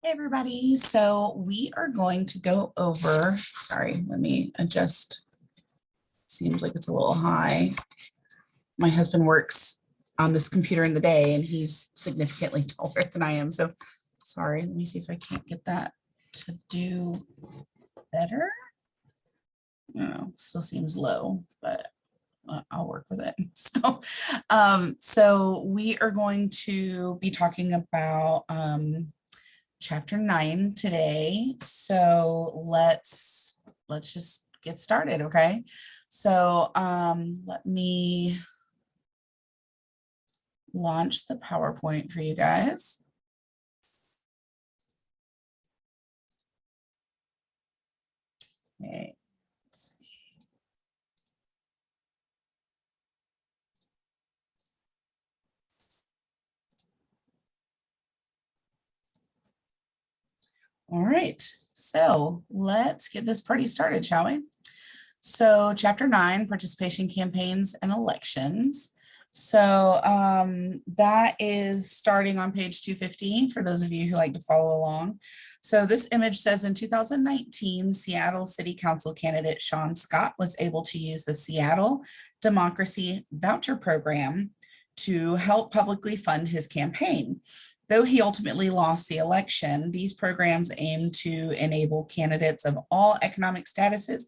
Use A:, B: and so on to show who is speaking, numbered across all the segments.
A: Hey, everybody. So we are going to go over, sorry, let me adjust. Seems like it's a little high. My husband works on this computer in the day and he's significantly taller than I am. So sorry, let me see if I can't get that to do better. No, still seems low, but I'll work with it. So we are going to be talking about chapter 9 today. So let's just get started, okay? So let me launch the PowerPoint for you guys. Okay. All right, so let's get this party started, shall we? So chapter 9, participation campaigns and elections. So that is starting on page 250 for those of you who like to follow along. So this image says in 2019, Seattle City Council candidate Sean Scott was able to use the Seattle Democracy Voucher Program to help publicly fund his campaign. Though he ultimately lost the election, these programs aim to enable candidates of all economic statuses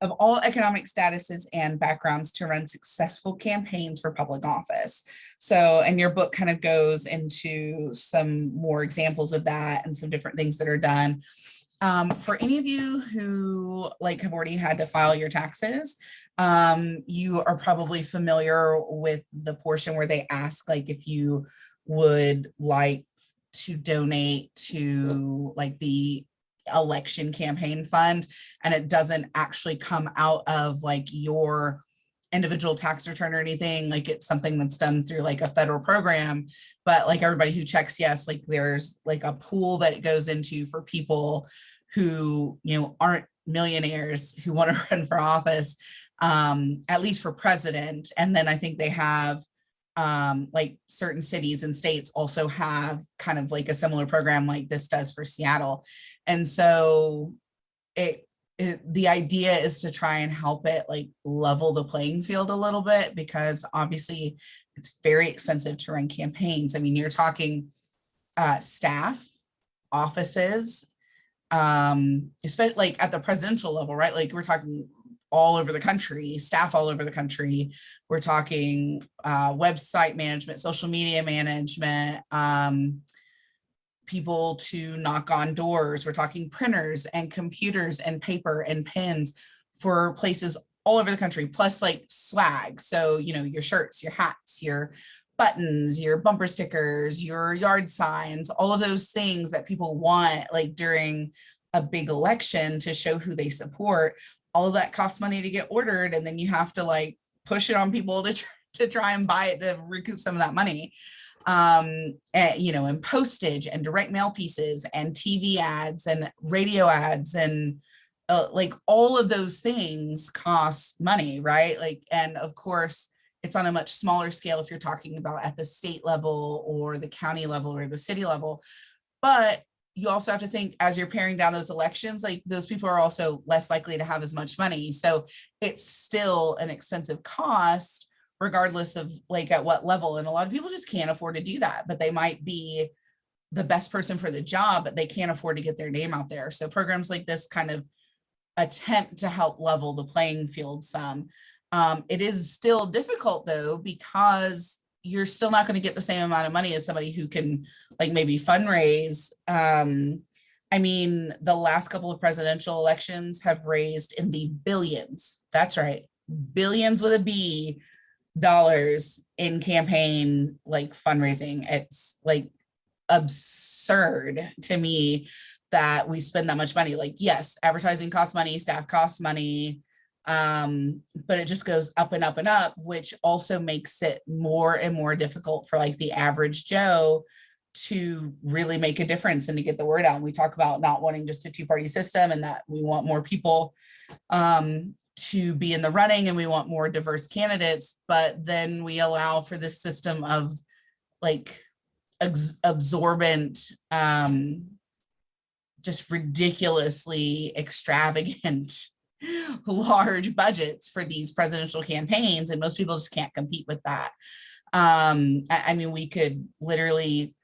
A: of all economic statuses and backgrounds to run successful campaigns for public office. So, and your book kind of goes into some more examples of that and some different things that are done. For any of you who have already had to file your taxes, you are probably familiar with the portion where they ask if you would like to donate to the election campaign fund, and it doesn't actually come out of your individual tax return or anything. It's something that's done through a federal program, but everybody who checks yes, there's a pool that it goes into for people who aren't millionaires who want to run for office, at least for president. And then I think they have certain cities and states also have kind of a similar program like this does for Seattle. And so the idea is to try and help it level the playing field a little bit, because obviously it's very expensive to run campaigns. I mean, you're talking staff, offices, especially at the presidential level, right? We're talking all over the country, staff all over the country. We're talking website management, social media management, people to knock on doors. We're talking printers and computers and paper and pens for places all over the country, plus swag. So, your shirts, your hats, your buttons, your bumper stickers, your yard signs, all of those things that people want during a big election to show who they support. All of that costs money to get ordered, and then you have to push it on people to try and buy it to recoup some of that money. And postage and direct mail pieces and TV ads and radio ads and all of those things cost money, right? And of course, it's on a much smaller scale if you're talking about at the state level or the county level or the city level. But you also have to think, as you're paring down those elections, those people are also less likely to have as much money. So it's still an expensive cost, regardless of at what level. And a lot of people just can't afford to do that, but they might be the best person for the job, but they can't afford to get their name out there. So programs like this kind of attempt to help level the playing field some. It is still difficult though, because you're still not going to get the same amount of money as somebody who can maybe fundraise. I mean, the last couple of presidential elections have raised in the billions. That's right. Billions with a B dollars in campaign fundraising. It's absurd to me that we spend that much money. Yes, advertising costs money, staff costs money, but it just goes up and up and up, which also makes it more and more difficult for the average Joe to really make a difference and to get the word out. And we talk about not wanting just a two-party system and that we want more people to be in the running and we want more diverse candidates, but then we allow for this system of like absorbent, just ridiculously extravagant large budgets for these presidential campaigns, and most people just can't compete with that. I mean, we could literally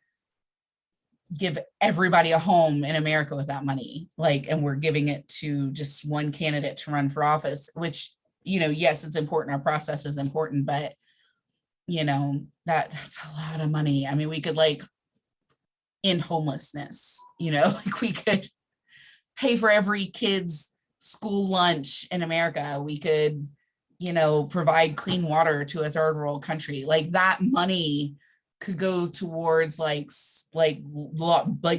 A: give everybody a home in America with that money, like, and we're giving it to just one candidate to run for office, which, you know, yes, it's important. Our process is important, but you know, that's a lot of money. I mean, we could like end homelessness, you know, like we could pay for every kid's school lunch in America. We could, you know, provide clean water to a third world country. Like that money could go towards like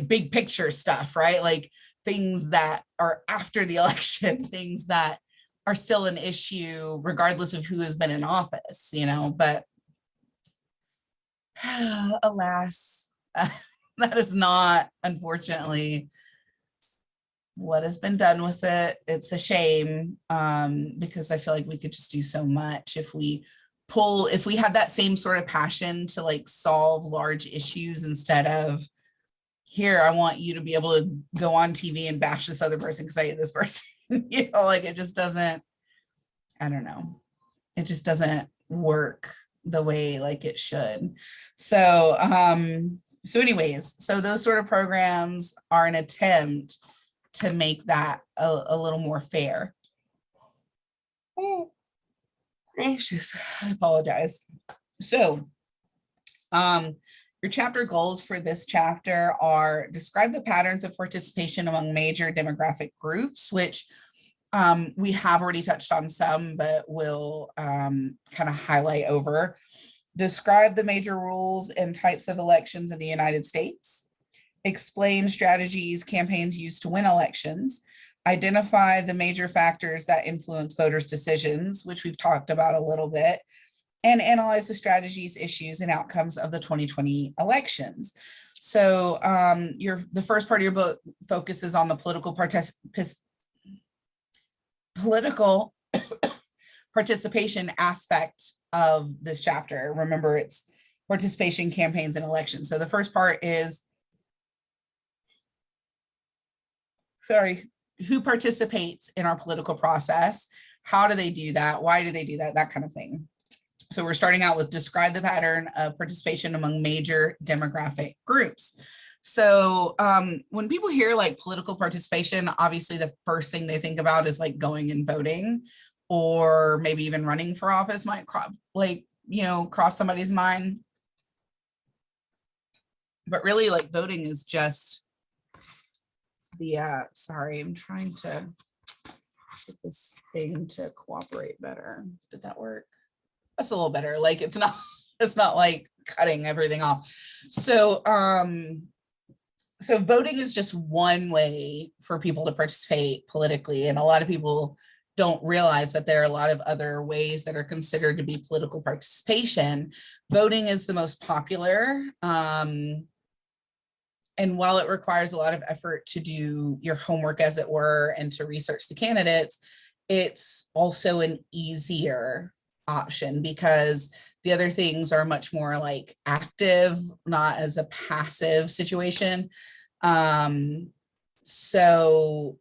A: big picture stuff, right? Like things that are after the election, things that are still an issue regardless of who has been in office, you know, but alas, that is not, unfortunately, what has been done with it. It's a shame, because I feel like we could just do so much if we had that same sort of passion to like solve large issues instead of, here, I want you to be able to go on TV and bash this other person because I hate this person. You know, like it just doesn't, I don't know. It just doesn't work the way like it should. So, so anyways, so those sort of programs are an attempt to make that a little more fair. Oh, gracious, I apologize. So, your chapter goals for this chapter are describe the patterns of participation among major demographic groups, which we have already touched on some, but we'll kind of highlight over. Describe the major rules and types of elections in the United States. Explain strategies campaigns use to win elections. Identify the major factors that influence voters' decisions, which we've talked about a little bit, and analyze the strategies, issues, and outcomes of the 2020 elections. So the first part of your book focuses on the political participation aspect of this chapter. Remember, it's participation, campaigns, and elections. So the first part is, who participates in our political process? How do they do that? Why do they do that? That kind of thing. So we're starting out with describe the pattern of participation among major demographic groups. So when people hear like political participation, obviously the first thing they think about is like going and voting, or maybe even running for office might cross somebody's mind. But really, like, voting is just the sorry, I'm trying to get this thing to cooperate better. Did that work? That's a little better. Like it's not like cutting everything off. So so voting is just one way for people to participate politically, and a lot of people don't realize that there are a lot of other ways that are considered to be political participation. Voting is the most popular, and while it requires a lot of effort to do your homework, as it were, and to research the candidates, it's also an easier option because the other things are much more like active, not as a passive situation. So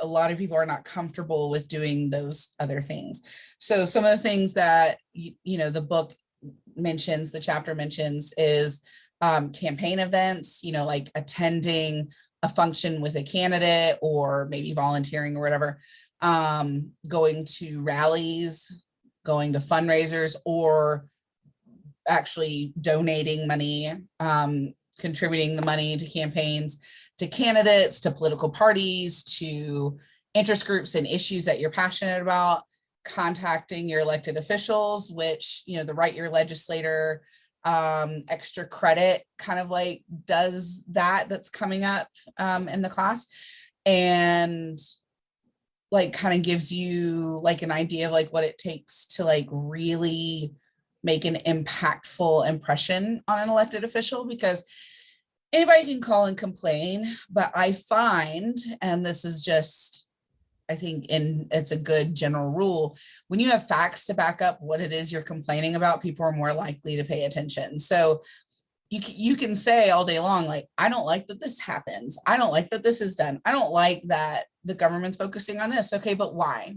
A: a lot of people are not comfortable with doing those other things. So some of the things that, you know, the book mentions, the chapter mentions is campaign events, you know, like attending a function with a candidate or maybe volunteering or whatever, going to rallies, going to fundraisers, or actually donating money, contributing the money to campaigns, to candidates, to political parties, to interest groups and issues that you're passionate about, contacting your elected officials, which, you know, the Write Your Legislator extra credit kind of like does that, that's coming up in the class, and like kind of gives you like an idea of like what it takes to like really make an impactful impression on an elected official, because anybody can call and complain, but I find, and this is just I think, and it's a good general rule, when you have facts to back up what it is you're complaining about, people are more likely to pay attention. So you can say all day long, like, I don't like that this happens. I don't like that this is done. I don't like that the government's focusing on this. Okay, but why?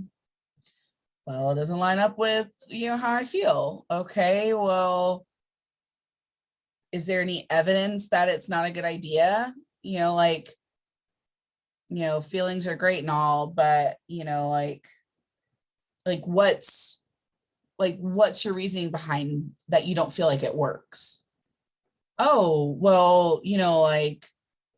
A: Well, it doesn't line up with, how I feel. Okay, well, is there any evidence that it's not a good idea? Like, feelings are great and all, but, like what's your reasoning behind that you don't feel like it works? Oh, well,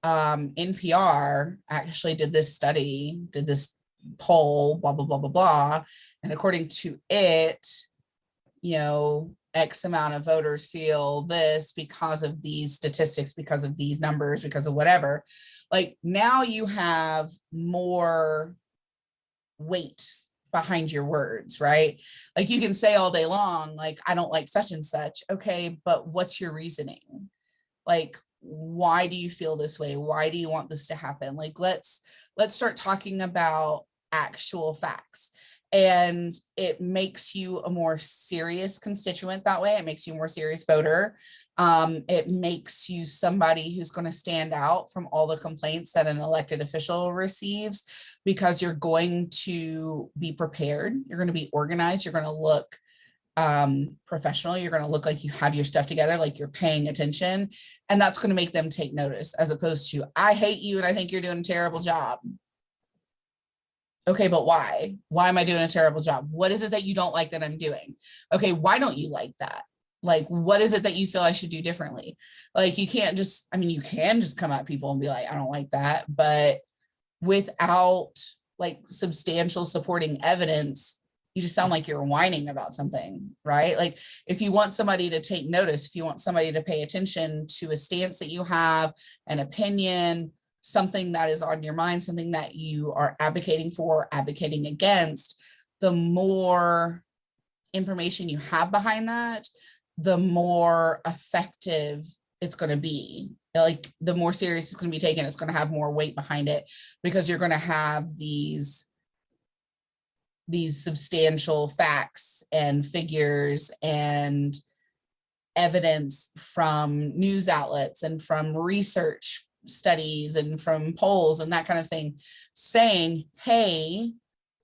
A: NPR actually did this study, did this poll, blah, blah, blah, blah, blah. And according to it, X amount of voters feel this because of these statistics, because of these numbers, because of whatever. Like, now you have more weight behind your words, right? Like, you can say all day long, like, I don't like such and such. Okay, but what's your reasoning? Like, why do you feel this way? Why do you want this to happen? Like, let's start talking about actual facts. And it makes you a more serious constituent that way. It makes you a more serious voter. It makes you somebody who's going to stand out from all the complaints that an elected official receives, because you're going to be prepared. You're going to be organized. You're going to look professional. You're going to look like you have your stuff together, like you're paying attention. And that's going to make them take notice, as opposed to, I hate you and I think you're doing a terrible job. Okay, but why? Why am I doing a terrible job? What is it that you don't like that I'm doing? Okay, why don't you like that? Like, what is it that you feel I should do differently? Like, you can't just, you can just come at people and be like, I don't like that. But without like substantial supporting evidence, you just sound like you're whining about something, right? Like, if you want somebody to take notice, if you want somebody to pay attention to a stance that you have, an opinion, something that is on your mind, something that you are advocating for, advocating against, the more information you have behind that, the more effective it's going to be. Like, the more serious it's going to be taken, it's going to have more weight behind it, because you're going to have these substantial facts and figures and evidence from news outlets and from research studies and from polls and that kind of thing, saying, hey,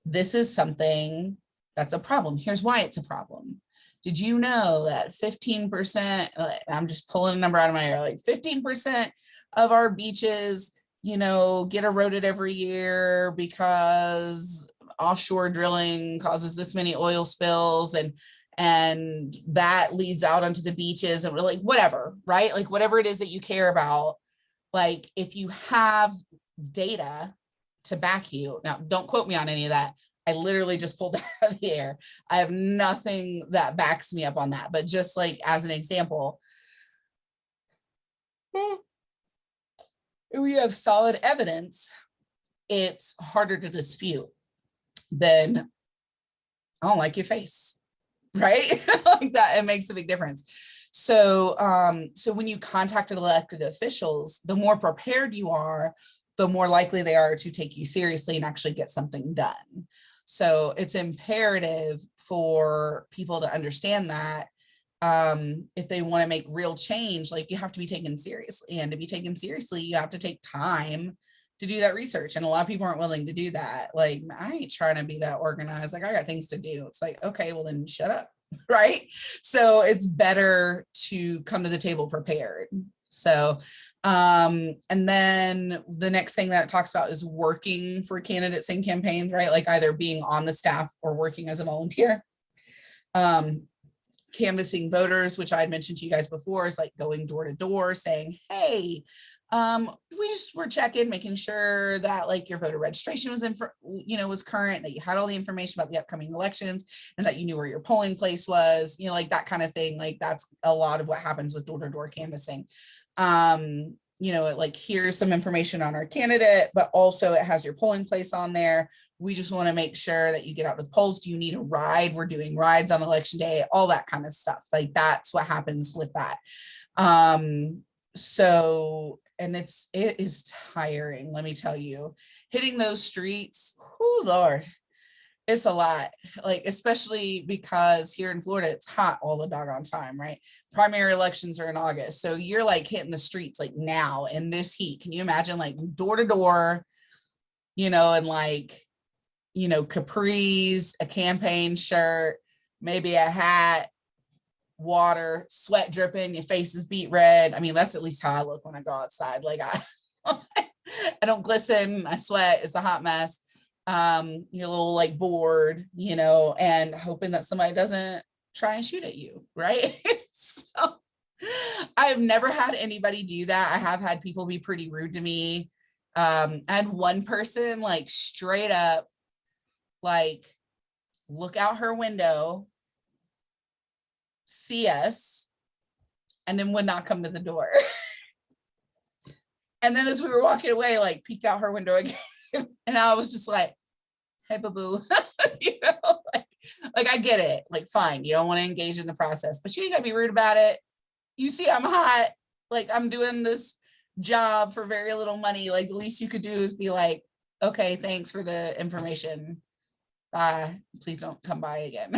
A: this is something that's a problem. Here's why it's a problem. Did you know that 15%, I'm just pulling a number out of my ear, like 15% of our beaches, get eroded every year because offshore drilling causes this many oil spills, and that leads out onto the beaches, and we're like, whatever, right? Like, whatever it is that you care about, like, if you have data to back you, now don't quote me on any of that. I literally just pulled that out of the air. I have nothing that backs me up on that, but just like as an example, if we have solid evidence, it's harder to dispute than, I don't like your face, right? Like that, it makes a big difference. So when you contact elected officials, the more prepared you are, the more likely they are to take you seriously and actually get something done. So it's imperative for people to understand that if they want to make real change, like, you have to be taken seriously, and to be taken seriously, you have to take time to do that research. And a lot of people aren't willing to do that. Like, I ain't trying to be that organized. Like, I got things to do. It's like, okay, well then shut up. Right. So it's better to come to the table prepared. So, and then the next thing that it talks about is working for candidates and campaigns, right? Like, either being on the staff or working as a volunteer. Canvassing voters, which I had mentioned to you guys before, is like going door to door saying, hey, we just were checking, making sure that like your voter registration was was current, that you had all the information about the upcoming elections, and that you knew where your polling place was, like that kind of thing. Like, that's a lot of what happens with door to door canvassing. Like, here's some information on our candidate, but also it has your polling place on there. We just want to make sure that you get out to the polls. Do you need a ride? We're doing rides on election day, all that kind of stuff. Like, that's what happens with that. So and it is tiring, let me tell you. Hitting those streets, oh Lord, it's a lot. Like, especially because here in Florida, it's hot all the doggone time, right? Primary elections are in August. So you're like hitting the streets like now in this heat. Can you imagine, like, door to door, and like, capris, a campaign shirt, maybe a hat, water, sweat dripping, your face is beet red. I mean, that's at least how I look when I go outside. Like, I don't glisten, I sweat, it's a hot mess. You're a little like bored, and hoping that somebody doesn't try and shoot at you, right? So I've never had anybody do that. I have had people be pretty rude to me. I had one person like straight up, like, look out her window, see us, and then would not come to the door. And then as we were walking away, like, peeked out her window again. And I was just like, hey, boo-boo. Like, I get it. Like, fine, you don't want to engage in the process, but you ain't gotta be rude about it. You see I'm hot. Like, I'm doing this job for very little money. Like, the least you could do is be like, okay, thanks for the information. Please don't come by again.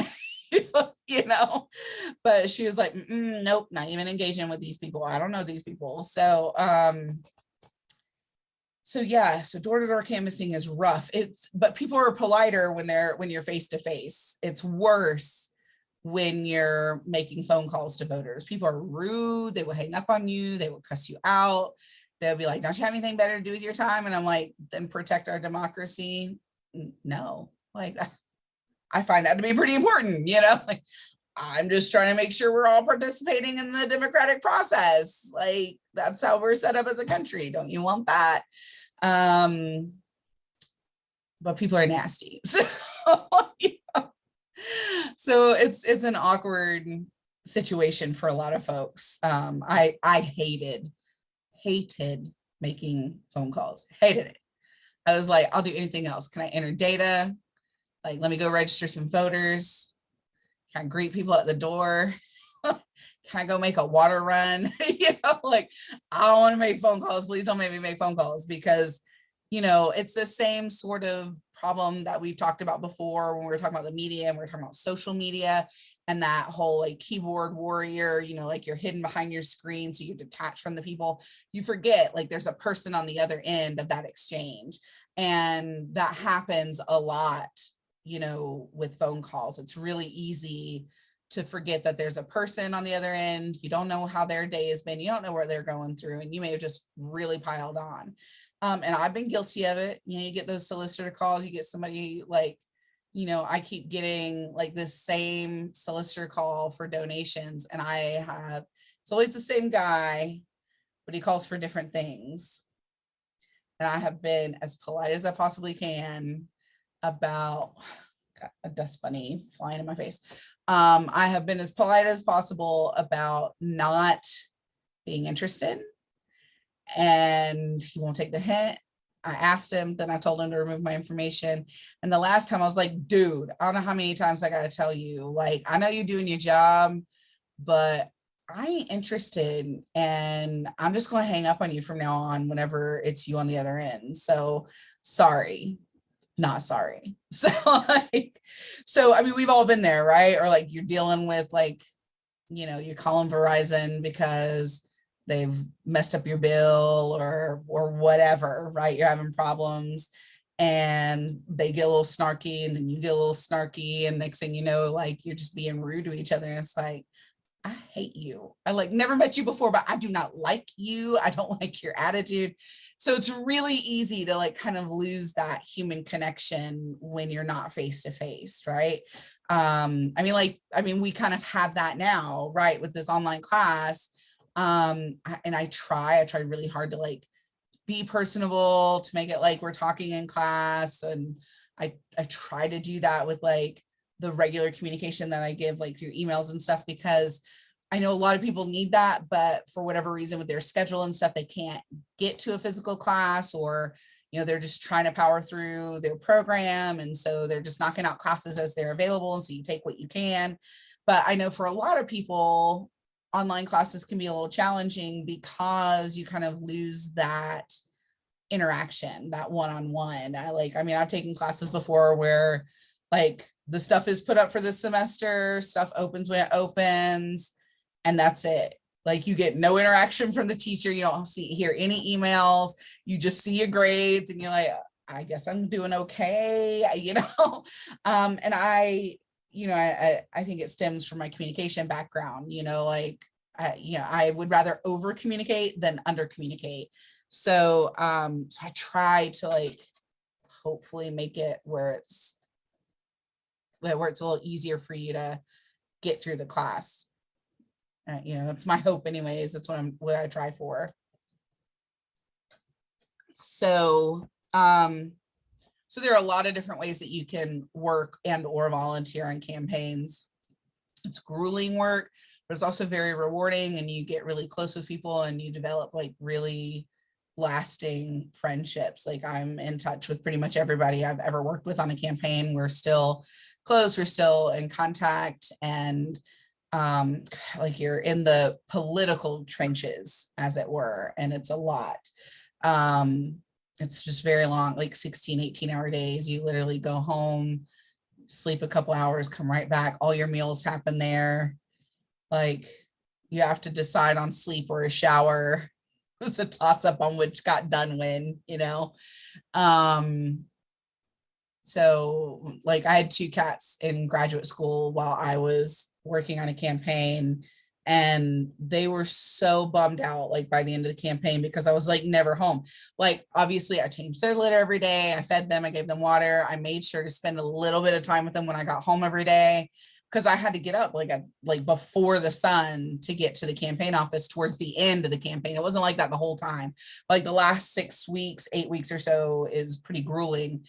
A: But she was like, nope, not even engaging with these people. I don't know these people. So yeah, so door-to-door canvassing is rough. But people are politer when you're face to face. It's worse when you're making phone calls to voters. People are rude. They will hang up on you. They will cuss you out. They'll be like, don't you have anything better to do with your time? And I'm like, then protect our democracy. No, like, I find that to be pretty important, like, I'm just trying to make sure we're all participating in the democratic process. Like, that's how we're set up as a country. Don't you want that? But people are nasty. So, so it's an awkward situation for a lot of folks. I hated making phone calls, hated it. I was like, I'll do anything else. Can I enter data? Like, let me go register some voters. Can I greet people at the door? Can I go make a water run? Like, I don't want to make phone calls. Please don't make me make phone calls, because, it's the same sort of problem that we've talked about before when we were talking about the media and we were talking about social media and that whole like keyboard warrior, like you're hidden behind your screen. So you're detached from the people. You forget, like, there's a person on the other end of that exchange. And that happens a lot, with phone calls. It's really easy to forget that there's a person on the other end. You don't know how their day has been. You don't know what they're going through, and you may have just really piled on. And I've been guilty of it. You get those solicitor calls, you get somebody like, I keep getting like this same solicitor call for donations, and it's always the same guy, but he calls for different things. And I have been as polite as I possibly can about, got a dust bunny flying in my face. I have been as polite as possible about not being interested, and he won't take the hint. I asked him, then I told him to remove my information. And the last time I was like, dude, I don't know how many times I got to tell you, like, I know you're doing your job, but I ain't interested, and I'm just going to hang up on you from now on whenever it's you on the other end. So sorry, not sorry. So I mean, we've all been there, right? Or like, you're dealing with, like, you're calling Verizon because they've messed up your bill or whatever, right? You're having problems, and they get a little snarky, and then you get a little snarky, and next thing you know, like, you're just being rude to each other. And it's like, I hate you. I like never met you before, but I do not like you. I don't like your attitude. So it's really easy to like kind of lose that human connection when you're not face to face, right? I mean, we kind of have that now, right, with this online class. And I try really hard to like be personable, to make it like we're talking in class. And I try to do that with like the regular communication that I give, like through emails and stuff, because I know a lot of people need that, but for whatever reason with their schedule and stuff, they can't get to a physical class, or, they're just trying to power through their program. And so they're just knocking out classes as they're available. And so you take what you can. But I know for a lot of people, online classes can be a little challenging because you kind of lose that interaction, that one-on-one. I've taken classes before where like the stuff is put up for the semester, stuff opens when it opens, and that's it. Like you get no interaction from the teacher. You don't hear any emails. You just see your grades and you're like, I guess I'm doing okay, and I think it stems from my communication background, I would rather over communicate than under communicate. So I try to like hopefully make it where it's a little easier for you to get through the class. That's my hope anyways. That's what I try for. So so there are a lot of different ways that you can work and or volunteer on campaigns. It's grueling work, but it's also very rewarding, and you get really close with people and you develop like really lasting friendships. Like I'm in touch with pretty much everybody I've ever worked with on a campaign. We're still close, we're still in contact, and like you're in the political trenches, as it were, and it's a lot. It's just very long, like 16, 18-hour days. You literally go home, sleep a couple hours, come right back. All your meals happen there. Like you have to decide on sleep or a shower. It's a toss up on which got done when, So like I had 2 cats in graduate school while I was working on a campaign, and they were so bummed out like by the end of the campaign because I was like never home. Like obviously I changed their litter every day, I fed them, I gave them water, I made sure to spend a little bit of time with them when I got home every day, because I had to get up like before the sun to get to the campaign office towards the end of the campaign. It wasn't like that the whole time. Like the last 6 weeks, 8 weeks or so is pretty grueling.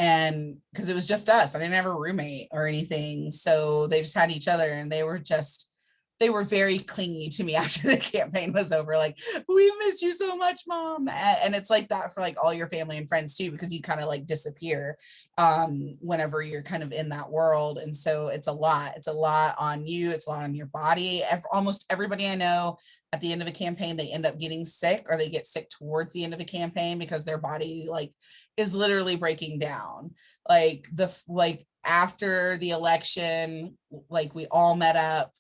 A: And because it was just us, I didn't have a roommate or anything. So they just had each other, and they were very clingy to me after the campaign was over. Like, we missed you so much, Mom. And it's like that for like all your family and friends too, because you kind of like disappear whenever you're kind of in that world. And so it's a lot on you. It's a lot on your body. Almost everybody I know at the end of a campaign, they end up getting sick, or they get sick towards the end of a campaign because their body like is literally breaking down. Like after the election, like we all met up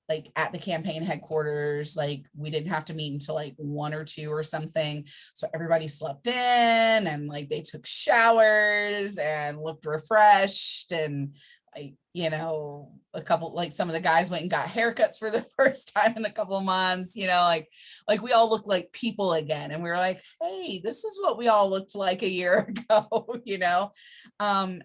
A: like at the campaign headquarters. Like we didn't have to meet until like 1 or 2 or something. So everybody slept in, and like they took showers and looked refreshed, and a couple, like some of the guys went and got haircuts for the first time in a couple of months, like we all looked like people again. And we were like, hey, this is what we all looked like a year ago, and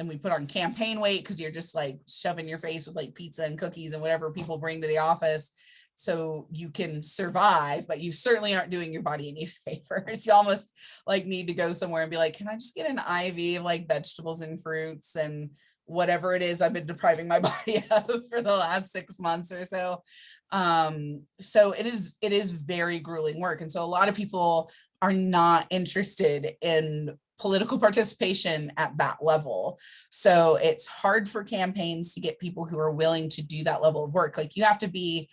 A: we put on campaign weight because you're just like shoving your face with like pizza and cookies and whatever people bring to the office so you can survive, but you certainly aren't doing your body any favors. You almost like need to go somewhere and be like, can I just get an IV of like vegetables and fruits and whatever it is I've been depriving my body of for the last 6 months or so. So it is very grueling work. And so a lot of people are not interested in political participation at that level. So it's hard for campaigns to get people who are willing to do that level of work. Like you have to be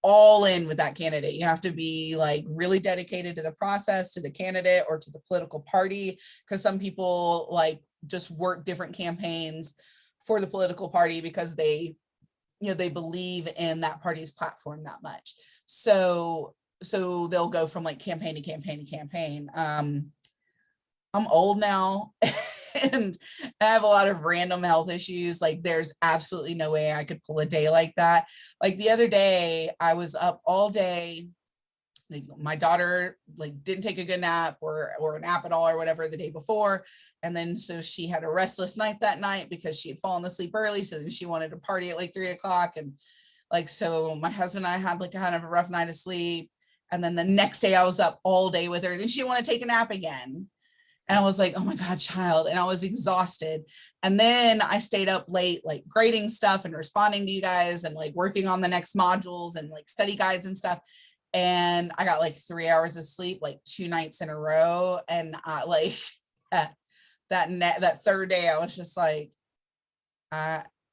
A: all in with that candidate. You have to be like really dedicated to the process, to the candidate, or to the political party, because some people like just work different campaigns for the political party because they believe in that party's platform that much. So they'll go from like campaign to campaign to campaign. I'm old now and I have a lot of random health issues. Like there's absolutely no way I could pull a day like that. Like the other day I was up all day. Like my daughter like didn't take a good nap or a nap at all or whatever the day before. And then so she had a restless night that night because she had fallen asleep early. So then she wanted to party at like 3 o'clock. And like, so my husband and I had like kind of a rough night of sleep. And then the next day I was up all day with her. Then she wanted to take a nap again. And I was like, oh my God, child. And I was exhausted. And then I stayed up late, like grading stuff and responding to you guys and like working on the next modules and like study guides and stuff. And I got like 3 hours of sleep, like 2 nights in a row. And like that third day, I was just like,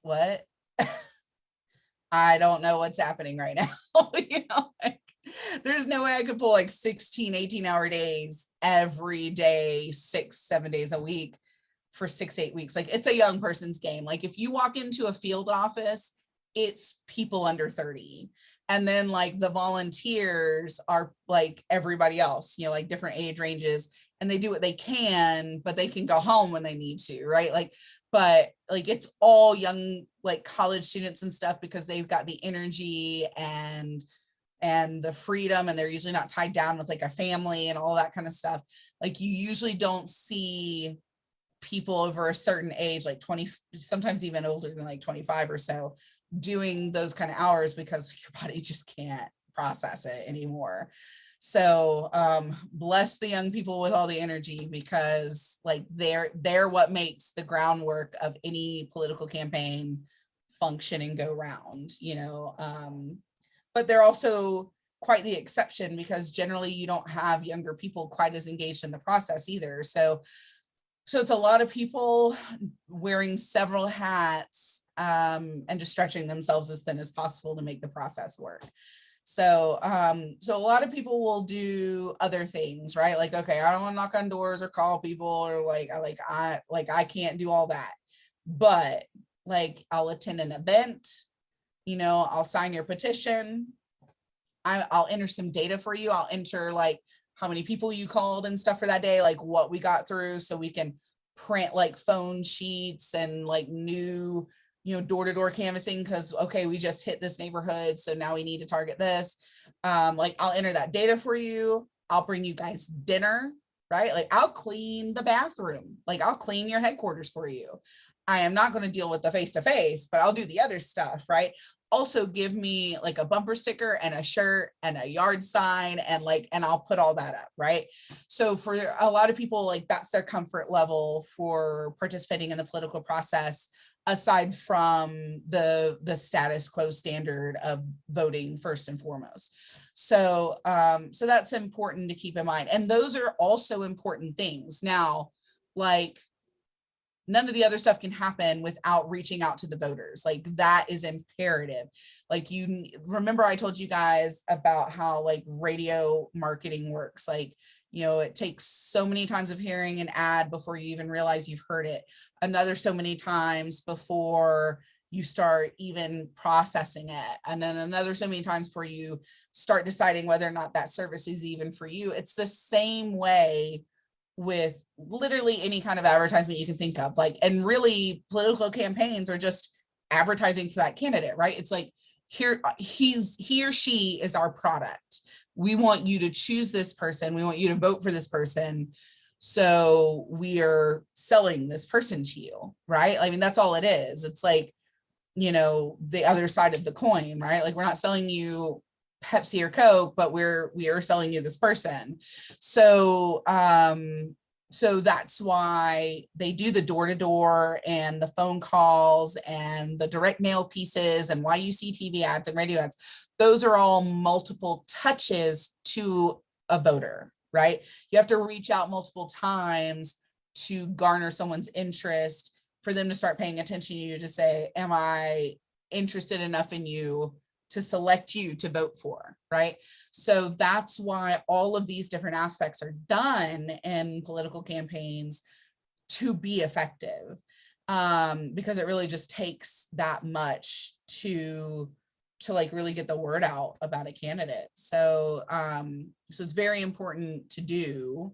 A: what? I don't know what's happening right now. Like, there's no way I could pull like 16, 18-hour days every day, 6, 7 days a week for 6, 8 weeks. Like, it's a young person's game. Like, if you walk into a field office, it's people under 30. And then like the volunteers are like everybody else, like different age ranges, and they do what they can, but they can go home when they need to, right? Like, but like it's all young, like college students and stuff, because they've got the energy and the freedom, and they're usually not tied down with like a family and all that kind of stuff. Like, you usually don't see people over a certain age, like 20, sometimes even older than like 25 or so, doing those kind of hours, because your body just can't process it anymore. So bless the young people with all the energy, because like they're what makes the groundwork of any political campaign function and go round, but they're also quite the exception, because generally you don't have younger people quite as engaged in the process either. So it's a lot of people wearing several hats, and just stretching themselves as thin as possible to make the process work. So a lot of people will do other things, right? Like, okay, I don't want to knock on doors or call people, or I can't do all that, but like I'll attend an event, I'll sign your petition. I'll enter some data for you. I'll enter like how many people you called and stuff for that day, like what we got through, so we can print like phone sheets and like new, door-to-door canvassing, because okay, we just hit this neighborhood, so now we need to target this. Like, I'll enter that data for you. I'll bring you guys dinner, right? Like, I'll clean the bathroom, like I'll clean your headquarters for you. I am not going to deal with the face-to-face, but I'll do the other stuff, right? Also give me like a bumper sticker and a shirt and a yard sign, and I'll put all that up, right? So for a lot of people, like that's their comfort level for participating in the political process, aside from the status quo standard of voting first and foremost. So so that's important to keep in mind. And those are also important things. Now, like, none of the other stuff can happen without reaching out to the voters. Like, that is imperative. Like, you remember I told you guys about how like radio marketing works. Like, it takes so many times of hearing an ad before you even realize you've heard it. Another so many times before you start even processing it. And then another so many times before you start deciding whether or not that service is even for you. It's the same way with literally any kind of advertisement you can think of. Like, and really political campaigns are just advertising for that candidate, right? It's like, he or she is our product. We want you to choose this person. We want you to vote for this person. So we are selling this person to you, right? I mean, that's all it is. It's like, the other side of the coin, right? Like, we're not selling you Pepsi or Coke, but we are selling you this person. So so that's why they do the door-to-door and the phone calls and the direct mail pieces, and why you see TV ads and radio ads. Those are all multiple touches to a voter, right? You have to reach out multiple times to garner someone's interest, for them to start paying attention to you, to say, am I interested enough in you to select you to vote for, right? So that's why all of these different aspects are done in political campaigns to be effective, because it really just takes that much to like really get the word out about a candidate. So so it's very important to do.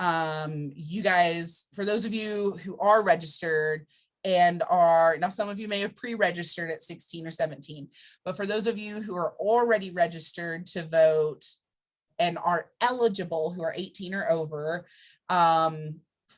A: You guys, for those of you who are registered and are, now some of you may have pre-registered at 16 or 17, but for those of you who are already registered to vote and are eligible, who are 18 or over,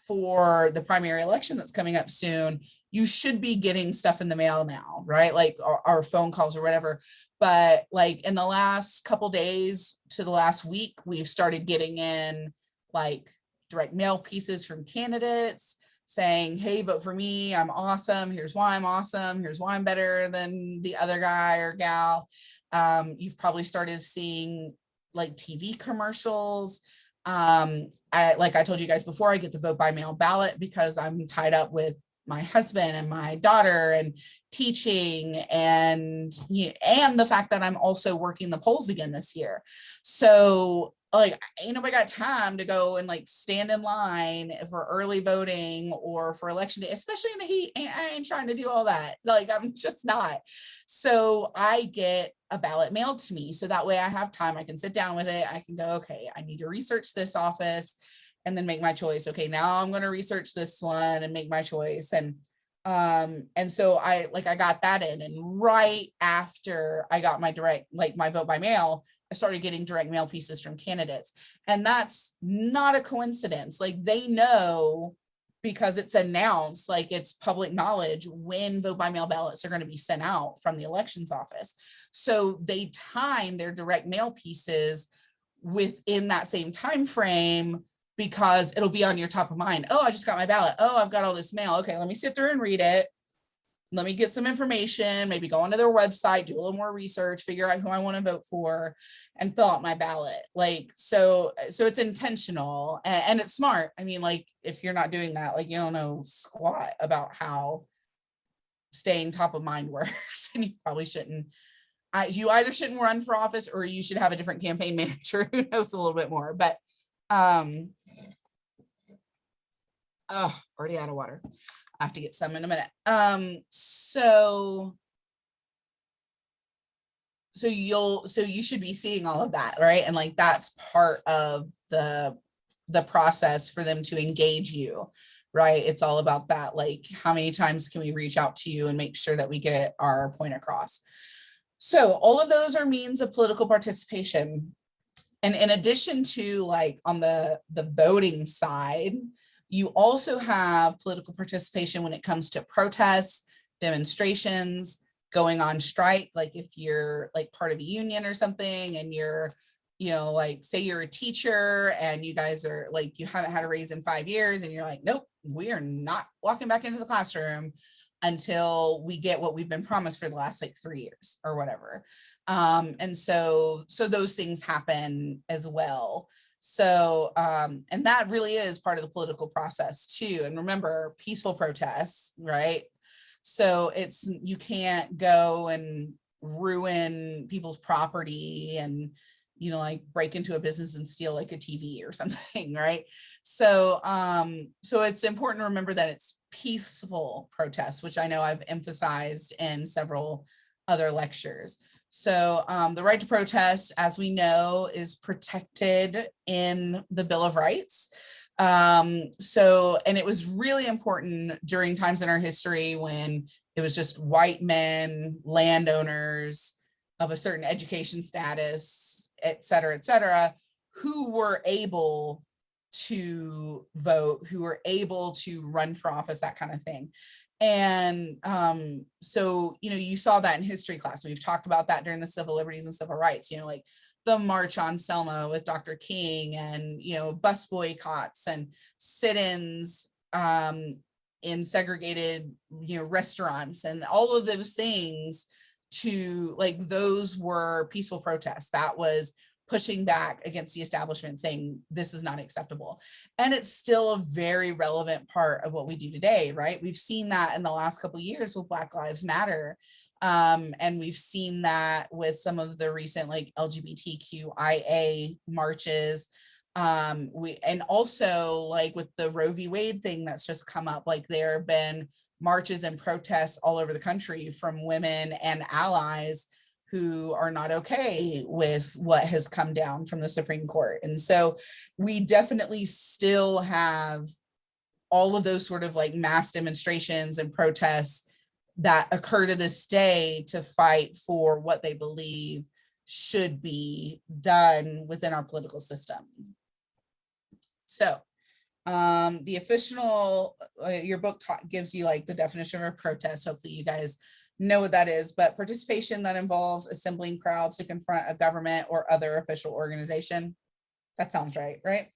A: for the primary election that's coming up soon, you should be getting stuff in the mail now, right? Like our phone calls or whatever. But like in the last couple days to the last week, we've started getting in like direct mail pieces from candidates saying, hey, vote for me, I'm awesome, here's why I'm awesome, here's why I'm better than the other guy or gal. You've probably started seeing like TV commercials. Like I told you guys before, I get the vote by mail ballot because I'm tied up with my husband and my daughter, and teaching and the fact that I'm also working the polls again this year. So like, ain't nobody got time to go and like stand in line for early voting or for election day, especially in the heat. I ain't trying to do all that. Like, I'm just not. So I get a ballot mailed to me. So that way I have time. I can sit down with it. I can go, okay, I need to research this office and then make my choice. Okay, now I'm going to research this one and make my choice. And so I got that in, and right after I got my my vote by mail, I started getting direct mail pieces from candidates. And that's not a coincidence. Like, they know, because it's announced, like it's public knowledge when vote by mail ballots are going to be sent out from the elections office. So they time their direct mail pieces within that same time frame, because it'll be on your top of mind. Oh, I just got my ballot. Oh, I've got all this mail. Okay, let me sit through and read it. Let me get some information, maybe go onto their website, do a little more research, figure out who I want to vote for, and fill out my ballot. Like, so it's intentional and it's smart. I mean, like, if you're not doing that, like, you don't know squat about how staying top of mind works, and you probably shouldn't. You either shouldn't run for office, or you should have a different campaign manager who knows a little bit more. But already out of water. I have to get some in a minute. So you should be seeing all of that, right? And like, that's part of the process for them to engage you, right? It's all about that. Like, how many times can we reach out to you and make sure that we get our point across? So all of those are means of political participation. And in addition to, like, on the voting side, you also have political participation when it comes to protests, demonstrations, going on strike. Like, if you're like part of a union or something, and you're, like, say you're a teacher and you guys are like, you haven't had a raise in 5 years, and you're like, nope, we are not walking back into the classroom until we get what we've been promised for the last like 3 years or whatever. And so those things happen as well. So, and that really is part of the political process too. And remember, peaceful protests, right? So you can't go and ruin people's property and, like, break into a business and steal like a TV or something, right? So, so it's important to remember that it's peaceful protests, which I know I've emphasized in several other lectures. So the right to protest, as we know, is protected in the Bill of Rights. And it was really important during times in our history when it was just white men, landowners of a certain education status, et cetera, who were able to vote, who were able to run for office, that kind of thing. And so, you saw that in history class. We've talked about that during the civil liberties and civil rights, like the March on Selma with Dr. King, and, bus boycotts and sit-ins in segregated, restaurants, and all of those things, to like, those were peaceful protests. That was pushing back against the establishment, saying this is not acceptable. And it's still a very relevant part of what we do today, right? We've seen that in the last couple of years with Black Lives Matter. And we've seen that with some of the recent like LGBTQIA marches. And also like with the Roe v. Wade thing that's just come up, like there have been marches and protests all over the country from women and allies who are not okay with what has come down from the Supreme Court. And so we definitely still have all of those sort of like mass demonstrations and protests that occur to this day to fight for what they believe should be done within our political system. So the official, your book gives you like the definition of a protest. Hopefully you guys know what that is, but participation that involves assembling crowds to confront a government or other official organization. That sounds right, right?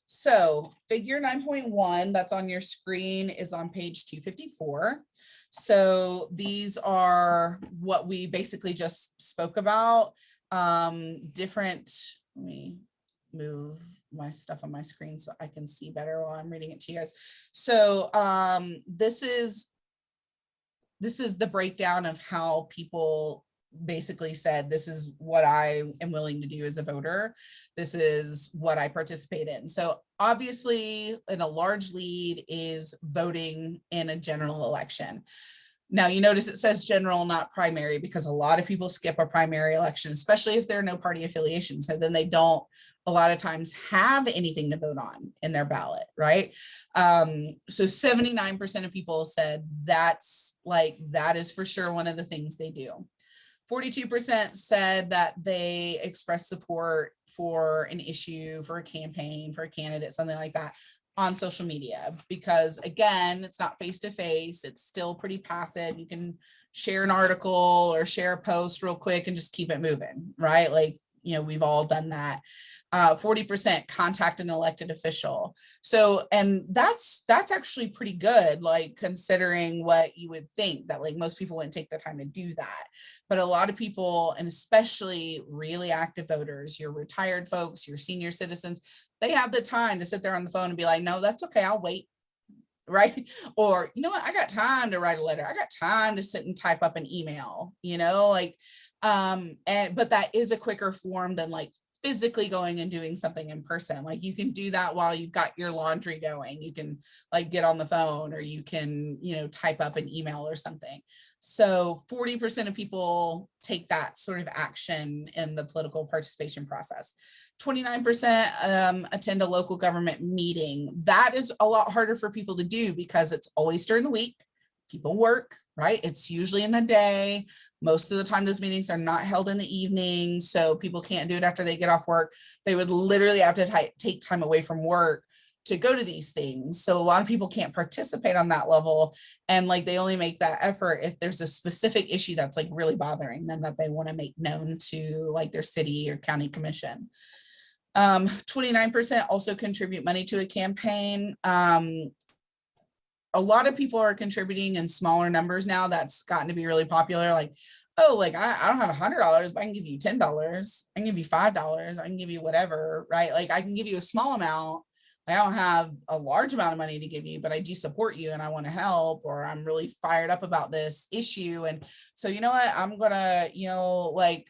A: So figure 9.1 that's on your screen is on page 254. So these are what we basically just spoke about. Different, let me move my stuff on my screen so I can see better while I'm reading it to you guys. So this is this is the breakdown of how people basically said, this is what I am willing to do as a voter. This is what I participate in. So obviously, in a large lead is voting in a general election. Now, you notice it says general, not primary, because a lot of people skip a primary election, especially if there are no party affiliation. So then they don't a lot of times have anything to vote on in their ballot, right? So 79% of people said that's like, that is for sure one of the things they do. 42% said that they express support for an issue, for a campaign, for a candidate, something like that on social media, because again, it's not face-to-face, it's still pretty passive. You can share an article or share a post real quick and just keep it moving, right? Like, you know, we've all done that. 40% contact an elected official. So, and that's actually pretty good, like considering what you would think that like most people wouldn't take the time to do that. But a lot of people, and especially really active voters, your retired folks, your senior citizens, they have the time to sit there on the phone and be like, no, that's okay, I'll wait, right? Or, you know what, I got time to write a letter. I got time to sit and type up an email, you know, like, but that is a quicker form than like physically going and doing something in person. Like you can do that while you've got your laundry going. You can like get on the phone, or you can, you know, type up an email or something. So 40% of people take that sort of action in the political participation process. 29% attend a local government meeting. That is a lot harder for people to do because it's always during the week. People work, right? It's usually in the day. Most of the time, those meetings are not held in the evening, so people can't do it after they get off work. They would literally have to take time away from work to go to these things. So a lot of people can't participate on that level. And like, they only make that effort if there's a specific issue that's like really bothering them that they want to make known to like their city or county commission. 29% also contribute money to a campaign. A lot of people are contributing in smaller numbers now. That's gotten to be really popular. Like, oh, like I don't have $100, but I can give you $10. I can give you $5. I can give you whatever, right? Like I can give you a small amount. I don't have a large amount of money to give you, but I do support you and I want to help, or I'm really fired up about this issue. And so, you know what, I'm gonna, you know, like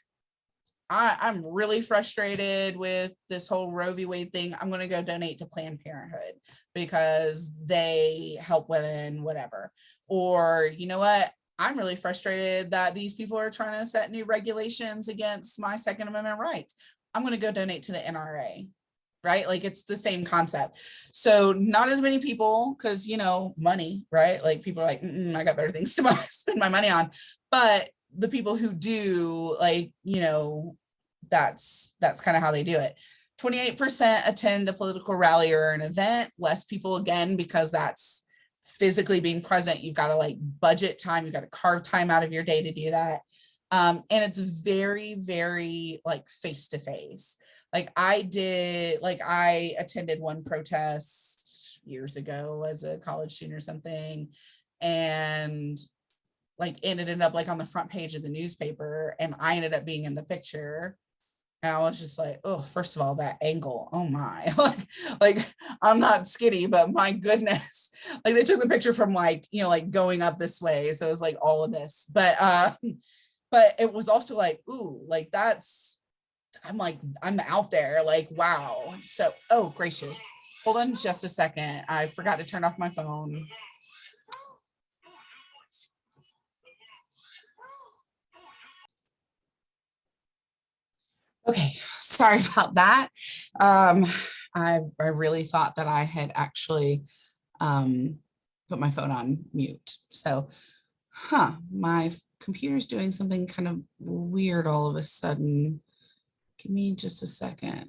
A: I'm really frustrated with this whole Roe v. Wade thing. I'm going to go donate to Planned Parenthood because they help women, whatever. Or, you know what? I'm really frustrated that these people are trying to set new regulations against my Second Amendment rights. I'm going to go donate to the NRA, right? Like it's the same concept. So not as many people, because, you know, money, right? Like people are like, I got better things to spend my money on. But the people who do, like, you know, that's kind of how they do it. 28% attend a political rally or an event. Less people, again, because that's physically being present. You've got to like budget time. You've got to carve time out of your day to do that. And it's very, very like face-to-face. Like I attended one protest years ago as a college student or something, and like it ended up like on the front page of the newspaper, and I ended up being in the picture. And I was just like, oh, first of all, that angle, oh my, like I'm not skinny, but my goodness, like they took the picture from like, you know, like going up this way. So it was like all of this, but it was also like, ooh, like I'm out there, like, wow. So, oh gracious, hold on just a second. I forgot to turn off my phone. Okay, sorry about that. I really thought that I had actually put my phone on mute. So, my computer's doing something kind of weird all of a sudden. Give me just a second.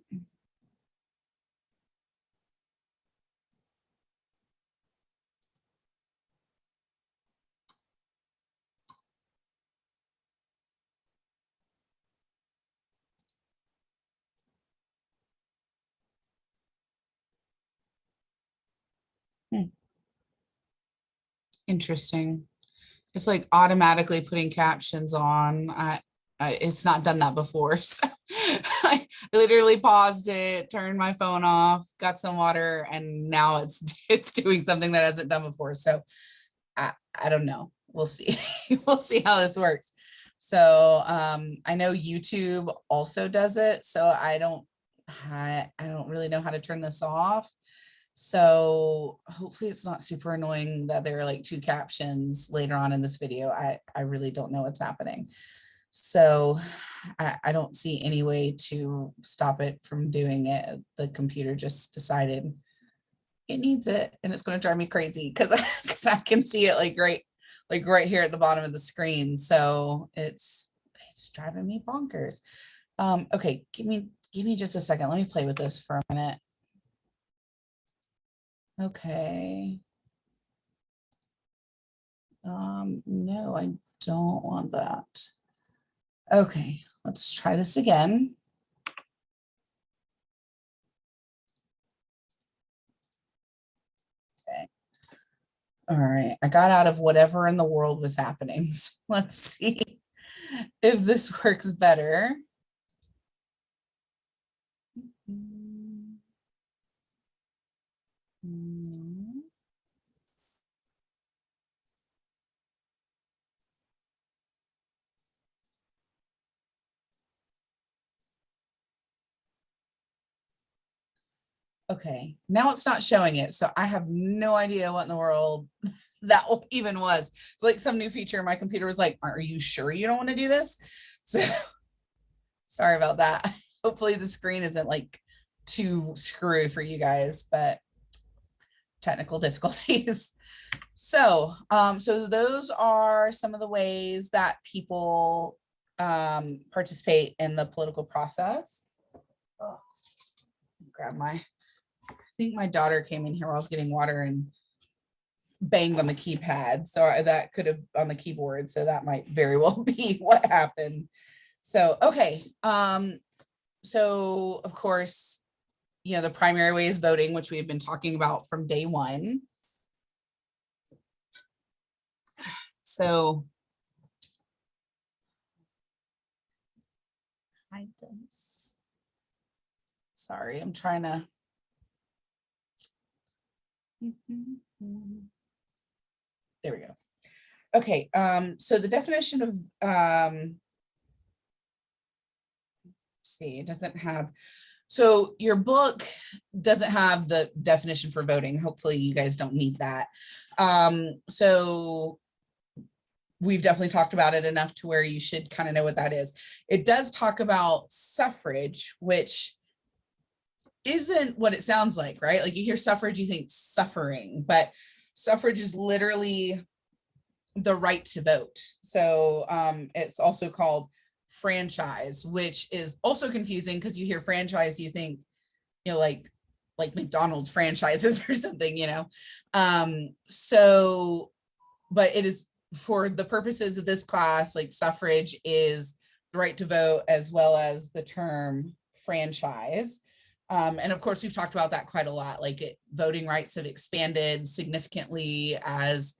A: Interesting. It's like automatically putting captions on. It's not done that before. So I literally paused it, turned my phone off, got some water, and now it's doing something that hasn't done before. So I don't know. we'll see. We'll see how this works. So I know YouTube also does it. So I don't really know how to turn this off. So hopefully it's not super annoying that there are like two captions later on in this video. I really don't know what's happening. So I don't see any way to stop it from doing it. The computer just decided it needs it, and it's going to drive me crazy because I can see it like right here at the bottom of the screen. So it's driving me bonkers. Okay, give me just a second. Let me play with this for a minute. Okay. No, I don't want that. Okay, let's try this again. Okay. All right, I got out of whatever in the world was happening. So let's see if this works better. Okay, now it's not showing it. So I have no idea what in the world that even was. It's like some new feature. My computer was like, are you sure you don't want to do this? So sorry about that. Hopefully the screen isn't like too screwy for you guys, but technical difficulties. So, so those are some of the ways that people participate in the political process. Oh, grab my, I think my daughter came in here while I was getting water and banged on the keypad. So that could have on the keyboard. So that might very well be what happened. So, okay. So of course, you know, the primary way is voting, which we've been talking about from day one. So hide this. Sorry, I'm trying to. There we go. Okay, so the definition of see, it doesn't have, so your book doesn't have the definition for voting. Hopefully you guys don't need that. So we've definitely talked about it enough to where you should kind of know what that is. It does talk about suffrage, which isn't what it sounds like, right? Like you hear suffrage, you think suffering, but suffrage is literally the right to vote. So it's also called franchise, which is also confusing because you hear franchise, you think, you know, like McDonald's franchises or something, you know. So, but it is for the purposes of this class, like suffrage is the right to vote as well as the term franchise. And of course, we've talked about that quite a lot. Like voting rights have expanded significantly as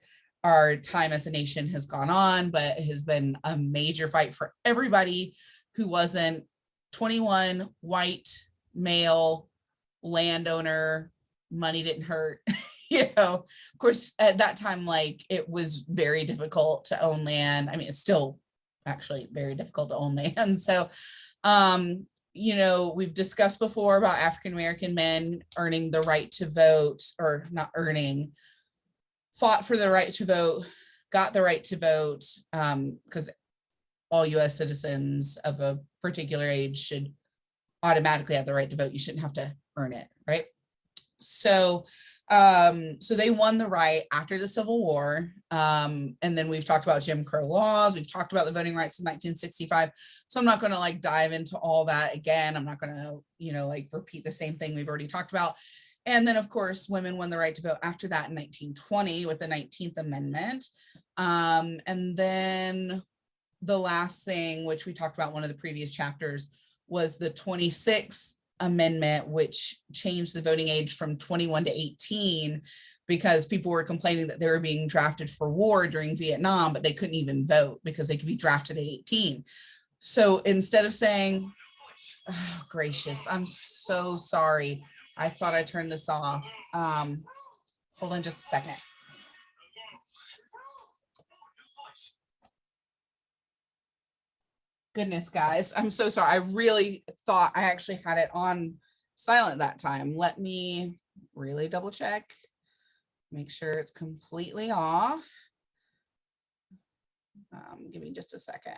A: our time as a nation has gone on, but it has been a major fight for everybody who wasn't 21, white, male, landowner, money didn't hurt. You know, of course, at that time, like it was very difficult to own land. I mean, it's still actually very difficult to own land. So, you know, we've discussed before about African-American men earning the right to vote, or not earning, fought for the right to vote, got the right to vote, because all US citizens of a particular age should automatically have the right to vote. You shouldn't have to earn it, right? So, so they won the right after the Civil War. And then we've talked about Jim Crow laws. We've talked about the voting rights of 1965. So I'm not going to like dive into all that again. I'm not going to, you know, like repeat the same thing we've already talked about. And then of course, women won the right to vote after that in 1920 with the 19th Amendment. And then the last thing, which we talked about one of the previous chapters, was the 26th Amendment, which changed the voting age from 21 to 18 because people were complaining that they were being drafted for war during Vietnam, but they couldn't even vote because they could be drafted at 18. So instead of saying, oh, gracious, I'm so sorry. I thought I turned this off. Hold on just a second. Goodness, guys, I'm so sorry. I really thought I actually had it on silent that time. Let me really double check, make sure it's completely off. Give me just a second.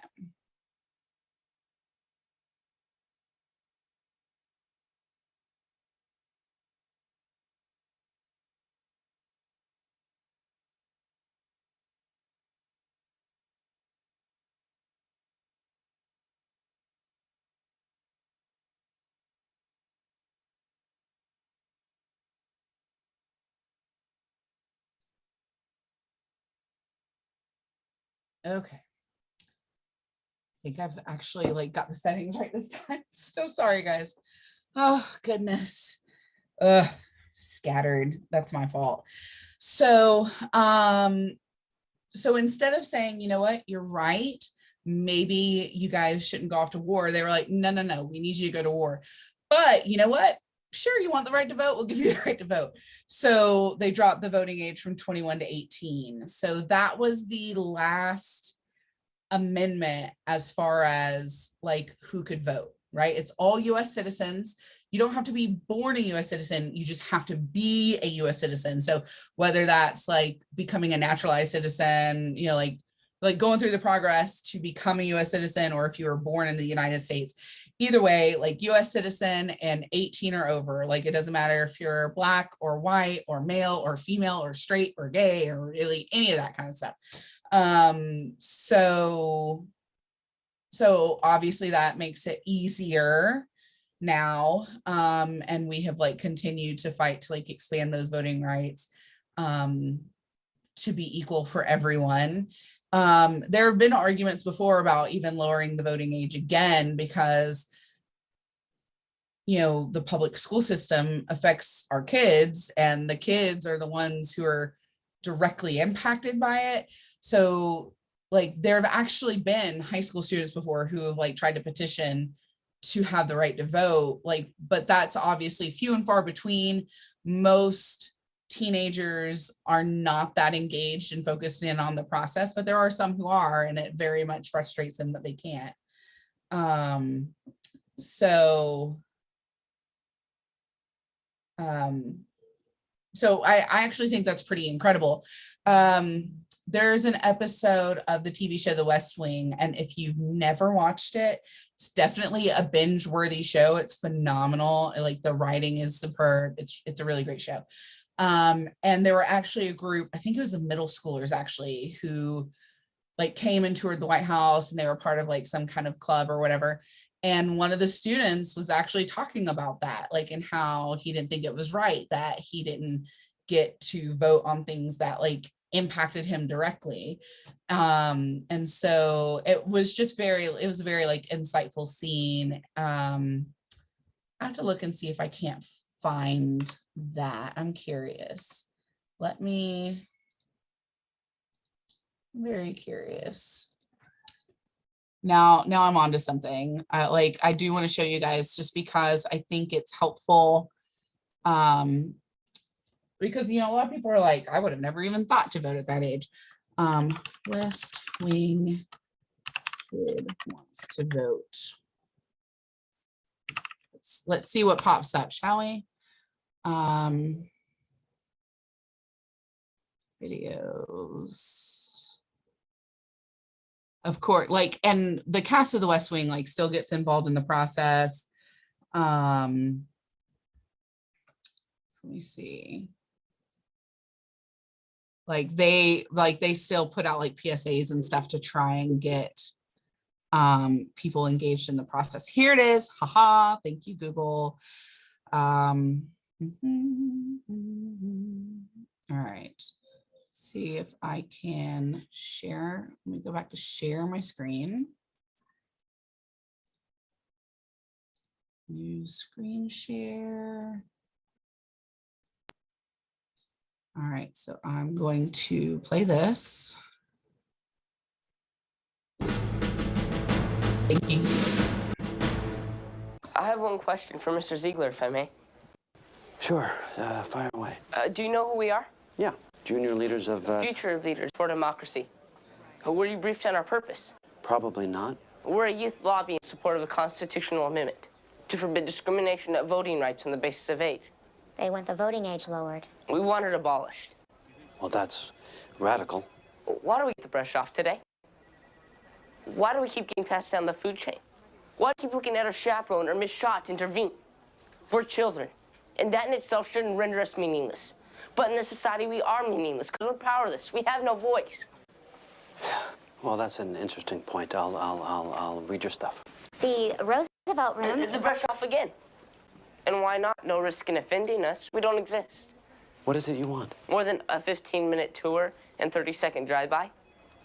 A: Okay. I think I've actually like got the settings right this time. So sorry, guys. Oh, goodness. Scattered. That's my fault. So, so instead of saying, you know what, you're right, maybe you guys shouldn't go off to war, they were like, no, no, no, we need you to go to war. But you know what? Sure, you want the right to vote? We'll give you the right to vote. So they dropped the voting age from 21 to 18. So that was the last amendment as far as like who could vote, right? It's all US citizens. You don't have to be born a US citizen, you just have to be a US citizen. So whether that's like becoming a naturalized citizen, you know, like going through the progress to become a US citizen, or if you were born in the United States, either way, like US citizen and 18 or over, like it doesn't matter if you're black or white or male or female or straight or gay or really any of that kind of stuff. So obviously that makes it easier now. And we have like continued to fight to like expand those voting rights to be equal for everyone. There have been arguments before about even lowering the voting age again, because you know, the public school system affects our kids, and the kids are the ones who are directly impacted by it. So like there have actually been high school students before who have like tried to petition to have the right to vote, like, but that's obviously few and far between. Most teenagers are not that engaged and focused in on the process, but there are some who are, and it very much frustrates them that they can't. So I actually think that's pretty incredible. There's an episode of the TV show The West Wing, and if you've never watched it, it's definitely a binge-worthy show. It's phenomenal. Like the writing is superb. It's a really great show. And there were actually a group, I think it was the middle schoolers actually, who like came and toured the White House, and they were part of like some kind of club or whatever. And one of the students was actually talking about that, like, and how he didn't think it was right that he didn't get to vote on things that like impacted him directly. And so it was just it was a very like insightful scene. I have to look and see if I can't find that. I'm curious. I'm very curious. Now I'm on to something. I do want to show you guys, just because I think it's helpful. Because, you know, a lot of people are like, I would have never even thought to vote at that age. West Wing kid wants to vote. Let's see what pops up, shall we? Videos. Of course, like, and the cast of The West Wing like still gets involved in the process. So let me see. Like they still put out like PSAs and stuff to try and get people engaged in the process. Here it is. Haha. Thank you, Google. All right. See if I can share. Let me go back to share my screen. New screen share. All right, so I'm going to play this. Thank you.
B: I have one question for Mr. Ziegler, if I may.
C: Sure, fire away.
B: Do you know who we are?
C: Yeah, junior leaders of...
B: Future leaders for democracy. Were you briefed on our purpose?
C: Probably not.
B: We're a youth lobby in support of a constitutional amendment to forbid discrimination of voting rights on the basis of age.
D: They want the voting age lowered.
B: We want it abolished.
C: Well, that's radical.
B: Why do we get the brush off today? Why do we keep getting passed down the food chain? Why do we keep looking at our chaperone or Miss Shaw to intervene? We're children, and that in itself shouldn't render us meaningless. But in this society, we are meaningless because we're powerless. We have no voice.
C: Well, that's an interesting point. I'll read your stuff.
D: The Roosevelt Room.
B: The brush off again. And why not? No risk in offending us. We don't exist.
C: What is it you want?
B: More than a 15-minute tour and 30-second drive-by.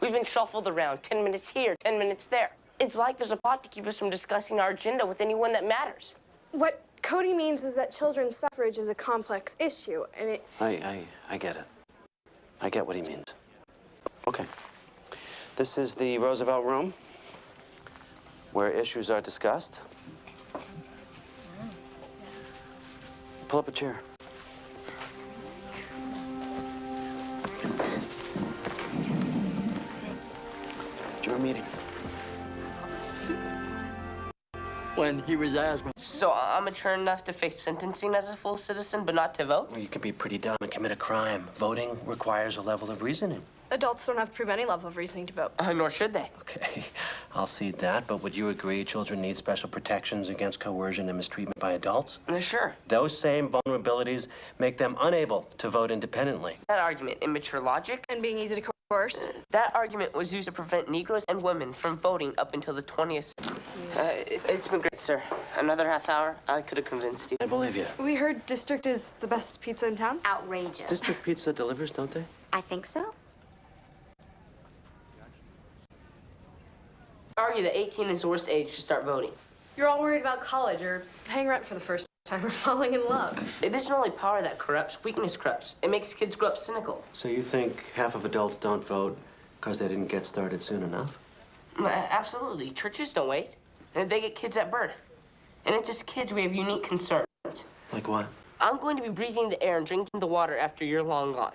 B: We've been shuffled around, 10 minutes here, 10 minutes there. It's like there's a plot to keep us from discussing our agenda with anyone that matters.
E: What Cody means is that children's suffrage is a complex issue, and it...
C: I get it. I get what he means. Okay. This is the Roosevelt Room, where issues are discussed. Pull up a chair. It's your meeting.
F: When he was asked,
B: So I'm mature enough to face sentencing as a full citizen, but not to vote?
C: Well, you can be pretty dumb and commit a crime. Voting requires a level of reasoning.
E: Adults don't have to prove any level of reasoning to vote.
B: Nor should they.
C: Okay, I'll cede that, but would you agree children need special protections against coercion and mistreatment by adults?
B: Sure.
C: Those same vulnerabilities make them unable to vote independently.
B: That argument, immature logic,
E: And being easy to coerce.
B: that argument was used to prevent Negroes and women from voting up until the 20th. It's been great, sir. Another half hour, I could have convinced you.
C: I believe you.
E: We heard District is the best pizza in town.
D: Outrageous.
C: District Pizza delivers, don't they?
D: I think so.
B: Argue that 18 is the worst age to start voting.
E: You're all worried about college or paying rent for the first time or falling in love.
B: It isn't only power that corrupts, weakness corrupts. It makes kids grow up cynical.
C: So you think half of adults don't vote because they didn't get started soon enough?
B: Absolutely. Churches don't wait. And they get kids at birth. And it's just kids we have unique concerns.
C: Like what?
B: I'm going to be breathing the air and drinking the water after you're long gone.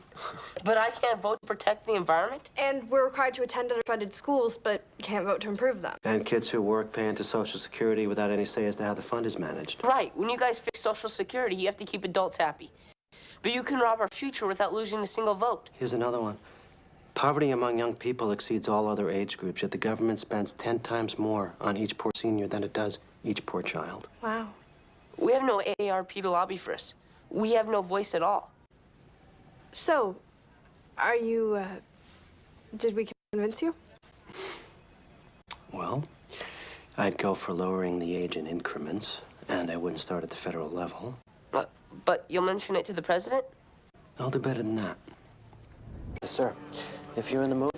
B: But I can't vote to protect the environment?
E: And we're required to attend underfunded schools, but can't vote to improve them.
C: And kids who work pay into Social Security without any say as to how the fund is managed.
B: Right. When you guys fix Social Security, you have to keep adults happy. But you can rob our future without losing a single vote.
C: Here's another one. Poverty among young people exceeds all other age groups, yet the government spends 10 times more on each poor senior than it does each poor child.
E: Wow.
B: We have no AARP to lobby for us. We have no voice at all.
E: So, are you, did we convince you?
C: Well, I'd go for lowering the age in increments, and I wouldn't start at the federal level.
B: But you'll mention it to the president?
C: I'll do better than that. Yes, sir. If you're in the mood,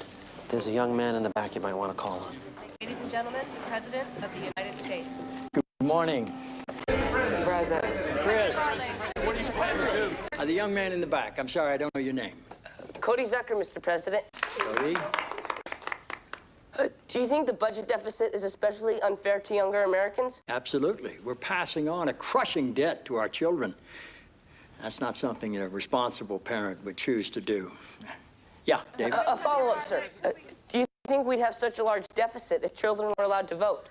C: there's a young man in the back you might want to call on.
G: Ladies and gentlemen, the President of the United States.
F: good morning.
B: Mr. President.
F: Chris, the young man in the back. I'm sorry, I don't know your name.
B: Cody Zucker, Mr. President.
F: Cody?
B: Do you think the budget deficit is especially unfair to younger Americans?
F: Absolutely. We're passing on a crushing debt to our children. That's not something a responsible parent would choose to do. Yeah, David?
B: A follow-up, sir. Do you think we'd have such a large deficit if children were allowed to vote?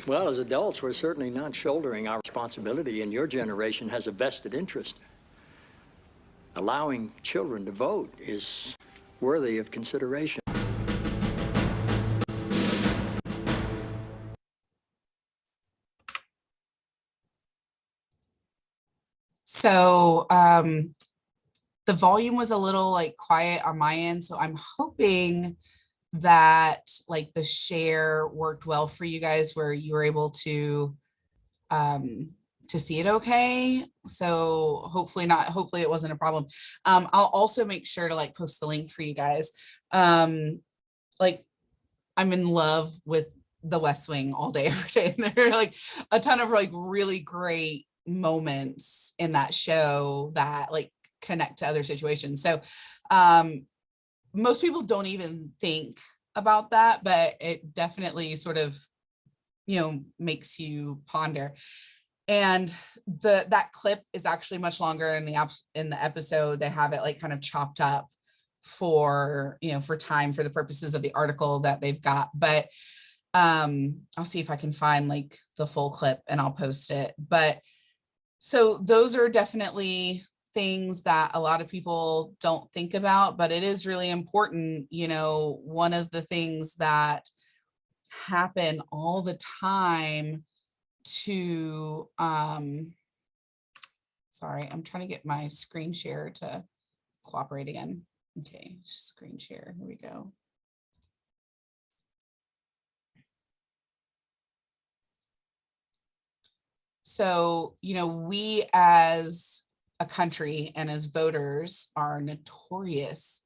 F: Well, as adults, we're certainly not shouldering our responsibility, and your generation has a vested interest. Allowing children to vote is worthy of consideration.
A: So the volume was a little like quiet on my end, so I'm hoping that like the share worked well for you guys where you were able to see it okay. So hopefully it wasn't a problem. I'll also make sure to like post the link for you guys. Like I'm in love with The West Wing all day, every day. And there are like a ton of like really great moments in that show that like connect to other situations. So most people don't even think about that, but it definitely sort of, you know, makes you ponder. And that clip is actually much longer in the episode. They have it like kind of chopped up for, you know, for time, for the purposes of the article that they've got. But I'll see if I can find like the full clip and I'll post it. But so those are definitely things that a lot of people don't think about, but it is really important. You know, one of the things that happen all the time to, sorry, I'm trying to get my screen share to cooperate again. Okay, screen share, here we go. So, you know, we as a country and as voters are notorious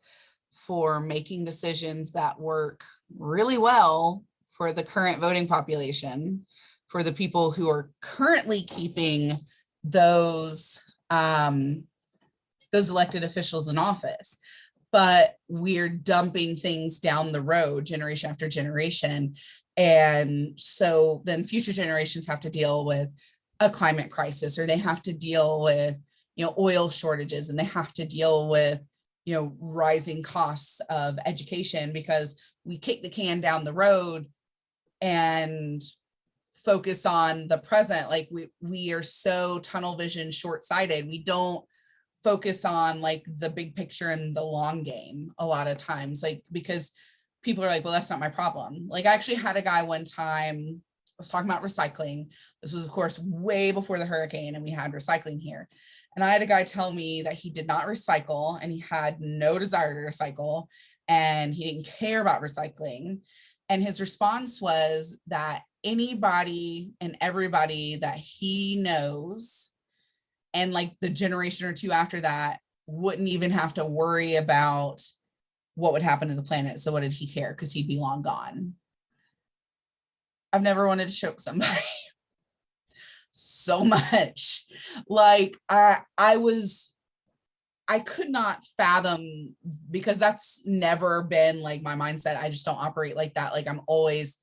A: for making decisions that work really well for the current voting population, for the people who are currently keeping those elected officials in office. But we're dumping things down the road, generation after generation. And so then future generations have to deal with a climate crisis, or they have to deal with, you know, oil shortages, and they have to deal with, you know, rising costs of education, because we kick the can down the road and focus on the present. Like we are so tunnel vision, short-sighted. We don't focus on like the big picture and the long game a lot of times, like, because people are like, well, that's not my problem. Like, I actually had a guy one time, I was talking about recycling. This was, of course, way before the hurricane, and we had recycling here. And I had a guy tell me that he did not recycle, and he had no desire to recycle, and he didn't care about recycling. And his response was that anybody and everybody that he knows, and like the generation or two after that, wouldn't even have to worry about what would happen to the planet. So what did he care? Because he'd be long gone. I've never wanted to choke somebody so much. Like I could not fathom, because that's never been like my mindset. I just don't operate like that. Like I always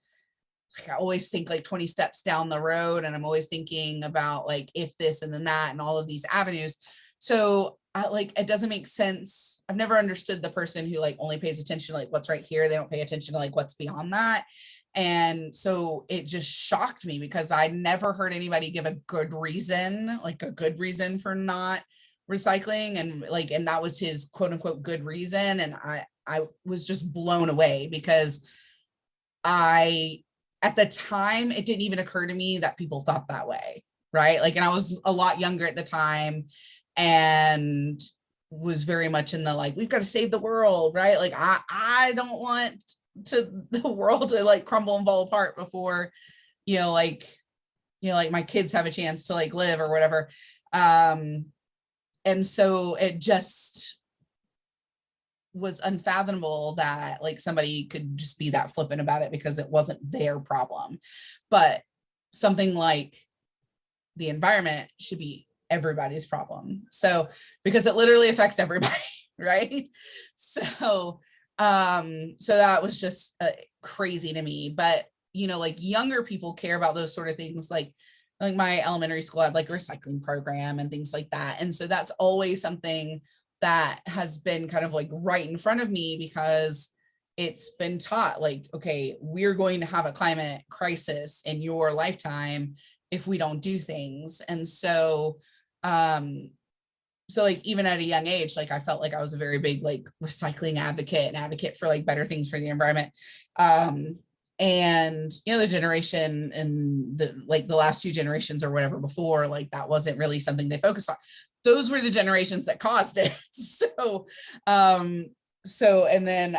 A: think like 20 steps down the road, and I'm always thinking about like if this and then that and all of these avenues. So it doesn't make sense. I've never understood the person who like only pays attention to like what's right here. They don't pay attention to like what's beyond that. And so it just shocked me, because I never heard anybody give a good reason for not recycling. And that was his quote unquote good reason. And I was just blown away, because at the time, it didn't even occur to me that people thought that way. Right. Like, and I was a lot younger at the time, and was very much in the, like, we've got to save the world. Right. Like, I don't want the world to like crumble and fall apart before, like my kids have a chance to like live or whatever. And so it just was unfathomable that like somebody could just be that flippant about it, because it wasn't their problem. But something like the environment should be everybody's problem. So, because it literally affects everybody, right? So that was just crazy to me. But, like younger people care about those sort of things. Like my elementary school had like a recycling program and things like that. And so that's always something that has been kind of like right in front of me, because it's been taught like, okay, we're going to have a climate crisis in your lifetime if we don't do things. And so, like even at a young age, like I felt like I was a very big like recycling advocate for like better things for the environment. And the generation and the last few generations or whatever before, like that wasn't really something they focused on. Those were the generations that caused it. And then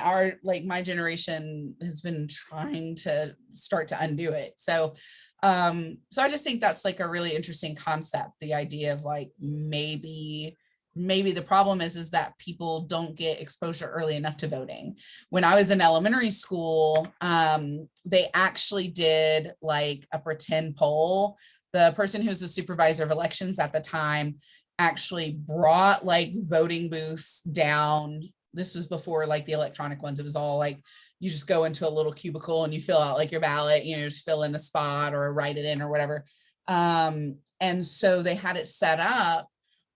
A: my generation has been trying to start to undo it. So I just think that's like a really interesting concept. The idea of like, maybe the problem is that people don't get exposure early enough to voting. When I was in elementary school, they actually did like a pretend poll. The person who was the supervisor of elections at the time actually brought like voting booths down. This was before like the electronic ones. It was all like, you just go into a little cubicle and you fill out like your ballot, just fill in a spot or write it in or whatever. And so they had it set up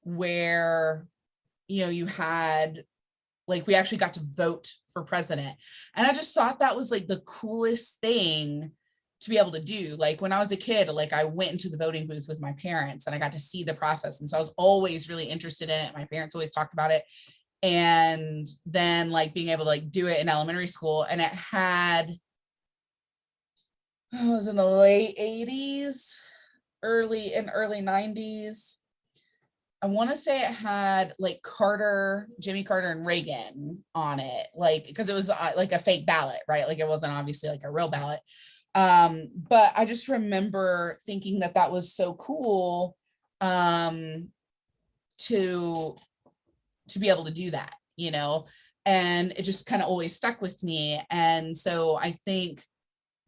A: where, you had like, we actually got to vote for president. And I just thought that was like the coolest thing to be able to do. Like when I was a kid, like I went into the voting booth with my parents and I got to see the process. And so I was always really interested in it. My parents always talked about it. And then like being able to like do it in elementary school, and it had, it was in the late 80s, early 90s. I want to say it had like Carter, Jimmy Carter and Reagan on it, like, because it was like a fake ballot, right? Like it wasn't obviously like a real ballot. But I just remember thinking that that was so cool to be able to do that, you know, and it just kind of always stuck with me. And so I think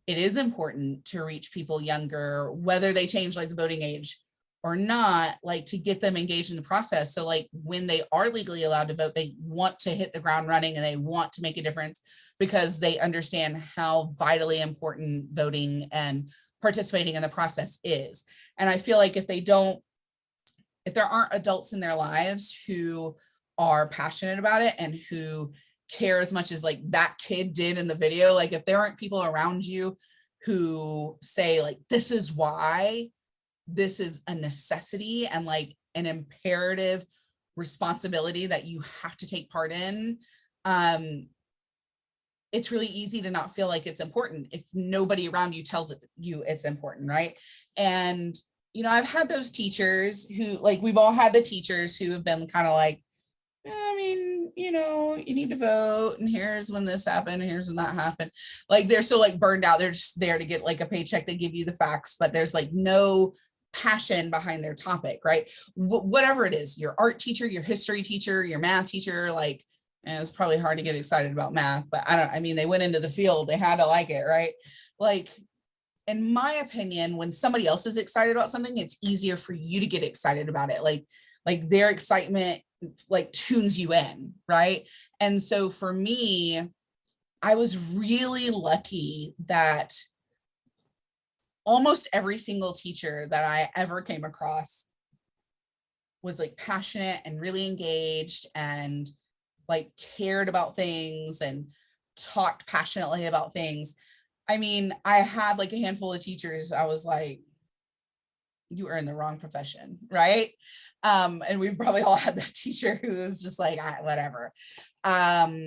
A: it is important to reach people younger, whether they change like the voting age or not, like to get them engaged in the process. So like when they are legally allowed to vote, they want to hit the ground running and they want to make a difference because they understand how vitally important voting and participating in the process is. And I feel like if there aren't adults in their lives who are passionate about it and who care as much as like that kid did in the video, like if there aren't people around you who say like, this is why this is a necessity and like an imperative responsibility that you have to take part in, it's really easy to not feel like it's important if nobody around you tells you it's important, right? And you know, I've had those teachers who, like, we've all had the teachers who have been kind of like, I mean, you know, you need to vote, and here's when this happened, and here's when that happened. Like they're so like burned out, they're just there to get like a paycheck. They give you the facts, but there's like no passion behind their topic, right? Whatever it is, your art teacher, your history teacher, your math teacher, like, and it's probably hard to get excited about math, but I mean, they went into the field, they had to like it, right? Like, in my opinion, when somebody else is excited about something, it's easier for you to get excited about it. Like their excitement like tunes you in, right? And so for me, I was really lucky that almost every single teacher that I ever came across was like passionate and really engaged and like cared about things and talked passionately about things. I mean, I had like a handful of teachers, I was like, you are in the wrong profession, right? And we've probably all had that teacher who was just like, whatever. But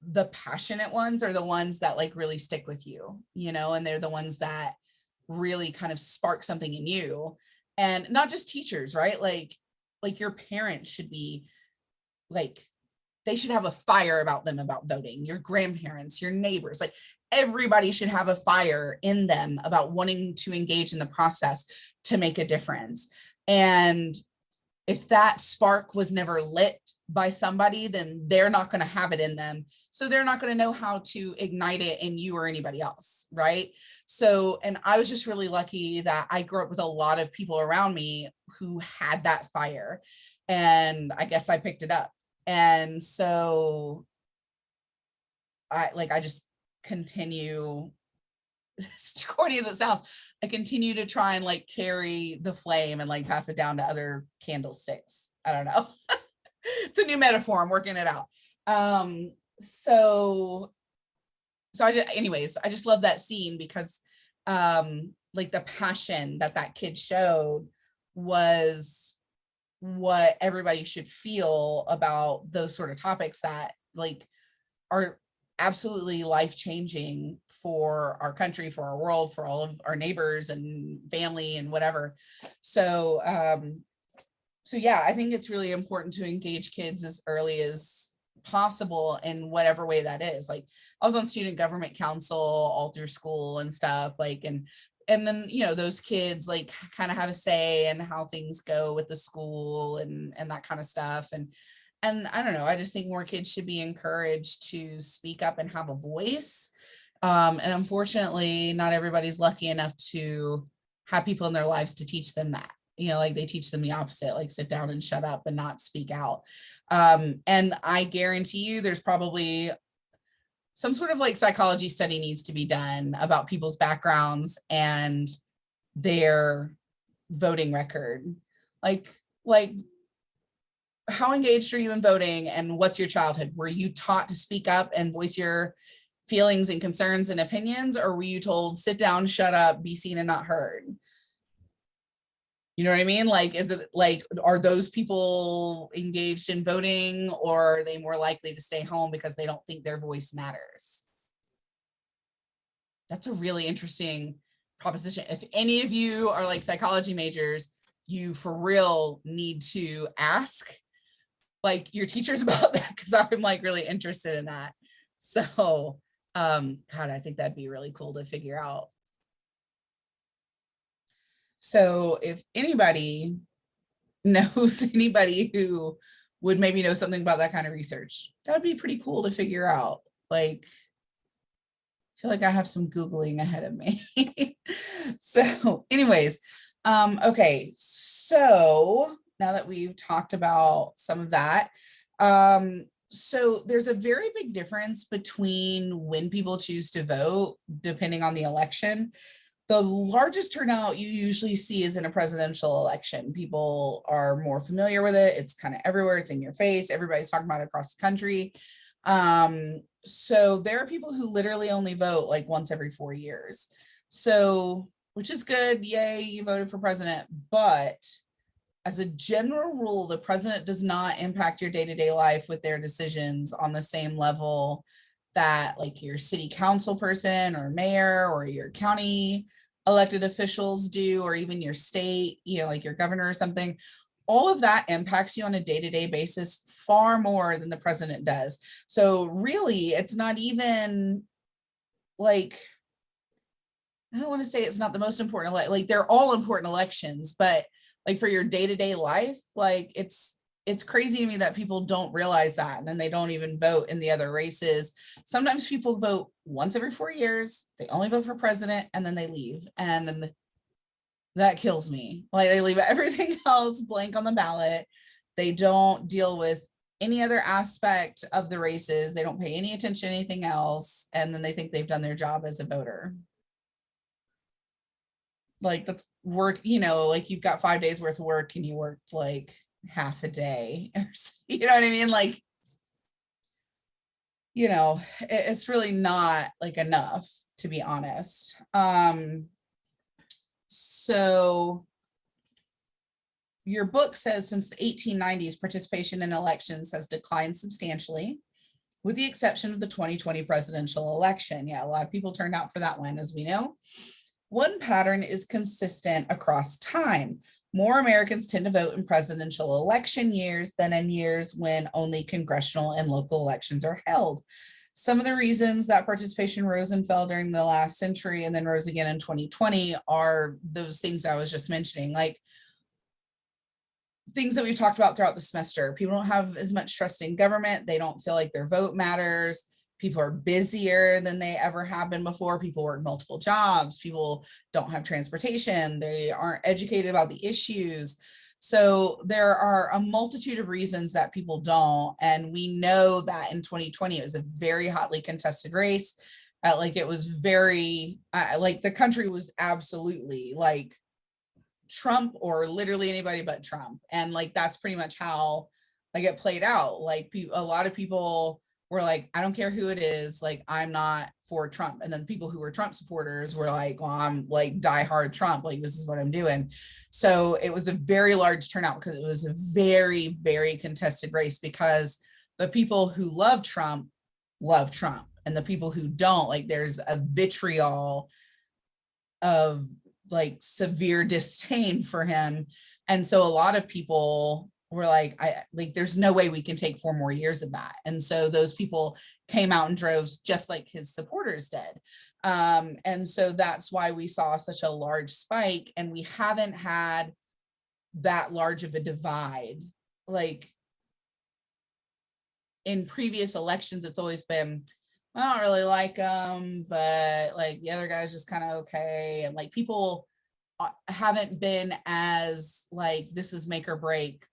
A: the passionate ones are the ones that like really stick with you, you know, and they're the ones that really kind of spark something in you. And not just teachers, right? Like your parents should be like, they should have a fire about them about voting. Your grandparents, your neighbors, like everybody should have a fire in them about wanting to engage in the process to make a difference. And if that spark was never lit by somebody, then they're not going to have it in them. So they're not going to know how to ignite it in you or anybody else, right? So, and I was just really lucky that I grew up with a lot of people around me who had that fire. And I guess I picked it up. And so I just continue, as corny as it sounds, I continue to try and like carry the flame and like pass it down to other candlesticks. I don't know. It's a new metaphor. I'm working it out. So I just love that scene because like the passion that kid showed was what everybody should feel about those sort of topics that like are absolutely life-changing for our country, for our world, for all of our neighbors and family and whatever. So yeah, I think it's really important to engage kids as early as possible in whatever way that is. Like I was on student government council all through school and stuff, like, and then, you know, those kids like kind of have a say in how things go with the school and that kind of stuff. And I don't know, I just think more kids should be encouraged to speak up and have a voice. And unfortunately, not everybody's lucky enough to have people in their lives to teach them that. You know, like they teach them the opposite, like sit down and shut up and not speak out. And I guarantee you there's probably some sort of like psychology study needs to be done about people's backgrounds and their voting record. Like how engaged are you in voting and what's your childhood? Were you taught to speak up and voice your feelings and concerns and opinions, or were you told sit down, shut up, be seen and not heard? You know what I mean? Like, is it like, are those people engaged in voting, or are they more likely to stay home because they don't think their voice matters? That's a really interesting proposition. If any of you are like psychology majors, you for real need to ask like your teachers about that, because I'm like really interested in that. So God, I think that'd be really cool to figure out. So if anybody knows anybody who would maybe know something about that kind of research, that would be pretty cool to figure out. Like, I feel like I have some Googling ahead of me. So anyways, okay, so now that we've talked about some of that, so there's a very big difference between when people choose to vote, depending on the election. The largest turnout you usually see is in a presidential election. People are more familiar with it. It's kind of everywhere. It's in your face. Everybody's talking about it across the country. So there are people who literally only vote like once every 4 years. So, which is good. Yay, you voted for president. But as a general rule, the president does not impact your day-to-day life with their decisions on the same level that like your city council person or mayor or your county elected officials do, or even your state, you know, like your governor or something. All of that impacts you on a day-to-day basis far more than the president does. So really, it's not even like, I don't want to say it's not the most important, like they're all important elections, but like for your day-to-day life, like it's crazy to me that people don't realize that, and then they don't even vote in the other races. Sometimes people vote once every 4 years, they only vote for president, and then they leave, and that kills me. Like, they leave everything else blank on the ballot. They don't deal with any other aspect of the races. They don't pay any attention to anything else, and then they think they've done their job as a voter. Like, that's work, you know, like you've got 5 days worth of work and you worked like half a day, you know what I mean? Like, you know, it's really not like enough, to be honest. So your book says since the 1890s, participation in elections has declined substantially, with the exception of the 2020 presidential election. Yeah, a lot of people turned out for that one, as we know. One pattern is consistent across time. More Americans tend to vote in presidential election years than in years when only congressional and local elections are held. Some of the reasons that participation rose and fell during the last century and then rose again in 2020 are those things I was just mentioning, like things that we've talked about throughout the semester. People don't have as much trust in government. They don't feel like their vote matters. People are busier than they ever have been before. People work multiple jobs. People don't have transportation. They aren't educated about the issues. So there are a multitude of reasons that people don't. And we know that in 2020, it was a very hotly contested race. Like, it was very, like, the country was absolutely like Trump or literally anybody but Trump. And like, that's pretty much how like it played out. Like, a lot of people were like, I don't care who it is, like, I'm not for Trump. And then people who were Trump supporters were like, well, I'm like diehard Trump, like, this is what I'm doing. So it was a very large turnout because it was a very, very contested race, because the people who love Trump, and the people who don't, like, there's a vitriol of like severe disdain for him. And so a lot of people were like, there's no way we can take 4 more years of that. And so those people came out in droves, just like his supporters did. And so that's why we saw such a large spike, and we haven't had that large of a divide. Like, in previous elections, it's always been, I don't really like him, but like the other guy's just kind of okay. And like, people haven't been as like, this is make or break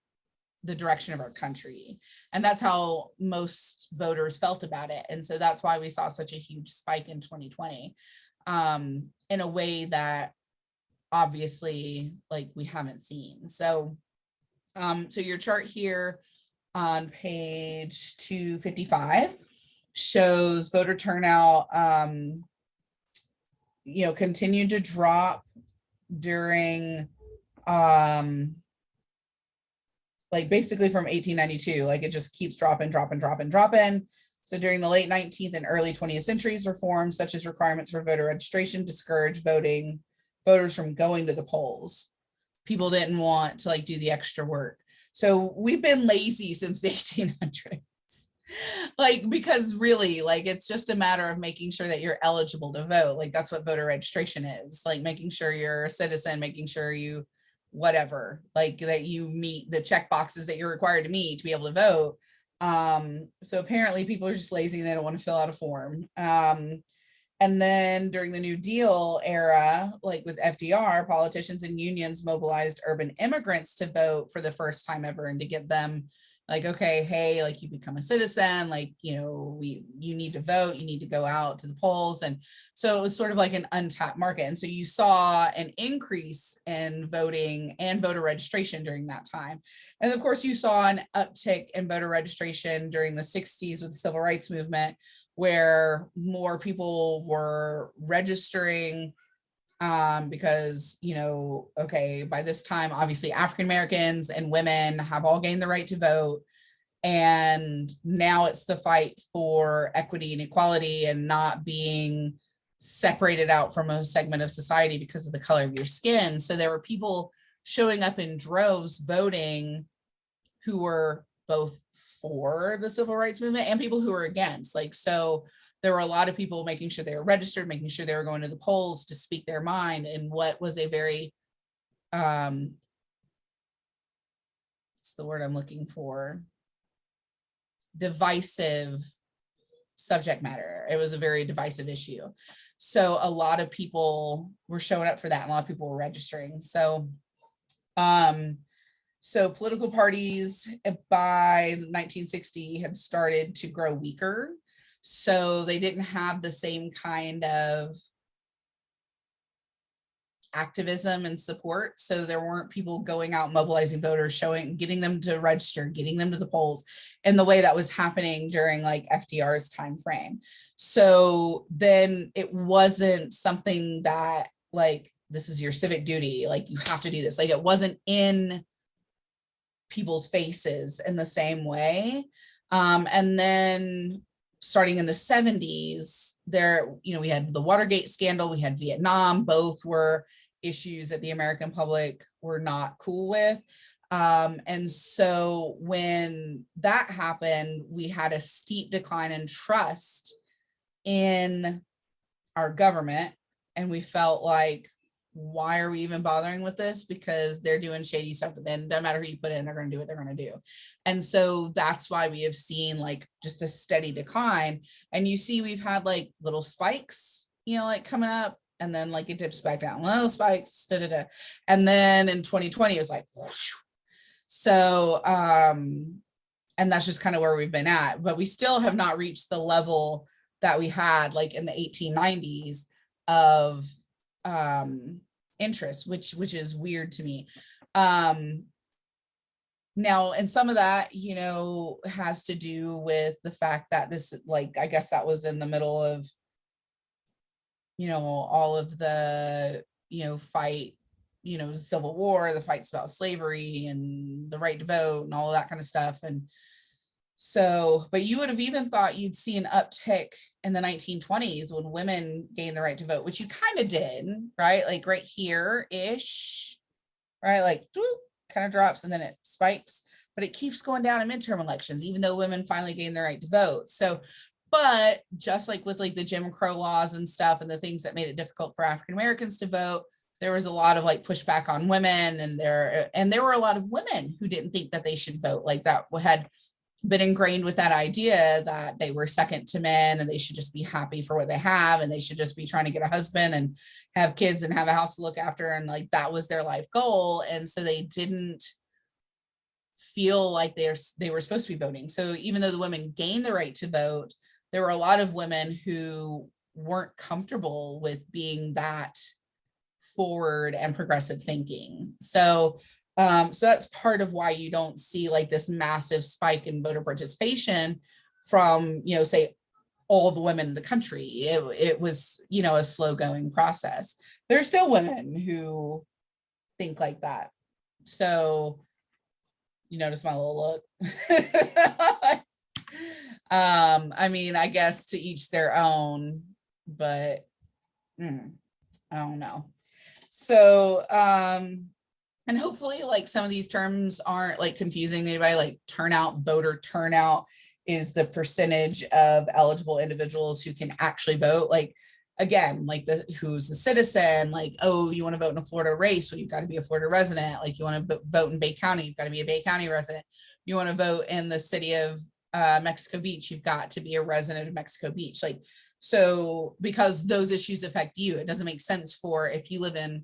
A: the direction of our country. And that's how most voters felt about it. And so that's why we saw such a huge spike in 2020, in a way that obviously like we haven't seen. So, so your chart here on page 255 shows voter turnout, continued to drop during, like basically from 1892, like it just keeps dropping. So during the late 19th and early 20th centuries, reforms such as requirements for voter registration discouraged voters from going to the polls. People didn't want to like do the extra work. So we've been lazy since the 1800s. Like, because really, like, it's just a matter of making sure that you're eligible to vote. Like, that's what voter registration is, like making sure you're a citizen, making sure you whatever, like that you meet the check boxes that you're required to meet to be able to vote. So apparently people are just lazy and they don't want to fill out a form. And then during the New Deal era, like with FDR, politicians and unions mobilized urban immigrants to vote for the first time ever and to get them like, okay, hey, like you become a citizen, like, you need to vote, you need to go out to the polls. And so it was sort of like an untapped market. And so you saw an increase in voting and voter registration during that time. And of course, you saw an uptick in voter registration during the 60s with the civil rights movement, where more people were registering because, okay, by this time, obviously African Americans and women have all gained the right to vote. And now it's the fight for equity and equality and not being separated out from a segment of society because of the color of your skin. So there were people showing up in droves voting who were both for the civil rights movement and people who were against. Like, so there were a lot of people making sure they were registered, making sure they were going to the polls to speak their mind in what was a very, what's the word I'm looking for? Divisive subject matter. It was a very divisive issue. So a lot of people were showing up for that and a lot of people were registering. So, so political parties by 1960 had started to grow weaker. So they didn't have the same kind of activism and support. So there weren't people going out mobilizing voters, getting them to register, getting them to the polls in the way that was happening during like FDR's time frame. So then it wasn't something that like, this is your civic duty, like you have to do this. Like it wasn't in people's faces in the same way. And then starting in the 70s, we had the Watergate scandal, we had Vietnam, both were issues that the American public were not cool with. And so when that happened, we had a steep decline in trust in our government. And we felt like, why are we even bothering with this? Because they're doing shady stuff, but then no matter who you put in, they're going to do what they're going to do. And so that's why we have seen like just a steady decline. And you see, we've had like little spikes, like coming up, and then like it dips back down, little spikes, and then in 2020, it was like, whoosh. So, and that's just kind of where we've been at, but we still have not reached the level that we had like in the 1890s of, interest, which is weird to me. Now, and some of that, has to do with the fact that this, like, I guess that was in the middle of, all of the, fight, Civil War, the fights about slavery and the right to vote and all of that kind of stuff. And so, but you would have even thought you'd see an uptick in the 1920s when women gained the right to vote, which you kind of did, right? Like right here-ish, right? Like kind of drops and then it spikes, but it keeps going down in midterm elections, even though women finally gained the right to vote. So, but just like with like the Jim Crow laws and stuff and the things that made it difficult for African Americans to vote, there was a lot of like pushback on women, and there were a lot of women who didn't think that they should vote. Like that had been ingrained with that idea that they were second to men and they should just be happy for what they have and they should just be trying to get a husband and have kids and have a house to look after, and like that was their life goal. And so they didn't feel like they were supposed to be voting. So even though the women gained the right to vote, there were a lot of women who weren't comfortable with being that forward and progressive thinking. So so that's part of why you don't see like this massive spike in voter participation from, say all the women in the country. It was, you know, a slow going process. There's still women who think like that. So you notice my little look. I mean, I guess to each their own, but I don't know. So, and hopefully like some of these terms aren't like confusing to anybody. Like turnout, voter turnout is the percentage of eligible individuals who can actually vote. Like, again, like who's a citizen, like, oh, you want to vote in a Florida race, well, you've got to be a Florida resident. Like you want to vote in Bay County, you've got to be a Bay County resident. You want to vote in the city of Mexico Beach, you've got to be a resident of Mexico Beach. Like, so because those issues affect you, it doesn't make sense for if you live in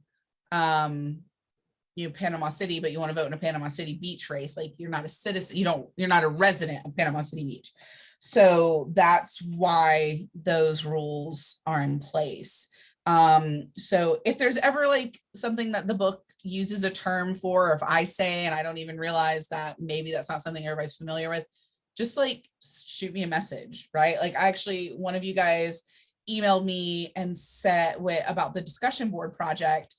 A: Panama City, but you want to vote in a Panama City Beach race, like you're not a citizen, you're not a resident of Panama City Beach. So that's why those rules are in place. So if there's ever like something that the book uses a term for, or if I say, and I don't even realize that maybe that's not something everybody's familiar with, just like shoot me a message, right? Like one of you guys emailed me and said about the discussion board project.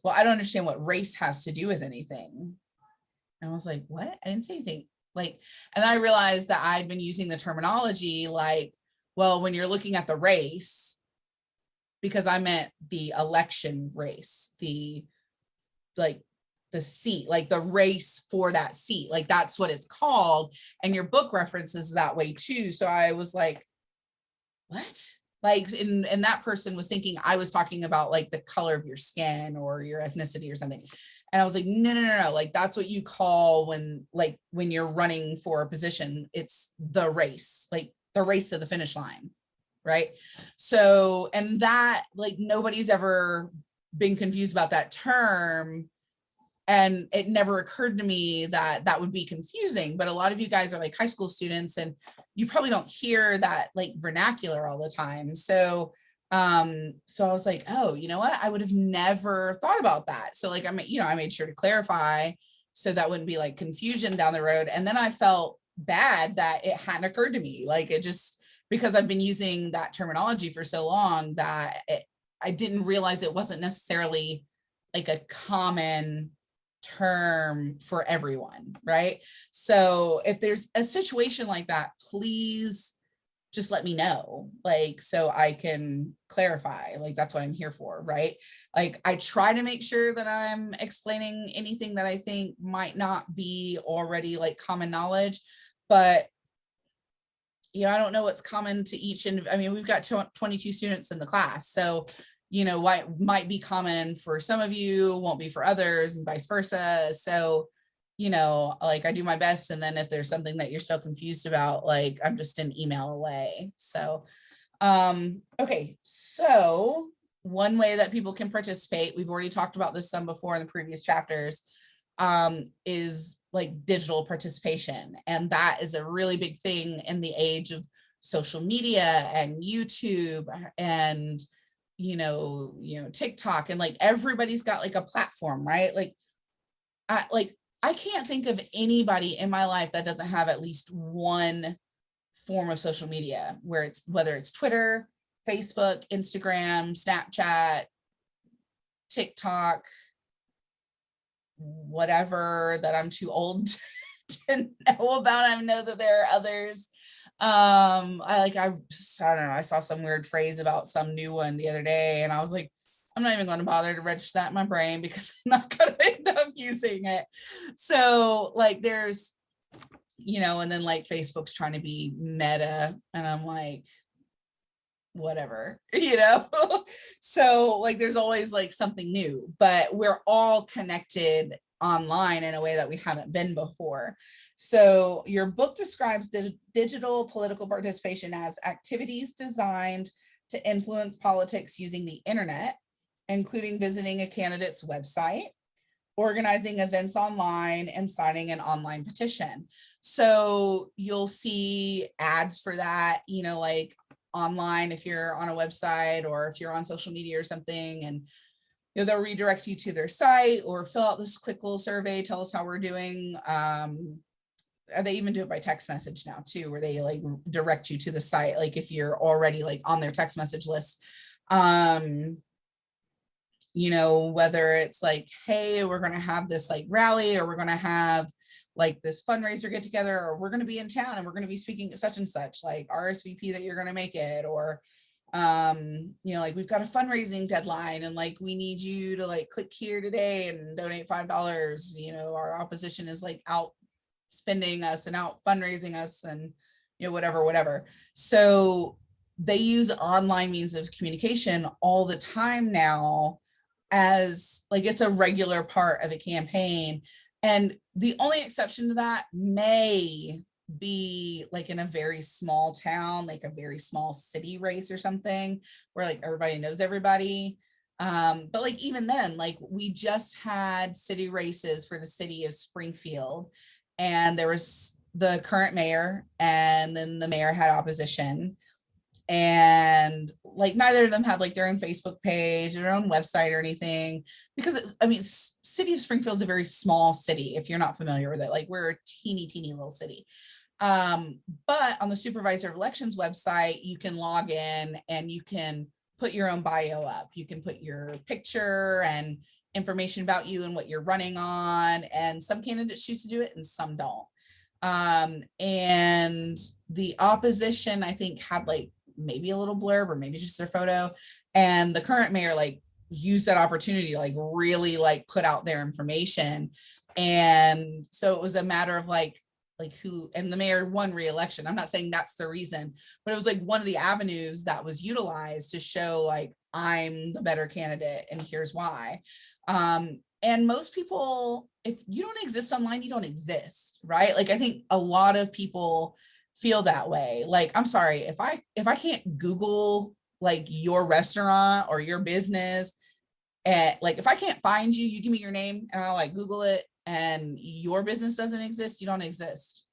A: Well, I don't understand what race has to do with anything. And I was like, what? I didn't say anything. Like, and I realized that I'd been using the terminology like, well, when you're looking at the race, because I meant the election race, the seat, like the race for that seat, like that's what it's called. And your book references that way too. So I was like, what? Like, and that person was thinking I was talking about like the color of your skin or your ethnicity or something. And I was like, no. Like, that's what you call when you're running for a position, it's the race, like the race to the finish line. Right. So, and that like, nobody's ever been confused about that term. And it never occurred to me that that would be confusing, but a lot of you guys are like high school students and you probably don't hear that like vernacular all the time. So, so I was like, oh, you know what? I would have never thought about that. So like, I made sure to clarify so that wouldn't be like confusion down the road. And then I felt bad that it hadn't occurred to me. Like it just, because I've been using that terminology for so long that I didn't realize it wasn't necessarily like a common term for everyone, right? So if there's a situation like that, please just let me know, like, so I can clarify. Like, that's what I'm here for, right? Like, I try to make sure that I'm explaining anything that I think might not be already like common knowledge, but I don't know what's common to each. And I mean, we've got 22 students in the class, so what might be common for some of you won't be for others and vice versa. So, like I do my best. And then if there's something that you're still confused about, like I'm just an email away. So, okay. So one way that people can participate, we've already talked about this some before in the previous chapters, is like digital participation. And that is a really big thing in the age of social media and YouTube and TikTok, and like everybody's got like a platform, right? Like I can't think of anybody in my life that doesn't have at least one form of social media, whether it's Twitter, Facebook, Instagram, Snapchat, TikTok, whatever that I'm too old to know about. I know that there are others. I don't know, I saw some weird phrase about some new one the other day and I was like, I'm not even going to bother to register that in my brain because I'm not going to end up using it. So like there's, and then like Facebook's trying to be meta and I'm like, whatever, so like there's always like something new, but we're all connected online in a way that we haven't been before. So your book describes digital political participation as activities designed to influence politics using the internet, including visiting a candidate's website, organizing events online, and signing an online petition. So you'll see ads for that, like online if you're on a website or if you're on social media or something, and they'll redirect you to their site or fill out this quick little survey, tell us how we're doing. they even do it by text message now too, where they like direct you to the site, like if you're already like on their text message list. You know, whether it's like, hey, we're going to have this like rally, or we're going to have like this fundraiser get together, or we're going to be in town and we're going to be speaking at such and such, like RSVP that you're going to make it, or you know, like we've got a fundraising deadline and like we need you to like click here today and donate $5. You know, our opposition is like out spending us and out fundraising us, and you know, whatever. So they use online means of communication all the time now, as like it's a regular part of a campaign. And the only exception to that may be like in a very small town, like a very small city race or something, where like everybody knows everybody. But like even then, like we just had city races for the city of Springfield, and there was the current mayor, and then the mayor had opposition. And like neither of them have like their own Facebook page or their own website or anything, because it's, I mean, city of Springfield is a very small city. If you're not familiar with it, like we're a teeny little city. But on the supervisor of elections website, you can log in and you can put your own bio up. You can put your picture and information about you and what you're running on. And some candidates choose to do it and some don't. And the opposition, I think, had like maybe a little blurb or maybe just their photo, and the current mayor like used that opportunity to like really like put out their information. And so it was a matter of like who, and the mayor won re-election. I'm not saying that's the reason, but it was like one of the avenues that was utilized to show like I'm the better candidate and here's why. And most people, if you don't exist online, you don't exist, right? Like I think a lot of people feel that way. Like, I'm sorry, if I can't Google like your restaurant or your business, and like if I can't find you, you give me your name and I'll like Google it, and your business doesn't exist, you don't exist.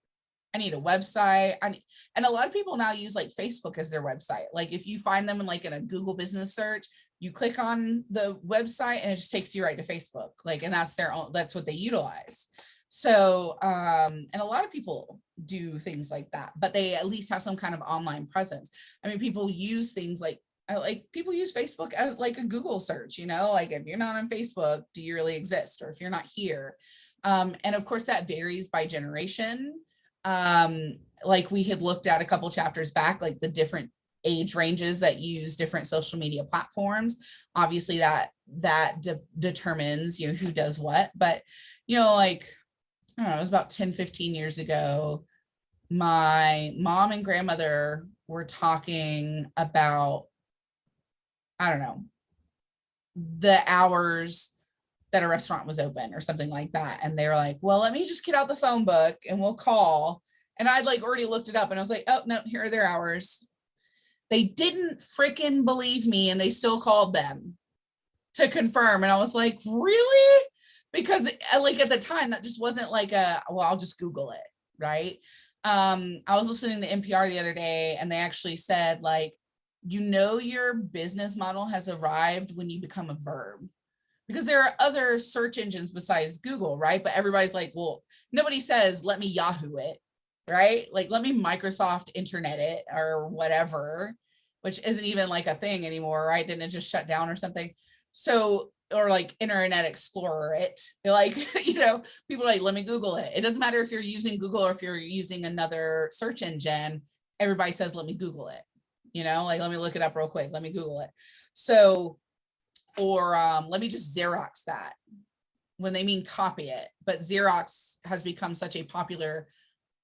A: I need a website. And a lot of people now use like Facebook as their website. Like if you find them in like in a Google business search, you click on the website and it just takes you right to Facebook. Like, and that's their own, that's what they utilize. So, and a lot of people do things like that, but they at least have some kind of online presence. I mean, people use things like people use Facebook as like a Google search, you know, like if you're not on Facebook, do you really exist? Or if you're not here. And of course that varies by generation. Like we had looked at a couple chapters back, like the different age ranges that use different social media platforms. Obviously that determines, you know, who does what, but you know, like, I don't know, it was about 10, 15 years ago, my mom and grandmother were talking about, I don't know, the hours that a restaurant was open or something like that. And they were like, well, let me just get out the phone book and we'll call. And I'd like already looked it up and I was like, oh no, here are their hours. They didn't freaking believe me and they still called them to confirm. And I was like, really? Because like at the time that just wasn't like well, I'll just Google it, right? I was listening to NPR the other day and they actually said like, you know, your business model has arrived when you become a verb, because there are other search engines besides Google, right? But everybody's like, well, nobody says, let me Yahoo it, right? Like, let me Microsoft Internet it or whatever, which isn't even like a thing anymore, right? Didn't it just shut down or something? So, or like Internet Explorer it, like, you know, people are like, let me Google it. It doesn't matter if you're using Google or if you're using another search engine, everybody says, let me Google it, you know, like, let me look it up real quick. Let me Google it. So, or let me just Xerox that, when they mean copy it. But Xerox has become such a popular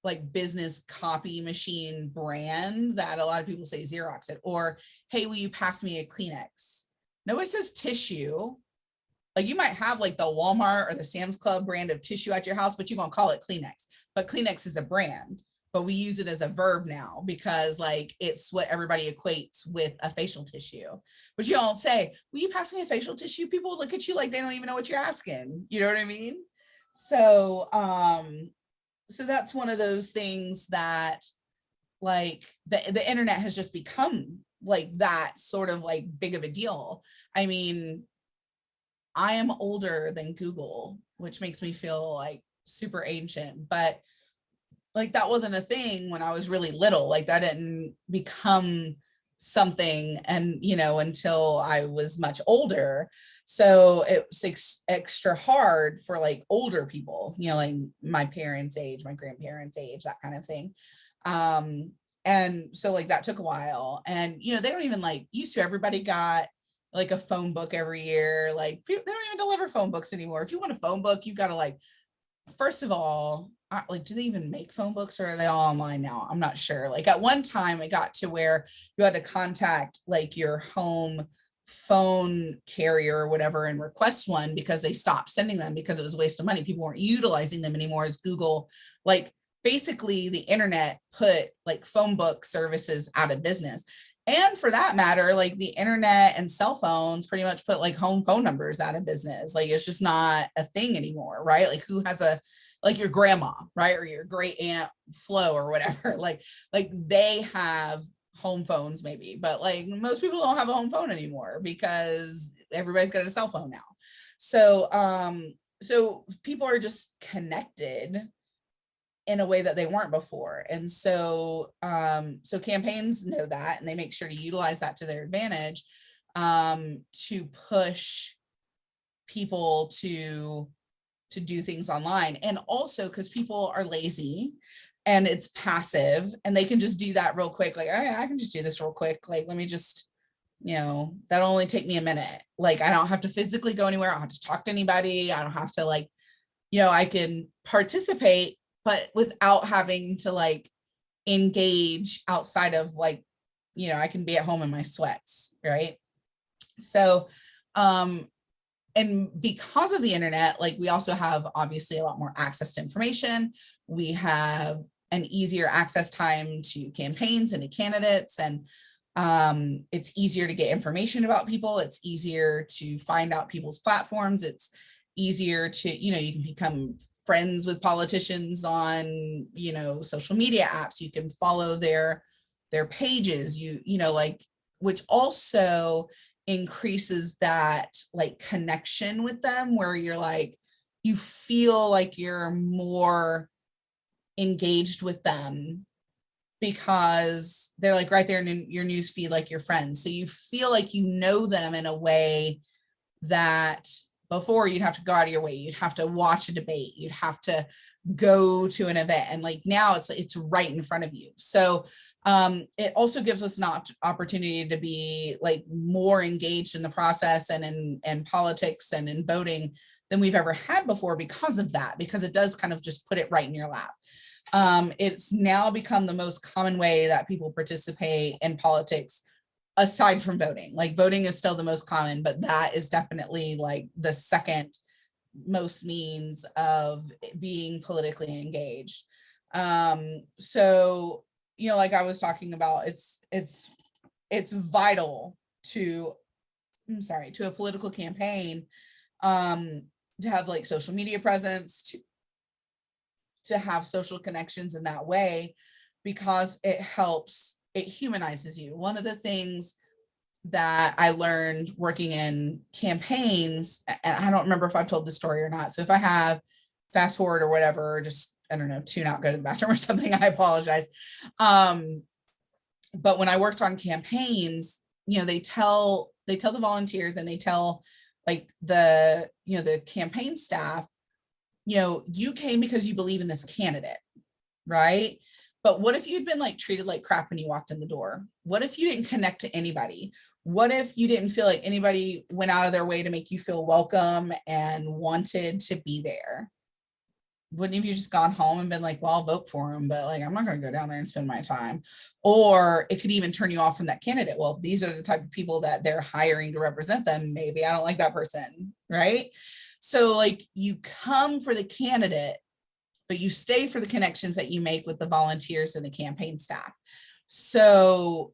A: like business copy machine brand that a lot of people say Xerox it. Or, hey, will you pass me a Kleenex? Nobody says tissue. Like you might have like the Walmart or the Sam's Club brand of tissue at your house, but you're gonna call it Kleenex. But Kleenex is a brand, but we use it as a verb now because like it's what everybody equates with a facial tissue. But you don't say, will you pass me a facial tissue? People look at you like they don't even know what you're asking. You know what I mean? So so that's one of those things that like the internet has just become like that sort of like big of a deal. I mean, I am older than Google, which makes me feel like super ancient, but like that wasn't a thing when I was really little. Like that didn't become something, and until I was much older. So it was extra hard for like older people, like my parents' age, my grandparents' age, that kind of thing. And so like that took a while, and they don't even like used to, everybody got like a phone book every year. Like they don't even deliver phone books anymore. If you want a phone book, you've got to like, first of all, like, do they even make phone books, or are they all online now? I'm not sure. Like at one time it got to where you had to contact like your home phone carrier or whatever and request one, because they stopped sending them because it was a waste of money. People weren't utilizing them anymore, as Google, like basically the internet put like phone book services out of business. And for that matter, like the internet and cell phones pretty much put like home phone numbers out of business. Like it's just not a thing anymore, right? Like who has like your grandma, right? Or your great aunt Flo or whatever, like they have home phones maybe, but like most people don't have a home phone anymore because everybody's got a cell phone now. So, so people are just connected in a way that they weren't before. And so, so campaigns know that, and they make sure to utilize that to their advantage, to push people to do things online. And also because people are lazy and it's passive, and they can just do that real quick. Like, I can just do this real quick. Like, let me just, that'll only take me a minute. Like, I don't have to physically go anywhere. I don't have to talk to anybody. I don't have to like, I can participate, but without having to like engage outside of like, I can be at home in my sweats, right? So, and because of the internet, like we also have obviously a lot more access to information. We have an easier access time to campaigns and to candidates, and it's easier to get information about people. It's easier to find out people's platforms. It's easier to, you can become friends with politicians on, social media apps. You can follow their pages, like, which also increases that like connection with them, where you're like, you feel like you're more engaged with them because they're like right there in your news feed, like your friends. So you feel like you know them in a way that before you'd have to go out of your way. You'd have to watch a debate. You'd have to go to an event. And like now it's right in front of you. So it also gives us an opportunity to be like more engaged in the process and in politics and in voting than we've ever had before because of that, because it does kind of just put it right in your lap. It's now become the most common way that people participate in politics, aside from voting. Like voting is still the most common, but that is definitely like the second most means of being politically engaged. So, like I was talking about, it's vital to a political campaign, to have like social media presence, to have social connections in that way, because it humanizes you. One of the things that I learned working in campaigns, and I don't remember if I've told this story or not, so if I have, fast forward or whatever, just, I don't know, tune out, go to the bathroom or something, I apologize. But when I worked on campaigns, they tell the volunteers, and they tell like the campaign staff, you came because you believe in this candidate, right? But what if you'd been like treated like crap when you walked in the door? What if you didn't connect to anybody? What if you didn't feel like anybody went out of their way to make you feel welcome and wanted to be there? Wouldn't have you just gone home and been like, well, I'll vote for him, but like, I'm not going to go down there and spend my time? Or it could even turn you off from that candidate. Well, if these are the type of people that they're hiring to represent them, maybe I don't like that person, right? So like, you come for the candidate, but you stay for the connections that you make with the volunteers and the campaign staff. So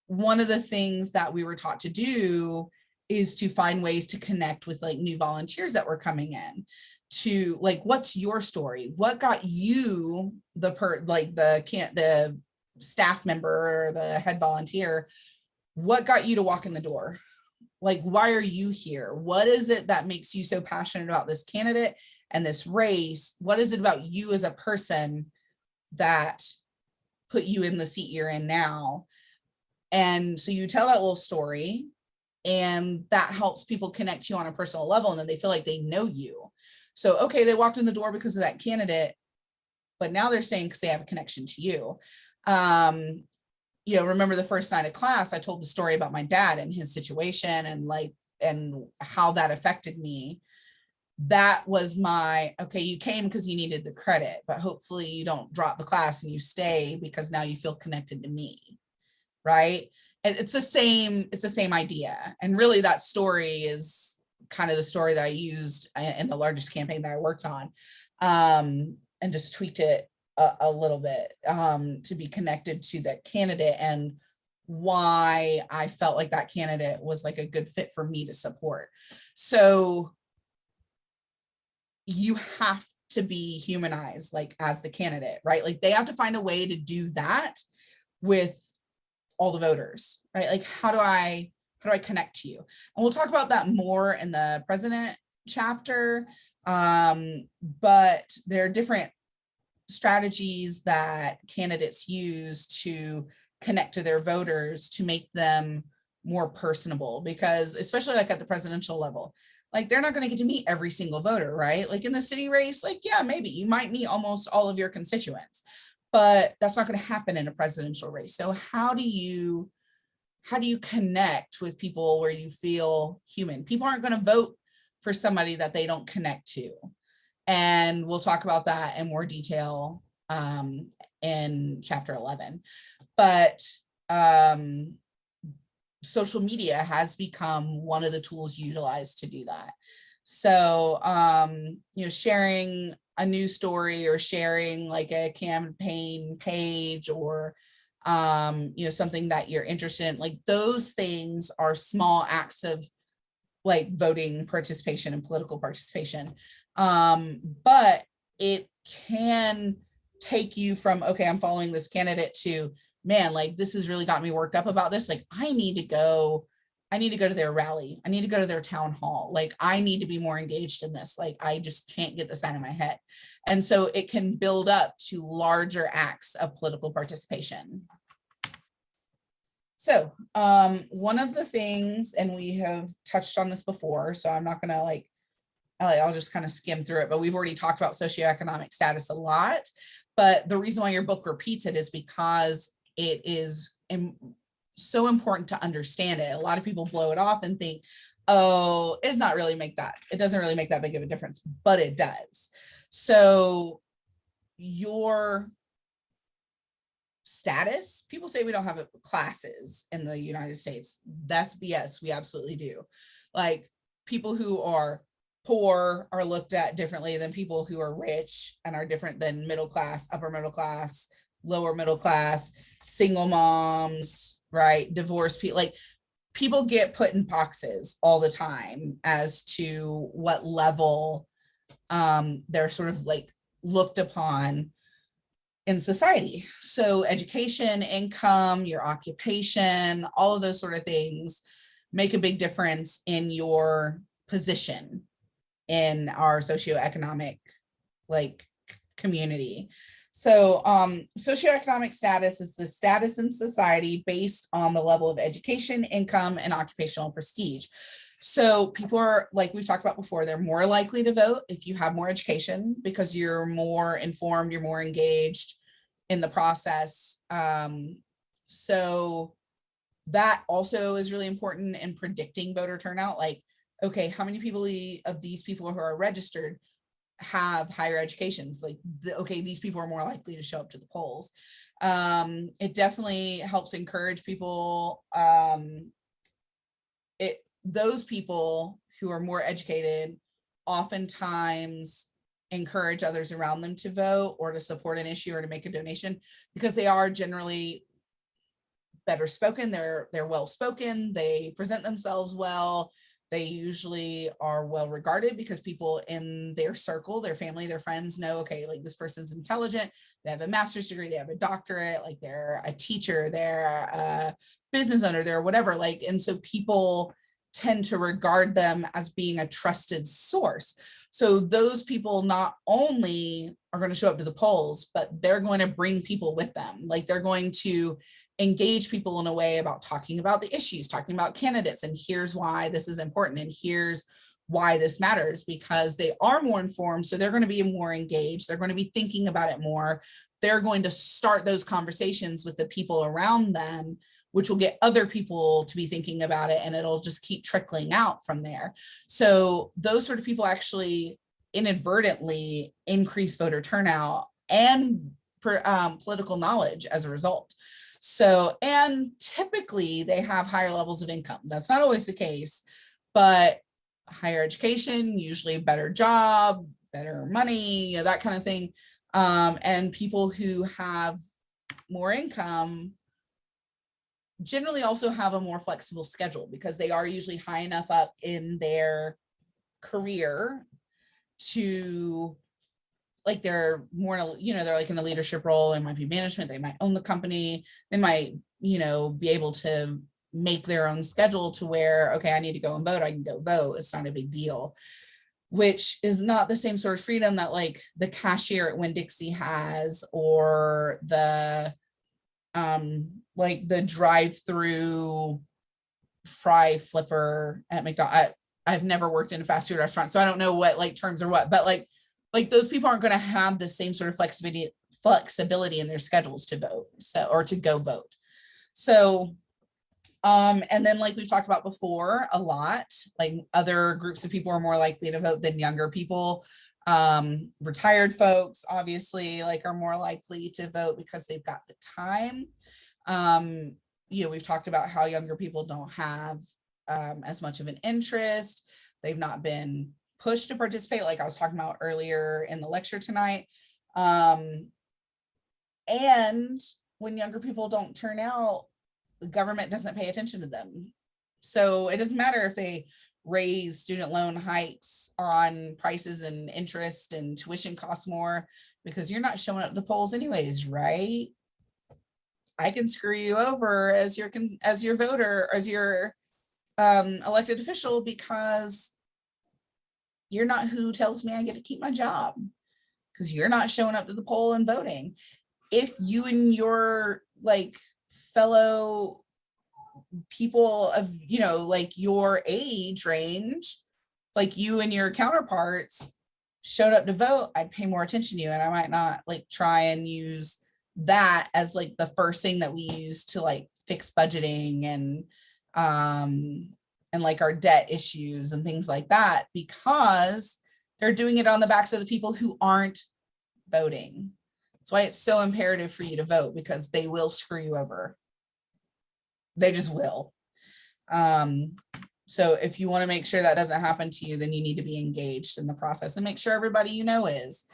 A: one of the things that we were taught to do is to find ways to connect with like new volunteers that were coming in, to like, what's your story? What got you the staff member or the head volunteer? What got you to walk in the door? Like, why are you here? What is it that makes you so passionate about this candidate and this race? What is it about you as a person that put you in the seat you're in now. And so you tell that little story, and that helps people connect you on a personal level, and then they feel like they know you. So, okay, they walked in the door because of that candidate, but now they're staying because they have a connection to you. Remember the first night of class, I told the story about my dad and his situation and how that affected me. That was my, okay, you came because you needed the credit, but hopefully you don't drop the class and you stay because now you feel connected to me, right? And it's the same idea. And really that story is kind of the story that I used in the largest campaign that I worked on, and just tweaked it a little bit to be connected to that candidate and why I felt like that candidate was like a good fit for me to support. So you have to be humanized, like as the candidate, right? Like they have to find a way to do that with all the voters, right? Like how do I connect to you? And we'll talk about that more in the president chapter. But there are different strategies that candidates use to connect to their voters to make them more personable, because especially like at the presidential level, like they're not going to get to meet every single voter, right? Like in the city race, like, yeah, maybe you might meet almost all of your constituents, but that's not going to happen in a presidential race. So how do you connect with people where you feel human? People aren't going to vote for somebody that they don't connect to. And we'll talk about that in more detail in chapter 11. But social media has become one of the tools utilized to do that. So, sharing a news story or sharing like a campaign page or, something that you're interested in, like those things are small acts of like voting participation and political participation. But it can take you from, okay, I'm following this candidate to, man, like this has really got me worked up about this. Like I need to go to their rally. I need to go to their town hall. Like I need to be more engaged in this. Like I just can't get this out of my head. And so it can build up to larger acts of political participation. So one of the things, and we have touched on this before, so I'm not gonna I'll just kind of skim through it, but we've already talked about socioeconomic status a lot. But the reason why your book repeats it is because it is so important to understand it. A lot of people blow it off and think, oh, it doesn't really make that big of a difference, but it does. So your status, people say we don't have classes in the United States. That's BS. We absolutely do. Like people who are poor are looked at differently than people who are rich, and are different than middle class, upper middle class, lower middle class, single moms, right? Divorced people. Like people get put in boxes all the time as to what level they're sort of like looked upon in society. So education, income, your occupation, all of those sort of things make a big difference in your position in our socioeconomic like community. So socioeconomic status is the status in society based on the level of education, income, and occupational prestige. So people are, like we've talked about before, they're more likely to vote if you have more education because you're more informed, you're more engaged in the process. So that also is really important in predicting voter turnout. Like, okay, how many people of these people who are registered have higher educations? Like, okay, these people are more likely to show up to the polls. It definitely helps encourage people. Those people who are more educated oftentimes encourage others around them to vote or to support an issue or to make a donation because they are generally better spoken. They're well spoken. They present themselves well. They usually are well regarded because people in their circle, their family, their friends know, okay, like this person's intelligent. They have a master's degree. They have a doctorate. Like they're a teacher. They're a business owner. They're whatever. Like, and so people tend to regard them as being a trusted source. So those people not only are going to show up to the polls, but they're going to bring people with them. Like they're going to engage people in a way about talking about the issues, talking about candidates, and here's why this is important, and here's why this matters, because they are more informed. So they're going to be more engaged. They're going to be thinking about it more. They're going to start those conversations with the people around them, which will get other people to be thinking about it, and it'll just keep trickling out from there. So those sort of people actually inadvertently increase voter turnout and political knowledge as a result. So, and typically they have higher levels of income. That's not always the case, but higher education, usually better job, better money, you know, that kind of thing. And people who have more income generally also have a more flexible schedule because they are usually high enough up in their career to, like, they're more, you know, they're like in a leadership role. It might be management. They might own the company. They might, you know, be able to make their own schedule to where, okay, I need to go and vote. I can go vote. It's not a big deal, which is not the same sort of freedom that like the cashier at Winn-Dixie has, or the like the drive-through fry flipper at McDonald's. I've never worked in a fast food restaurant, so I don't know what like terms are what, but like those people aren't going to have the same sort of flexibility in their schedules to vote, so, or to go vote. So and then, like we've talked about before a lot, like other groups of people are more likely to vote than younger people. Retired folks obviously like are more likely to vote because they've got the time. You know, we've talked about how younger people don't have as much of an interest. They've not been pushed to participate, like I was talking about earlier in the lecture tonight. And when younger people don't turn out, the government doesn't pay attention to them. So it doesn't matter if they raise student loan hikes on prices and interest and tuition costs more, because you're not showing up at the polls anyways, right? I can screw you over as your voter, as your elected official, because you're not who tells me I get to keep my job, because you're not showing up to the poll and voting. If you and your like fellow people of, you know, like your age range, like you and your counterparts showed up to vote, I'd pay more attention to you, and I might not like try and use that as like the first thing that we use to like fix budgeting and like our debt issues and things like that, because they're doing it on the backs of the people who aren't voting. That's why it's so imperative for you to vote, because they will screw you over. They just will. So if you want to make sure that doesn't happen to you, then you need to be engaged in the process and make sure everybody you know is.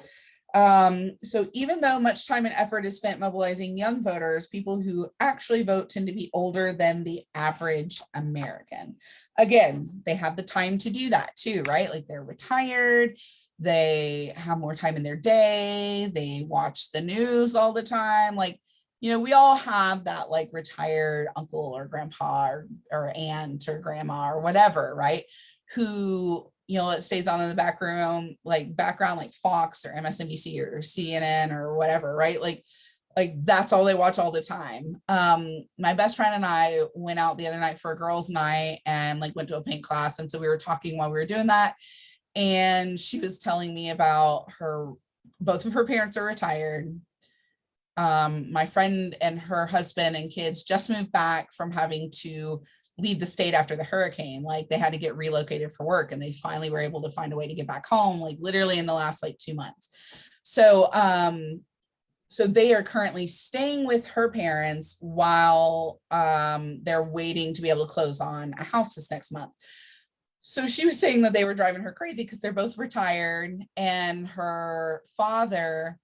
A: So even though much time and effort is spent mobilizing young voters, people who actually vote tend to be older than the average American. Again, they have the time to do that too, right? Like they're retired, they have more time in their day, they watch the news all the time. Like, you know, we all have that like retired uncle or grandpa or aunt or grandma or whatever, right? Who, you know, it stays on in the background like Fox or MSNBC or CNN or whatever, right? Like that's all they watch all the time. My best friend and I went out the other night for a girls' night and like went to a paint class. And so we were talking while we were doing that. And she was telling me about both of her parents are retired. My friend and her husband and kids just moved back from having to leave the state after the hurricane. Like they had to get relocated for work, and they finally were able to find a way to get back home, like literally in the last like 2 months. So, so they are currently staying with her parents while they're waiting to be able to close on a house this next month. So she was saying that they were driving her crazy because they're both retired, and her father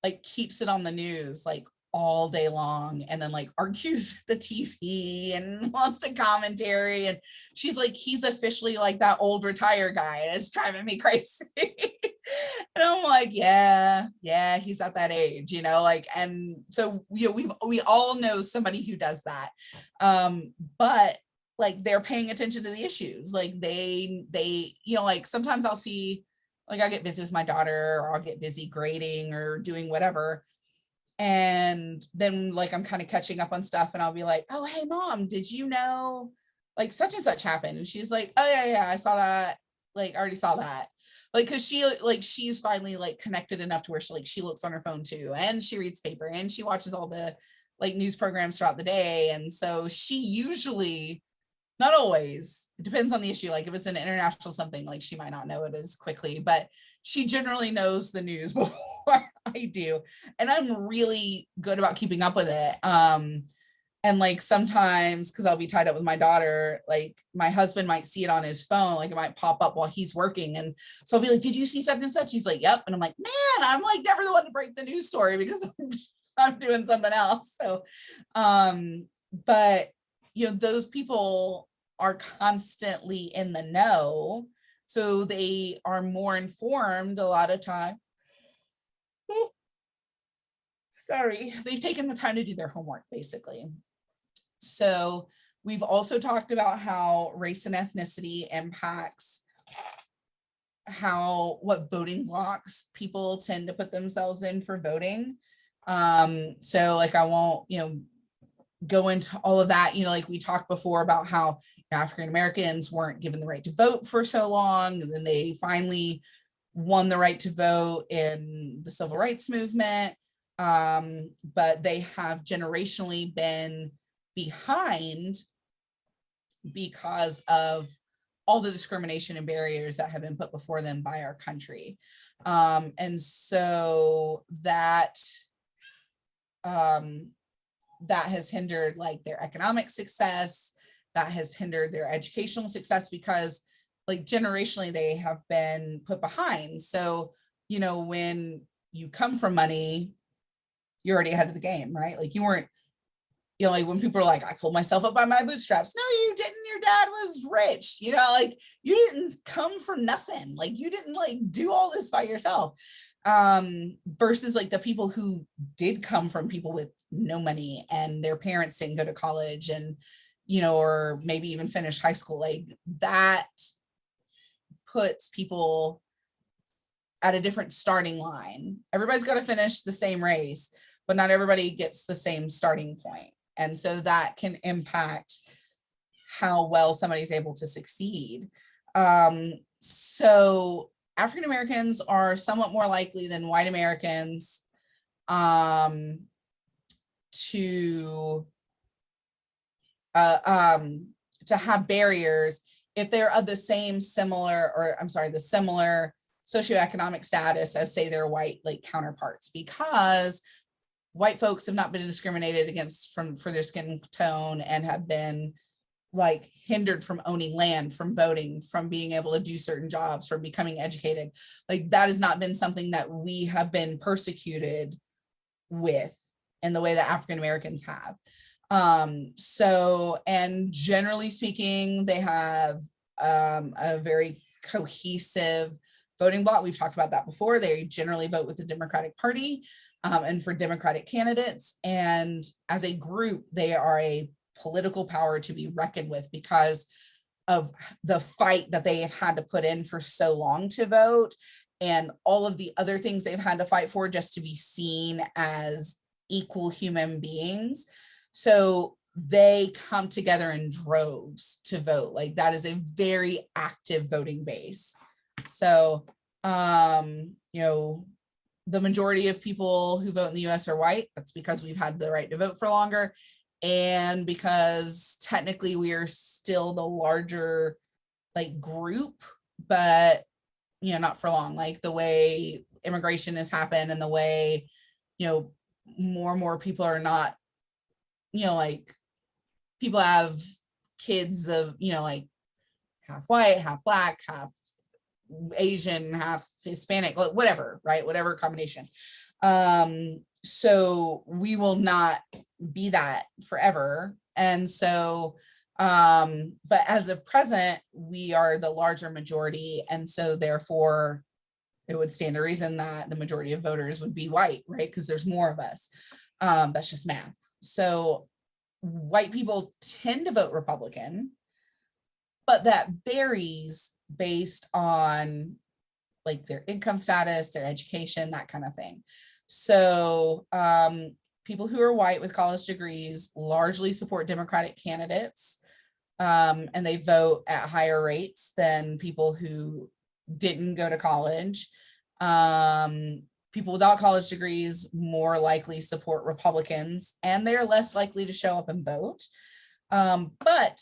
A: like keeps it on the news like all day long, and then like argues the TV and wants to commentary, and she's like, he's officially like that old retired guy, and it's driving me crazy. And I'm like, yeah, he's at that age, you know, like, and so, you know, we all know somebody who does that. But like they're paying attention to the issues. Like they, you know, like sometimes I'll see, like I'll get busy with my daughter, or I'll get busy grading or doing whatever. And then like I'm kind of catching up on stuff, and I'll be like, oh, hey mom, did you know like such and such happened? And she's like, oh yeah, I saw that. Like I already saw that. Like, cause she's finally like connected enough to where she looks on her phone too, and she reads paper, and she watches all the like news programs throughout the day. And so she usually, not always, it depends on the issue. Like if it's an international something, like she might not know it as quickly, but she generally knows the news before I do. And I'm really good about keeping up with it. And like sometimes, because I'll be tied up with my daughter, like my husband might see it on his phone, like it might pop up while he's working. And so I'll be like, did you see such and such? He's like, yep. And I'm like, man, I'm like never the one to break the news story because I'm doing something else. So, but you know, those people are constantly in the know, so they are more informed a lot of time. Sorry, they've taken the time to do their homework, basically. So we've also talked about how race and ethnicity impacts what voting blocks people tend to put themselves in for voting. So like I won't, you know, go into all of that. You know, like we talked before about how African Americans weren't given the right to vote for so long, and then they finally won the right to vote in the civil rights movement. But they have generationally been behind because of all the discrimination and barriers that have been put before them by our country. And so that has hindered like their economic success, that has hindered their educational success, because like generationally they have been put behind. So, you know, when you come from money, you're already ahead of the game, right? Like you weren't, you know, like when people are like, I pulled myself up by my bootstraps. No, you didn't. Your dad was rich, you know, like you didn't come from nothing. Like you didn't like do all this by yourself. Versus like the people who did come from people with no money and their parents didn't go to college and, you know, or maybe even finish high school, like that puts people at a different starting line. Everybody's got to finish the same race, but not everybody gets the same starting point. And so that can impact how well somebody's able to succeed. So African Americans are somewhat more likely than white Americans to have barriers if they're of the similar socioeconomic status as, say, their white like counterparts, because white folks have not been discriminated against for their skin tone and have been like hindered from owning land, from voting, from being able to do certain jobs, from becoming educated. Like that has not been something that we have been persecuted with in the way that African Americans have. So, and generally speaking, they have a very cohesive voting bloc. We've talked about that before. They generally vote with the Democratic Party and for Democratic candidates. And as a group, they are a political power to be reckoned with because of the fight that they have had to put in for so long to vote, and all of the other things they've had to fight for just to be seen as equal human beings. So they come together in droves to vote. Like that is a very active voting base. So, you know, the majority of people who vote in the US are white. That's because we've had the right to vote for longer. And because technically we are still the larger like group, but you know, not for long. Like the way immigration has happened and the way, you know, more and more people are not, you know, like people have kids of, you know, like half white, half black, half Asian, half Hispanic, whatever, right? Whatever combination. So we will not be that forever. And so, but as of present, we are the larger majority. And so therefore it would stand to reason that the majority of voters would be white, right? Because there's more of us. That's just math. So white people tend to vote Republican. but that varies based on like their income status, their education, that kind of thing. So people who are white with college degrees largely support Democratic candidates, and they vote at higher rates than people who didn't go to college. People without college degrees more likely support Republicans, and they're less likely to show up and vote. But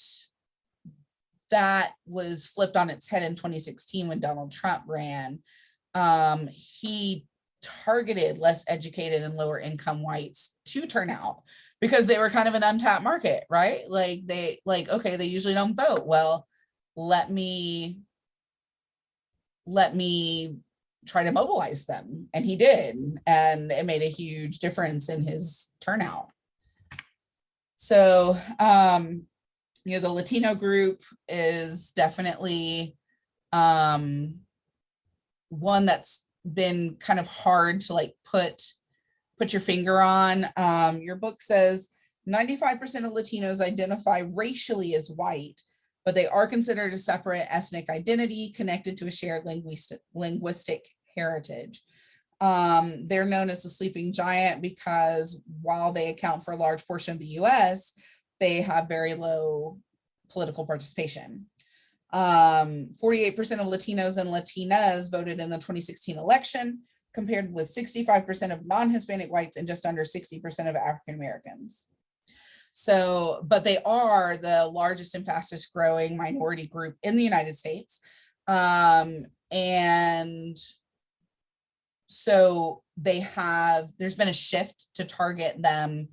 A: that was flipped on its head in 2016 when Donald Trump ran. He targeted less educated and lower income whites to turn out because they were kind of an untapped market, right? Like okay, they usually don't vote. Well, let me try to mobilize them. And he did. And it made a huge difference in his turnout. So, you know, the Latino group is definitely one that's been kind of hard to like put your finger on. Your book says 95% of Latinos identify racially as white, but they are considered a separate ethnic identity connected to a shared linguistic heritage. They're known as the sleeping giant because while they account for a large portion of the US, they have very low political participation. 48% of Latinos and Latinas voted in the 2016 election, compared with 65% of non-Hispanic whites and just under 60% of African Americans. So, but they are the largest and fastest growing minority group in the United States. And so there's been a shift to target them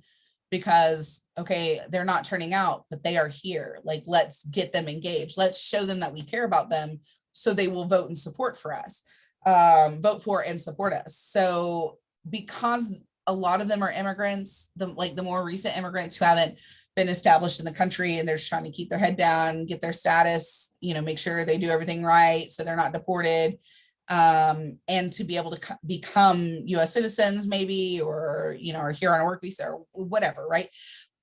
A: because, okay, they're not turning out, but they are here. Like, let's get them engaged. Let's show them that we care about them so they will vote and support for us, vote for and support us. So because a lot of them are immigrants, the more recent immigrants who haven't been established in the country and they're just trying to keep their head down, get their status, you know, make sure they do everything right so they're not deported, and to be able to become US citizens maybe, or, you know, are here on a work visa or whatever, right?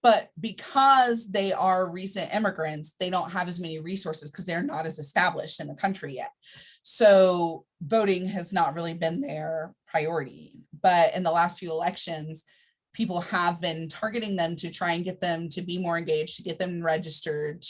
A: But because they are recent immigrants, they don't have as many resources because they're not as established in the country yet. So voting has not really been their priority. But in the last few elections, people have been targeting them to try and get them to be more engaged, to get them registered,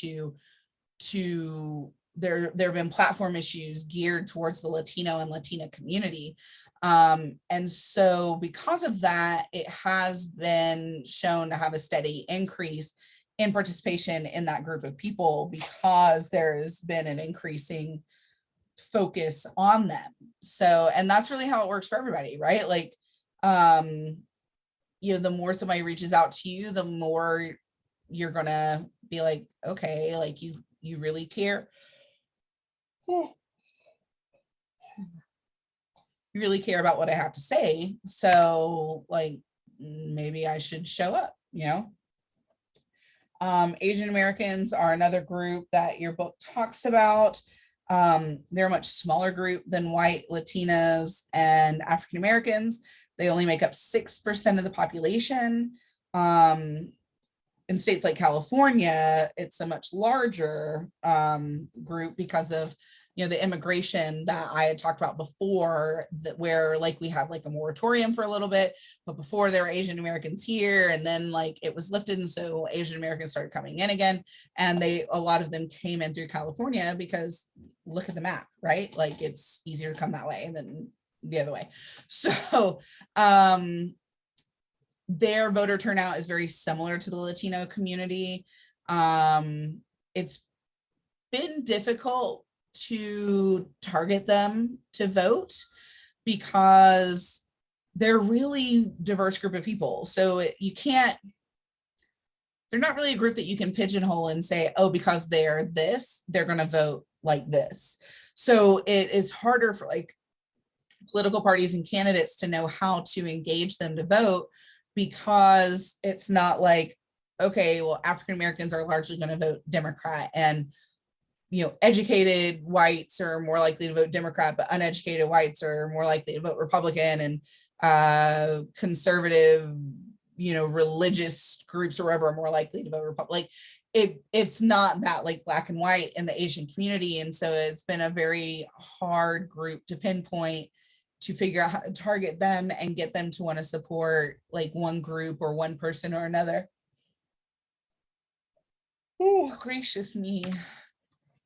A: there have been platform issues geared towards the Latino and Latina community. And so because of that, it has been shown to have a steady increase in participation in that group of people because there's been an increasing focus on them. So, and that's really how it works for everybody, right? Like, you know, the more somebody reaches out to you, the more you're gonna be like, okay, like you really care. You really care about what I have to say. So like, maybe I should show up, you know? Asian Americans are another group that your book talks about. They're a much smaller group than white, Latinos, and African Americans. They only make up 6% of the population. In states like California, it's a much larger group because of, you know, the immigration that I had talked about before, that where like we had like a moratorium for a little bit, but before there were Asian Americans here, and then like it was lifted, and so Asian Americans started coming in again, and a lot of them came in through California because look at the map, right? Like it's easier to come that way than the other way. So their voter turnout is very similar to the Latino community. It's been difficult to target them to vote because they're really diverse group of people. So they're not really a group that you can pigeonhole and say, oh, because they're this, they're going to vote like this. So it is harder for like political parties and candidates to know how to engage them to vote, because it's not like, okay, well, African Americans are largely going to vote Democrat, and, you know, educated whites are more likely to vote Democrat, but uneducated whites are more likely to vote Republican, and conservative, you know, religious groups or whatever are more likely to vote Republican. Like, it's not that like black and white in the Asian community. And so it's been a very hard group to pinpoint, to figure out how to target them and get them to want to support like one group or one person or another. Oh, gracious me.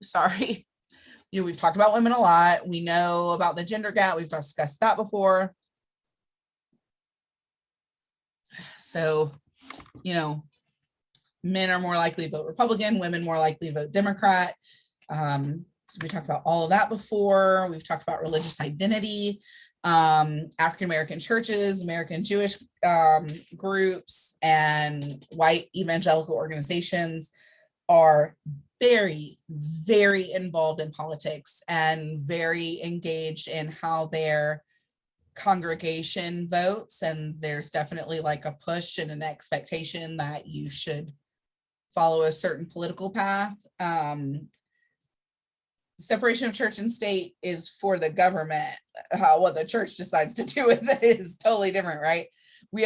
A: Sorry. You know, we've talked about women a lot. We know about the gender gap. We've discussed that before. So, you know, men are more likely to vote Republican, women more likely to vote Democrat. So we talked about all of that before. We've talked about religious identity, African-American churches, American Jewish groups, and white evangelical organizations are very, very involved in politics and very engaged in how their congregation votes. And there's definitely like a push and an expectation that you should follow a certain political path. Separation of church and state is for the government. What the church decides to do with it is totally different, right? We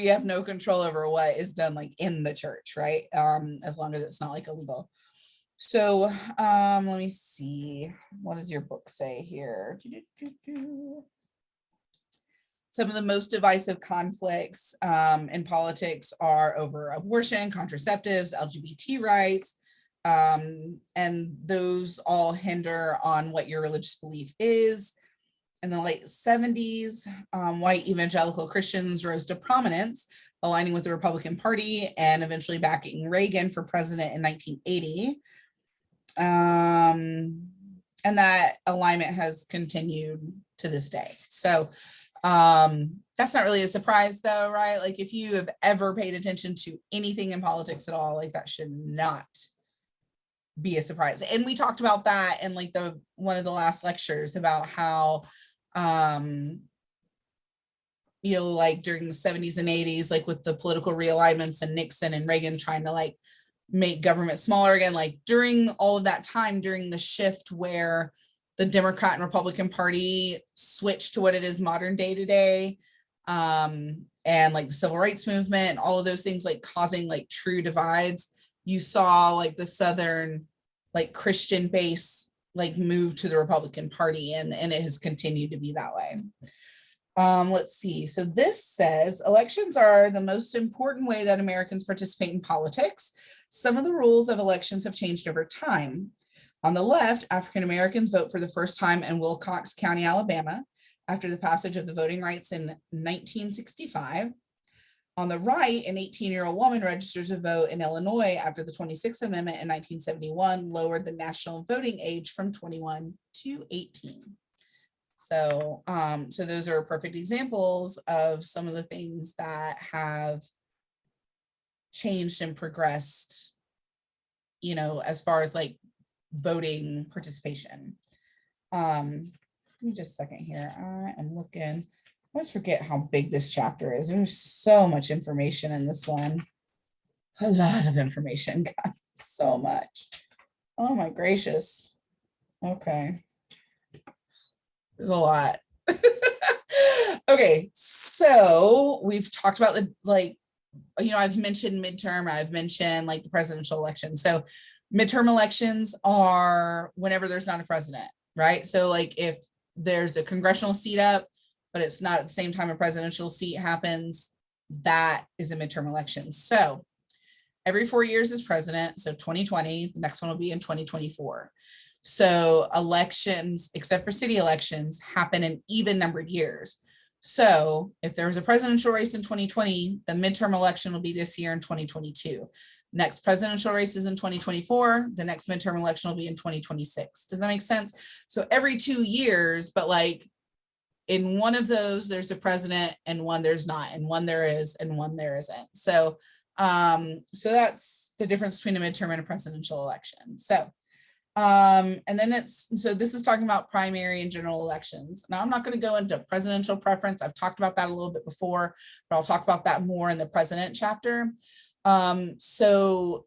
A: have no control over what is done like in the church, right? As long as it's not like illegal. So let me see, what does your book say here? Some of the most divisive conflicts in politics are over abortion, contraceptives, LGBT rights, and those all hinder on what your religious belief is. In the late 70s, white evangelical Christians rose to prominence, aligning with the Republican Party and eventually backing Reagan for president in 1980. And that alignment has continued to this day. So that's not really a surprise though, right? Like if you have ever paid attention to anything in politics at all, like that should not be a surprise. And we talked about that in like one of the last lectures about how you know, like during the 70s and 80s, like with the political realignments and Nixon and Reagan trying to like make government smaller again, like during all of that time, during the shift where the Democrat and Republican Party switched to what it is modern day today, and like the civil rights movement and all of those things like causing like true divides, you saw like the Southern like Christian base like move to the Republican Party, and it has continued to be that way. Let's see. So this says elections are the most important way that Americans participate in politics. Some of the rules of elections have changed over time. On the left, African Americans vote for the first time in Wilcox County, Alabama, after the passage of the Voting Rights in 1965. On the right, an 18-year-old woman registers to vote in Illinois after the 26th Amendment in 1971 lowered the national voting age from 21 to 18. So, so those are perfect examples of some of the things that have changed and progressed, you know, as far as like voting participation. Let me just a second here. I am looking. I always forget how big this chapter is. There's so much information in this one. A lot of information, God, so much. Oh my gracious. Okay. There's a lot. Okay, so we've talked about the, like, you know, I've mentioned midterm, I've mentioned like the presidential election. So midterm elections are whenever there's not a president, right? So like if there's a congressional seat up, but it's not at the same time a presidential seat happens, that is a midterm election. So every 4 years is president. So 2020, the next one will be in 2024. So elections, except for city elections, happen in even numbered years. So if there was a presidential race in 2020, the midterm election will be this year in 2022. Next presidential race is in 2024. The next midterm election will be in 2026. Does that make sense? So every 2 years, but like in one of those, there's a president and one there's not, and one there is and one there isn't. So, so that's the difference between a midterm and a presidential election. So, and then so this is talking about primary and general elections. Now I'm not going to go into presidential preference. I've talked about that a little bit before, but I'll talk about that more in the president chapter. So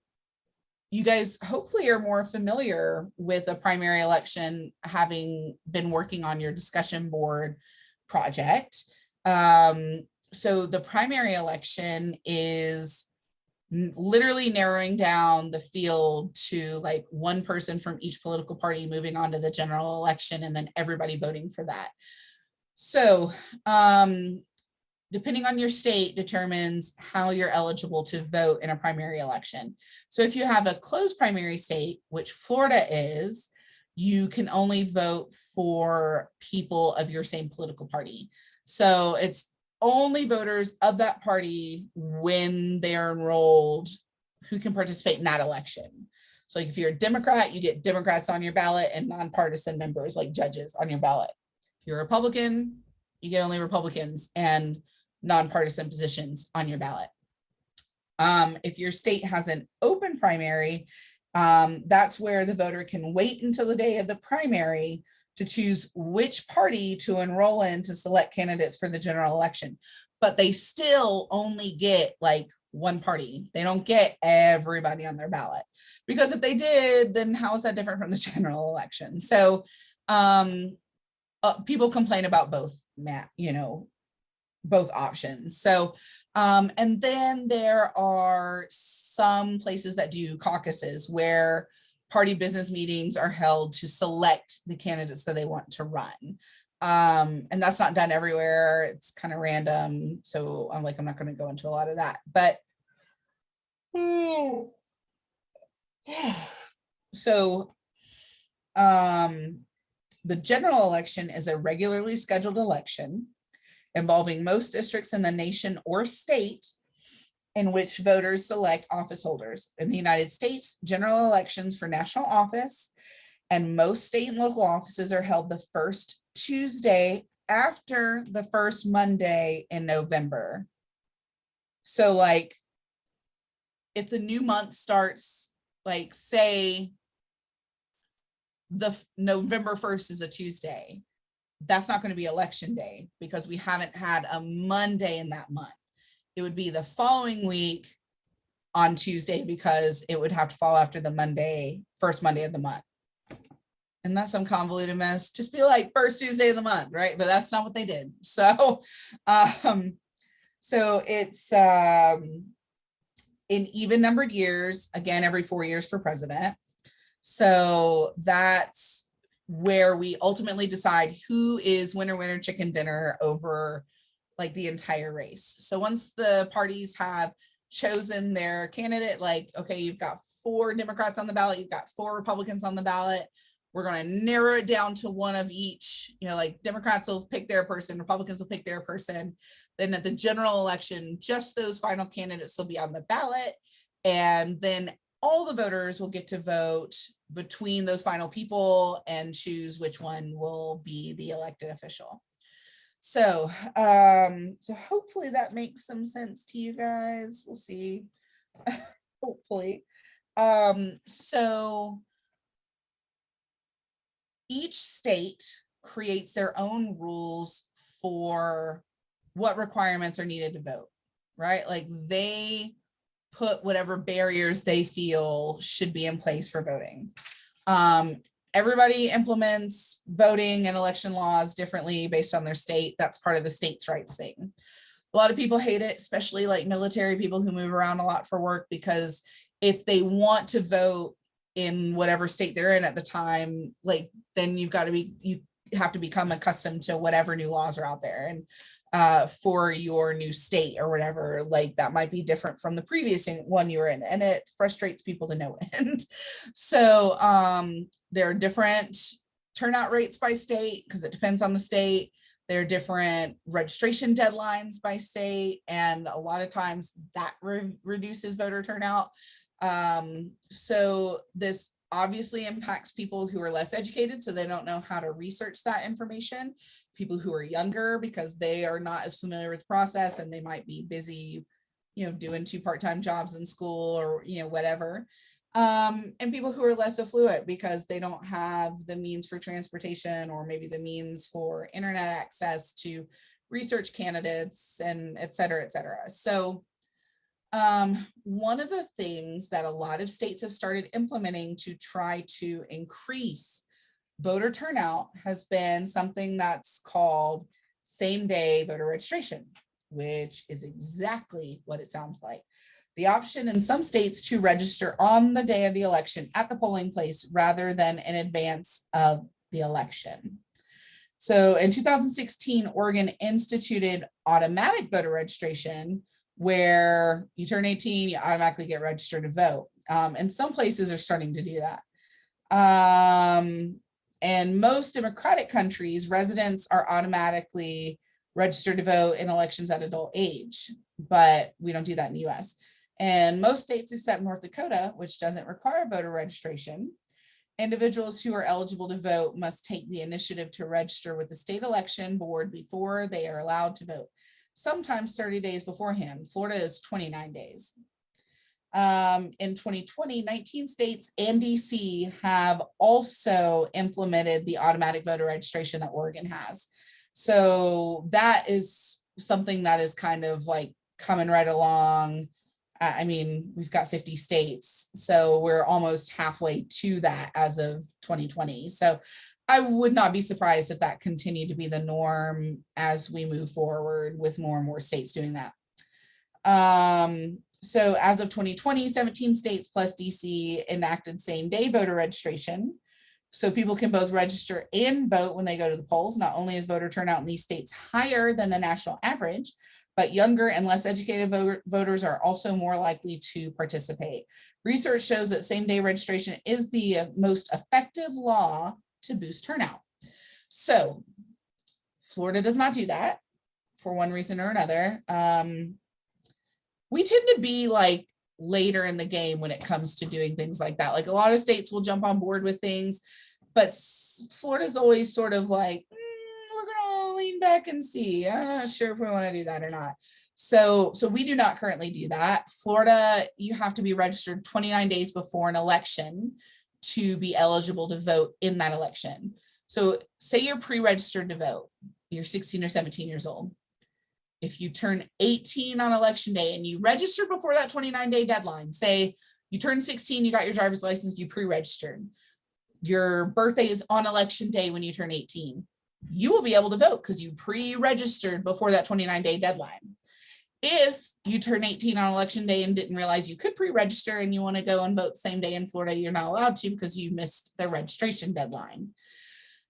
A: you guys hopefully are more familiar with a primary election, having been working on your discussion board project. So the primary election is literally narrowing down the field to like one person from each political party moving on to the general election, and then everybody voting for that. So depending on your state determines how you're eligible to vote in a primary election. So if you have a closed primary state, which Florida is, you can only vote for people of your same political party. So it's only voters of that party when they're enrolled who can participate in that election. So like if you're a Democrat, you get Democrats on your ballot and nonpartisan members like judges on your ballot. If you're a Republican, you get only Republicans and nonpartisan positions on your ballot. If your state has an open primary, that's where the voter can wait until the day of the primary to choose which party to enroll in to select candidates for the general election. But they still only get like one party. They don't get everybody on their ballot, because if they did, then how is that different from the general election? So people complain about both, both options. So, and then there are some places that do caucuses where party business meetings are held to select the candidates that they want to run. And that's not done everywhere. It's kind of random. So I'm not going to go into a lot of that, but so the general election is a regularly scheduled election involving most districts in the nation or state in which voters select office holders. In the United States, general elections for national office and most state and local offices are held the first Tuesday after the first Monday in November. So like if the new month starts, like say the November 1st is a Tuesday, that's not going to be election day because we haven't had a Monday in that month. It would be the following week on Tuesday because it would have to fall after the first Monday of the month. And that's some convoluted mess. Just be like first Tuesday of the month, right? But that's not what they did. So, so it's in even numbered years, again, every 4 years for president. So that's where we ultimately decide who is winner, chicken dinner over like the entire race. So once the parties have chosen their candidate, like, okay, you've got 4 Democrats on the ballot, you've got 4 Republicans on the ballot, we're going to narrow it down to one of each, like Democrats will pick their person, Republicans will pick their person. Then at the general election, just those final candidates will be on the ballot. And then all the voters will get to vote between those final people and choose which one will be the elected official. So, so hopefully that makes some sense to you guys. We'll see. Hopefully. So each state creates their own rules for what requirements are needed to vote, right? Like they put whatever barriers they feel should be in place for voting. Everybody implements voting and election laws differently based on their state. That's part of the states' rights thing. A lot of people hate it, especially like military people who move around a lot for work, because if they want to vote in whatever state they're in at the time, like then you have to become accustomed to whatever new laws are out there. And for your new state or whatever, like that might be different from the previous one you were in, and it frustrates people to no end. So there are different turnout rates by state because it depends on the state. There are different registration deadlines by state, and a lot of times that reduces voter turnout. So this obviously impacts people who are less educated, so they don't know how to research that information. People who are younger because they are not as familiar with the process and they might be busy, doing 2 part-time jobs in school or, whatever. And people who are less affluent because they don't have the means for transportation or maybe the means for internet access to research candidates and et cetera, et cetera. So one of the things that a lot of states have started implementing to try to increase voter turnout has been something that's called same-day voter registration, which is exactly what it sounds like. the option in some states to register on the day of the election at the polling place rather than in advance of the election. So in 2016, Oregon instituted automatic voter registration, where you turn 18, you automatically get registered to vote. And some places are starting to do that. And most democratic countries, residents are automatically registered to vote in elections at adult age, but we don't do that in the US. And most states except North Dakota, which doesn't require voter registration, individuals who are eligible to vote must take the initiative to register with the state election board before they are allowed to vote, sometimes 30 days beforehand. Florida is 29 days. In 2020, 19 states and DC have also implemented the automatic voter registration that Oregon has. So that is something that is kind of like coming right along. I mean, we've got 50 states, so we're almost halfway to that as of 2020. So I would not be surprised if that continued to be the norm as we move forward with more and more states doing that. So as of 2020, 17 states plus DC enacted same-day voter registration. So people can both register and vote when they go to the polls. Not only is voter turnout in these states higher than the national average, but younger and less educated voters are also more likely to participate. Research shows that same-day registration is the most effective law to boost turnout. So Florida does not do that for one reason or another. We tend to be like later in the game when it comes to doing things like that. Like a lot of states will jump on board with things, but Florida's always sort of like, we're gonna lean back and see. I'm not sure if we want to do that or not. So we do not currently do that. Florida, you have to be registered 29 days before an election to be eligible to vote in that election. So say you're pre-registered to vote, you're 16 or 17 years old. If you turn 18 on election day and you register before that 29-day deadline, say you turn 16, you got your driver's license, you pre-registered, your birthday is on election day when you turn 18, you will be able to vote because you pre-registered before that 29-day deadline. If you turn 18 on election day and didn't realize you could pre-register and you want to go and vote the same day in Florida, you're not allowed to because you missed the registration deadline.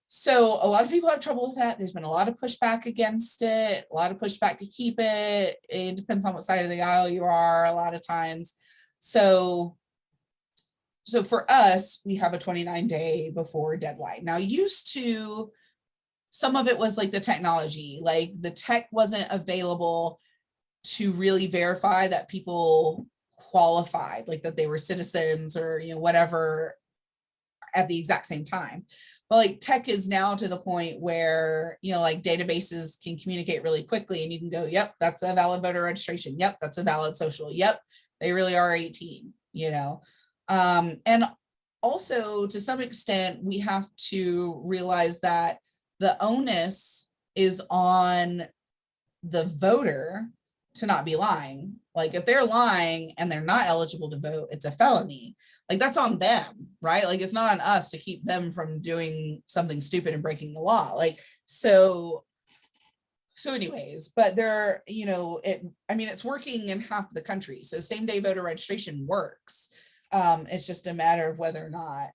A: So a lot of people have trouble with that. There's been a lot of pushback against it, a lot of pushback to keep it. It depends on what side of the aisle you are a lot of times. So for us, we have a 29-day before deadline. Now, used to, some of it was like the technology, like the tech wasn't available to really verify that people qualified, like that they were citizens or, you know, whatever at the exact same time. But like tech is now to the point where, you know, like databases can communicate really quickly and you can go, yep, that's a valid voter registration. Yep, that's a valid social. Yep, they really are 18, you know. And also to some extent, we have to realize that the onus is on the voter to not be lying. Like if they're lying and they're not eligible to vote, it's a felony. Like that's on them, right? Like it's not on us to keep them from doing something stupid and breaking the law. Like, so anyways, but there, you know, it's working in half the country. So same day voter registration works. It's just a matter of whether or not,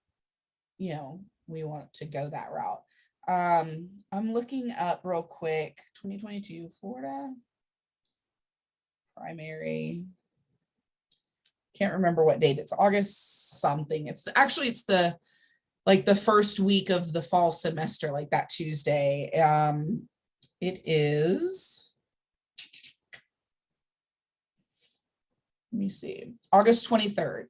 A: you know, we want to go that route. I'm looking up real quick, 2022 Florida primary. Can't remember what date. It's August something. It's the like the first week of the fall semester, like that Tuesday. It is, let me see, August 23rd,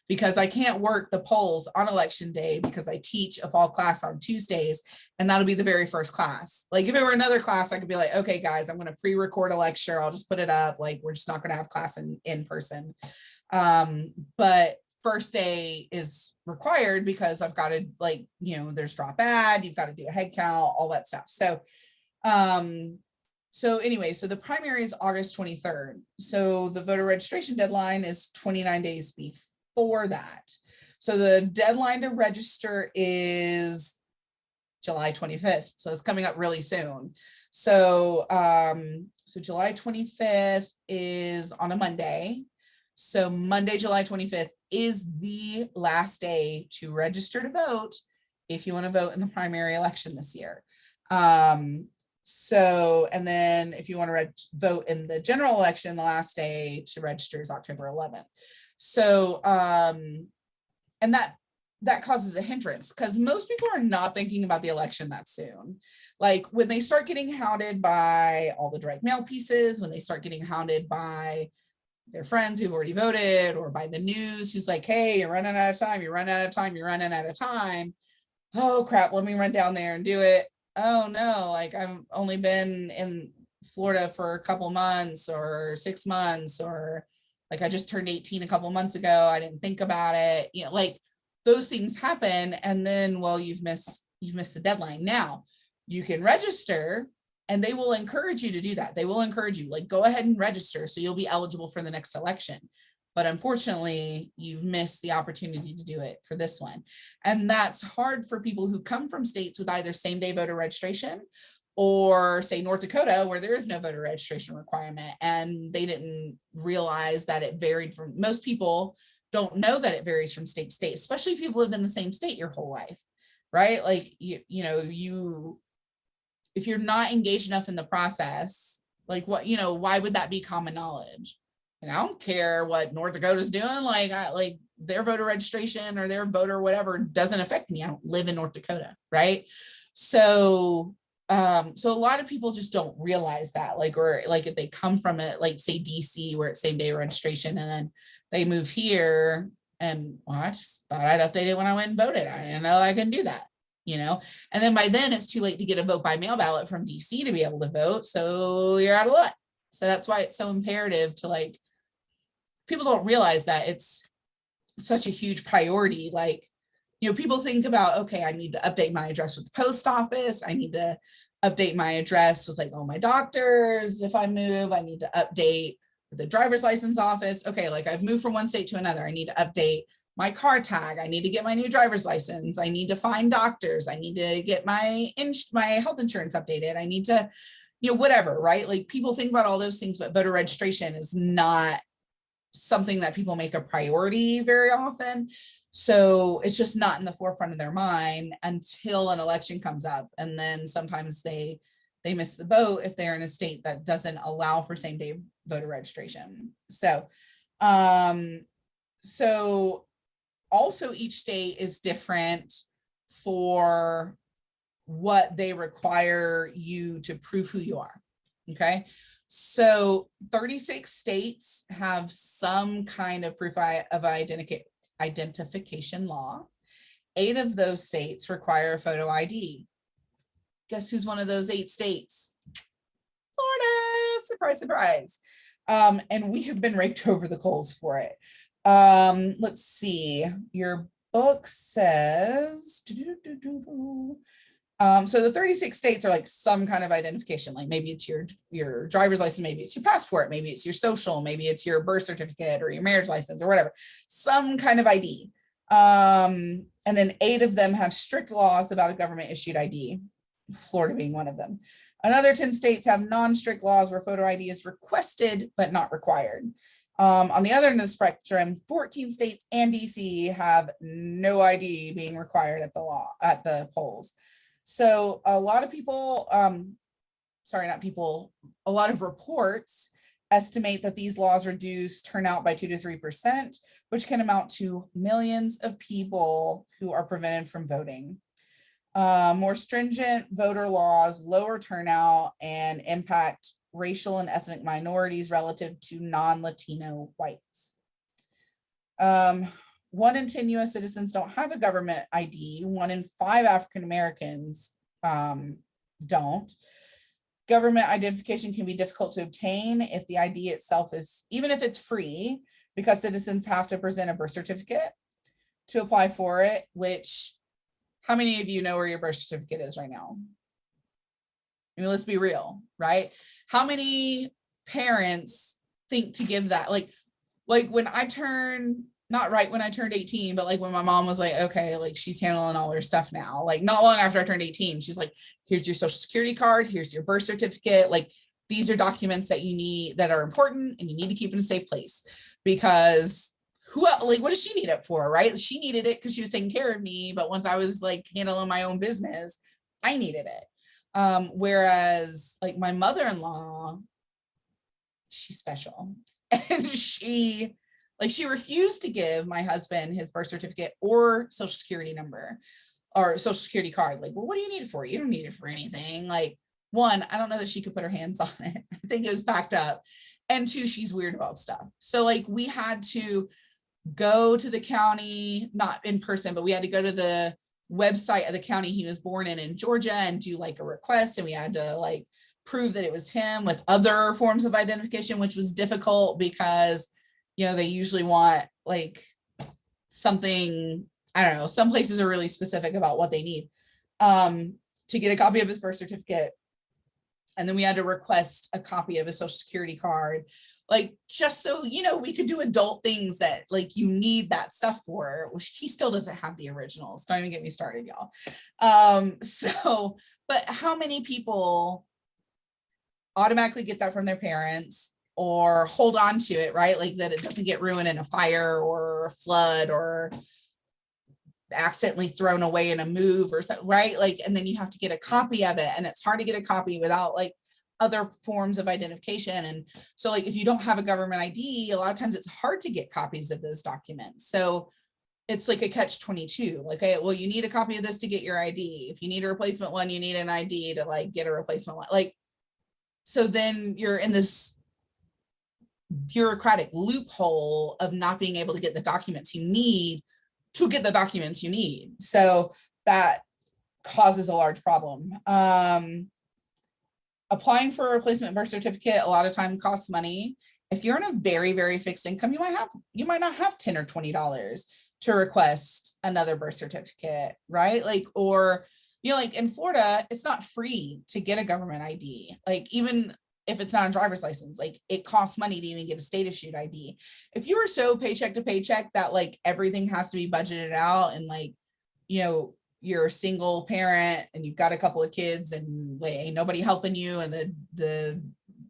A: because I can't work the polls on election day because I teach a fall class on Tuesdays, and that'll be the very first class. Like if it were another class, I could be like, okay, guys, I'm going to pre-record a lecture. I'll just put it up. Like we're just not going to have class in person. But first day is required because I've got to, like, you know, there's drop ad, you've got to do a head count, all that stuff. So anyway, so the primary is August 23rd. So the voter registration deadline is 29 days before that. So the deadline to register is July 25th. So it's coming up really soon. So July 25th is on a Monday. So Monday, July 25th is the last day to register to vote if you want to vote in the primary election this year. So, and then if you want to vote in the general election, the last day to register is October 11th. So, and that causes a hindrance because most people are not thinking about the election that soon. Like when they start getting hounded by all the direct mail pieces, when they start getting hounded by their friends who've already voted, or by the news who's like, hey, you're running out of time, you're running out of time, you're running out of time. Oh crap, let me run down there and do it. Oh no, like I've only been in Florida for a couple months or 6 months, or like I just turned 18 a couple months ago, I didn't think about it. You know, like those things happen, and then, well, you've missed the deadline. Now you can register, and they will encourage you to do that. They will encourage you, like, go ahead and register so you'll be eligible for the next election. But unfortunately, you've missed the opportunity to do it for this one. And that's hard for people who come from states with either same-day voter registration, or say North Dakota, where there is no voter registration requirement, and they didn't realize that it varied from, most people don't know that it varies from state to state, especially if you've lived in the same state your whole life, right? Like, if you're not engaged enough in the process, like why would that be common knowledge? And I don't care what North Dakota's doing, like their voter registration or their voter whatever doesn't affect me. I don't live in North Dakota, right? So a lot of people just don't realize that, or if they come from it, like say DC, where it's same day registration, and then they move here, and well, I just thought I'd update it when I went and voted. I didn't know I can do that, and then by then it's too late to get a vote by mail ballot from DC to be able to vote. So you're out of luck. So that's why it's so imperative to people don't realize that it's such a huge priority. People think about, okay, I need to update my address with the post office. I need to update my address with all my doctors. If I move, I need to update the driver's license office. Okay, I've moved from one state to another. I need to update my car tag. I need to get my new driver's license. I need to find doctors. I need to get my health insurance updated. I need to, whatever, right? People think about all those things, but voter registration is not something that people make a priority very often. So it's just not in the forefront of their mind until an election comes up. And then sometimes they miss the boat if they're in a state that doesn't allow for same day voter registration. So also each state is different for what they require you to prove who you are. Okay. So 36 states have some kind of proof of identification law. 8 of those states require a photo ID. Guess who's one of those 8 states? Florida, surprise, surprise. And we have been raked over the coals for it. Let's see, your book says, so the 36 states are some kind of identification, maybe it's your driver's license, maybe it's your passport, maybe it's your social, maybe it's your birth certificate or your marriage license or whatever, some kind of ID. And then 8 of them have strict laws about a government issued ID, Florida being one of them. Another 10 states have non-strict laws where photo ID is requested but not required. On the other end of the spectrum, 14 states and DC have no ID being required at the polls. So a lot of people, a lot of reports estimate that these laws reduce turnout by 2 to 3%, which can amount to millions of people who are prevented from voting. More stringent voter laws lower turnout and impact racial and ethnic minorities relative to non-Latino whites. 1 in 10 US citizens don't have a government ID. 1 in 5 African Americans don't. Government identification can be difficult to obtain if the ID itself is, even if it's free, because citizens have to present a birth certificate to apply for it, which, how many of you know where your birth certificate is right now? I mean, let's be real, right? How many parents think to give that? Like when I turned, not right when I turned 18, but when my mom was okay, she's handling all her stuff now. Not long after I turned 18, she's like, here's your social security card, here's your birth certificate. These are documents that you need, that are important, and you need to keep in a safe place. because like, what does she need it for, right? She needed it because she was taking care of me, but once I was like handling my own business, I needed it. Whereas like my mother-in-law, she's special, and she refused to give my husband his birth certificate or social security number or social security card. Like, well, what do you need it for? You don't need it for anything. Like, one, I don't know that she could put her hands on it. I think it was packed up. And two, she's weird about stuff. So like we had to go to the county, not in person, but we had to go to the website of the county he was born in Georgia, and do like a request. And we had to like prove that it was him with other forms of identification, which was difficult because, you know, they usually want like something, I don't know, some places are really specific about what they need to get a copy of his birth certificate. And then we had to request a copy of his social security card, like just so, you know, we could do adult things that like you need that stuff for. He still doesn't have the originals. Don't even get me started, y'all. But how many people automatically get that from their parents or hold on to it, right? Like that it doesn't get ruined in a fire or a flood or accidentally thrown away in a move or something, right? Like, and then you have to get a copy of it, and it's hard to get a copy without like other forms of identification. And so like if you don't have a government ID, a lot of times it's hard to get copies of those documents. So it's like a catch-22. Like, okay, well, you need a copy of this to get your ID. If you need a replacement one, you need an ID to like get a replacement one. Like, so then you're in this bureaucratic loophole of not being able to get the documents you need to get the documents you need. So that causes a large problem. Applying for a replacement birth certificate a lot of time costs money. If you're in a very, very fixed income, you might not have $10 or $20 to request another birth certificate, right? Like, or, you know, like in Florida, it's not free to get a government ID. Like even if it's not a driver's license, like it costs money to even get a state issued ID. If you are so paycheck to paycheck that like everything has to be budgeted out, and like, you know, you're a single parent and you've got a couple of kids and like, ain't nobody helping you, and the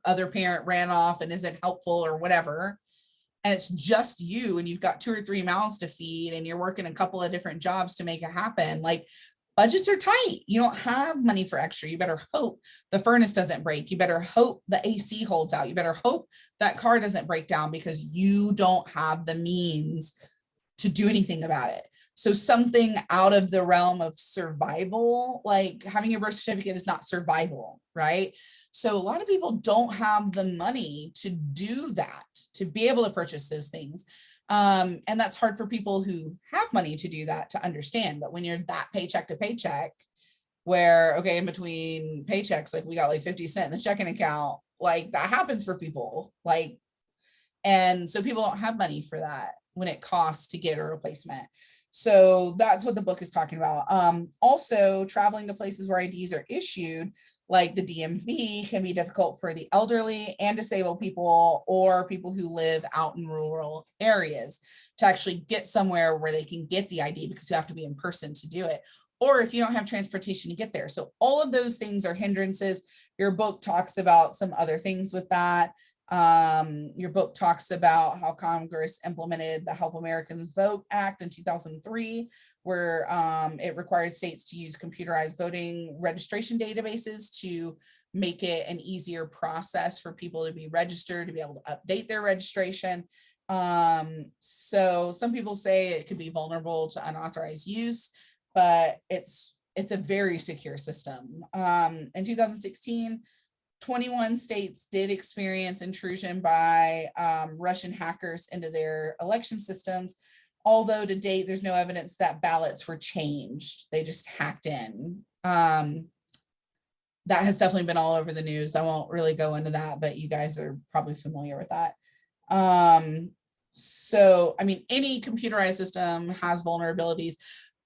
A: other parent ran off and isn't helpful or whatever, and it's just you and you've got 2 or 3 mouths to feed and you're working a couple of different jobs to make it happen, like budgets are tight. You don't have money for extra. You better hope the furnace doesn't break. You better hope the AC holds out. You better hope that car doesn't break down, because you don't have the means to do anything about it. So something out of the realm of survival, like having a birth certificate is not survival, right? So a lot of people don't have the money to do that, to be able to purchase those things. And that's hard for people who have money to do that to understand. But when you're that paycheck to paycheck, where, okay, in between paychecks, like we got like 50 cents in the checking account, like that happens for people. Like, and so people don't have money for that when it costs to get a replacement. So that's what the book is talking about. Also, traveling to places where IDs are issued, like the DMV, can be difficult for the elderly and disabled people, or people who live out in rural areas, to actually get somewhere where they can get the ID, because you have to be in person to do it, or if you don't have transportation to get there. So all of those things are hindrances. Your book talks about some other things with that. Your book talks about how Congress implemented the Help Americans Vote Act in 2003, where it required states to use computerized voting registration databases to make it an easier process for people to be registered, to be able to update their registration. So some people say it could be vulnerable to unauthorized use, but it's a very secure system. In 2016, 21 states did experience intrusion by Russian hackers into their election systems, although to date, there's no evidence that ballots were changed. They just hacked in. That has definitely been all over the news. I won't really go into that, but you guys are probably familiar with that. So, I mean, any computerized system has vulnerabilities,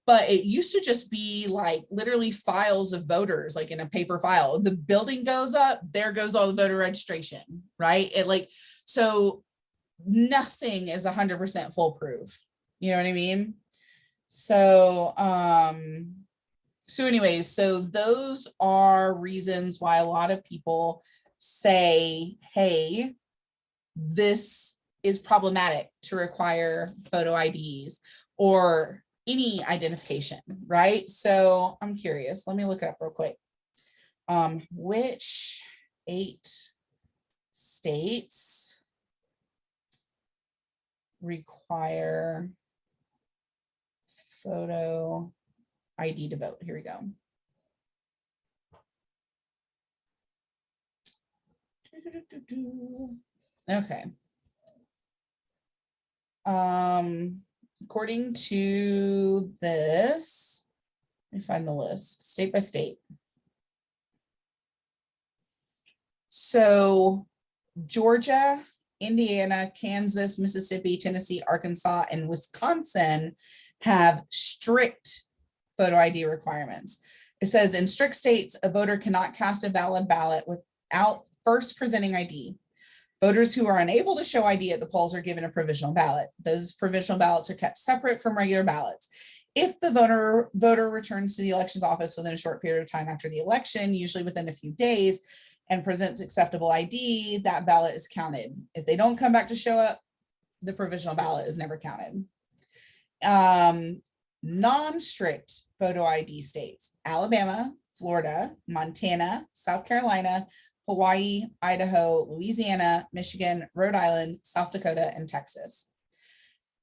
A: but it used to just be like literally files of voters, like in a paper file. The building goes up, there goes all the voter registration, right? It like, so nothing is 100% foolproof. You know what I mean? So, anyways, so those are reasons why a lot of people say, hey, this is problematic to require photo IDs or any identification, right? So I'm curious, let me look it up real quick. Which 8 states require photo ID to vote? Here we go. Okay. According to this, let me find the list state by state. So Georgia, Indiana, Kansas, Mississippi, Tennessee, Arkansas, and Wisconsin have strict photo ID requirements. It says in strict states, a voter cannot cast a valid ballot without first presenting ID. Voters who are unable to show ID at the polls are given a provisional ballot. Those provisional ballots are kept separate from regular ballots. If the voter returns to the elections office within a short period of time after the election, usually within a few days, and presents acceptable ID, that ballot is counted. If they don't come back to show up, the provisional ballot is never counted. Non-strict photo ID states: Alabama, Florida, Montana, South Carolina, Hawaii, Idaho, Louisiana, Michigan, Rhode Island, South Dakota, and Texas.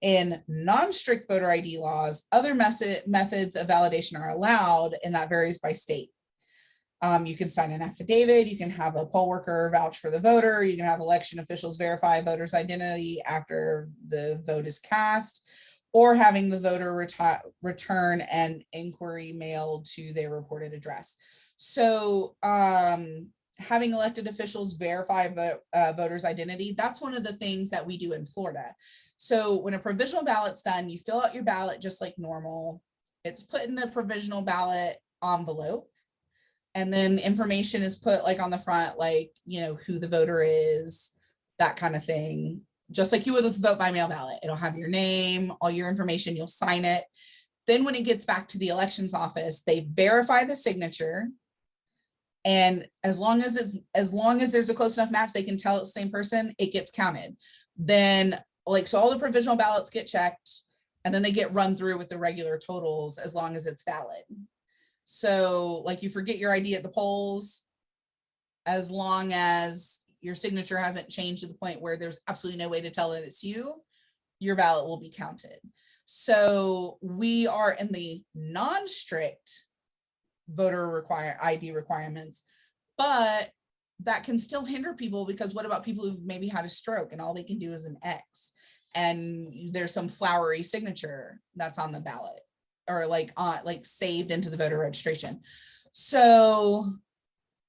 A: In non-strict voter ID laws, other methods of validation are allowed, and that varies by state. You can sign an affidavit, you can have a poll worker vouch for the voter, you can have election officials verify a voter's identity after the vote is cast, or having the voter return an inquiry mailed to their reported address. So having elected officials verify voters' identity, that's one of the things that we do in Florida. So when a provisional ballot's done, you fill out your ballot just like normal. It's put in the provisional ballot envelope. And then information is put like on the front, like, you know, who the voter is, that kind of thing. Just like you would with a vote by mail ballot. It'll have your name, all your information, you'll sign it. Then when it gets back to the elections office, they verify the signature. And as long as there's a close enough match, they can tell it's the same person, it gets counted. Then so all the provisional ballots get checked, and then they get run through with the regular totals as long as it's valid. So like you forget your ID at the polls, as long as your signature hasn't changed to the point where there's absolutely no way to tell that it's you, your ballot will be counted. So we are in the non-strict voter ID requirements, but that can still hinder people, because what about people who maybe had a stroke and all they can do is an X, and there's some flowery signature that's on the ballot, or like saved into the voter registration. So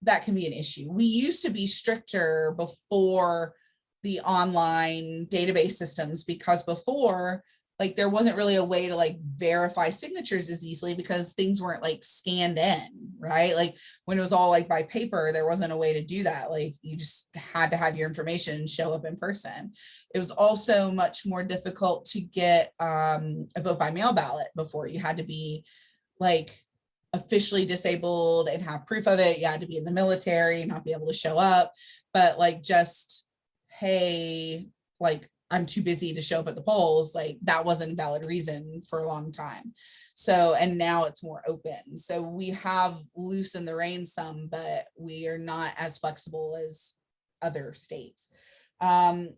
A: that can be an issue. We used to be stricter before the online database systems, because before, like, there wasn't really a way to like verify signatures as easily, because things weren't like scanned in, right? Like when it was all like by paper, there wasn't a way to do that. Like you just had to have your information show up in person. It was also much more difficult to get a vote by mail ballot before. You had to be like officially disabled and have proof of it. You had to be in the military, not be able to show up, but like just, hey, like I'm too busy to show up at the polls, like that wasn't a valid reason for a long time. So, and now it's more open. So we have loosened the reins some, but we are not as flexible as other states.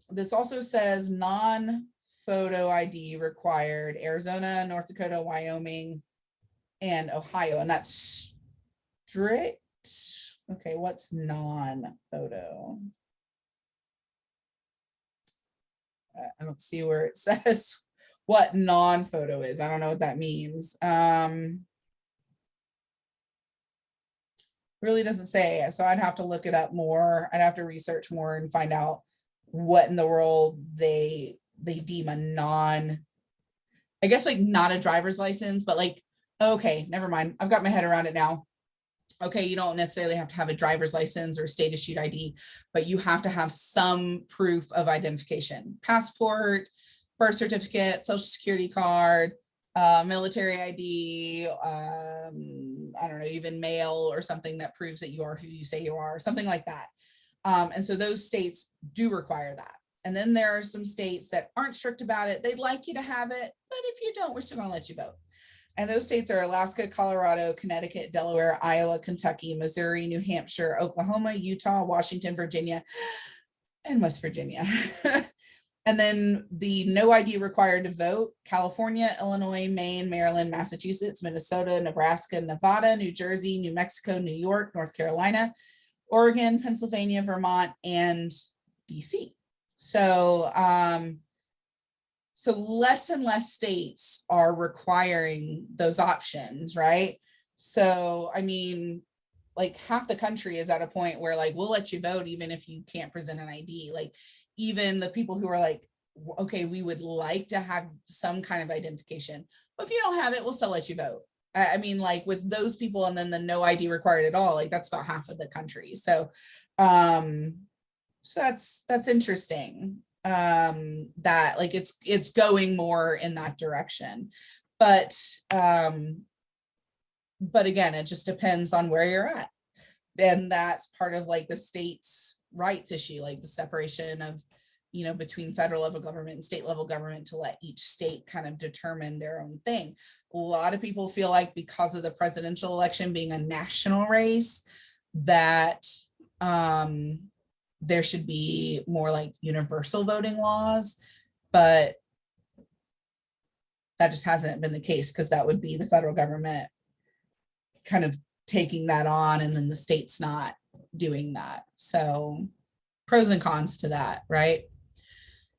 A: This also says non-photo ID required: Arizona, North Dakota, Wyoming, and Ohio, and that's strict. Okay, what's non-photo? I don't see where it says what non-photo is. I don't know what that means. Really doesn't say, so I'd have to look it up more. I'd have to research more and find out what in the world they deem a non, I guess like not a driver's license, but like, okay, never mind. I've got my head around it now. Okay, you don't necessarily have to have a driver's license or state issued ID, but you have to have some proof of identification: passport, birth certificate, social security card, military ID, I don't know, even mail or something that proves that you are who you say you are, something like that. And so those states do require that. And then there are some states that aren't strict about it. They'd like you to have it, but if you don't, we're still going to let you vote. And those states are Alaska, Colorado, Connecticut, Delaware, Iowa, Kentucky, Missouri, New Hampshire, Oklahoma, Utah, Washington, Virginia, and West Virginia. And then the no ID required to vote: California, Illinois, Maine, Maryland, Massachusetts, Minnesota, Nebraska, Nevada, New Jersey, New Mexico, New York, North Carolina, Oregon, Pennsylvania, Vermont, and DC. So, so less and less states are requiring those options, right? So, I mean, like half the country is at a point where like, we'll let you vote even if you can't present an ID. Like even the people who are like, okay, we would like to have some kind of identification, but if you don't have it, we'll still let you vote. I mean, like with those people and then the no ID required at all, like that's about half of the country. So, so that's interesting, that like it's going more in that direction, but again, it just depends on where you're at. And that's part of like the state's rights issue, like the separation of, you know, between federal level government and state level government to let each state kind of determine their own thing. A lot of people feel like because of the presidential election being a national race, that there should be more like universal voting laws, but that just hasn't been the case, because that would be the federal government kind of taking that on and then the state's not doing that. So pros and cons to that, right?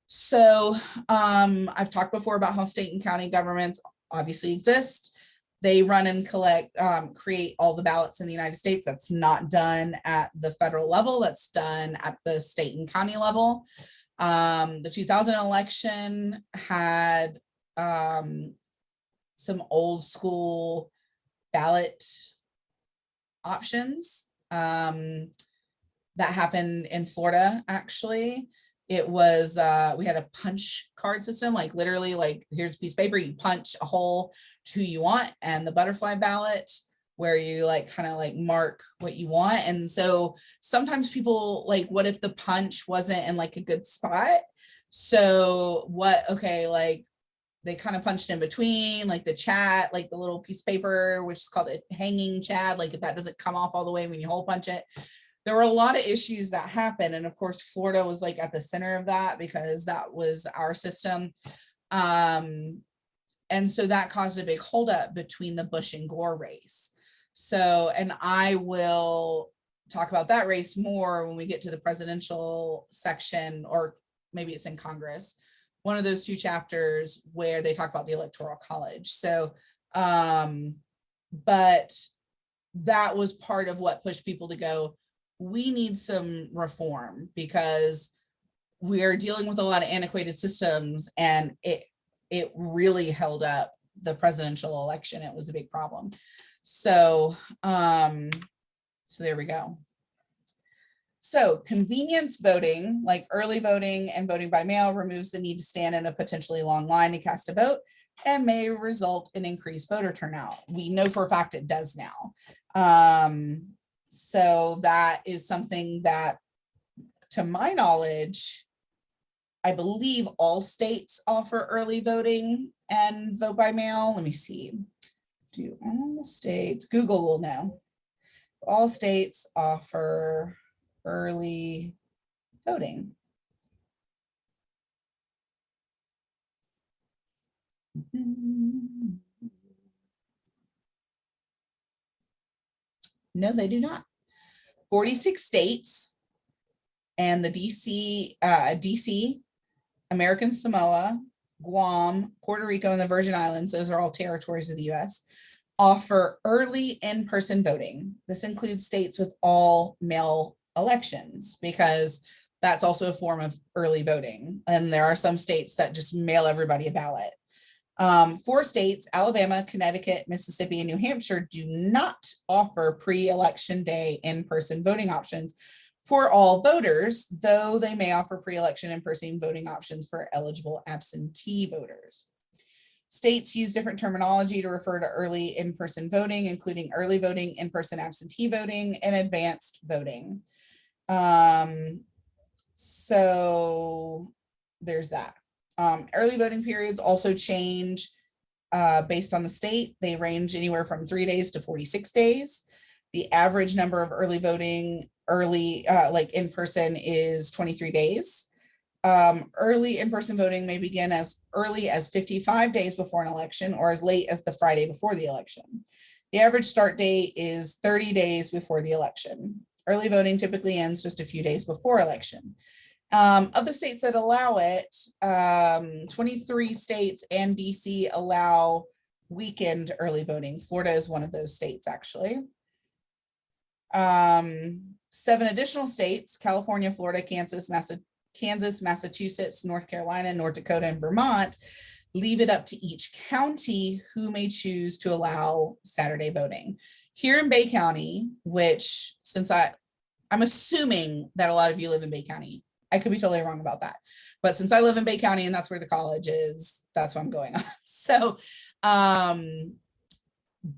A: So I've talked before about how state and county governments obviously exist. They run and collect, create all the ballots in the United States. That's not done at the federal level. That's done at the state and county level. The 2000 election had some old school ballot options that happened in Florida, actually. It was, we had a punch card system, like literally like, here's a piece of paper, you punch a hole to who you want, and the butterfly ballot where you like kind of like mark what you want. And so sometimes people like, what if the punch wasn't in like a good spot? So what, okay, like they kind of punched in between, like the chat, like the little piece of paper, which is called a hanging chat, like if that doesn't come off all the way when you hole punch it. There were a lot of issues that happened. And of course, Florida was like at the center of that because that was our system. And so that caused a big holdup between the Bush and Gore race. So, and I will talk about that race more when we get to the presidential section, or maybe it's in Congress, one of those two chapters where they talk about the Electoral College. So, but that was part of what pushed people to go, we need some reform, because we're dealing with a lot of antiquated systems, and it really held up the presidential election. It was a big problem. So, so there we go. So convenience voting, like early voting and voting by mail, removes the need to stand in a potentially long line to cast a vote and may result in increased voter turnout. We know for a fact it does now. So that is something that, to my knowledge, I believe all states offer early voting and vote by mail. Let me see. Do all states, Google will know. All states offer early voting. No, they do not. 46 states and the DC, American Samoa, Guam, Puerto Rico, and the Virgin Islands, those are all territories of the US, offer early in-person voting. This includes states with all mail elections, because that's also a form of early voting. And there are some states that just mail everybody a ballot. 4 states, Alabama, Connecticut, Mississippi, and New Hampshire, do not offer pre-election day in-person voting options for all voters, though they may offer pre-election in-person voting options for eligible absentee voters. States use different terminology to refer to early in-person voting, including early voting, in-person absentee voting, and advanced voting. So there's that. Early voting periods also change based on the state. They range anywhere from 3 days to 46 days. The average number of early voting, like in person, is 23 days. Early in-person voting may begin as early as 55 days before an election or as late as the Friday before the election. The average start date is 30 days before the election. Early voting typically ends just a few days before election. Of the states that allow it, 23 states and DC allow weekend early voting. Florida is one of those states, actually. 7 additional states, California, Florida, Kansas, Massachusetts, North Carolina, North Dakota, and Vermont, leave it up to each county who may choose to allow Saturday voting. Here in Bay County, which since I'm assuming that a lot of you live in Bay County, I could be totally wrong about that. But since I live in Bay County and that's where the college is, that's what I'm going on. So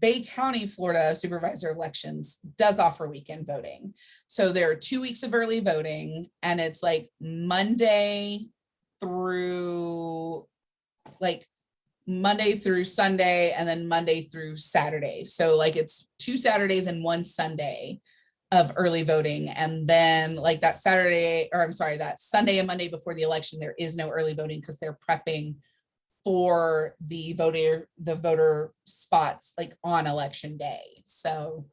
A: Bay County, Florida supervisor elections does offer weekend voting. So there are 2 weeks of early voting, and it's like Monday through Sunday, and then Monday through Saturday. So like it's 2 Saturdays and 1 Sunday of early voting. And then like that Sunday and Monday before the election, there is no early voting because they're prepping for the voter spots like on election day. So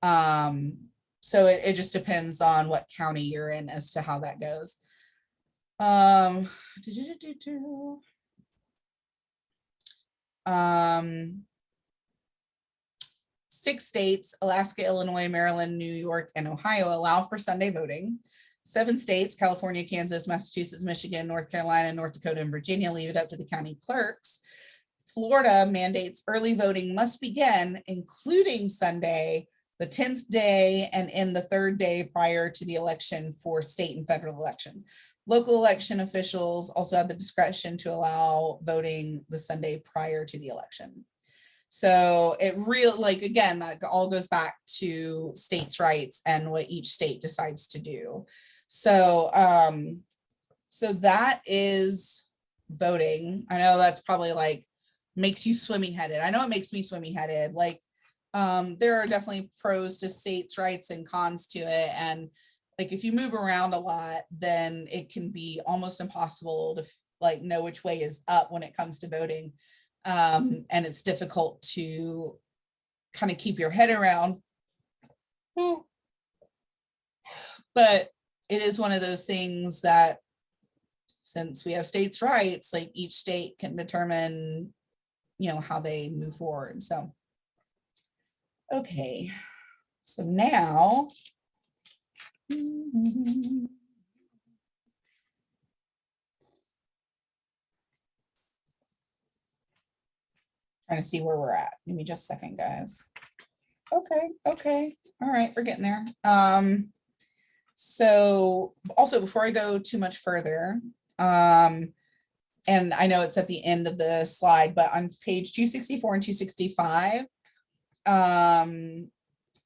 A: it just depends on what county you're in as to how that goes. 6 states, Alaska, Illinois, Maryland, New York, and Ohio, allow for Sunday voting. 7 states, California, Kansas, Massachusetts, Michigan, North Carolina, North Dakota, and Virginia, leave it up to the county clerks. Florida mandates early voting must begin, including Sunday, the 10th day, and in the 3rd day prior to the election for state and federal elections. Local election officials also have the discretion to allow voting the Sunday prior to the election. So it really, like, again, that all goes back to states' rights and what each state decides to do. So, so that is voting. I know that's probably like makes you swimmy headed. I know it makes me swimmy headed. Like, there are definitely pros to states' rights and cons to it. And like, if you move around a lot, then it can be almost impossible to like know which way is up when it comes to voting. And it's difficult to kind of keep your head around. But it is one of those things that since we have states' rights, like each state can determine, you know, how they move forward. So, okay, so now, trying to see where we're at. Give me just a second, guys. Okay, all right, we're getting there. So also before I go too much further, and I know it's at the end of the slide, but on page 264 and 265,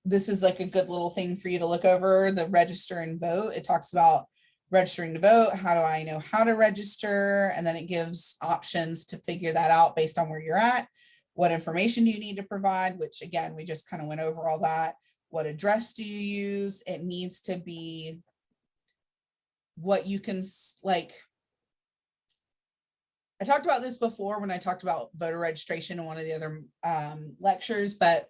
A: this is like a good little thing for you to look over, the register and vote. It talks about registering to vote. How do I know how to register? And then it gives options to figure that out based on where you're at. What information do you need to provide? Which again, we just kind of went over all that. What address do you use? It needs to be what you can, like, I talked about this before when I talked about voter registration in one of the other lectures, but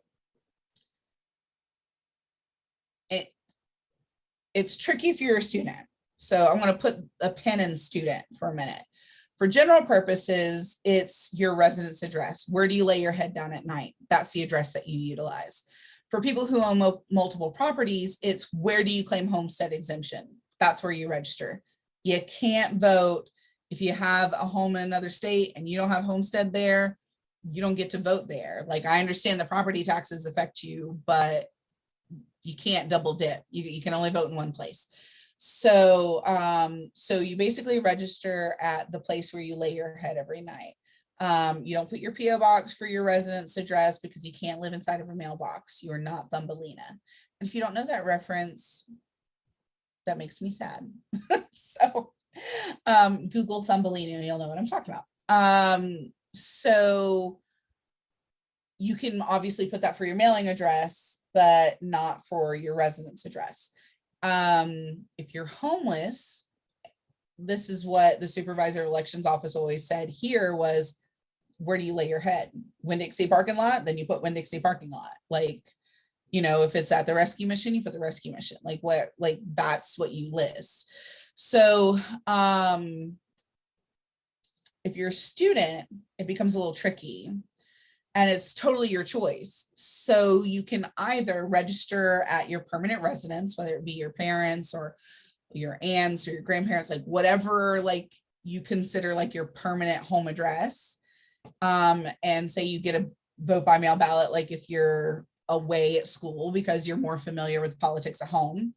A: it's tricky if you're a student. So I'm going to put a pin in student for a minute. For general purposes, it's your residence address. Where do you lay your head down at night? That's the address that you utilize. For people who own multiple properties, it's where do you claim homestead exemption? That's where you register. You can't vote if you have a home in another state and you don't have homestead there, you don't get to vote there. Like, I understand the property taxes affect you, but you can't double dip. You can only vote in one place. So, so you basically register at the place where you lay your head every night. You don't put your PO box for your residence address because you can't live inside of a mailbox. You are not Thumbelina. And if you don't know that reference, that makes me sad. So Google Thumbelina and you'll know what I'm talking about. So you can obviously put that for your mailing address, but not for your residence address. If you're homeless, this is what the supervisor of elections office always said here was, where do you lay your head? Winn-Dixie parking lot, then you put Winn-Dixie parking lot. Like, you know, if it's at the rescue mission, you put the rescue mission. Like what, like that's what you list. So if you're a student, it becomes a little tricky. And it's totally your choice. So you can either register at your permanent residence, whether it be your parents or your aunts or your grandparents, like whatever, like you consider like your permanent home address. And say you get a vote by mail ballot, like if you're away at school because you're more familiar with politics at home.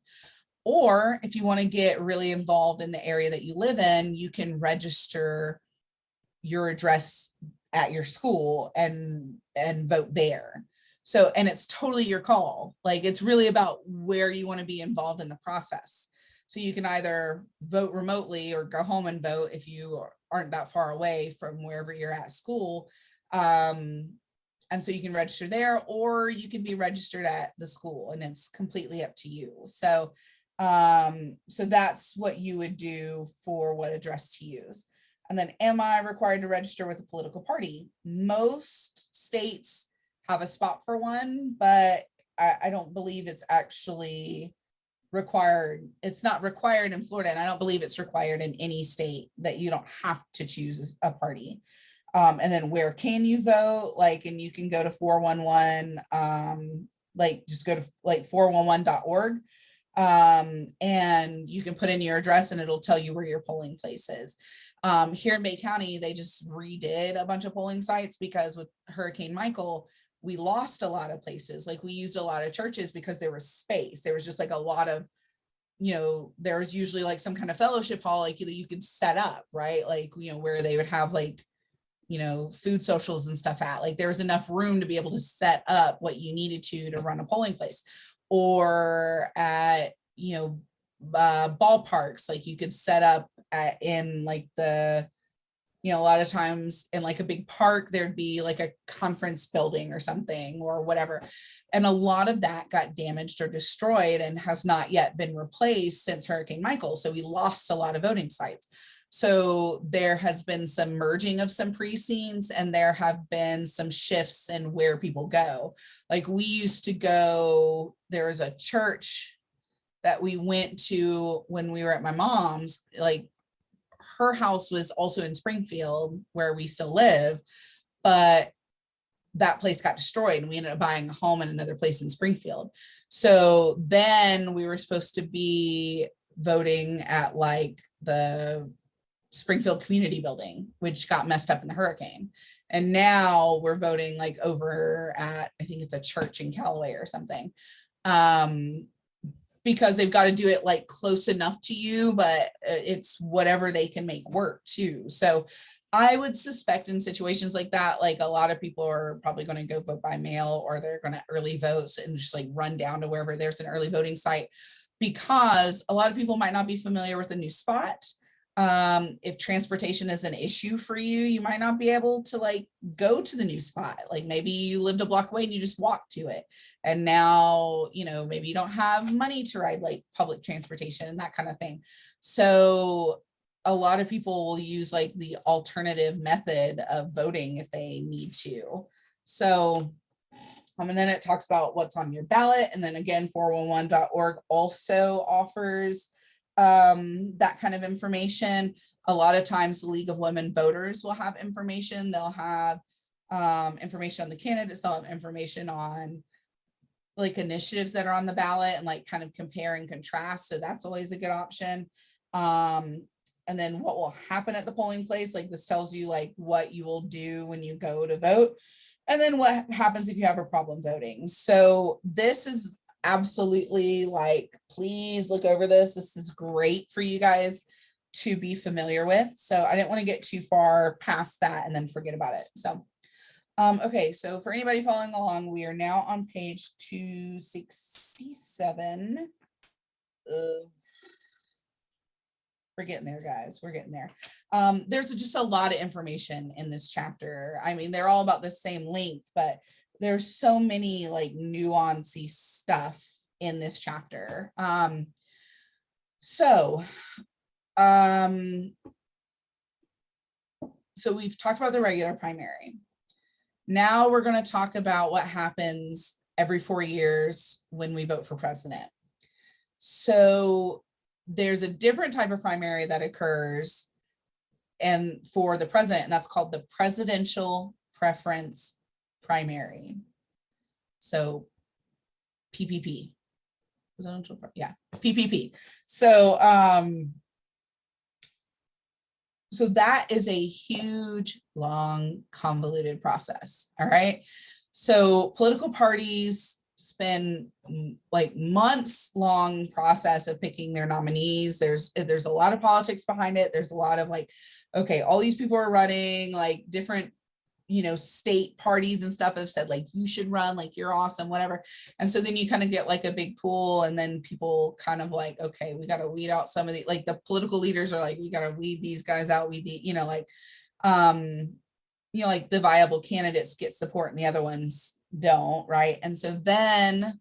A: Or if you want to get really involved in the area that you live in, you can register your address at your school and vote there. So, and it's totally your call. Like it's really about where you want to be involved in the process. So you can either vote remotely or go home and vote if you aren't that far away from wherever you're at school. And so you can register there, or you can be registered at the school, and it's completely up to you. So, so that's what you would do for what address to use. And then, am I required to register with a political party? Most states have a spot for one, but I don't believe it's actually required. It's not required in Florida, and I don't believe it's required in any state that you don't have to choose a party. And then where can you vote? Like, and you can go to 411, like just go to like 411.org. And you can put in your address and it'll tell you where your polling place is. Here in Bay County, they just redid a bunch of polling sites because with Hurricane Michael, we lost a lot of places. Like we used a lot of churches because there was space. There was just like a lot of, you know, there was usually like some kind of fellowship hall, like you could set up, right? Like, you know, where they would have like, you know, food socials and stuff at, like there was enough room to be able to set up what you needed to run a polling place. Or at, you know, ballparks, like you could set up in like the, you know, a lot of times in like a big park, there'd be like a conference building or something or whatever. And a lot of that got damaged or destroyed and has not yet been replaced since Hurricane Michael. So we lost a lot of voting sites. So there has been some merging of some precincts, and there have been some shifts in where people go. Like we used to go, there was a church that we went to when we were at my mom's, like her house was also in Springfield where we still live, but that place got destroyed and we ended up buying a home in another place in Springfield. So then we were supposed to be voting at like the Springfield Community Building, which got messed up in the hurricane. And now we're voting like over at, I think it's a church in Callaway or something. Because they've got to do it like close enough to you, but it's whatever they can make work too. So I would suspect in situations like that, like a lot of people are probably going to go vote by mail, or they're going to early vote and just like run down to wherever there's an early voting site, because a lot of people might not be familiar with a new spot. If transportation is an issue for you, you might not be able to like go to the new spot. Like maybe you lived a block away and you just walked to it. And now, you know, maybe you don't have money to ride like public transportation and that kind of thing. So a lot of people will use like the alternative method of voting if they need to. So, and then it talks about what's on your ballot. And then again, 411.org also offers that kind of information. A lot of times the League of Women Voters will have information. They'll have information on the candidates. They'll have information on like initiatives that are on the ballot and like kind of compare and contrast. So that's always a good option. And then what will happen at the polling place, like this tells you like what you will do when you go to vote. And then what happens if you have a problem voting. So this is absolutely like, please look over this. This is great for you guys to be familiar with. So I didn't want to get too far past that and then forget about it. So, okay. So for anybody following along, we are now on page 267 of We're getting there, guys. We're getting there. There's just a lot of information in this chapter. I mean, they're all about the same length, but there's so many like nuancy stuff in this chapter. So we've talked about the regular primary. Now we're going to talk about what happens every 4 years when we vote for president. So there's a different type of primary that occurs and for the president, and that's called the presidential preference primary. So PPP. Presidential, yeah, PPP. So so that is a huge, long, convoluted process. All right. So political parties spend like months long process of picking their nominees. There's a lot of politics behind it. There's a lot of like, okay, all these people are running, like different, state parties and stuff have said like, you should run, like you're awesome, whatever. And so then you kind of get like a big pool, and then people kind of like, okay, we got to weed out some of the, like the political leaders are like, we got to weed these guys out. Like, like the viable candidates get support and the other ones don't, right? And so then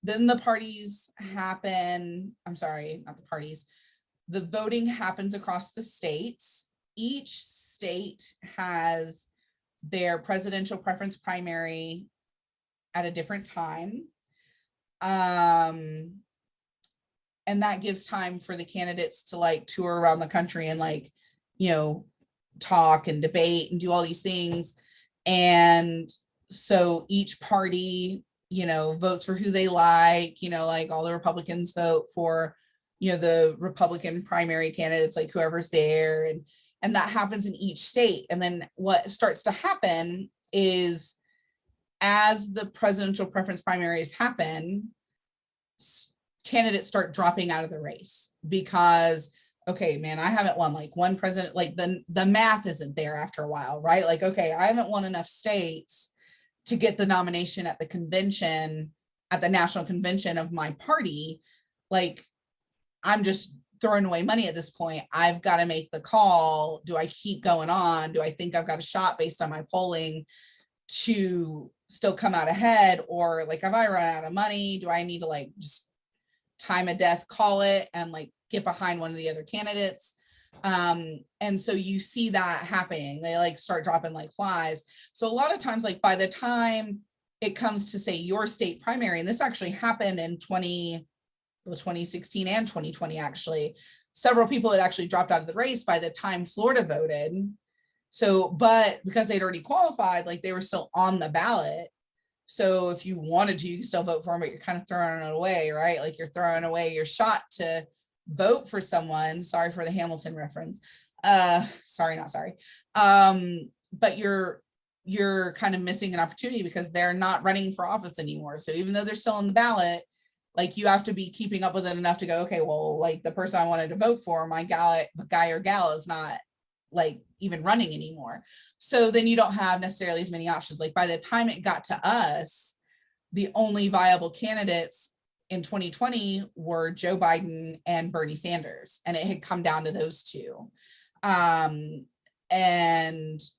A: the parties happen, I'm sorry, not the parties, the voting happens across the states. Each state has their presidential preference primary at a different time. And that gives time for the candidates to like tour around the country and like, talk and debate and do all these things. And so each party, votes for who they like, like all the Republicans vote for, the Republican primary candidates, like whoever's there. And that happens in each state. And then what starts to happen is as the presidential preference primaries happen, candidates start dropping out of the race because, okay, man, I haven't won like one president, like the math isn't there after a while, right? Like, okay, I haven't won enough states to get the nomination at the convention, at the national convention of my party. Like, I'm just throwing away money at this point. I've got to make the call. Do I keep going on? Do I think I've got a shot based on my polling to still come out ahead? Or like, if I run out of money, do I need to like just time of death, call it and like get behind one of the other candidates? And so you see that happening. They like start dropping like flies. So a lot of times, like by the time it comes to say your state primary, and this actually happened in 2016 and 2020, actually, several people had actually dropped out of the race by the time Florida voted. So, but because they'd already qualified, like they were still on the ballot. So if you wanted to, you can still vote for them, but you're kind of throwing it away, right? Like you're throwing away your shot to vote for someone. Sorry for the Hamilton reference. Sorry, not sorry. But you're kind of missing an opportunity because they're not running for office anymore. So even though they're still on the ballot, like you have to be keeping up with it enough to go, okay, well, like the person I wanted to vote for, my guy or gal is not like even running anymore. So then you don't have necessarily as many options. Like by the time it got to us, the only viable candidates in 2020 were Joe Biden and Bernie Sanders. And it had come down to those two. And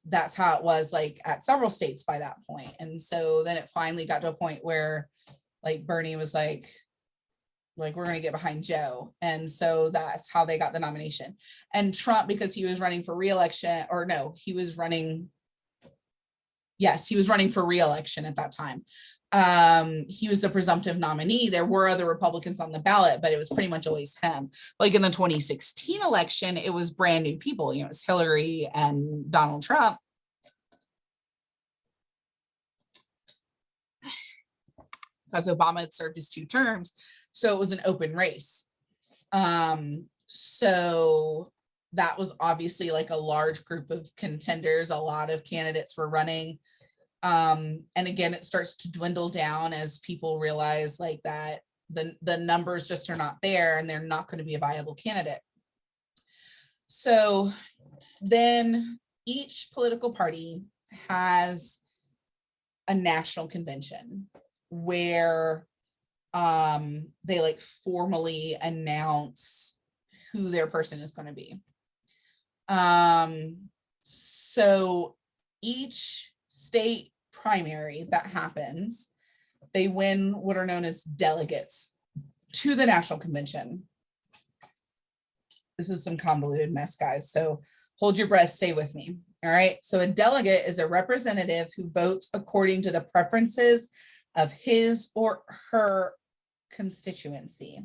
A: that's how it was like at several states by that point. And so then it finally got to a point where like Bernie was like we're going to get behind Joe. And so that's how they got the nomination. And Trump, because he was running for reelection, or no, he was running for reelection at that time. He was the presumptive nominee. There were other Republicans on the ballot, but it was pretty much always him. Like in the 2016 election, it was brand new people. It was Hillary and Donald Trump. Because Obama had served his 2 terms. So it was an open race. So that was obviously like a large group of contenders. A lot of candidates were running. And again, it starts to dwindle down as people realize like that the numbers just are not there and they're not going to be a viable candidate. So then each political party has a national convention where they like formally announce who their person is going to be. So each state primary that happens, they win what are known as delegates to the national convention. This is some convoluted mess, guys. So hold your breath, stay with me. All right. So a delegate is a representative who votes according to the preferences of his or her constituency.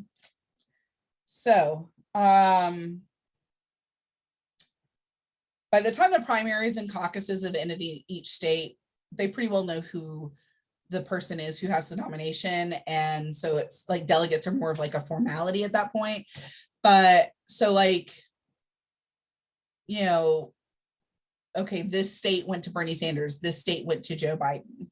A: So by the time the primaries and caucuses have ended in each state, they pretty well know who the person is who has the nomination. And so it's like delegates are more of like a formality at that point. But so like, you know, okay, this state went to Bernie Sanders, this state went to Joe Biden.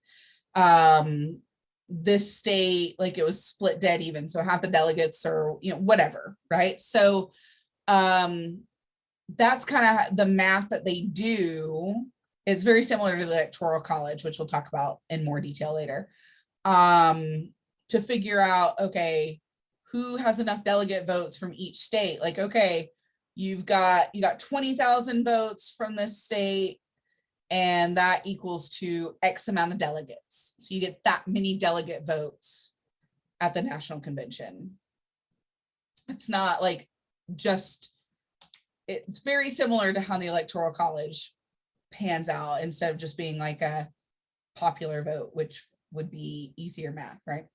A: This state, like it was split dead even. So half the delegates or, you know, whatever, right? So that's kind of the math that they do. It's very similar to the Electoral College, which we'll talk about in more detail later, to figure out, okay, who has enough delegate votes from each state? Like, okay, you got 20,000 votes from this state, and that equals to X amount of delegates. So you get that many delegate votes at the national convention. It's not like just, it's very similar to how the Electoral College pans out instead of just being like a popular vote, which would be easier math, right?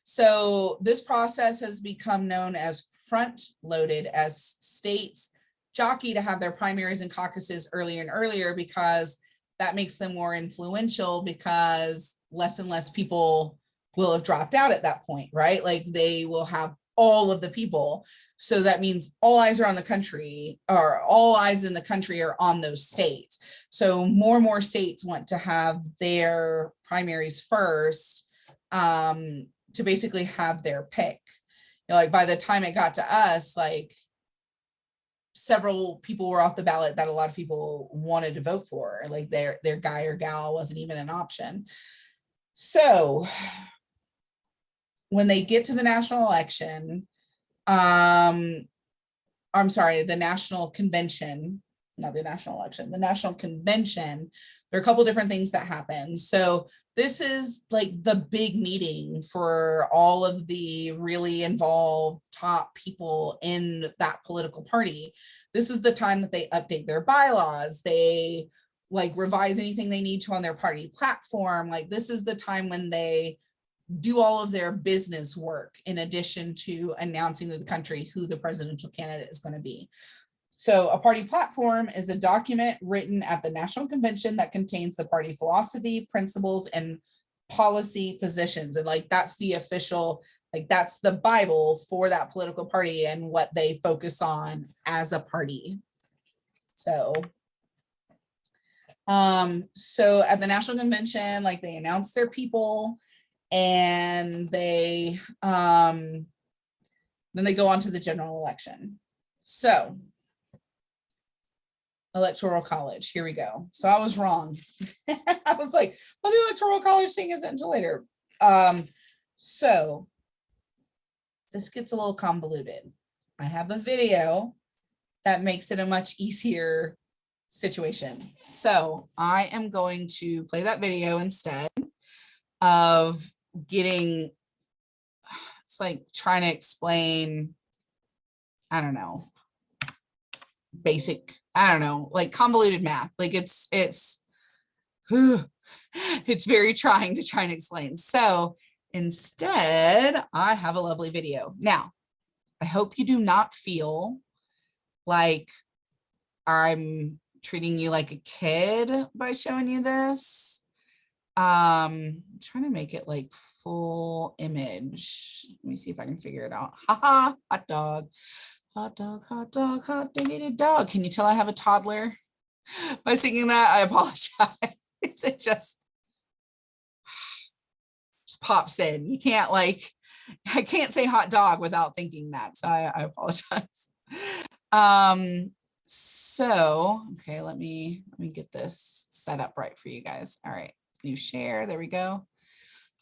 A: So this process has become known as front loaded, as states jockey to have their primaries and caucuses earlier and earlier because that makes them more influential, because less and less people will have dropped out at that point, right? Like they will have all of the people. So that means all eyes are on the country, or all eyes in the country are on those states. So more and more states want to have their primaries first, to basically have their pick. You know, like by the time it got to us, like several people were off the ballot that a lot of people wanted to vote for, like their guy or gal wasn't even an option. So when they get to the national election, I'm sorry, the national convention, not the national election, the national convention, there are a couple different things that happen. So this is like the big meeting for all of the really involved top people in that political party. This is the time that they update their bylaws. They like revise anything they need to on their party platform. Like this is the time when they do all of their business work in addition to announcing to the country who the presidential candidate is going to be. So a party platform is a document written at the national convention that contains the party philosophy, principles, and policy positions. And like, that's the official, like that's the Bible for that political party and what they focus on as a party. So at the national convention, like they announce their people, and they then they go on to the general election. So Electoral College, here we go. So I was wrong. I was like, well, the Electoral College thing isn't until later. So this gets a little convoluted. I have a video that makes it a much easier situation. So I am going to play that video instead of getting, it's like trying to explain, I don't know, basic, I don't know, like convoluted math. Like it's very trying to try and explain. So instead, I have a lovely video. Now, I hope you do not feel like I'm treating you like a kid by showing you this. I'm trying to make it like full image. Let me see if I can figure it out. Haha, hot dog. Hot dog, hot dog, hot diggity dog. Can you tell I have a toddler by singing that? I apologize. It just pops in. You can't like, I can't say hot dog without thinking that. So I apologize. So, okay, let me get this set up right for you guys. All right, new share, there we go.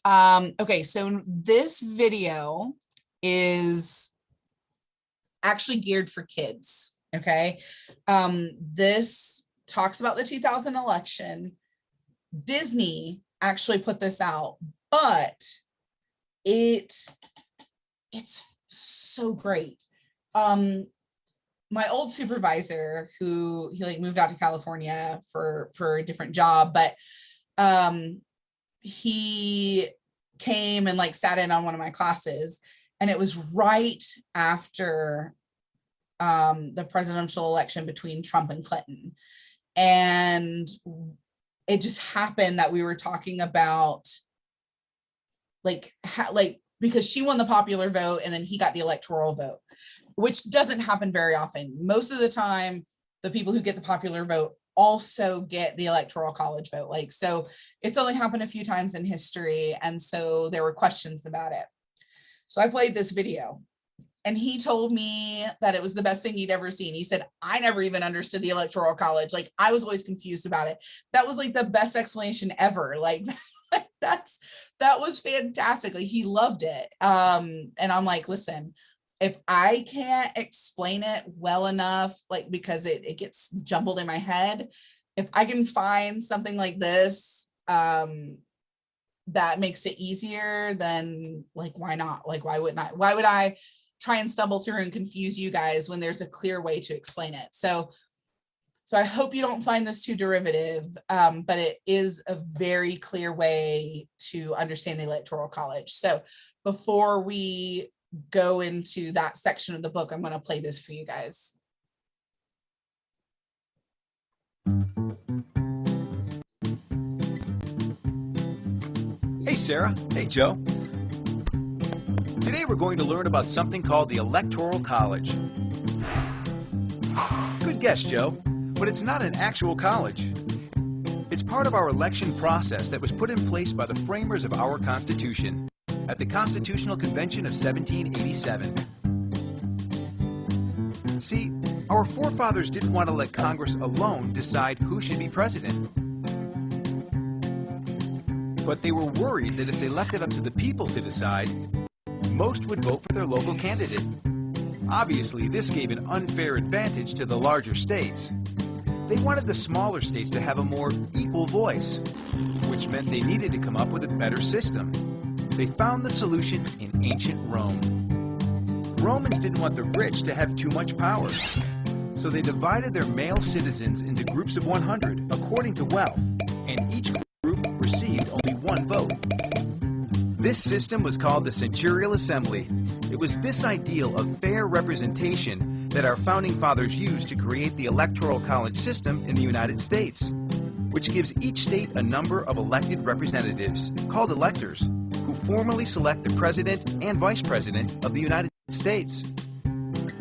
A: Okay, so this video is actually geared for kids. Okay. This talks about the 2000 election. Disney actually put this out, but it's so great. My old supervisor, who he like moved out to California for a different job, but he came and like sat in on one of my classes, and it was right after the presidential election between Trump and Clinton. And it just happened that we were talking about like because she won the popular vote and then he got the electoral vote, which doesn't happen very often. Most of the time, the people who get the popular vote also get the electoral college vote. Like, so it's only happened a few times in history. And so there were questions about it. So I played this video and he told me that it was the best thing he'd ever seen. He said, I never even understood the electoral college. Like, I was always confused about it. That was like the best explanation ever. Like, that was fantastic. Like, he loved it. And I'm like, listen, if I can't explain it well enough, like, because it gets jumbled in my head, if I can find something like this, that makes it easier, then like, why not? Like, why would I try and stumble through and confuse you guys when there's a clear way to explain it? So I hope you don't find this too derivative, but it is a very clear way to understand the Electoral College. So before we go into that section of the book, I'm going to play this for you guys.
H: Hey, Sarah. Hey, Joe. Today we're going to learn about something called the Electoral College. Good guess, Joe, but it's not an actual college. It's part of our election process that was put in place by the framers of our Constitution at the Constitutional Convention of 1787. See, our forefathers didn't want to let Congress alone decide who should be president. But they were worried that if they left it up to the people to decide, most would vote for their local candidate. Obviously, this gave an unfair advantage to the larger states. They wanted the smaller states to have a more equal voice, which meant they needed to come up with a better system. They found the solution in ancient Rome. Romans didn't want the rich to have too much power, so they divided their male citizens into groups of 100 according to wealth, and each group received only one vote. This system was called the Centurial Assembly. It was this ideal of fair representation that our founding fathers used to create the Electoral College system in the United States, which gives each state a number of elected representatives, called electors, who formally select the President and Vice President of the United States.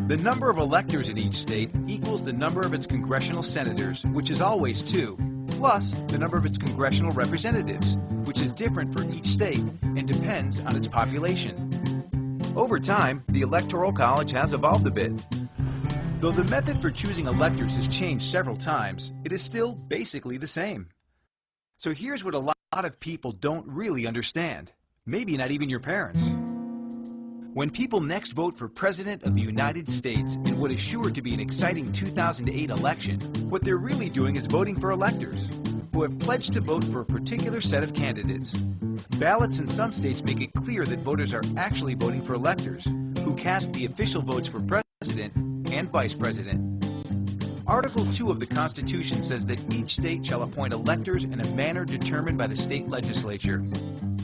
H: The number of electors in each state equals the number of its congressional senators, which is always 2, plus the number of its congressional representatives, which is different for each state and depends on its population. Over time, the Electoral College has evolved a bit. Though the method for choosing electors has changed several times, it is still basically the same. So here's what a lot of people don't really understand, maybe not even your parents. When people next vote for President of the United States in what is sure to be an exciting 2008 election, what they're really doing is voting for electors who have pledged to vote for a particular set of candidates. Ballots in some states make it clear that voters are actually voting for electors who cast the official votes for President and Vice President. Article 2 of the Constitution says that each state shall appoint electors in a manner determined by the state legislature.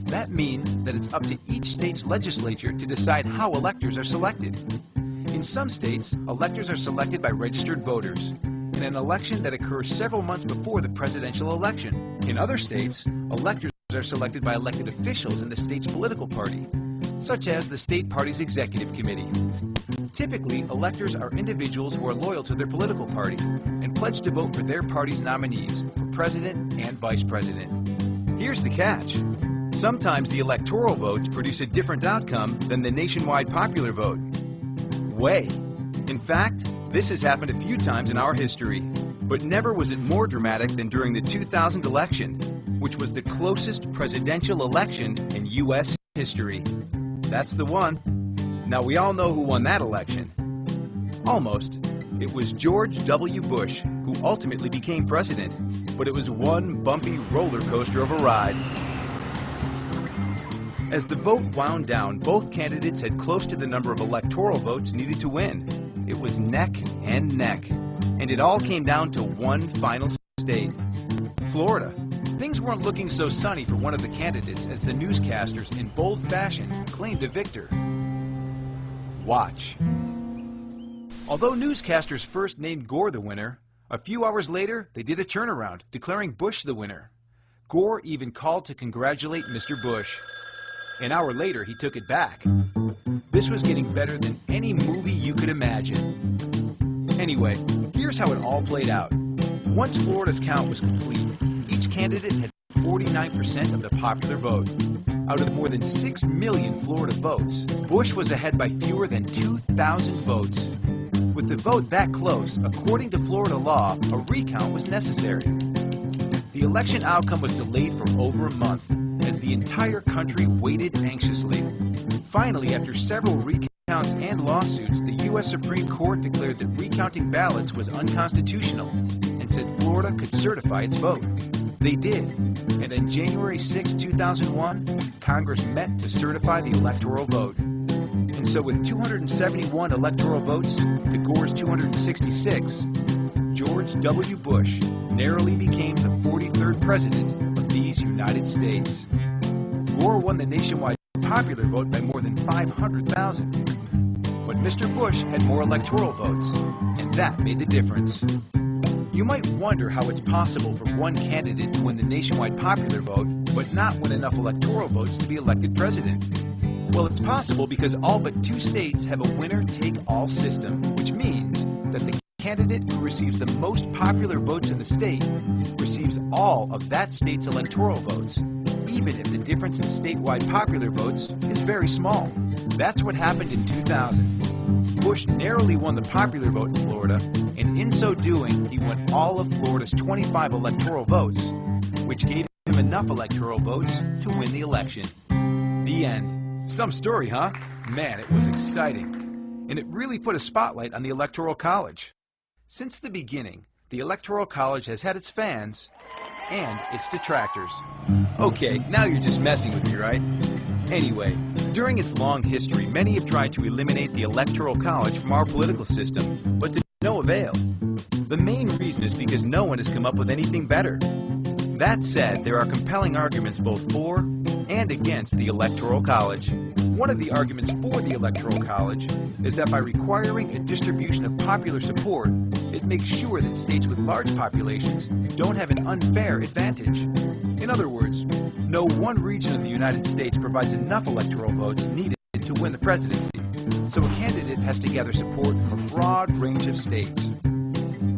H: That means that it's up to each state's legislature to decide how electors are selected. In some states, electors are selected by registered voters in an election that occurs several months before the presidential election. In other states, electors are selected by elected officials in the state's political party, such as the state party's executive committee. Typically, electors are individuals who are loyal to their political party and pledge to vote for their party's nominees for president and vice president. Here's the catch. Sometimes the electoral votes produce a different outcome than the nationwide popular vote. In fact, this has happened a few times in our history, but never was it more dramatic than during the 2000 election, which was the closest presidential election in U.S. history. That's the one. Now, we all know who won that election. Almost. It was George W. Bush who ultimately became president, but it was one bumpy roller coaster of a ride. As the vote wound down, both candidates had close to the number of electoral votes needed to win. It was neck and neck, and it all came down to one final state, Florida. Things weren't looking so sunny for one of the candidates as the newscasters, in bold fashion, claimed a victor. Watch. Although newscasters first named Gore the winner, a few hours later they did a turnaround, declaring Bush the winner. Gore even called to congratulate Mr. Bush. An hour later, he took it back. This was getting better than any movie you could imagine. Anyway, here's how it all played out. Once Florida's count was complete, each candidate had 49% of the popular vote. Out of more than 6 million Florida votes, Bush was ahead by fewer than 2,000 votes. With the vote that close, according to Florida law, a recount was necessary. The election outcome was delayed for over a month, as the entire country waited anxiously. Finally, after several recounts and lawsuits, the U.S. Supreme Court declared that recounting ballots was unconstitutional and said Florida could certify its vote. They did, and on January 6, 2001, Congress met to certify the electoral vote. And so with 271 electoral votes to Gore's 266, George W. Bush narrowly became the 43rd president of these United States. Gore won the nationwide popular vote by more than 500,000. But Mr. Bush had more electoral votes, and that made the difference. You might wonder how it's possible for one candidate to win the nationwide popular vote, but not win enough electoral votes to be elected president. Well, it's possible because all but 2 states have a winner-take-all system, which means that the candidate who receives the most popular votes in the state receives all of that state's electoral votes, even if the difference in statewide popular votes is very small. That's what happened in 2000. Bush narrowly won the popular vote in Florida, and in so doing, he won all of Florida's 25 electoral votes, which gave him enough electoral votes to win the election. The end. Some story, huh? Man, it was exciting. And it really put a spotlight on the Electoral College. Since the beginning, the Electoral College has had its fans and its detractors. Okay, now you're just messing with me, right? Anyway, during its long history, many have tried to eliminate the Electoral College from our political system, but to no avail. The main reason is because no one has come up with anything better. That said, there are compelling arguments both for and against the Electoral College. One of the arguments for the Electoral College is that by requiring a distribution of popular support, it makes sure that states with large populations don't have an unfair advantage. In other words, no one region of the United States provides enough electoral votes needed to win the presidency, so a candidate has to gather support from a broad range of states.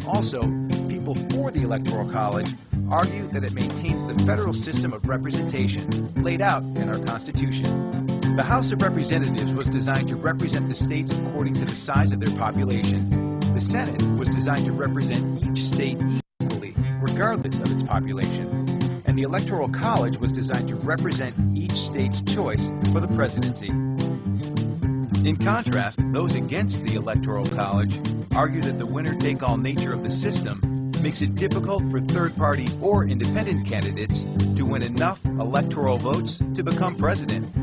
H: Also, people for the Electoral College argue that it maintains the federal system of representation laid out in our Constitution. The House of Representatives was designed to represent the states according to the size of their population. The Senate was designed to represent each state equally, regardless of its population. And the Electoral College was designed to represent each state's choice for the presidency. In contrast, those against the Electoral College argue that the winner-take-all nature of the system makes it difficult for third-party or independent candidates to win enough electoral votes to become president.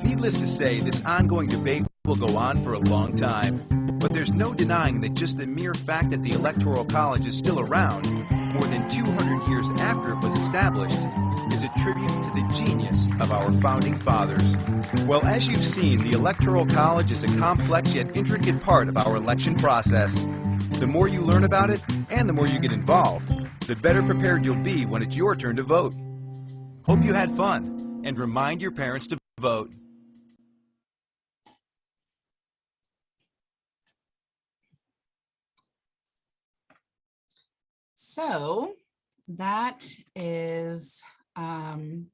H: Needless to say, this ongoing debate will go on for a long time, but there's no denying that just the mere fact that the Electoral College is still around, more than 200 years after it was established, is a tribute to the genius of our founding fathers. Well, as you've seen, the Electoral College is a complex yet intricate part of our election process. The more you learn about it, and the more you get involved, the better prepared you'll be when it's your turn to vote. Hope you had fun, and remind your parents to vote.
A: So that is, let me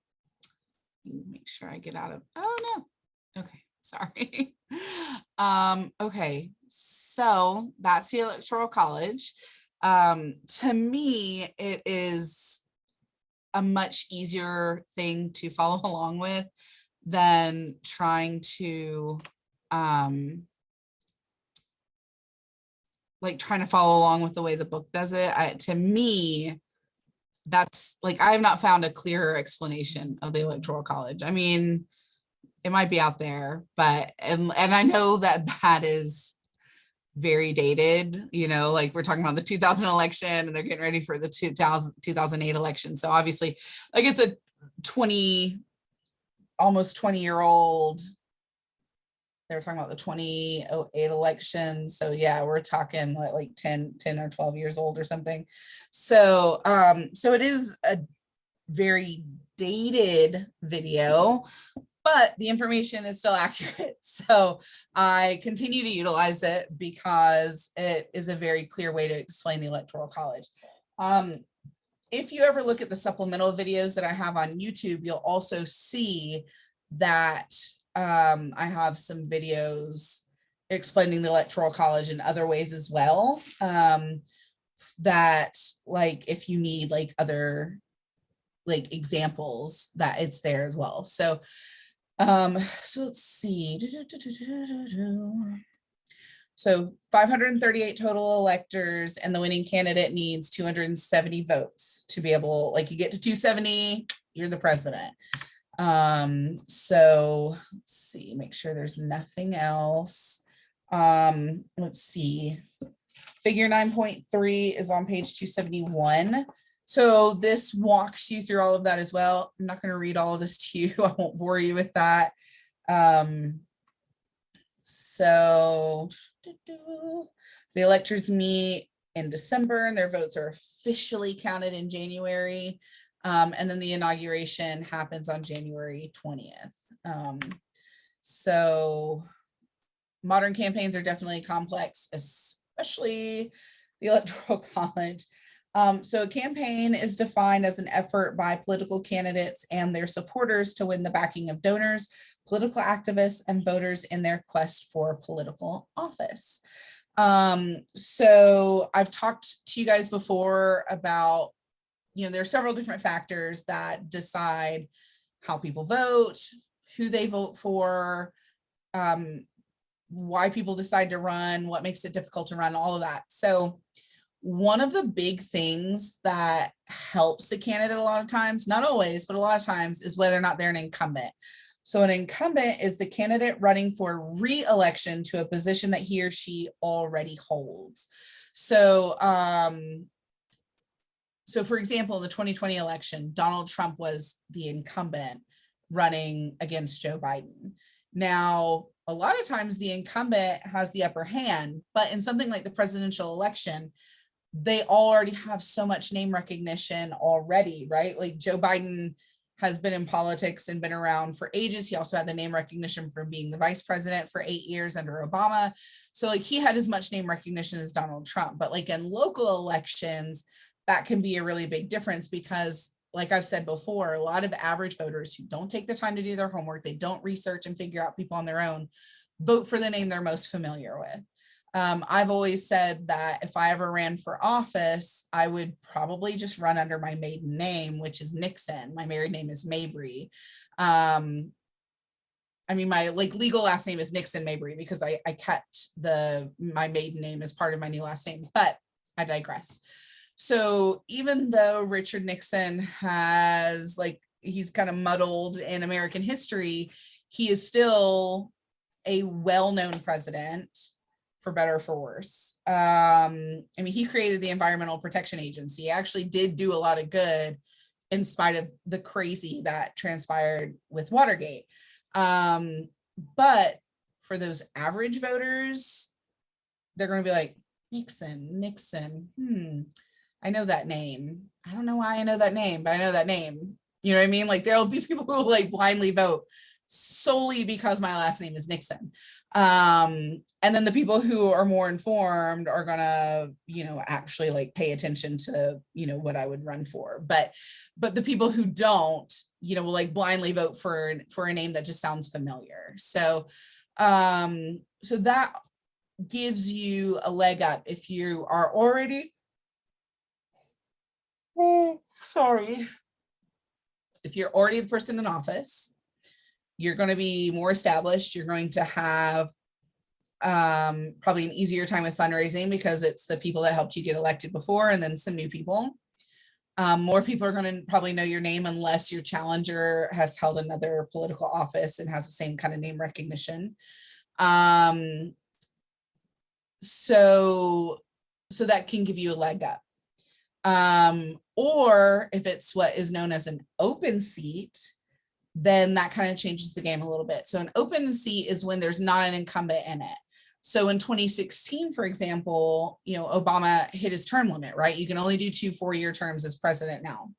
A: make sure I get out of, oh no, okay, sorry. Okay, so that's the Electoral College. To me, it is a much easier thing to follow along with than trying to like trying to follow along with the way the book does it. To me, that's like, I have not found a clearer explanation of the Electoral College. I mean, it might be out there, but, and I know that that is very dated, you know, like we're talking about the 2000 election and they're getting ready for the 2008 election. So obviously, like, it's a almost 20-year-old. They were talking about the 2008 election. So yeah, we're talking like 10 or 12 years old or something. So, so it is a very dated video, but the information is still accurate. So I continue to utilize it because it is a very clear way to explain the Electoral College. If you ever look at the supplemental videos that I have on YouTube, you'll also see that I have some videos explaining the Electoral College in other ways as well. That, like, if you need like other like examples, that it's there as well. So so let's see. So 538 total electors, and the winning candidate needs 270 votes to be able, like, you get to 270, you're the president. So let's see, make sure there's nothing else. Let's see. Figure 9.3 is on page 271. So this walks you through all of that as well. I'm not going to read all of this to you. I won't bore you with that. So the electors meet in December and their votes are officially counted in January. And then the inauguration happens on January 20th. So modern campaigns are definitely complex, especially the Electoral College. So a campaign is defined as an effort by political candidates and their supporters to win the backing of donors, political activists, and voters in their quest for political office. So I've talked to you guys before about, you know, there are several different factors that decide how people vote, who they vote for, why people decide to run, what makes it difficult to run, all of that. So one of the big things that helps a candidate a lot of times, not always, but a lot of times, is whether or not they're an incumbent. So an incumbent is the candidate running for re-election to a position that he or she already holds. So, so for example, the 2020 election, Donald Trump was the incumbent running against Joe Biden. Now, a lot of times the incumbent has the upper hand, but in something like the presidential election, they already have so much name recognition already, right? Like Joe Biden has been in politics and been around for ages. He also had the name recognition from being the vice president for 8 years under Obama. So like he had as much name recognition as Donald Trump, but like in local elections, that can be a really big difference because, like I've said before, a lot of average voters who don't take the time to do their homework, they don't research and figure out people on their own, vote for the name they're most familiar with. I've always said that if I ever ran for office, I would probably just run under my maiden name, which is Nixon. My married name is Mabry. I mean, my like legal last name is Nixon Mabry because I kept my maiden name as part of my new last name, but I digress. So even though Richard Nixon has he's kind of muddled in American history, he is still a well-known president, for better or for worse. I mean, he created the Environmental Protection Agency. He actually did do a lot of good in spite of the crazy that transpired with Watergate. But for those average voters, they're going to be like, Nixon, I know that name. I don't know why I know that name, but I know that name. You know what I mean? Like there'll be people who like blindly vote solely because my last name is Nixon. And then the people who are more informed are gonna, actually like pay attention to, what I would run for. But the people who don't, will like blindly vote for a name that just sounds familiar. So, so that gives you a leg up if you are already, if you're already the person in office, you're going to be more established. You're going to have probably an easier time with fundraising because it's the people that helped you get elected before and then some new people. More people are going to probably know your name unless your challenger has held another political office and has the same kind of name recognition. So that can give you a leg up. Or if it's what is known as an open seat, then that kind of changes the game a little bit. So an open seat is when there's not an incumbent in it. So in 2016, for example, Obama hit his term limit, right? You can only do 2 4-year terms as president now.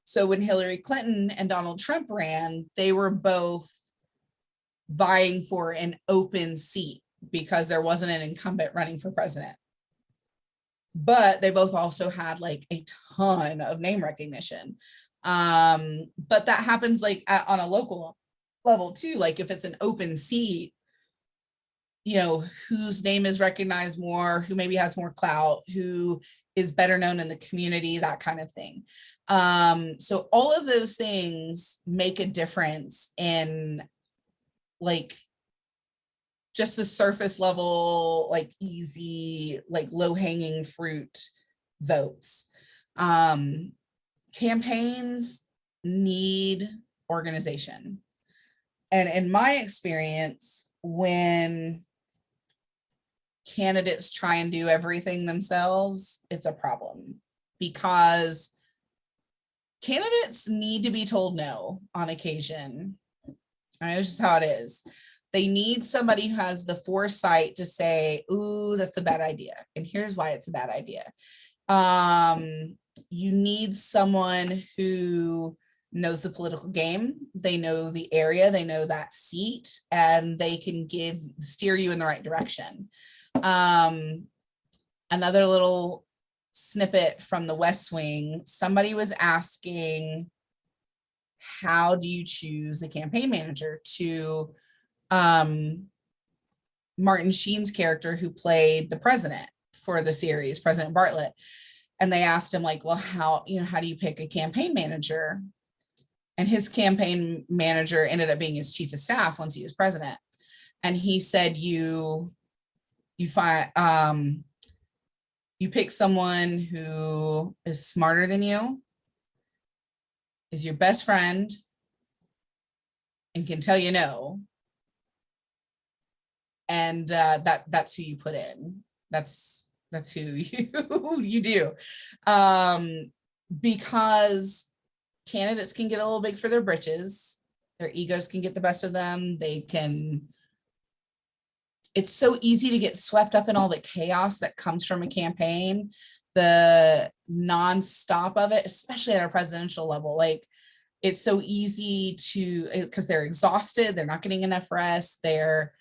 A: So when Hillary Clinton and Donald Trump ran, they were both vying for an open seat because there wasn't an incumbent running for president. But they both also had like a ton of name recognition. But that happens like on a local level too. Like if it's an open seat, whose name is recognized more, who maybe has more clout, who is better known in the community, that kind of thing. So all of those things make a difference in like just the surface level, like easy, like low hanging fruit votes. Campaigns need organization. And in my experience, when candidates try and do everything themselves, it's a problem because candidates need to be told no on occasion. I mean, it's just how it is. They need somebody who has the foresight to say, ooh, that's a bad idea. And here's why it's a bad idea. You need someone who knows the political game. They know the area, they know that seat, and they can steer you in the right direction. Another little snippet from the West Wing, somebody was asking, how do you choose a campaign manager, to Martin Sheen's character who played the president for the series, President Bartlett. And they asked him like, well, how do you pick a campaign manager? And his campaign manager ended up being his chief of staff once he was president. And he said, you pick someone who is smarter than you, is your best friend, and can tell you no. And that's who you put in. That's who you do. Because candidates can get a little big for their britches. Their egos can get the best of them. It's so easy to get swept up in all the chaos that comes from a campaign, the nonstop of it, especially at a presidential level. Like, it's so easy because they're exhausted, they're not getting enough rest, they're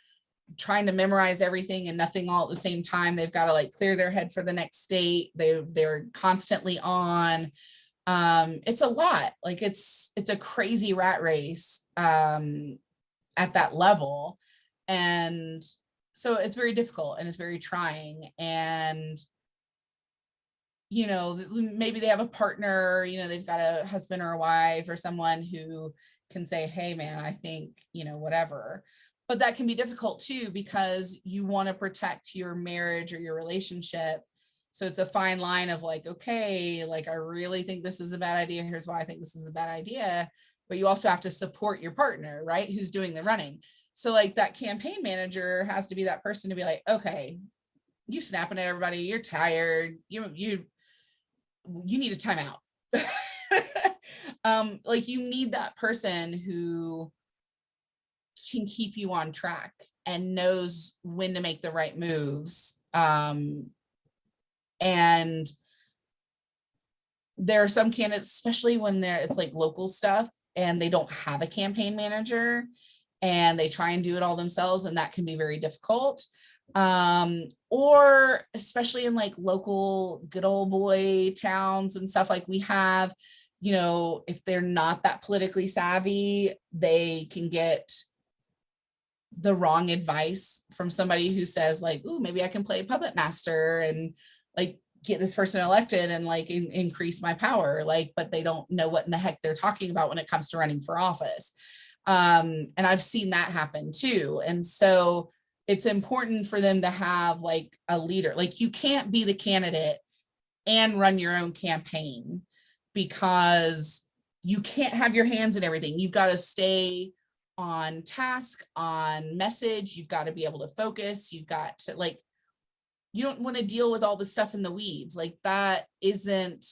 A: trying to memorize everything and nothing all at the same time. They've got to like clear their head for the next state. They're constantly on. It's a lot. Like it's a crazy rat race at that level. And so it's very difficult and it's very trying. And maybe they have a partner, they've got a husband or a wife or someone who can say, hey man, I think, whatever. But that can be difficult too, because you want to protect your marriage or your relationship. So it's a fine line of like, okay, like I really think this is a bad idea. Here's why I think this is a bad idea. But you also have to support your partner, right? Who's doing the running. So like that campaign manager has to be that person to be like, okay, you snapping at everybody, you're tired, you need a timeout. Like you need that person who can keep you on track and knows when to make the right moves. And there are some candidates, especially when it's like local stuff and they don't have a campaign manager and they try and do it all themselves, and that can be very difficult. Or especially in like local good old boy towns and stuff like we have, if they're not that politically savvy, they can get the wrong advice from somebody who says like, ooh, maybe I can play puppet master, and like get this person elected and like increase my power, like, but they don't know what in the heck they're talking about when it comes to running for office. And I've seen that happen too. And so it's important for them to have like a leader. Like you can't be the candidate and run your own campaign, because you can't have your hands in everything. You've got to stay on task, on message. You've got to be able to focus. You've got to like, you don't want to deal with all the stuff in the weeds. Like that isn't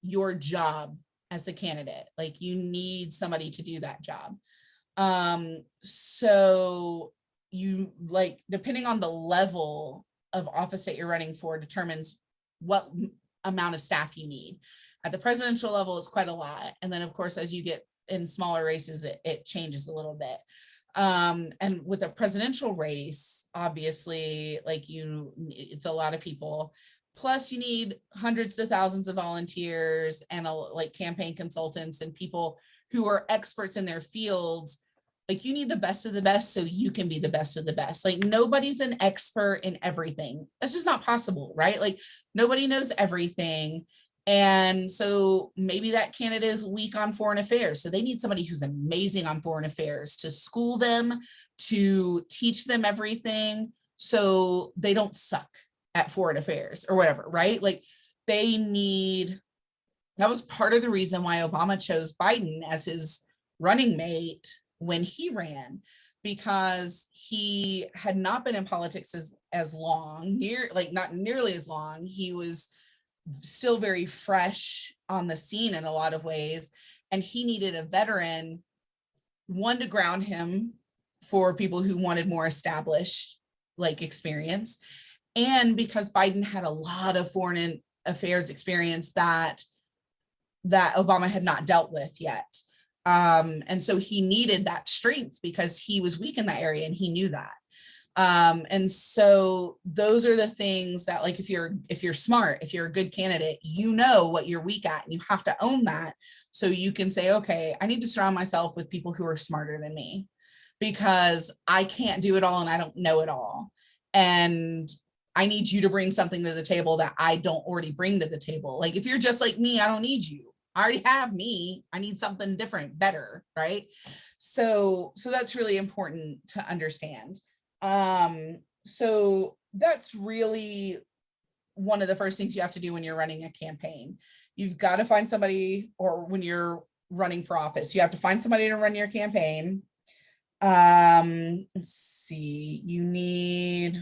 A: your job as a candidate. Like you need somebody to do that job. So you like, depending on the level of office that you're running for determines what amount of staff you need. At the presidential level, it's quite a lot. And then of course, as you get in smaller races, it changes a little bit. And with a presidential race, obviously, like it's a lot of people. Plus you need hundreds to thousands of volunteers and like campaign consultants and people who are experts in their fields. Like you need the best of the best so you can be the best of the best. Like nobody's an expert in everything. That's just not possible, right? Like nobody knows everything. And so maybe that candidate is weak on foreign affairs. So they need somebody who's amazing on foreign affairs to school them, to teach them everything so they don't suck at foreign affairs or whatever, right? Like they need, that was part of the reason why Obama chose Biden as his running mate when he ran, because he had not been in politics as long, not nearly as long. He was still very fresh on the scene in a lot of ways. And he needed a veteran, one to ground him for people who wanted more established like experience. And because Biden had a lot of foreign affairs experience that Obama had not dealt with yet. And so he needed that strength because he was weak in that area and he knew that. And so those are the things that like, if you're smart, if you're a good candidate, you know what you're weak at and you have to own that. So you can say, okay, I need to surround myself with people who are smarter than me because I can't do it all and I don't know it all. And I need you to bring something to the table that I don't already bring to the table. Like if you're just like me, I don't need you. I already have me. I need something different, better, right? So that's really important to understand. So that's really one of the first things you have to do when you're running a campaign. You've got to find somebody, or when you're running for office, you have to find somebody to run your campaign. Let's see, you need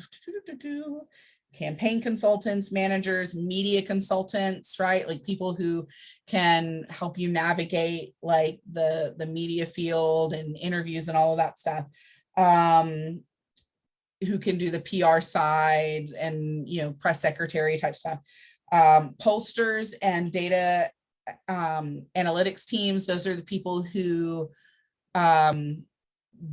A: campaign consultants, managers, media consultants, right? Like people who can help you navigate like the media field and interviews and all of that stuff. Who can do the PR side and, press secretary type stuff. Pollsters and data analytics teams, those are the people who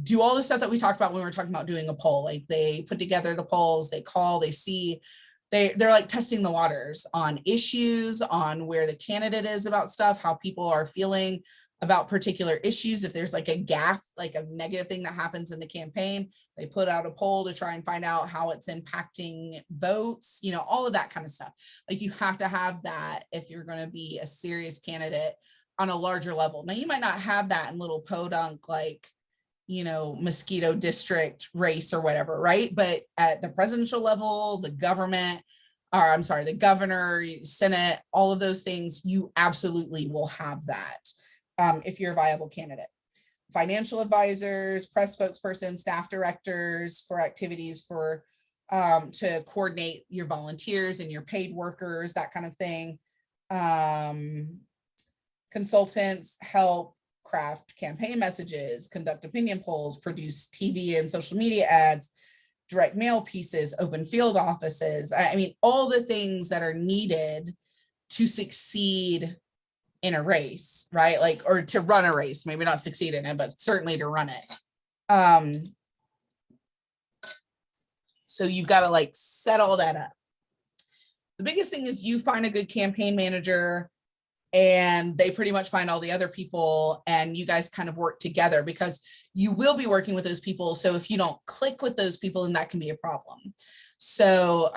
A: do all the stuff that we talked about when we were talking about doing a poll. Like they put together the polls, they call, they see, they're like testing the waters on issues, on where the candidate is about stuff, how people are feeling about particular issues. If there's like a gaffe, like a negative thing that happens in the campaign, they put out a poll to try and find out how it's impacting votes, all of that kind of stuff. Like you have to have that if you're going to be a serious candidate on a larger level. Now you might not have that in little podunk, like, mosquito district race or whatever, right? But at the presidential level, the governor, Senate, all of those things, you absolutely will have that. If you're a viable candidate. Financial advisors, press spokespersons, staff directors for activities to coordinate your volunteers and your paid workers, that kind of thing. Consultants help craft campaign messages, conduct opinion polls, produce TV and social media ads, direct mail pieces, open field offices. I mean, all the things that are needed to succeed in a race, right? Like, or to run a race, maybe not succeed in it, but certainly to run it. So you've got to like set all that up. The biggest thing is you find a good campaign manager and they pretty much find all the other people, and you guys kind of work together because you will be working with those people. So if you don't click with those people, then that can be a problem. So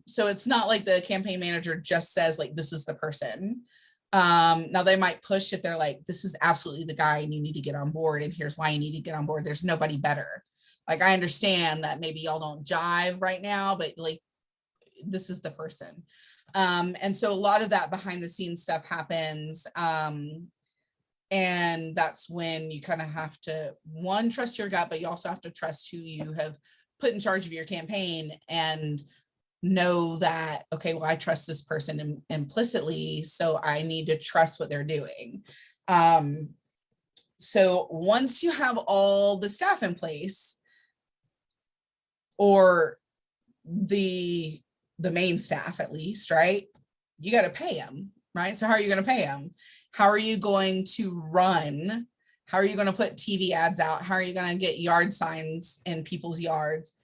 A: so it's not like the campaign manager just says like, this is the person. Now they might push if they're like, this is absolutely the guy and you need to get on board, and here's why you need to get on board. There's nobody better. Like, I understand that maybe y'all don't jive right now, but like, this is the person. And so a lot of that behind the scenes stuff happens. And that's when you kind of have to, one, trust your gut, but you also have to trust who you have put in charge of your campaign and know that, okay, well, I trust this person implicitly, so I need to trust what they're doing. So once you have all the staff in place, or the main staff at least, right? You got to pay them, right? So how are you going to pay them? How are you going to run? How are you going to put TV ads out? How are you going to get yard signs in people's yards?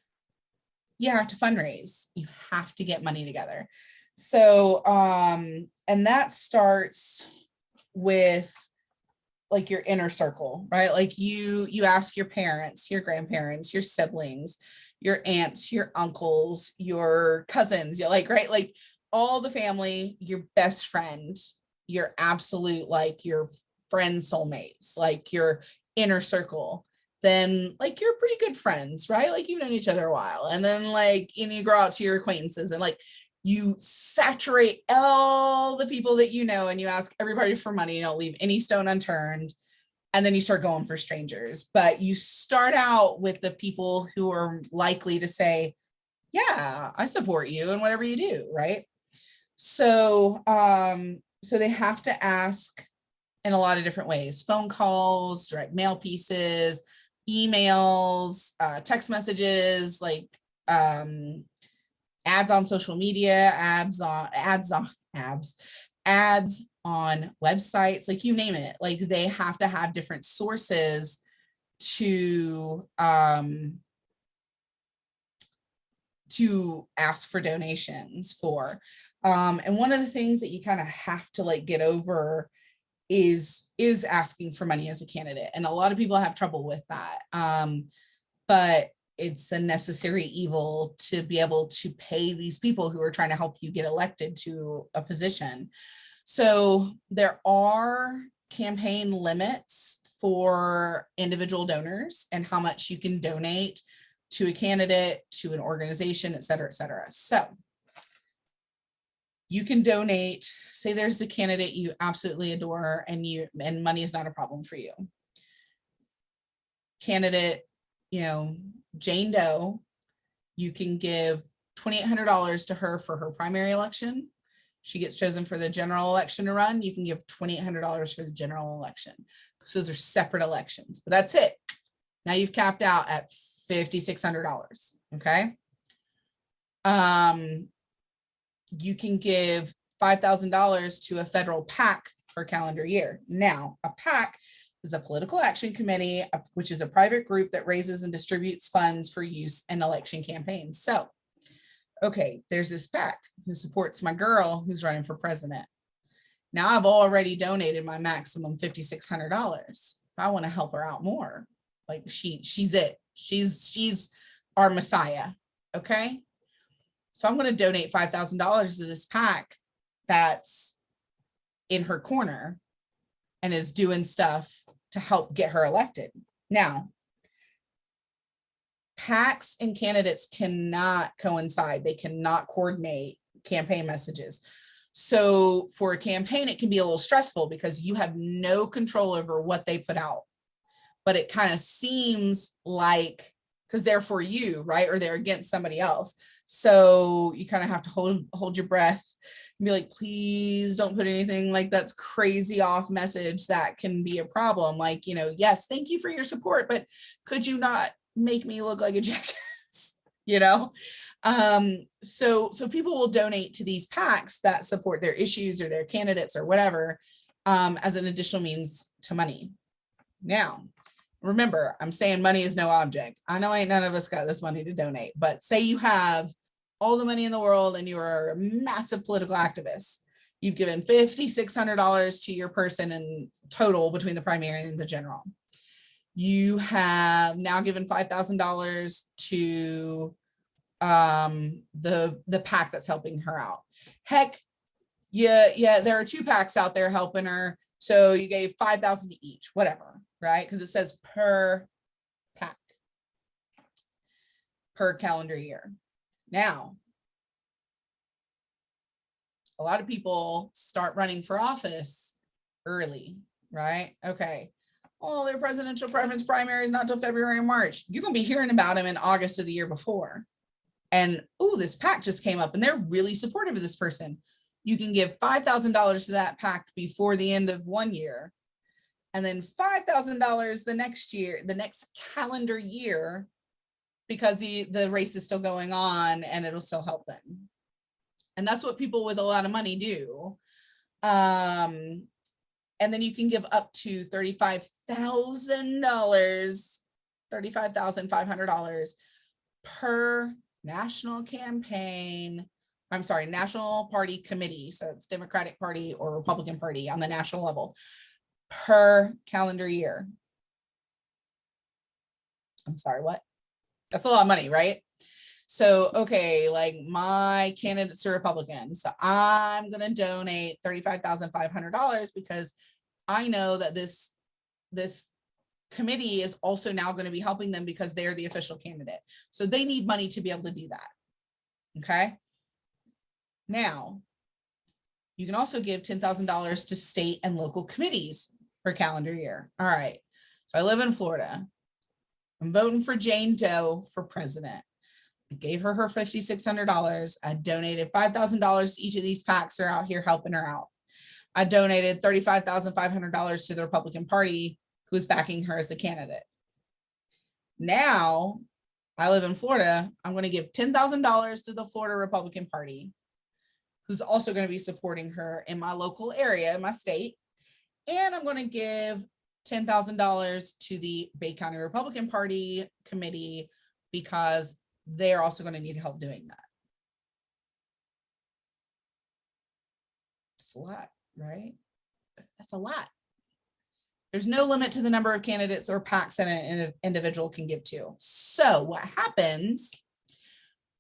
A: You have to fundraise. You have to get money together. So, and that starts with like your inner circle, right? Like you ask your parents, your grandparents, your siblings, your aunts, your uncles, your cousins, you're like, right? Like all the family, your best friend, your absolute, like your friend soulmates, like your inner circle, then like you're pretty good friends, right? Like you've known each other a while. And then like, and you grow out to your acquaintances, and like you saturate all the people that you know, and you ask everybody for money, you don't leave any stone unturned. And then you start going for strangers, but you start out with the people who are likely to say, yeah, I support you in whatever you do, right? So, so they have to ask in a lot of different ways: phone calls, direct mail pieces, emails, text messages, like ads on social media, ads on websites, like you name it. Like they have to have different sources to ask for donations for. And one of the things that you kind of have to like get over is asking for money as a candidate. And a lot of people have trouble with that. But it's a necessary evil to be able to pay these people who are trying to help you get elected to a position. So there are campaign limits for individual donors and how much you can donate to a candidate, to an organization, et cetera, et cetera. So you can donate, say there's a candidate you absolutely adore and money is not a problem for you. Candidate, you know, Jane Doe, you can give $2,800 to her for her primary election. She gets chosen for the general election to run. You can give $2,800 for the general election. So those are separate elections, but that's it. Now you've capped out at $5,600. Okay. You can give $5,000 to a federal PAC per calendar year. Now, a PAC is a political action committee, which is a private group that raises and distributes funds for use in election campaigns. So, okay, there's this PAC who supports my girl who's running for president. Now I've already donated my maximum $5,600. I want to help her out more. Like she's it. She's our Messiah. Okay. So I'm going to donate $5,000 to this PAC that's in her corner and is doing stuff to help get her elected. Now, PACs and candidates cannot coincide. They cannot coordinate campaign messages. So for a campaign, it can be a little stressful because you have no control over what they put out. But it kind of seems like, because they're for you, right? Or they're against somebody else. So you kind of have to hold your breath and be like, please don't put anything like that's crazy off message that can be a problem. Like, you know, yes, thank you for your support, but could you not make me look like a jackass? You know? So people will donate to these PACs that support their issues or their candidates or whatever, as an additional means to money. Now, remember, I'm saying money is no object. I know ain't none of us got this money to donate, but say you have all the money in the world and you are a massive political activist You've given $5,600 to your person in total between the primary and the general. You have now given $5,000 to the PAC that's helping her out. Heck, yeah, there are 2 PACs out there helping her. So you gave $5,000 to each, whatever, right? Because it says per PAC, per calendar year. Now, a lot of people start running for office early, right? Okay. Oh, their presidential preference primary is not till February and March. You're going to be hearing about them in August of the year before. And, oh, this PAC just came up and they're really supportive of this person. You can give $5,000 to that PAC before the end of one year. And then $5,000 the next year, the next calendar year, because the race is still going on and it'll still help them. And that's what people with a lot of money do. And then you can give up to $35,000, $35,500 per national campaign. I'm sorry, national party committee. So it's Democratic Party or Republican Party on the national level per calendar year. I'm sorry, what? That's a lot of money, right? So, okay, like my candidate's a Republican. So I'm going to donate $35,500 because I know that this committee is also now going to be helping them because they're the official candidate. So they need money to be able to do that. Okay. Now, you can also give $10,000 to state and local committees per calendar year. All right. So I live in Florida. I'm voting for Jane Doe for president. I gave her $5,600. I donated $5,000 to each of these PACs that are out here helping her out. I donated $35,500 to the Republican Party, who's backing her as the candidate. Now, I live in Florida. I'm going to give $10,000 to the Florida Republican Party, who's also going to be supporting her in my local area, in my state. And I'm going to give $10,000 to the Bay County Republican Party committee because they're also going to need help doing that. It's a lot, right? That's a lot. There's no limit to the number of candidates or PACs that an individual can give to. So what happens,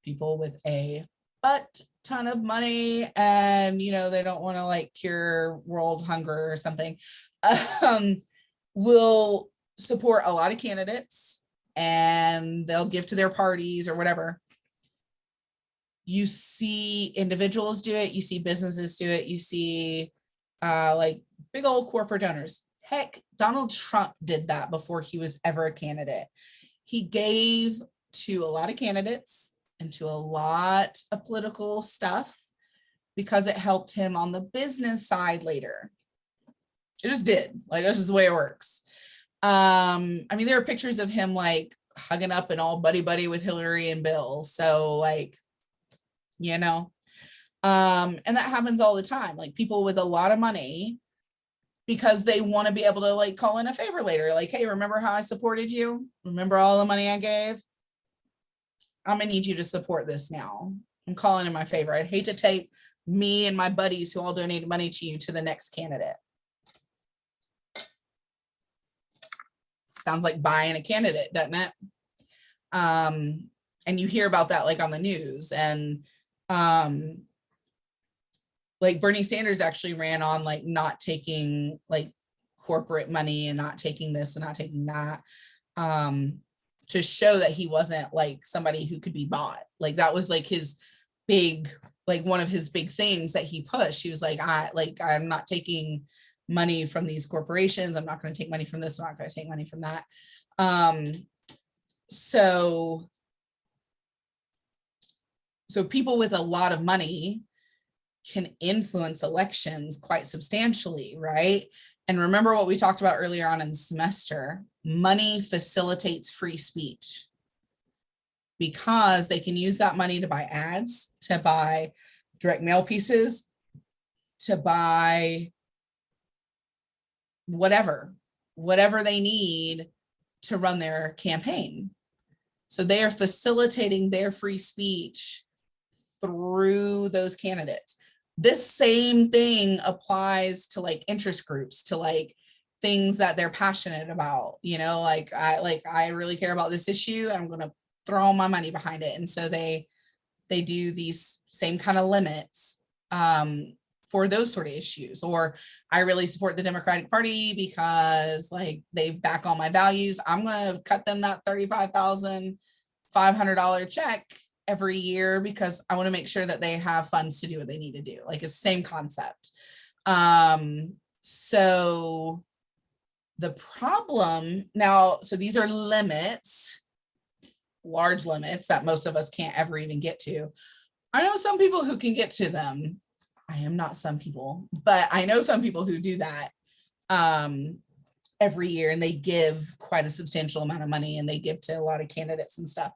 A: people with a butt ton of money and, you know, they don't want to like cure world hunger or something, will support a lot of candidates and they'll give to their parties or whatever. You see individuals do it. You see businesses do it. You see like big old corporate donors. Heck, Donald Trump did that before he was ever a candidate. He gave to a lot of candidates and to a lot of political stuff because it helped him on the business side later. It just did. Like, this is the way it works. I mean, there are pictures of him like hugging up and all buddy with Hillary and Bill. So like, you know, and that happens all the time. Like people with a lot of money, because they want to be able to like call in a favor later. Like, hey, remember how I supported you? Remember all the money I gave? I'm gonna need you to support this now. I'm calling in my favor. I'd hate to take me and my buddies who all donated money to you to the next candidate. Sounds like buying a candidate, doesn't it? And you hear about that like on the news, and like Bernie Sanders actually ran on like not taking like corporate money and not taking this and not taking that, to show that he wasn't like somebody who could be bought. Like that was like his big, like one of his big things that he pushed. He was like, I'm not taking money from these corporations. I'm not going to take money from this. I'm not going to take money from that. So people with a lot of money can influence elections quite substantially, right? And remember what we talked about earlier on in the semester, money facilitates free speech because they can use that money to buy ads, to buy direct mail pieces, to buy whatever they need to run their campaign. So they are facilitating their free speech through those candidates. this same thing applies to like interest groups, to like things that they're passionate about, you know, like I really care about this issue. I'm going to throw all my money behind it. And so they do these same kind of limits for those sort of issues. Or I really support the Democratic Party because like they back all my values. I'm going to cut them that $35,500 check every year because I want to make sure that they have funds to do what they need to do. Like it's the same concept. So the problem now, so these are limits, large limits that most of us can't ever even get to. I know some people who can get to them. I am not some people, but I know some people who do that every year, and they give quite a substantial amount of money, and they give to a lot of candidates and stuff.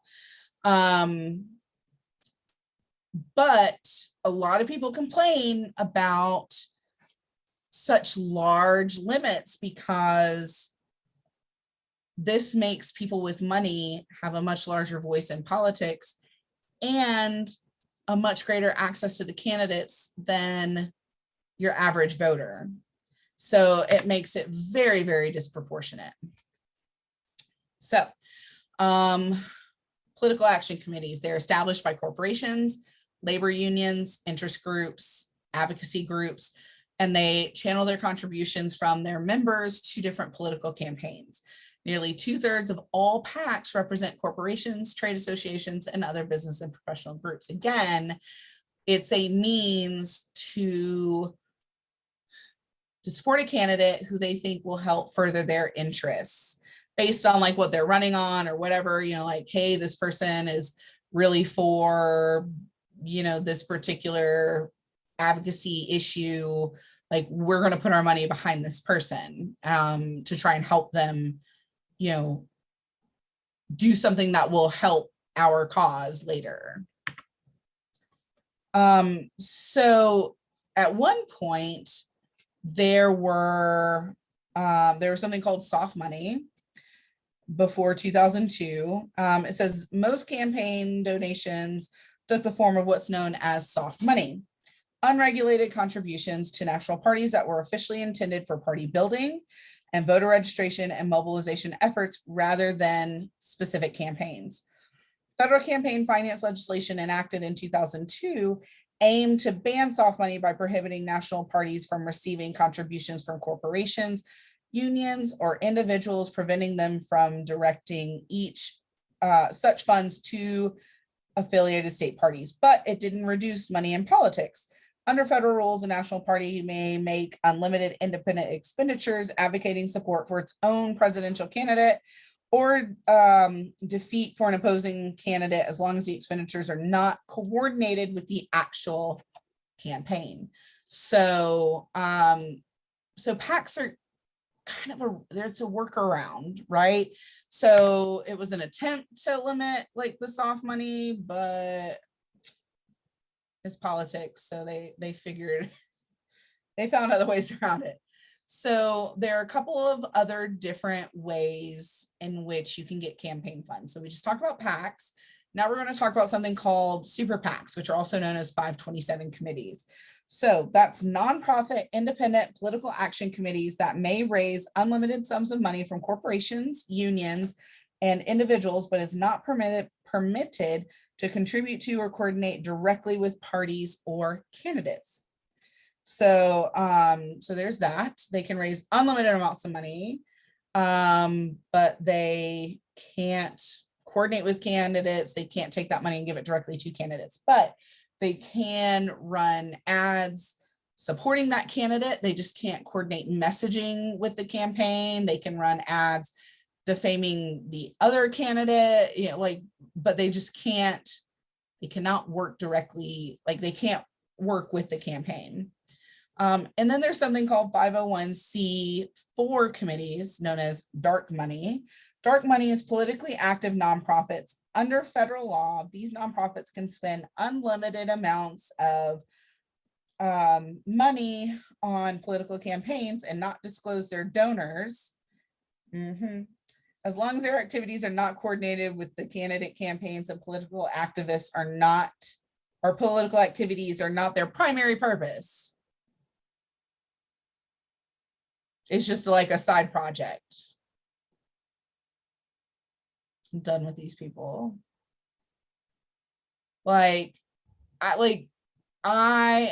A: But a lot of people complain about such large limits because this makes people with money have a much larger voice in politics and a much greater access to the candidates than your average voter. So it makes it very, very disproportionate. So political action committees, they're established by corporations, labor unions, interest groups, advocacy groups, and they channel their contributions from their members to different political campaigns. Nearly 2/3 of all PACs represent corporations, trade associations, and other business and professional groups. Again, it's a means to support a candidate who they think will help further their interests based on like what they're running on or whatever, you know, like, hey, this person is really for, you know, this particular advocacy issue. Like we're going to put our money behind this person to try and help them, you know, do something that will help our cause later. So at one point, there was something called soft money before 2002. It says most campaign donations took the form of what's known as soft money, unregulated contributions to national parties that were officially intended for party building and voter registration and mobilization efforts rather than specific campaigns. Federal campaign finance legislation enacted in 2002 aimed to ban soft money by prohibiting national parties from receiving contributions from corporations, unions, or individuals, preventing them from directing such funds to affiliated state parties. But it didn't reduce money in politics. Under federal rules, a national party may make unlimited independent expenditures, advocating support for its own presidential candidate or defeat for an opposing candidate as long as the expenditures are not coordinated with the actual campaign. So, so PACs are kind of there's a workaround, right? So it was an attempt to limit like the soft money, but it's politics. So they figured, they found other ways around it. So there are a couple of other different ways in which you can get campaign funds. So we just talked about PACs. Now we're going to talk about something called super PACs, which are also known as 527 committees. So that's nonprofit, independent political action committees that may raise unlimited sums of money from corporations, unions, and individuals, but is not permitted to contribute to or coordinate directly with parties or candidates. So, so there's that. They can raise unlimited amounts of money, but they can't coordinate with candidates. They can't take that money and give it directly to candidates, but they can run ads supporting that candidate. They just can't coordinate messaging with the campaign. They can run ads defaming the other candidate, you know, like, but they just can't, they cannot work directly, like they can't work with the campaign. And then there's something called 501c4 committees known as dark money. Dark money is politically active nonprofits. Under federal law, these nonprofits can spend unlimited amounts of money on political campaigns and not disclose their donors. As long as their activities are not coordinated with the candidate campaigns, and political activists are not or political activities are not their primary purpose. It's just like a side project. I'm done with these people. I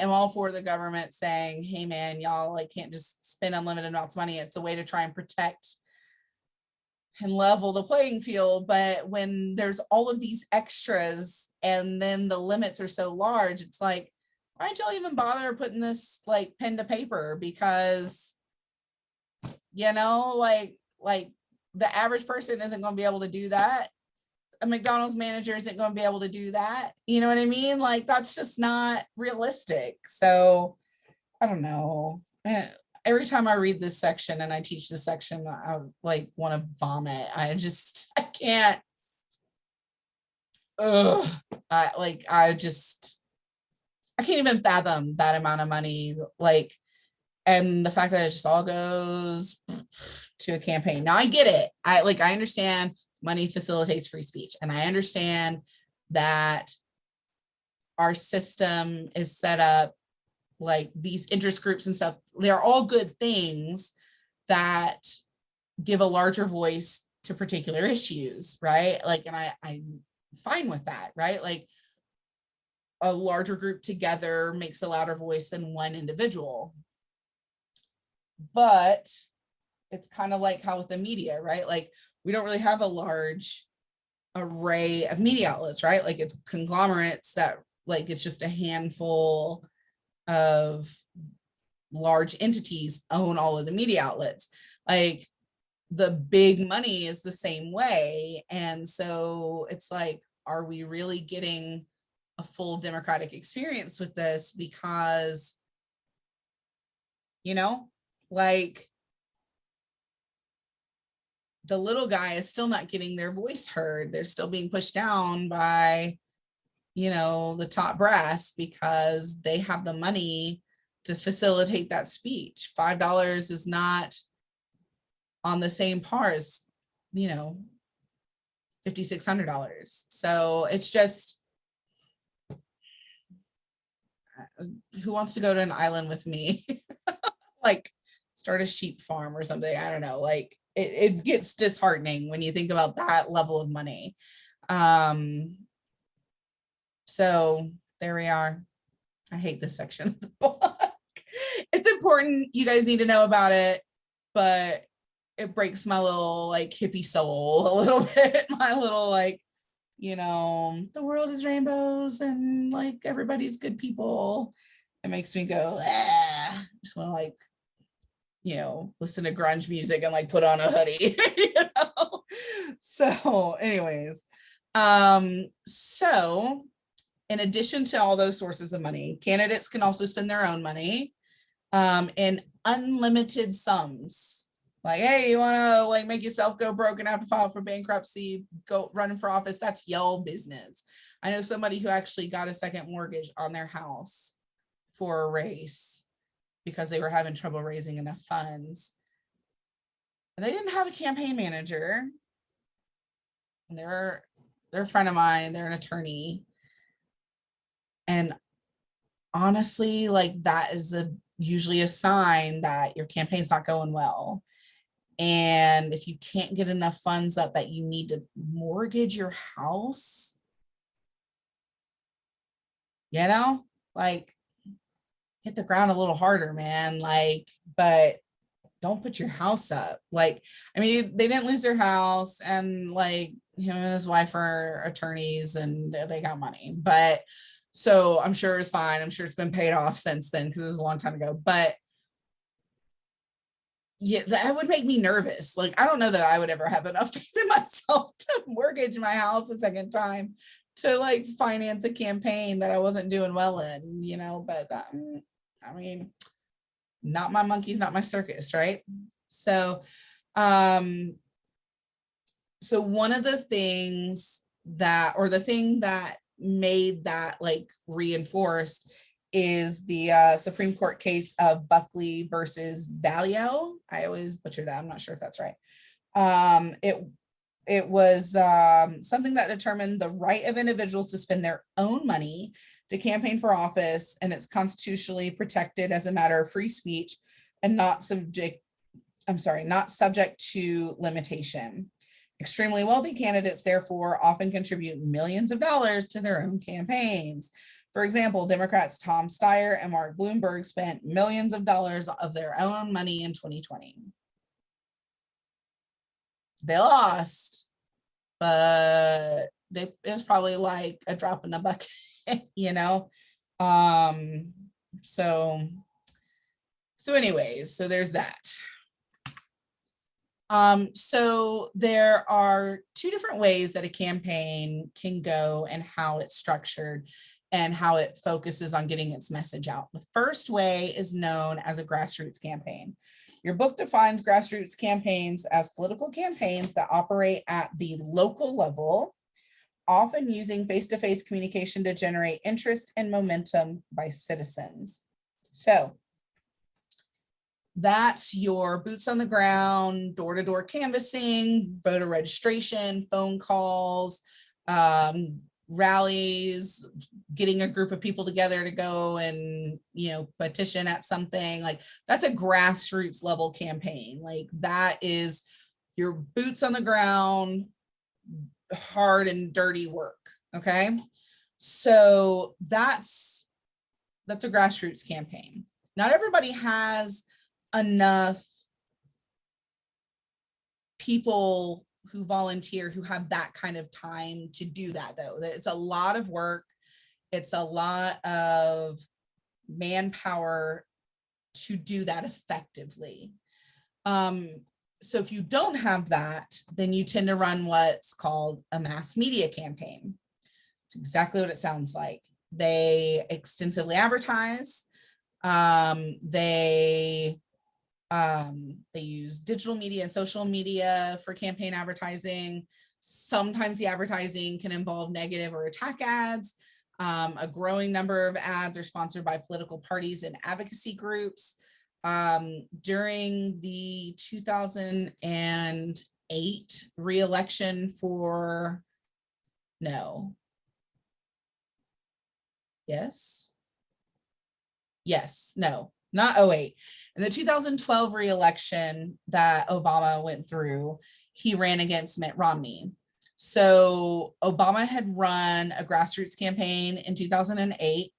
A: am all for the government saying, hey man, y'all like can't just spend unlimited amounts of money. It's a way to try and protect and level the playing field. But when there's all of these extras and then the limits are so large, it's like, why don't y'all even bother putting this like pen to paper? Because, you know, like the average person isn't going to be able to do that. A McDonald's manager isn't going to be able to do that. You know what I mean? Like, that's just not realistic. So I don't know. Every time I read this section and I teach this section, I like want to vomit. I can't. I can't even fathom that amount of money. Like, and the fact that it just all goes to a campaign. Now I get it. I understand money facilitates free speech. And I understand that our system is set up like these interest groups and stuff. They're all good things that give a larger voice to particular issues, right? Like, and I'm fine with that, right? Like a larger group together makes a louder voice than one individual. But it's kind of like how with the media, right? Like we don't really have a large array of media outlets, right? Like it's conglomerates that like it's just a handful of large entities own all of the media outlets. Like the big money is the same way. And so it's like, are we really getting a full democratic experience with this? Because, you know, like the little guy is still not getting their voice heard. They're still being pushed down by, you know, the top brass because they have the money to facilitate that speech. $5 is not on the same par as, you know, $5,600. So it's just, who wants to go to an island with me? Like start a sheep farm or something. I don't know. Like it gets disheartening when you think about that level of money. So there we are. I hate this section of the book. It's important. You guys need to know about it, but it breaks my little like hippie soul a little bit. My little like, you know, the world is rainbows and like everybody's good people. It makes me go, ah. Just want to like, you know, listen to grunge music and like put on a hoodie, you know? So anyways, so in addition to all those sources of money, candidates can also spend their own money in unlimited sums. Like, hey, you want to like make yourself go broke and have to file for bankruptcy, go running for office? That's your business. I know somebody who actually got a second mortgage on their house for a race because they were having trouble raising enough funds. And they didn't have a campaign manager. And they're a friend of mine, they're an attorney. And honestly, like that is usually a sign that your campaign's not going well. And if you can't get enough funds up that you need to mortgage your house, you know, like hit the ground a little harder, man. Like, but don't put your house up. Like, I mean, they didn't lose their house and like him and his wife are attorneys and they got money, but so I'm sure it's fine. I'm sure it's been paid off since then because it was a long time ago, but yeah, that would make me nervous. Like, I don't know that I would ever have enough faith in myself to mortgage my house a second time to like finance a campaign that I wasn't doing well in, you know, but that, I mean, not my monkeys, not my circus, right? So, so one of the things that, or the thing that made that like reinforced is the Supreme Court case of Buckley versus Valeo. I always butcher that. I'm not sure if that's right. It was something that determined the right of individuals to spend their own money to campaign for office, and it's constitutionally protected as a matter of free speech and not subject to limitation. Extremely wealthy candidates, therefore, often contribute millions of dollars to their own campaigns. For example, Democrats Tom Steyer and Mark Bloomberg spent millions of dollars of their own money in 2020. They lost, but it was probably like a drop in the bucket, you know? So anyways, so there's that. So there are two different ways that a campaign can go and how it's structured and how it focuses on getting its message out. The first way is known as a grassroots campaign. Your book defines grassroots campaigns as political campaigns that operate at the local level, often using face-to-face communication to generate interest and momentum by citizens. So that's your boots on the ground, door-to-door canvassing, voter registration, phone calls, rallies, getting a group of people together to go and, you know, petition at something. Like, that's a grassroots level campaign. Like, that is your boots on the ground, hard and dirty work. Okay, so that's a grassroots campaign. Not everybody has enough people who volunteer who have that kind of time to do that, though. It's a lot of work. It's a lot of manpower to do that effectively. So if you don't have that, then you tend to run what's called a mass media campaign. It's exactly what it sounds like. They extensively advertise. They use digital media and social media for campaign advertising. Sometimes the advertising can involve negative or attack ads. A growing number of ads are sponsored by political parties and advocacy groups. During the 2008 re-election for, no. Yes. Yes, no, not 08. In the 2012 re-election that Obama went through, he ran against Mitt Romney. So Obama had run a grassroots campaign in 2008.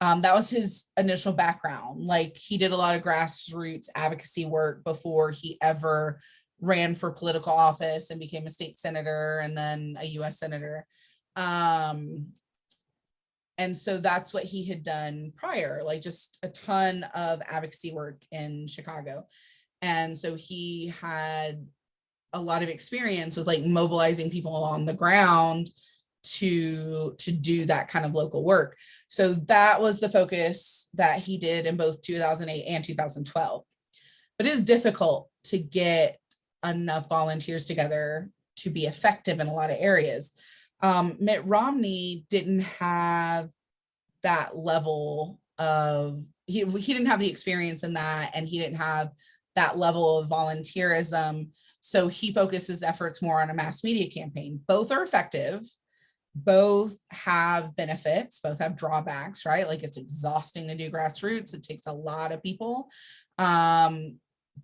A: That was his initial background. Like, he did a lot of grassroots advocacy work before he ever ran for political office and became a state senator and then a US senator. And so that's what he had done prior, like just a ton of advocacy work in Chicago. And so he had a lot of experience with like mobilizing people on the ground to do that kind of local work. So that was the focus that he did in both 2008 and 2012. But it is difficult to get enough volunteers together to be effective in a lot of areas. Mitt Romney didn't have that level of, he didn't have the experience in that, and he didn't have that level of volunteerism. So he focuses efforts more on a mass media campaign. Both are effective. Both have benefits, both have drawbacks, right? Like, it's exhausting to do grassroots. It takes a lot of people. But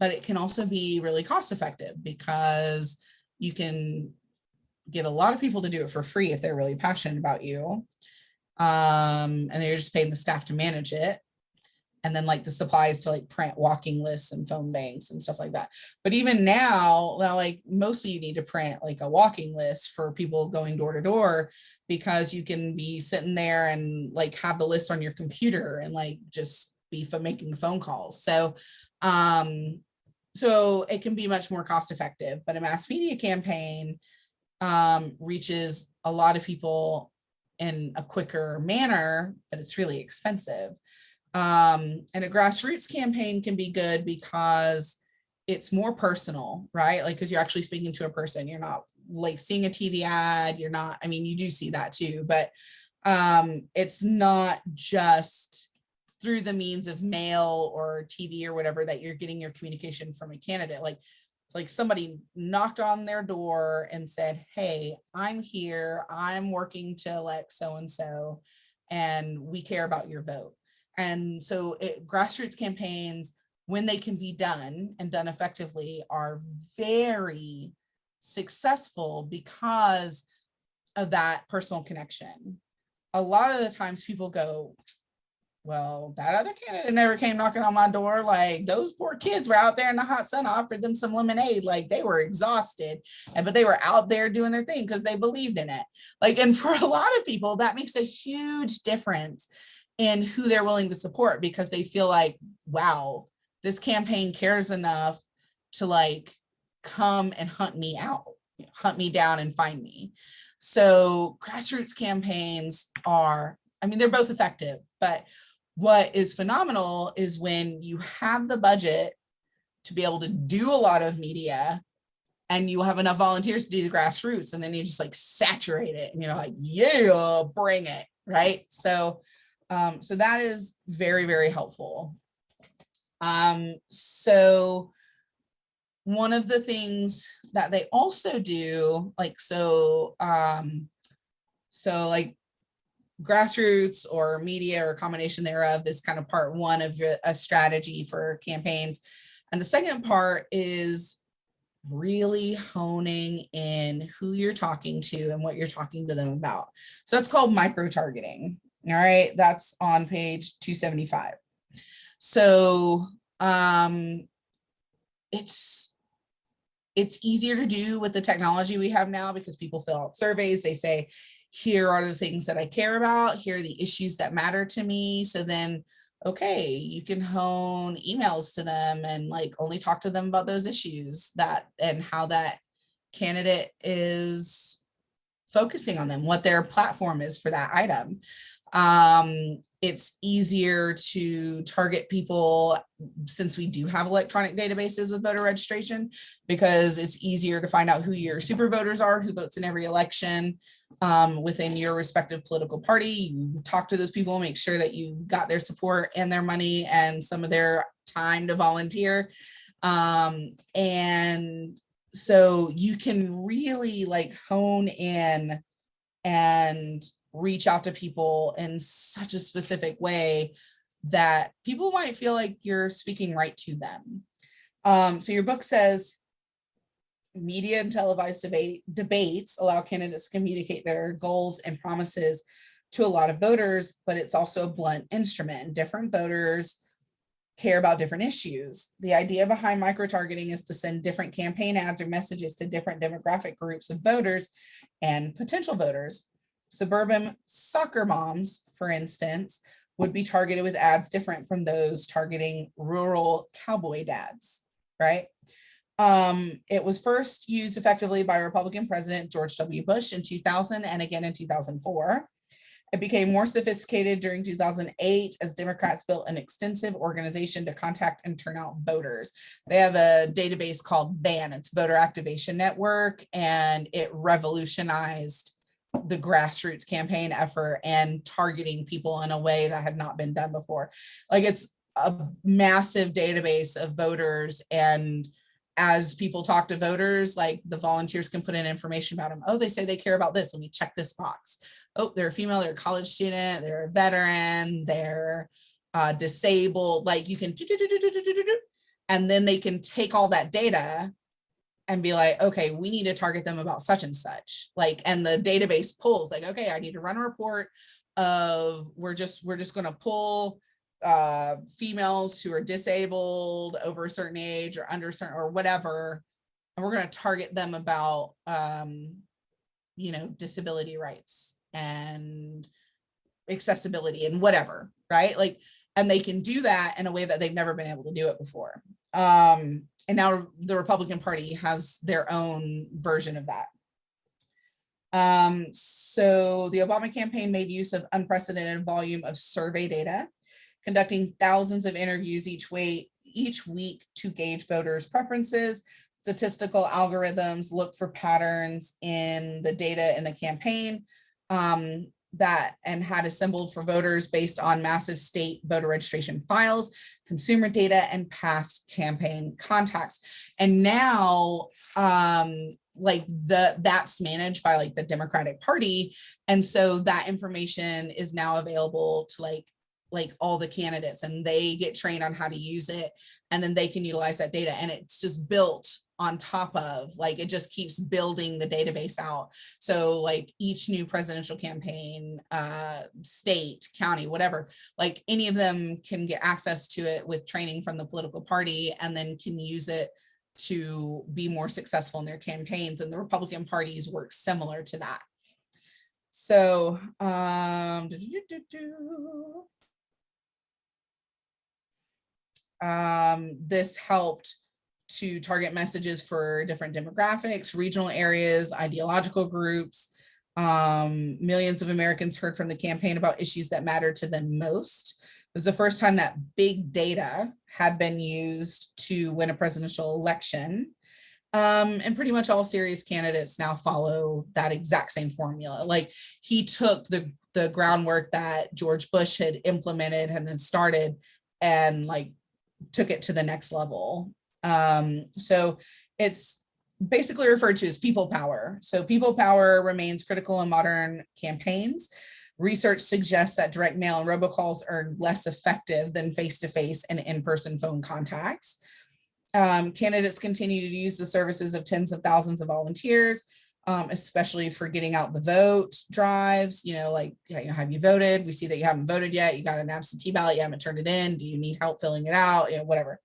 A: it can also be really cost effective because you can get a lot of people to do it for free if they're really passionate about you. And they're just paying the staff to manage it. And then like the supplies to like print walking lists and phone banks and stuff like that. But even now, like, mostly you need to print like a walking list for people going door to door, because you can be sitting there and like have the list on your computer and like just be making phone calls. So it can be much more cost effective, but a mass media campaign reaches a lot of people in a quicker manner, but it's really expensive. And a grassroots campaign can be good because it's more personal, right? Like, because you're actually speaking to a person. You're not like seeing a TV ad. You're not, I mean, you do see that too, but it's not just through the means of mail or TV or whatever that you're getting your communication from a candidate. Like somebody knocked on their door and said, hey, I'm here. I'm working to elect so-and-so. and we care about your vote. And so grassroots campaigns, when they can be done and done effectively, are very successful because of that personal connection. A lot of the times people go, well, that other candidate never came knocking on my door. Like, those poor kids were out there in the hot sun. I offered them some lemonade. Like, they were exhausted, but they were out there doing their thing because they believed in it. Like, and for a lot of people, that makes a huge difference in who they're willing to support, because they feel like, wow, this campaign cares enough to like come and hunt me out, hunt me down and find me. So grassroots campaigns are, I mean, they're both effective, but what is phenomenal is when you have the budget to be able to do a lot of media and you have enough volunteers to do the grassroots, and then you just like saturate it and you're like, yeah, bring it, right? So, so that is very, very helpful. So one of the things that they also do, like, so like grassroots or media or a combination thereof is kind of part one of a strategy for campaigns. And the second part is really honing in who you're talking to and what you're talking to them about. So that's called micro-targeting. All right, that's on page 275. So it's easier to do with the technology we have now because people fill out surveys. They say, here are the things that I care about. Here are the issues that matter to me. So then, okay, you can hone emails to them and like only talk to them about those issues that and how that candidate is focusing on them, what their platform is for that item. It's easier to target people since we do have electronic databases with voter registration, because it's easier to find out who your super voters are, who votes in every election within your respective political party. You talk to those people, make sure that you got their support and their money and some of their time to volunteer. And so you can really like hone in and reach out to people in such a specific way that people might feel like you're speaking right to them. So your book says media and televised debates allow candidates to communicate their goals and promises to a lot of voters, but it's also a blunt instrument. Different voters care about different issues. The idea behind micro-targeting is to send different campaign ads or messages to different demographic groups of voters and potential voters. Suburban soccer moms, for instance, would be targeted with ads different from those targeting rural cowboy dads, right? It was first used effectively by Republican President George W. Bush in 2000 and again in 2004. It became more sophisticated during 2008 as Democrats built an extensive organization to contact and turn out voters. They have a database called VAN, it's Voter Activation Network, and it revolutionized the grassroots campaign effort and targeting people in a way that had not been done before. Like, it's a massive database of voters, and as people talk to voters, like the volunteers can put in information about them. Oh, they say they care about this. Let me check this box. Oh, they're a female, they're a college student, they're a veteran, they're disabled. Like, you can and then they can take all that data and be like, okay, we need to target them about such and such. Like, and the database pulls like, okay, I need to run a report of, we're just going to pull females who are disabled over a certain age or under certain or whatever, and we're going to target them about you know, disability rights and accessibility and whatever, right? Like, and they can do that in a way that they've never been able to do it before. And now the Republican Party has their own version of that. So the Obama campaign made use of unprecedented volume of survey data, conducting thousands of interviews each week to gauge voters' preferences. Statistical algorithms look for patterns in the data in the campaign and had assembled for voters based on massive state voter registration files, consumer data, and past campaign contacts. And now like that's managed by like the Democratic Party. And so that information is now available to like all the candidates, and they get trained on how to use it, and then they can utilize that data, and it's just built on top of, like, it just keeps building the database out. So like each new presidential campaign, state, county, whatever, like any of them can get access to it with training from the political party, and then can use it to be more successful in their campaigns. And the Republican parties work similar to that. So this helped to target messages for different demographics, regional areas, ideological groups. Millions of Americans heard from the campaign about issues that matter to them most. It was the first time that big data had been used to win a presidential election. And pretty much all serious candidates now follow that exact same formula. Like, he took the groundwork that George Bush had implemented and then started, and like took it to the next level. So it's basically referred to as people power. So people power remains critical in modern campaigns. Research suggests that direct mail and robocalls are less effective than face-to-face and in-person phone contacts. Candidates continue to use the services of tens of thousands of volunteers, especially for getting out the vote drives, like, have you voted? We see that you haven't voted yet. You got an absentee ballot, you haven't turned it in. Do you need help filling it out? Whatever.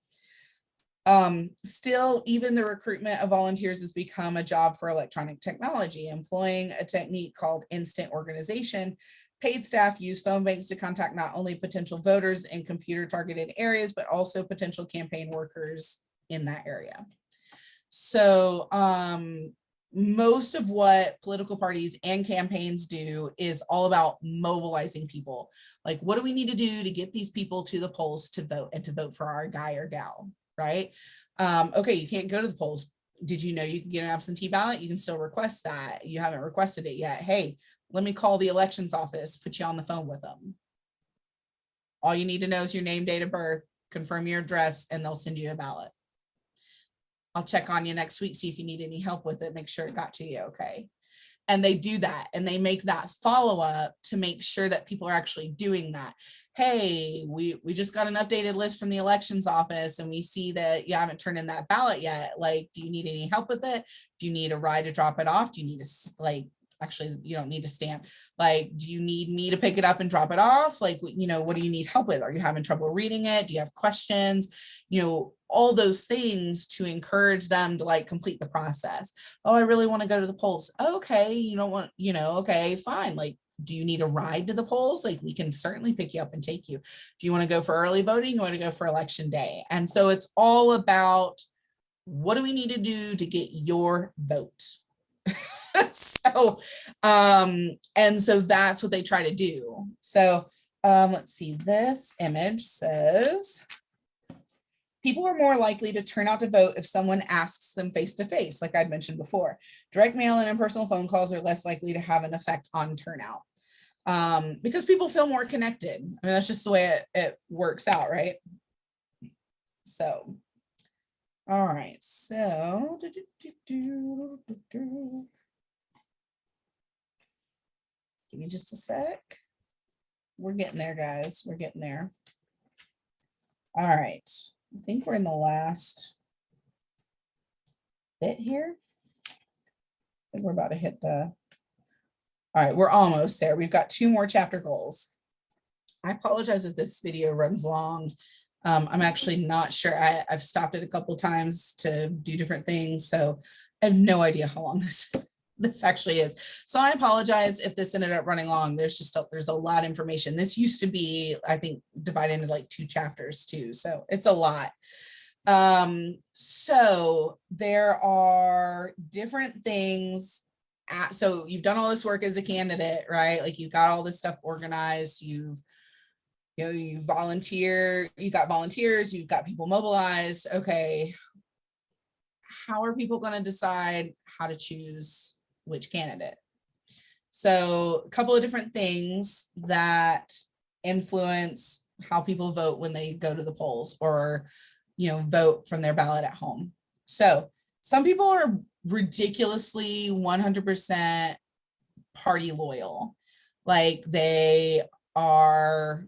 A: Still, even the recruitment of volunteers has become a job for electronic technology, employing a technique called instant organization. Paid staff use phone banks to contact not only potential voters in computer targeted areas, but also potential campaign workers in that area. So most of what political parties and campaigns do is all about mobilizing people. Like, what do we need to do to get these people to the polls to vote, and to vote for our guy or gal, right? Okay, you can't go to the polls. Did you know you can get an absentee ballot? You can still request that. You haven't requested it yet. Hey, let me call the elections office, put you on the phone with them. All you need to know is your name, date of birth, confirm your address, and they'll send you a ballot. I'll check on you next week, see if you need any help with it, make sure it got to you okay. And they do that, and they make that follow-up to make sure that people are actually doing that. Hey, we just got an updated list from the elections office, and we see that you haven't turned in that ballot yet. Like, do you need any help with it? Do you need a ride to drop it off? Do you need to, actually, you don't need a stamp. Like, do you need me to pick it up and drop it off? Like, what do you need help with? Are you having trouble reading it? Do you have questions? All those things to encourage them to complete the process. Oh, I really want to go to the polls. Okay, you don't want, okay, fine. Like, do you need a ride to the polls? Like, we can certainly pick you up and take you. Do you want to go for early voting? You want to go for election day? And so it's all about, what do we need to do to get your vote? So, and so that's what they try to do. So, let's see, this image says, people are more likely to turn out to vote if someone asks them face to face, like I'd mentioned before. Direct mail and impersonal phone calls are less likely to have an effect on turnout, because people feel more connected. I mean, that's just the way it works out, right? So, all right, so, give me just a sec. We're getting there, guys. We're getting there. All right. I think we're in the last bit here. I think we're about to hit the, all right, we're almost there. We've got 2 more chapter goals. I apologize if this video runs long. I'm actually not sure. I've stopped it a couple times to do different things, so I have no idea how long this actually is. So I apologize if this ended up running long. There's a lot of information. This used to be, I think, divided into 2 chapters too. So it's a lot. So there are different things. So you've done all this work as a candidate, right? Like, you've got all this stuff organized. You volunteer, you got volunteers, you've got people mobilized. Okay. How are people going to decide how to choose which candidate? So a couple of different things that influence how people vote when they go to the polls, or vote from their ballot at home. So some people are ridiculously 100% party loyal. Like they are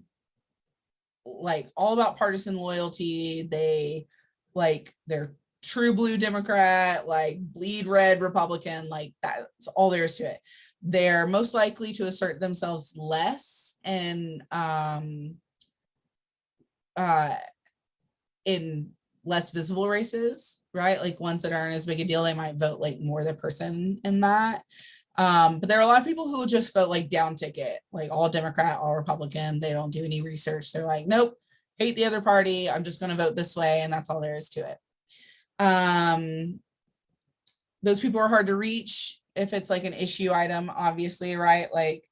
A: like all about partisan loyalty. They're true blue Democrat, like bleed red Republican, like that's all there is to it. They're most likely to assert themselves less in less visible races, right? Like ones that aren't as big a deal, they might vote like more the person in that. But there are a lot of people who will just vote like down ticket, like all Democrat, all Republican. They don't do any research. They're like, nope, hate the other party. I'm just going to vote this way. And that's all there is to it. Those people are hard to reach if it's like an issue item, obviously, right? Like,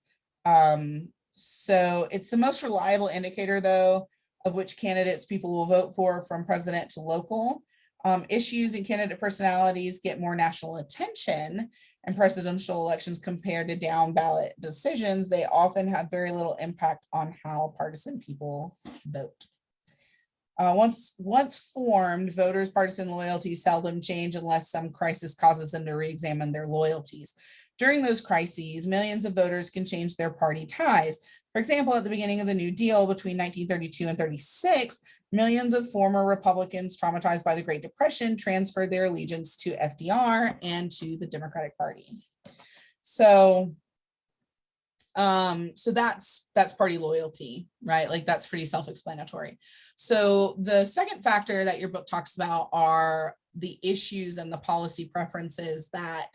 A: so it's the most reliable indicator though, of which candidates people will vote for from president to local. Issues and candidate personalities get more national attention in presidential elections compared to down ballot decisions. They often have very little impact on how partisan people vote. Once formed, voters' partisan loyalties seldom change unless some crisis causes them to re-examine their loyalties. During those crises, millions of voters can change their party ties. For example, at the beginning of the New Deal between 1932 and 36, millions of former Republicans traumatized by the Great Depression transferred their allegiance to FDR and to the Democratic Party. So that's party loyalty, right? Like that's pretty self-explanatory. So the second factor that your book talks about are the issues and the policy preferences that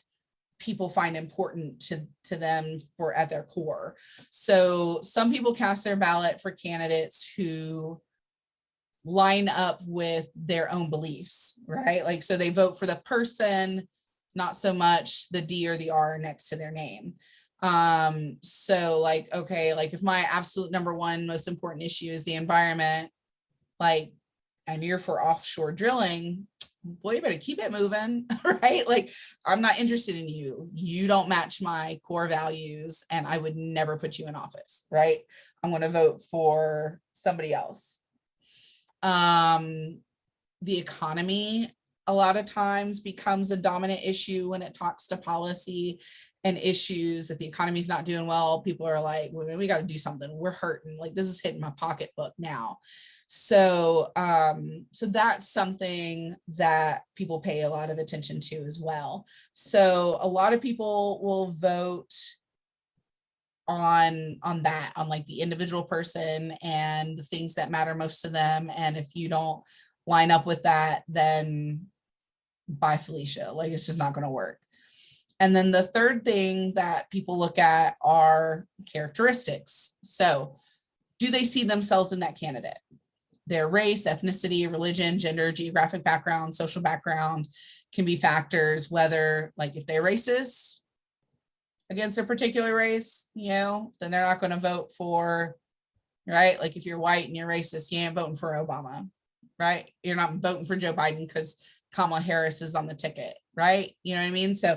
A: people find important to them for at their core. So some people cast their ballot for candidates who line up with their own beliefs, right? Like, so they vote for the person, not so much the D or the R next to their name. So like, okay, like if my absolute number one most important issue is the environment, like, and you're for offshore drilling, boy, you better keep it moving, right? Like, I'm not interested in you. You don't match my core values, and I would never put you in office, right? I'm going to vote for somebody else. The economy a lot of times becomes a dominant issue when it talks to policy and issues. If the economy's not doing well, people are like, well, we got to do something. We're hurting. Like, this is hitting my pocketbook now. So, so that's something that people pay a lot of attention to as well. So a lot of people will vote on that, on like the individual person and the things that matter most to them. And if you don't line up with that, then bye, Felicia. Like, it's just not going to work. And then the third thing that people look at are characteristics. So do they see themselves in that candidate? Their race, ethnicity, religion, gender, geographic background, social background can be factors, whether like if they're racist against a particular race, you know, then they're not going to vote for, right? Like if you're white and you're racist, you ain't voting for Obama, right? You're not voting for Joe Biden because Kamala Harris is on the ticket, right? You know what I mean? So,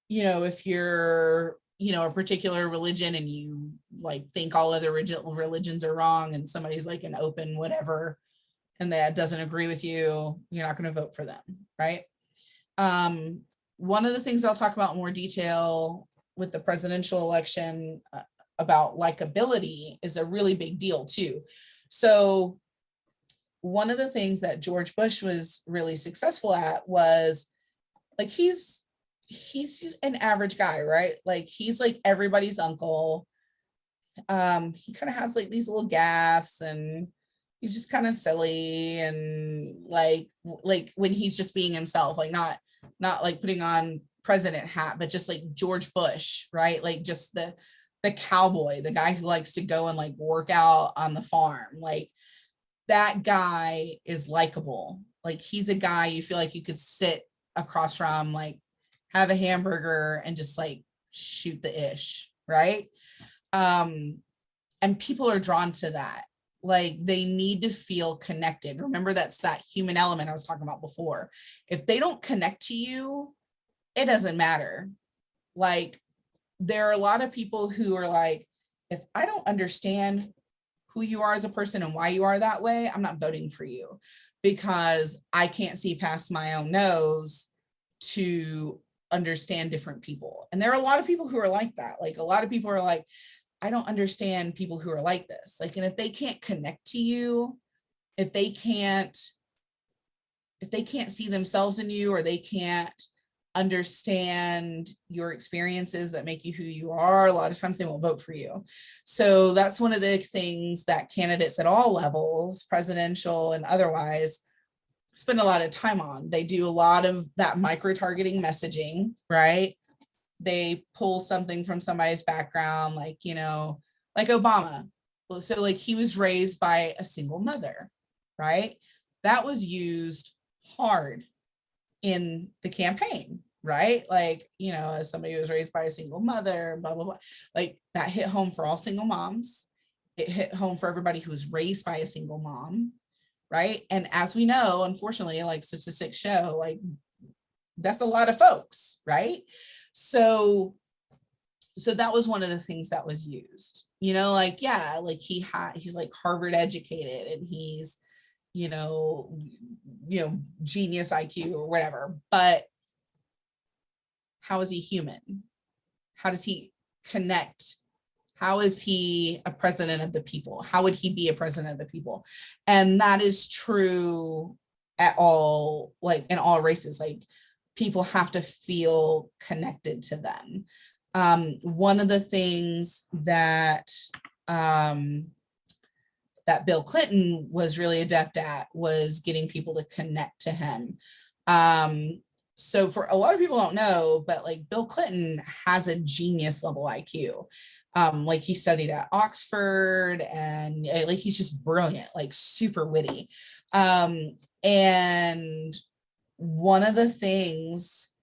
A: you know, if you're, you know, a particular religion and you like think all other religions are wrong and somebody's like an open whatever and that doesn't agree with you, you're not going to vote for them, right? One of the things I'll talk about in more detail with the presidential election about likability is a really big deal too. So one of the things that George Bush was really successful at was like, he's an average guy, right? Like he's like everybody's uncle. He kind of has like these little gaffes and he's just kind of silly and like when he's just being himself, like not like putting on president hat, but just like George Bush, right? Like just the cowboy, the guy who likes to go and like work out on the farm. Like that guy is likable. Like he's a guy you feel like you could sit across from, like have a hamburger and just like shoot the ish, right? And people are drawn to that. Like they need to feel connected. Remember, that's that human element I was talking about before. If they don't connect to you, it doesn't matter. Like there are a lot of people who are like, if I don't understand who you are as a person and why you are that way, I'm not voting for you. because I can't see past my own nose to understand different people. And there are a lot of people who are like that. Like a lot of people are like, I don't understand people who are like this. Like, and if they can't connect to you, if they can't see themselves in you, or they can't understand your experiences that make you who you are, a lot of times they won't vote for you. So that's one of the things that candidates at all levels, presidential and otherwise, spend a lot of time on. They do a lot of that micro-targeting messaging, right? They pull something from somebody's background, like, you know, like Obama. So like he was raised by a single mother, right? That was used hard in the campaign, right? Like, you know, as somebody who was raised by a single mother, blah, blah, blah. Like that hit home for all single moms. It hit home for everybody who was raised by a single mom, right? And as we know, unfortunately, like statistics show, like that's a lot of folks, right? So that was one of the things that was used, you know, like, yeah, like he's like Harvard educated and he's, you know, genius IQ or whatever, but how is he human? How does he connect? How is he a president of the people? How would he be a president of the people? And that is true at all, like in all races, like people have to feel connected to them. One of the things that that Bill Clinton was really adept at was getting people to connect to him. So for a lot of people don't know, but like Bill Clinton has a genius level IQ. Like he studied at Oxford and like he's just brilliant, like super witty. And one of the things,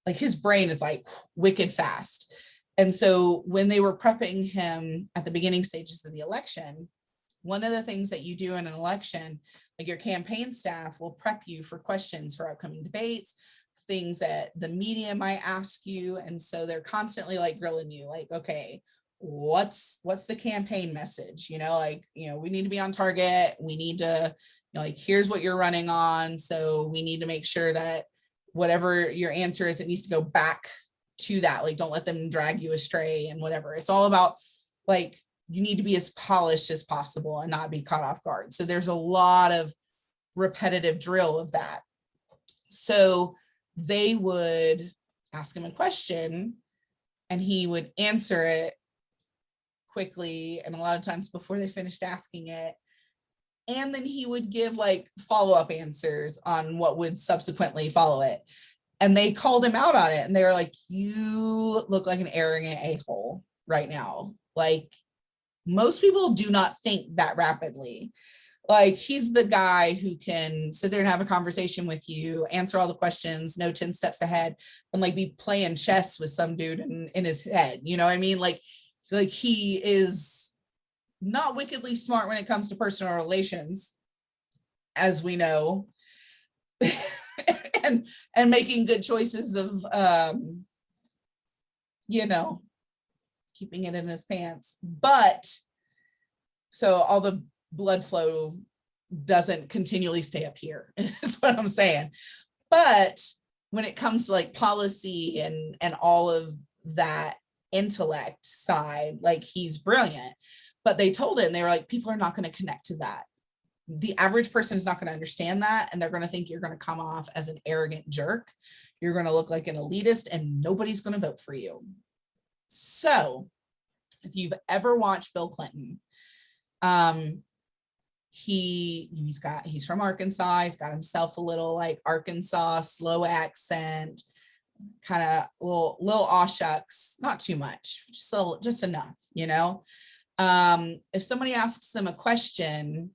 A: like his brain is like wicked fast. And so when they were prepping him at the beginning stages of the election, one of the things that you do in an election, like your campaign staff will prep you for questions for upcoming debates, things that the media might ask you. And so they're constantly like grilling you, like, okay, what's the campaign message? You know, like, you know, we need to be on target. We need to, you know, like, here's what you're running on. So we need to make sure that whatever your answer is, it needs to go back to that. Like, don't let them drag you astray and whatever. It's all about like, you need to be as polished as possible and not be caught off guard. So there's a lot of repetitive drill of that. So they would ask him a question and he would answer it quickly. And a lot of times before they finished asking it, and then he would give like follow-up answers on what would subsequently follow it. And they called him out on it. And they were like, you look like an arrogant a-hole right now. Like, most people do not think that rapidly. Like, he's the guy who can sit there and have a conversation with you, answer all the questions, know 10 steps ahead, and like be playing chess with some dude in his head. You know what I mean? Like he is not wickedly smart when it comes to personal relations, as we know, and making good choices of, you know, keeping it in his pants. But so all the blood flow doesn't continually stay up here, is what I'm saying. But when it comes to like policy and all of that intellect side, like he's brilliant. But they told it and they were like, people are not going to connect to that. The average person is not going to understand that. And they're going to think you're going to come off as an arrogant jerk. You're going to look like an elitist and nobody's going to vote for you. So if you've ever watched Bill Clinton, he's from Arkansas. He's got himself a little like Arkansas slow accent, kind of little aw shucks, not too much, just enough, you know. If somebody asks him a question,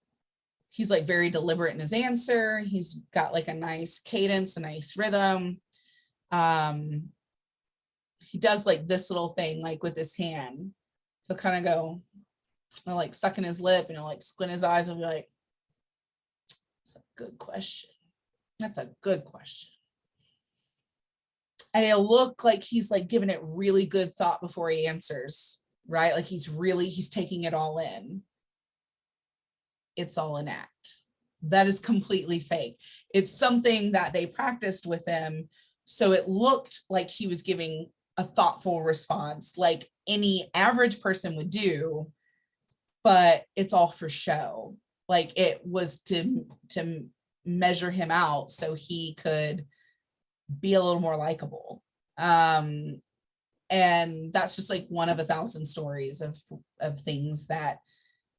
A: he's like very deliberate in his answer. He's got like a nice cadence, a nice rhythm. He does like this little thing, like with his hand. He'll kind of go, like sucking his lip, and he'll like squint his eyes and be like, "That's a good question. That's a good question." And it'll look like he's like giving it really good thought before he answers, right? Like he's taking it all in. It's all an act. that is completely fake. It's something that they practiced with him, so it looked like he was giving a thoughtful response like any average person would do, but it's all for show. Like it was to measure him out so he could be a little more likable. And that's just like one of 1,000 stories of things that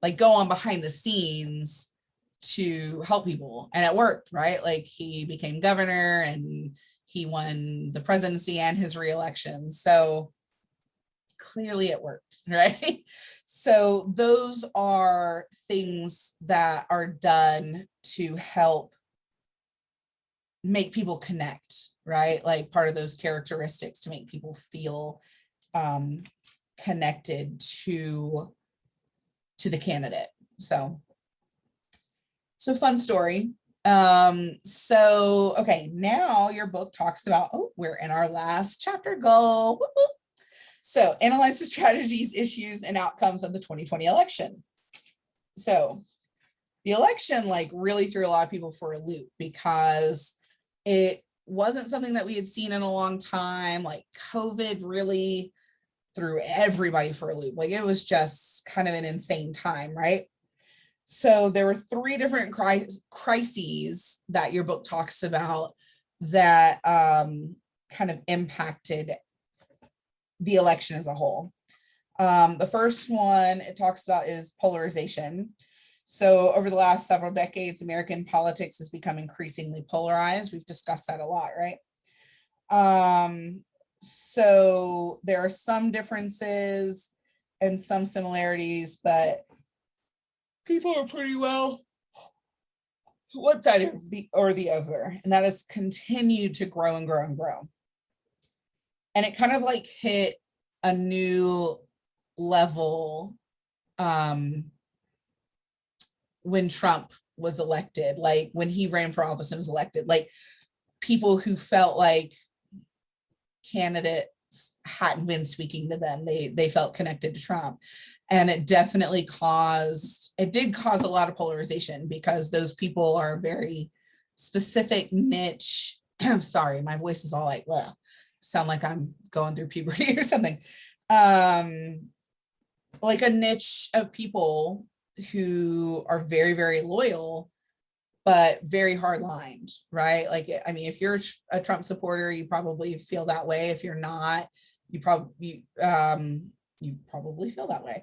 A: like go on behind the scenes to help people, and it worked, right? Like he became governor and he won the presidency and his reelection. So clearly it worked, right? So those are things that are done to help make people connect, right? Like part of those characteristics to make people feel connected to the candidate. So fun story. So, okay, now your book talks about, oh, we're in our last chapter goal. Whoop, whoop. So analyze the strategies, issues, and outcomes of the 2020 election. So the election like really threw a lot of people for a loop because it wasn't something that we had seen in a long time. Like COVID really threw everybody for a loop. Like it was just kind of an insane time, right? So there were 3 different crises that your book talks about that kind of impacted the election as a whole. The first one it talks about is polarization. So over the last several decades, American politics has become increasingly polarized. We've discussed that a lot, right? So there are some differences and some similarities, but people are pretty well one side or the other, and that has continued to grow and grow and grow. And it kind of like hit a new level when Trump was elected, like when he ran for office and was elected, like people who felt like candidates hadn't been speaking to them, they felt connected to Trump. And it definitely did cause a lot of polarization because those people are very specific niche. I'm sorry, my voice is all like, ugh, sound like I'm going through puberty or something. Like a niche of people who are very, very loyal, but very hard-lined, right? Like, I mean, if you're a Trump supporter, you probably feel that way. If you're not, you probably feel that way,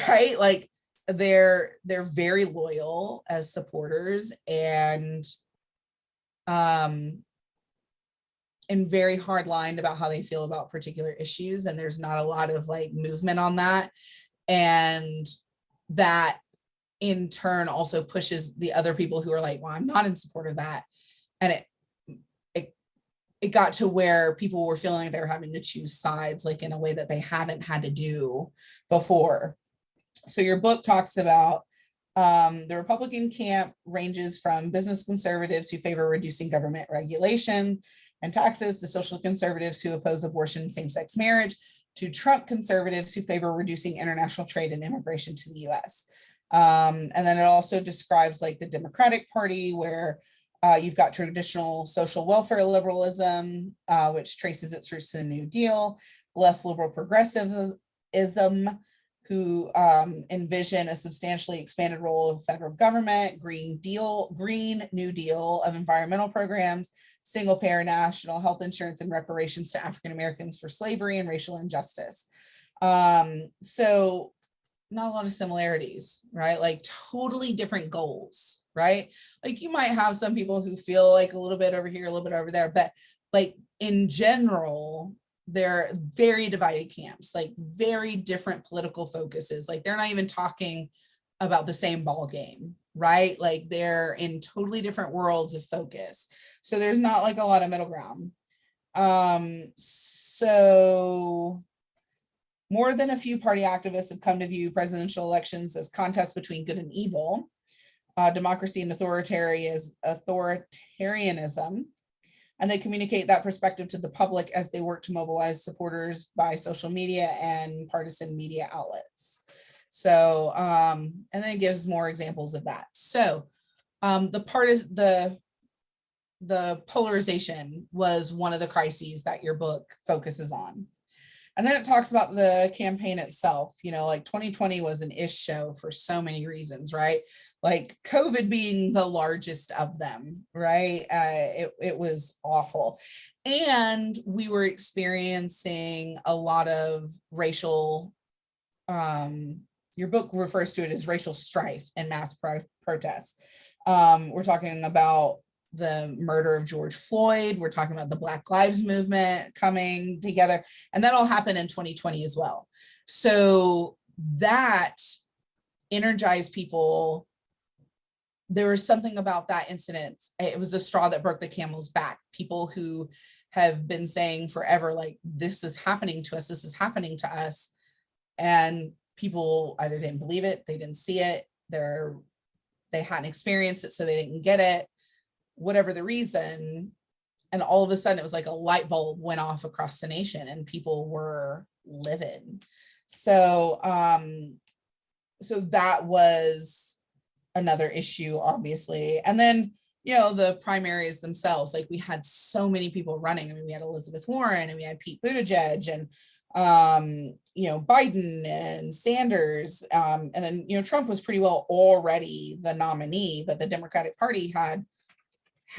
A: right? Like they're very loyal as supporters and very hard-lined about how they feel about particular issues. And there's not a lot of like movement on that. And that in turn also pushes the other people who are like, well, I'm not in support of that. And it got to where people were feeling like they were having to choose sides, like in a way that they haven't had to do before. So your book talks about the Republican camp ranges from business conservatives who favor reducing government regulation and taxes to social conservatives who oppose abortion and same-sex marriage to Trump conservatives who favor reducing international trade and immigration to the US. And then it also describes like the Democratic Party, where you've got traditional social welfare liberalism, which traces its roots to the New Deal, left liberal progressivism, who envision a substantially expanded role of federal government, Green New Deal of environmental programs, single-payer national health insurance, and reparations to African Americans for slavery and racial injustice. So not a lot of similarities, right? Like totally different goals, right? Like you might have some people who feel like a little bit over here, a little bit over there, but like in general, they're very divided camps, like very different political focuses. Like they're not even talking about the same ball game, right? Like they're in totally different worlds of focus. So there's not like a lot of middle ground. So more than a few party activists have come to view presidential elections as contests between good and evil, democracy and authoritarianism, and they communicate that perspective to the public as they work to mobilize supporters by social media and partisan media outlets. So, and then it gives more examples of that. So, The part is the polarization was one of the crises that your book focuses on. And then it talks about the campaign itself. You know, like 2020 was an ish show for so many reasons, right? Like COVID being the largest of them, right? It was awful. And we were experiencing a lot of racial, your book refers to it as racial strife and mass protests. We're talking about the murder of George Floyd. We're talking about the Black Lives Movement coming together. And that all happened in 2020 as well. So that energized people. There was something about that incident. It was the straw that broke the camel's back. People who have been saying forever, like, this is happening to us, this is happening to us. And people either didn't believe it, they didn't see it, they hadn't experienced it, so they didn't get it, whatever the reason. And all of a sudden it was like a light bulb went off across the nation and people were livid. So, so that was another issue, obviously. And then, you know, the primaries themselves, like we had so many people running. I mean, we had Elizabeth Warren and we had Pete Buttigieg and, you know, Biden and Sanders. And then, you know, Trump was pretty well already the nominee, but the Democratic Party had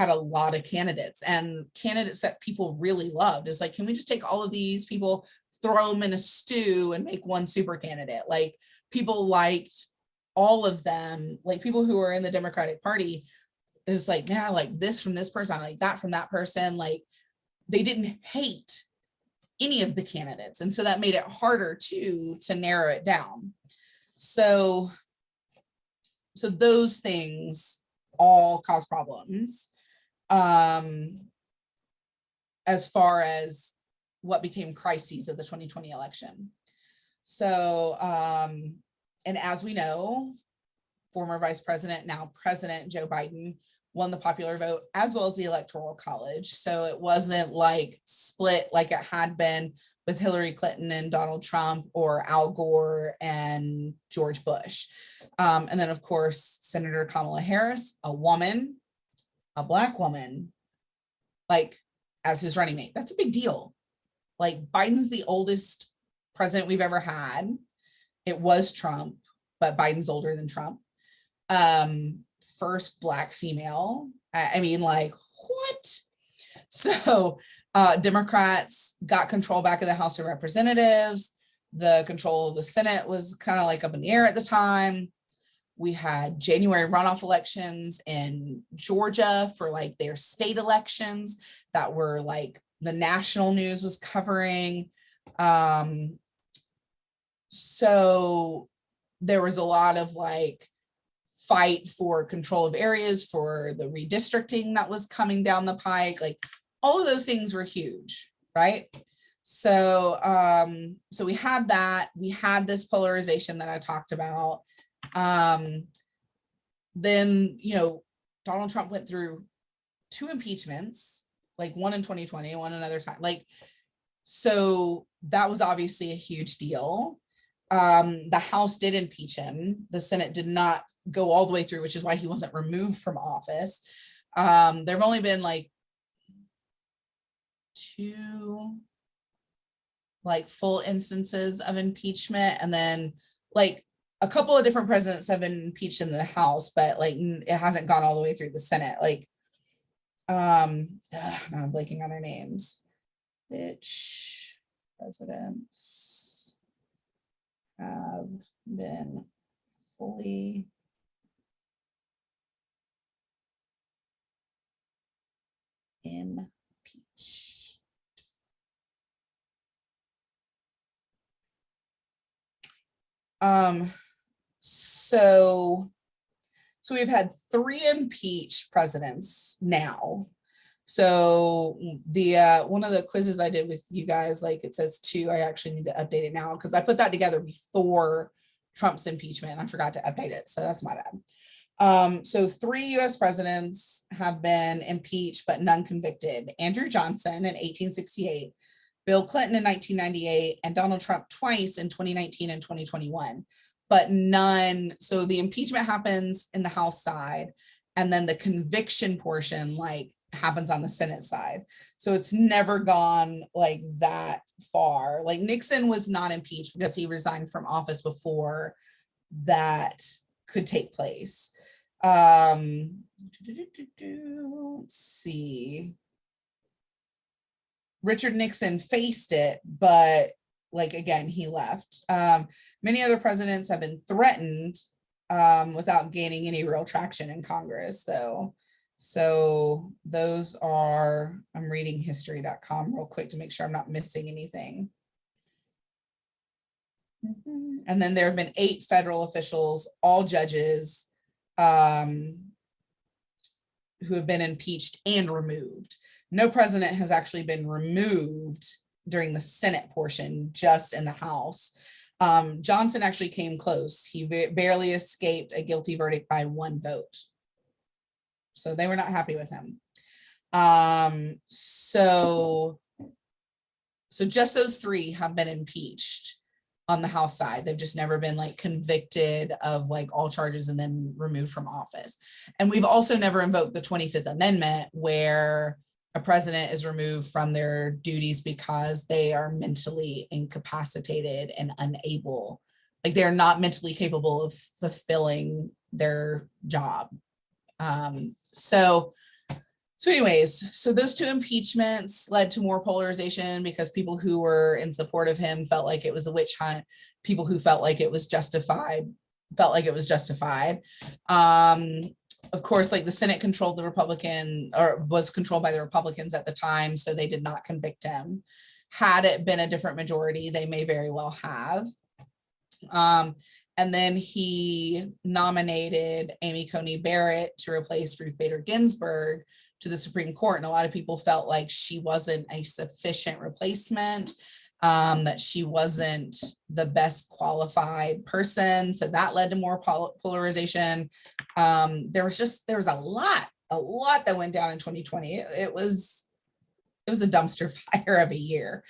A: a lot of candidates and candidates that people really loved. It's like, can we just take all of these people, throw them in a stew and make one super candidate? Like, people liked all of them. Like, people who were in the Democratic Party, it was like, man, I like this from this person, I like that from that person. Like, they didn't hate any of the candidates. And so that made it harder to narrow it down. So those things all cause problems as far as what became crises of the 2020 election. So, and as we know, former Vice President, now President Joe Biden won the popular vote as well as the Electoral College. So it wasn't like split like it had been with Hillary Clinton and Donald Trump or Al Gore and George Bush. And then, of course, Senator Kamala Harris, a woman, a Black woman, like, as his running mate. That's a big deal. Like, Biden's the oldest president we've ever had. It was Trump, but Biden's older than Trump. First Black female. I mean, like, what? So Democrats got control back of the House of Representatives. The control of the Senate was kind of like up in the air at the time. We had January runoff elections in Georgia for like their state elections that were like the national news was covering. So there was a lot of like fight for control of areas, for the redistricting that was coming down the pike. Like, all of those things were huge, right? So, so we had that. We had this polarization that I talked about. Then, you know, Donald Trump went through 2 impeachments, like one in 2020, one another time. Like, so that was obviously a huge deal. The House did impeach him. The Senate did not go all the way through, which is why he wasn't removed from office. There have only been like 2 like full instances of impeachment, and then like a couple of different presidents have been impeached in the House, but like it hasn't gone all the way through the Senate. Like, now I'm blanking on their names. Which presidents have been fully impeached? So we've had 3 impeached presidents now. So the one of the quizzes I did with you guys, like it says 2. I actually need to update it now because I put that together before Trump's impeachment. I forgot to update it, so that's my bad. So 3 US presidents have been impeached, but none convicted. Andrew Johnson in 1868, Bill Clinton in 1998, and Donald Trump twice in 2019 and 2021, but none. So the impeachment happens in the House side, and then the conviction portion like happens on the Senate side. So it's never gone like that far. Like Nixon was not impeached because he resigned from office before that could take place. Let's see. Richard Nixon faced it, but like, again, he left. Many other presidents have been threatened without gaining any real traction in Congress, though. So those are, I'm reading history.com real quick to make sure I'm not missing anything. And then there have been 8 federal officials, all judges, who have been impeached and removed. No president has actually been removed during the Senate portion, just in the House. Johnson actually came close. He barely escaped a guilty verdict by 1 vote. So they were not happy with him. So just those 3 have been impeached on the House side. They've just never been like convicted of like all charges and then removed from office. And we've also never invoked the 25th Amendment, where a president is removed from their duties because they are mentally incapacitated and unable, like they're not mentally capable of fulfilling their job. So anyways, so those 2 impeachments led to more polarization because people who were in support of him felt like it was a witch hunt. People who felt like it was justified felt like it was justified. Of course, like the Senate controlled the Republican, or was controlled by the Republicans at the time, so they did not convict him. Had it been a different majority, they may very well have. And then he nominated Amy Coney Barrett to replace Ruth Bader Ginsburg to the Supreme Court. And a lot of people felt like she wasn't a sufficient replacement, that she wasn't the best qualified person. So that led to more polarization. There was a lot that went down in 2020. It was a dumpster fire of a year.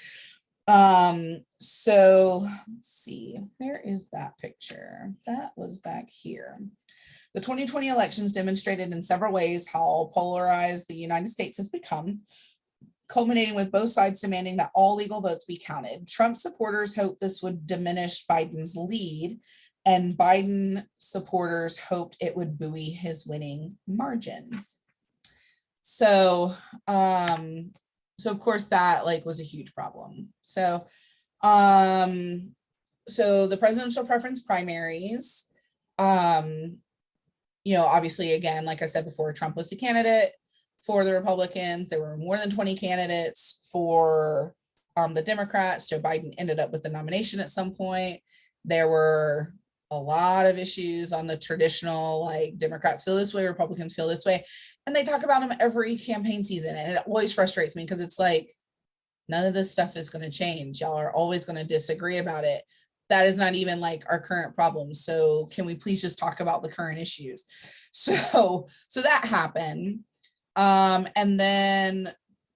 A: So let's see, where is that picture? That was back here. The 2020 elections demonstrated in several ways how polarized the United States has become, culminating with both sides demanding that all legal votes be counted. Trump supporters hoped this would diminish Biden's lead, and Biden supporters hoped it would buoy his winning margins. So of course that like was a huge problem. So the presidential preference primaries, obviously, again, like I said before, Trump was the candidate for the Republicans. There were more than 20 candidates for the Democrats. Joe Biden ended up with the nomination at some point. There were a lot of issues on the traditional, like Democrats feel this way, Republicans feel this way. And they talk about them every campaign season. And it always frustrates me because it's like, none of this stuff is going to change. Y'all are always going to disagree about it. That is not even like our current problem. So can we please just talk about the current issues? So that happened. And then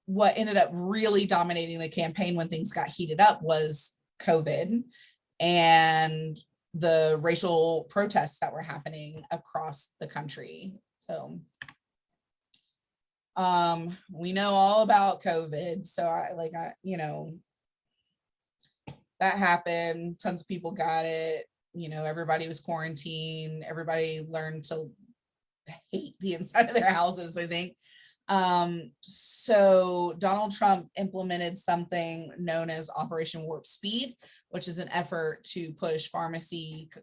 A: what ended up really dominating the campaign when things got heated up was COVID and the racial protests that were happening across the country. So we know all about COVID. So that happened. Tons of people got it. Everybody was quarantined. Everybody learned to hate the inside of their houses, I think. So Donald Trump implemented something known as Operation Warp Speed, which is an effort to push pharmaceutical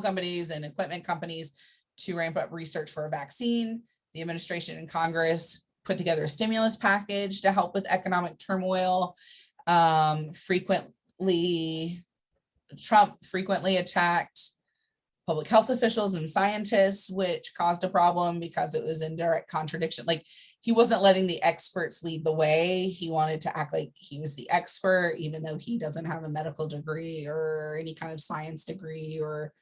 A: companies and equipment companies to ramp up research for a vaccine. The administration and Congress put together a stimulus package to help with economic turmoil. Trump frequently attacked public health officials and scientists, which caused a problem because it was in direct contradiction. Like, he wasn't letting the experts lead the way. He wanted to act like he was the expert, even though he doesn't have a medical degree or any kind of science degree, or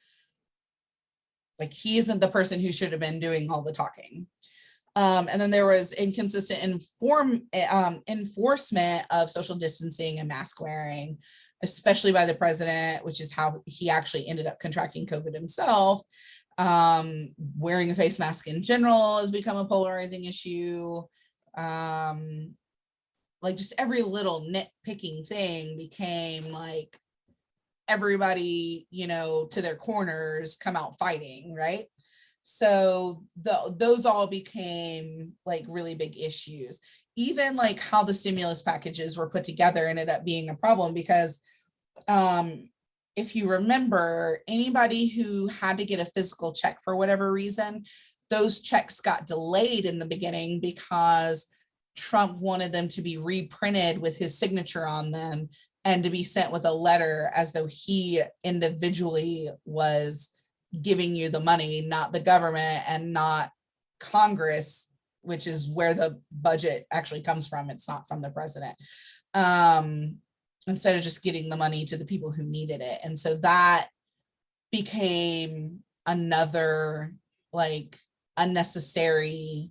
A: like he isn't the person who should have been doing all the talking. And then there was inconsistent enforcement of social distancing and mask wearing, especially by the president, which is how he actually ended up contracting COVID himself. Wearing a face mask in general has become a polarizing issue. Like just every little nitpicking thing became like everybody, to their corners come out fighting, right? So those all became like really big issues. Even like how the stimulus packages were put together ended up being a problem because if you remember, anybody who had to get a physical check for whatever reason, those checks got delayed in the beginning because Trump wanted them to be reprinted with his signature on them and to be sent with a letter as though he individually was giving you the money, not the government and not Congress, which is where the budget actually comes from. It's not from the president. Instead of just getting the money to the people who needed it. And so that became another like unnecessary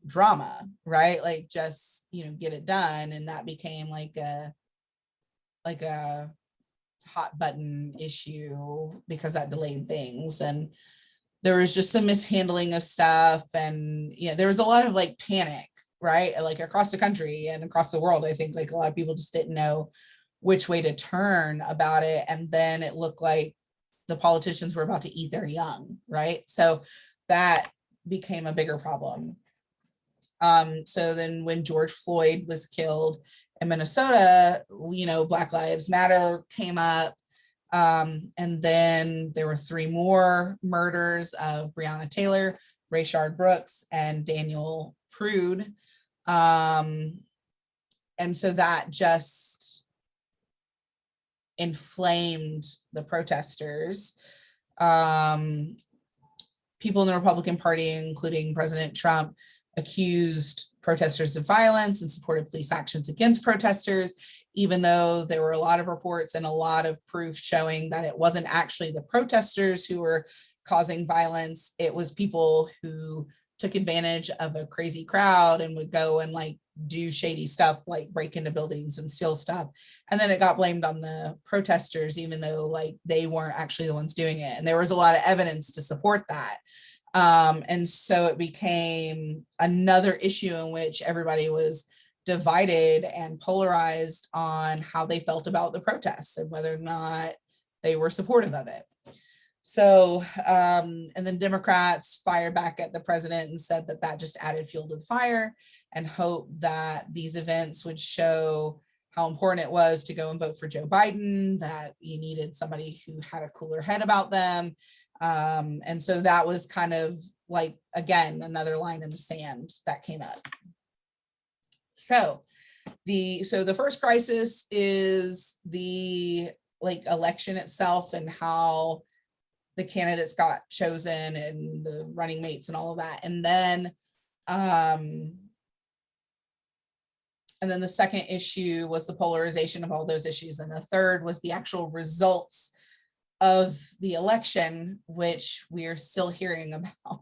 A: drama, right? Like just, get it done. And that became like a hot button issue because that delayed things. And there was just some mishandling of stuff. And there was a lot of like panic, right? Like across the country and across the world. I think like a lot of people just didn't know which way to turn about it. And then it looked like the politicians were about to eat their young, right? So that became a bigger problem. So then when George Floyd was killed in Minnesota, Black Lives Matter came up. And then there were 3 more murders of Breonna Taylor, Rayshard Brooks, and Daniel Prude. And so that just inflamed the protesters. People in the Republican Party, including President Trump, accused protesters of violence and supported police actions against protesters, even though there were a lot of reports and a lot of proof showing that it wasn't actually the protesters who were causing violence. It was people who took advantage of a crazy crowd and would go and like do shady stuff, like break into buildings and steal stuff. And then it got blamed on the protesters, even though like they weren't actually the ones doing it. And there was a lot of evidence to support that. And so it became another issue in which everybody was divided and polarized on how they felt about the protests and whether or not they were supportive of it. So, and then Democrats fired back at the president and said that that just added fuel to the fire and hoped that these events would show how important it was to go and vote for Joe Biden, that you needed somebody who had a cooler head about them. And so that was kind of like, again, another line in the sand that came up. So the first crisis is the like election itself and how the candidates got chosen and the running mates and all of that. And then the second issue was the polarization of all those issues. And the third was the actual results of the election, which we are still hearing about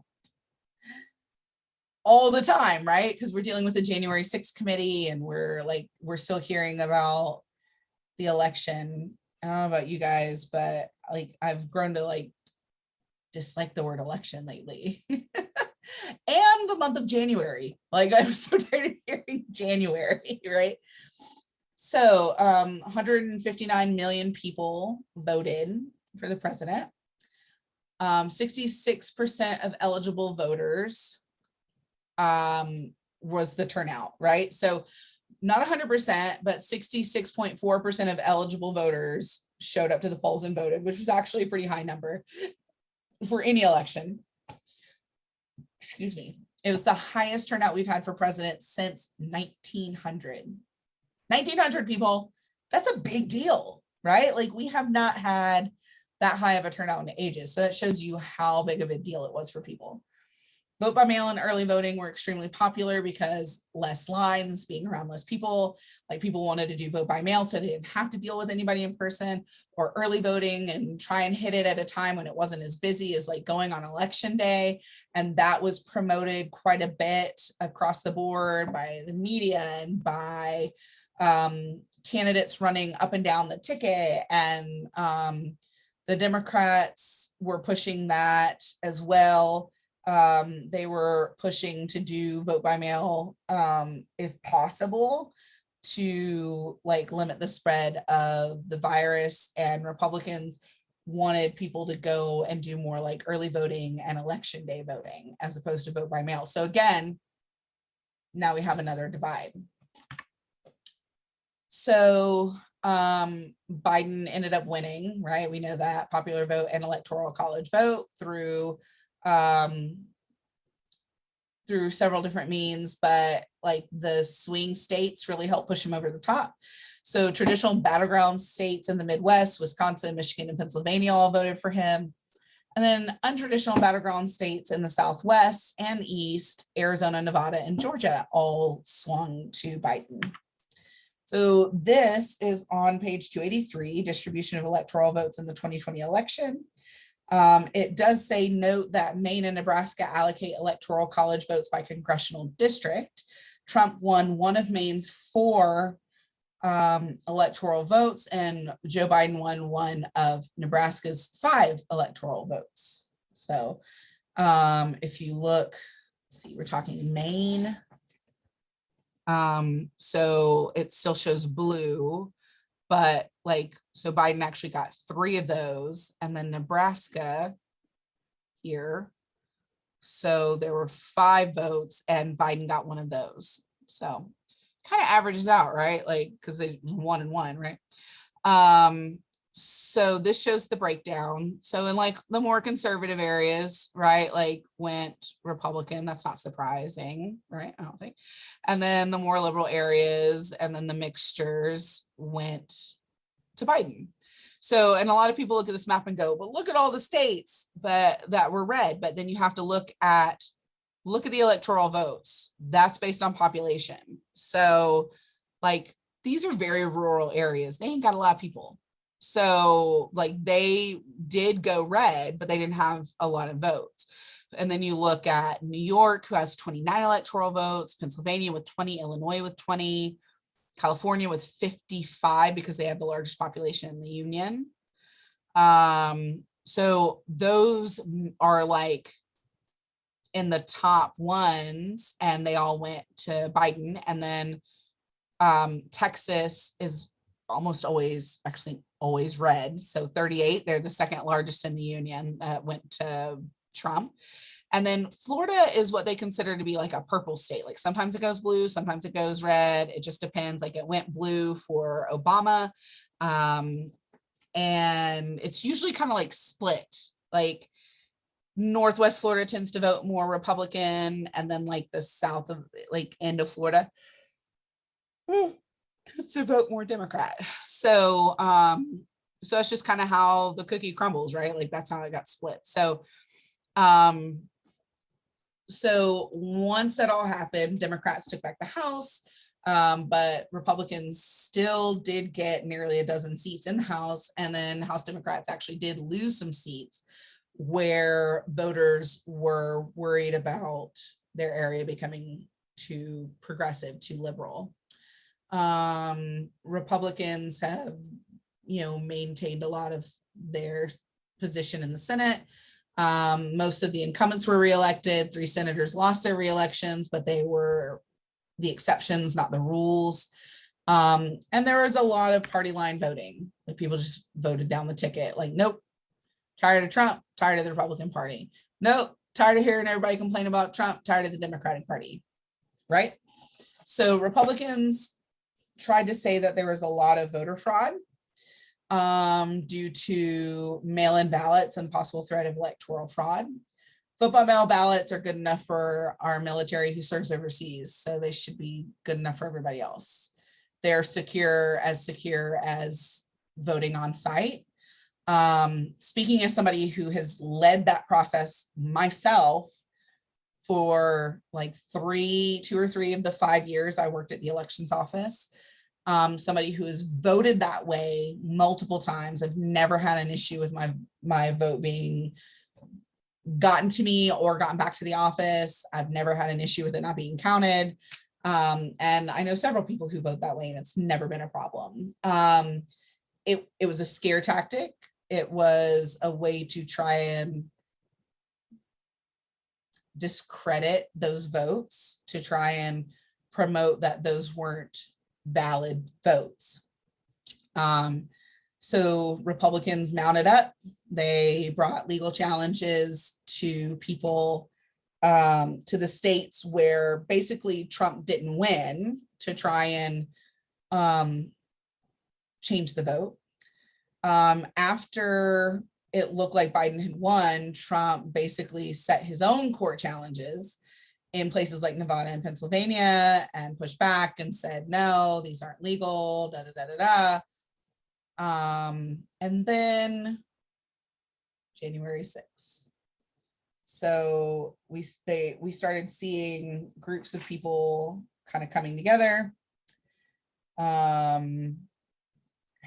A: all the time, right? Because we're dealing with the January 6th committee and we're still hearing about the election. I don't know about you guys, but like I've grown to like dislike the word election lately. And the month of January. Like I'm so tired of hearing January, right? So 159 million people voted for the president. 66% of eligible voters was the turnout, right? So not 100%, but 66.4% of eligible voters showed up to the polls and voted, which was actually a pretty high number for any election. Excuse me. It was the highest turnout we've had for president since 1900. 1900 people, that's a big deal, right? Like we have not had that high of a turnout in ages. So that shows you how big of a deal it was for people. Vote by mail and early voting were extremely popular because less lines, being around less people, like people wanted to do vote by mail so they didn't have to deal with anybody in person, or early voting and try and hit it at a time when it wasn't as busy as like going on election day. And that was promoted quite a bit across the board by the media and by candidates running up and down the ticket and The Democrats were pushing that as well. They were pushing to do vote by mail, if possible, to like limit the spread of the virus, and Republicans wanted people to go and do more like early voting and election day voting as opposed to vote by mail. So again, now we have another divide. So Biden ended up winning, right? We know that popular vote and electoral college vote through several different means, but like the swing states really helped push him over the top. So traditional battleground states in the Midwest, Wisconsin, Michigan, and Pennsylvania all voted for him. And then untraditional battleground states in the Southwest and East, Arizona, Nevada, and Georgia all swung to Biden. So this is on page 283, distribution of electoral votes in the 2020 election. It does say, note that Maine and Nebraska allocate electoral college votes by congressional district. Trump won one of Maine's 4 electoral votes, and Joe Biden won one of Nebraska's 5 electoral votes. So if you look, let's see, we're talking Maine. So it still shows blue, but like, so Biden actually got 3 of those, and then Nebraska here. So there were 5 votes and Biden got 1 of those. So kind of averages out, right? Like, because they 1 and 1, right? So this shows the breakdown. So in like the more conservative areas, right, like went Republican. That's not surprising, right? I don't think. And then the more liberal areas and then the mixtures went to Biden. So, and a lot of people look at this map and go, but look at all the states that were red. But then you have to look at the electoral votes. That's based on population. So like, these are very rural areas. They ain't got a lot of people. So like they did go red, but they didn't have a lot of votes. And then you look at New York, who has 29 electoral votes, Pennsylvania with 20, Illinois with 20, California with 55 because they have the largest population in the union. So those are like in the top ones, and they all went to Biden. And then Texas is almost always, actually always red. So 38, they're the second largest in the union, went to Trump. And then Florida is what they consider to be like a purple state. Like sometimes it goes blue, sometimes it goes red. It just depends. Like it went blue for Obama. And it's usually kind of like split. Like Northwest Florida tends to vote more Republican, and then like the south of like end of Florida to vote more Democrat. So so it's just kind of how the cookie crumbles, right? Like that's how it got split. So so once that all happened, Democrats took back the House, but Republicans still did get nearly a dozen seats in the House, and then House Democrats actually did lose some seats where voters were worried about their area becoming too progressive, too liberal. Republicans have, maintained a lot of their position in the Senate. Most of the incumbents were reelected. 3 senators lost their reelections, but they were the exceptions, not the rules. And there was a lot of party line voting. Like people just voted down the ticket. Like, nope, tired of Trump, tired of the Republican Party. Nope, tired of hearing everybody complain about Trump, tired of the Democratic Party, right? So Republicans tried to say that there was a lot of voter fraud due to mail-in ballots and possible threat of electoral fraud. Vote by mail ballots are good enough for our military who serves overseas, so they should be good enough for everybody else. They're secure as voting on site. Speaking as somebody who has led that process myself for like 2 or 3 of the 5 years I worked at the elections office, somebody who has voted that way multiple times. I've never had an issue with my vote being gotten to me or gotten back to the office. I've never had an issue with it not being counted. And I know several people who vote that way, and it's never been a problem. It was a scare tactic it was a way to try and discredit those votes, to try and promote that those weren't valid votes. So Republicans mounted up. They brought legal challenges to people, to the states where basically Trump didn't win, to try and change the vote. After it looked like Biden had won, Trump basically set his own court challenges in places like Nevada and Pennsylvania and pushed back and said, no, these aren't legal, da da da da da. And then January 6th. So we started seeing groups of people kind of coming together,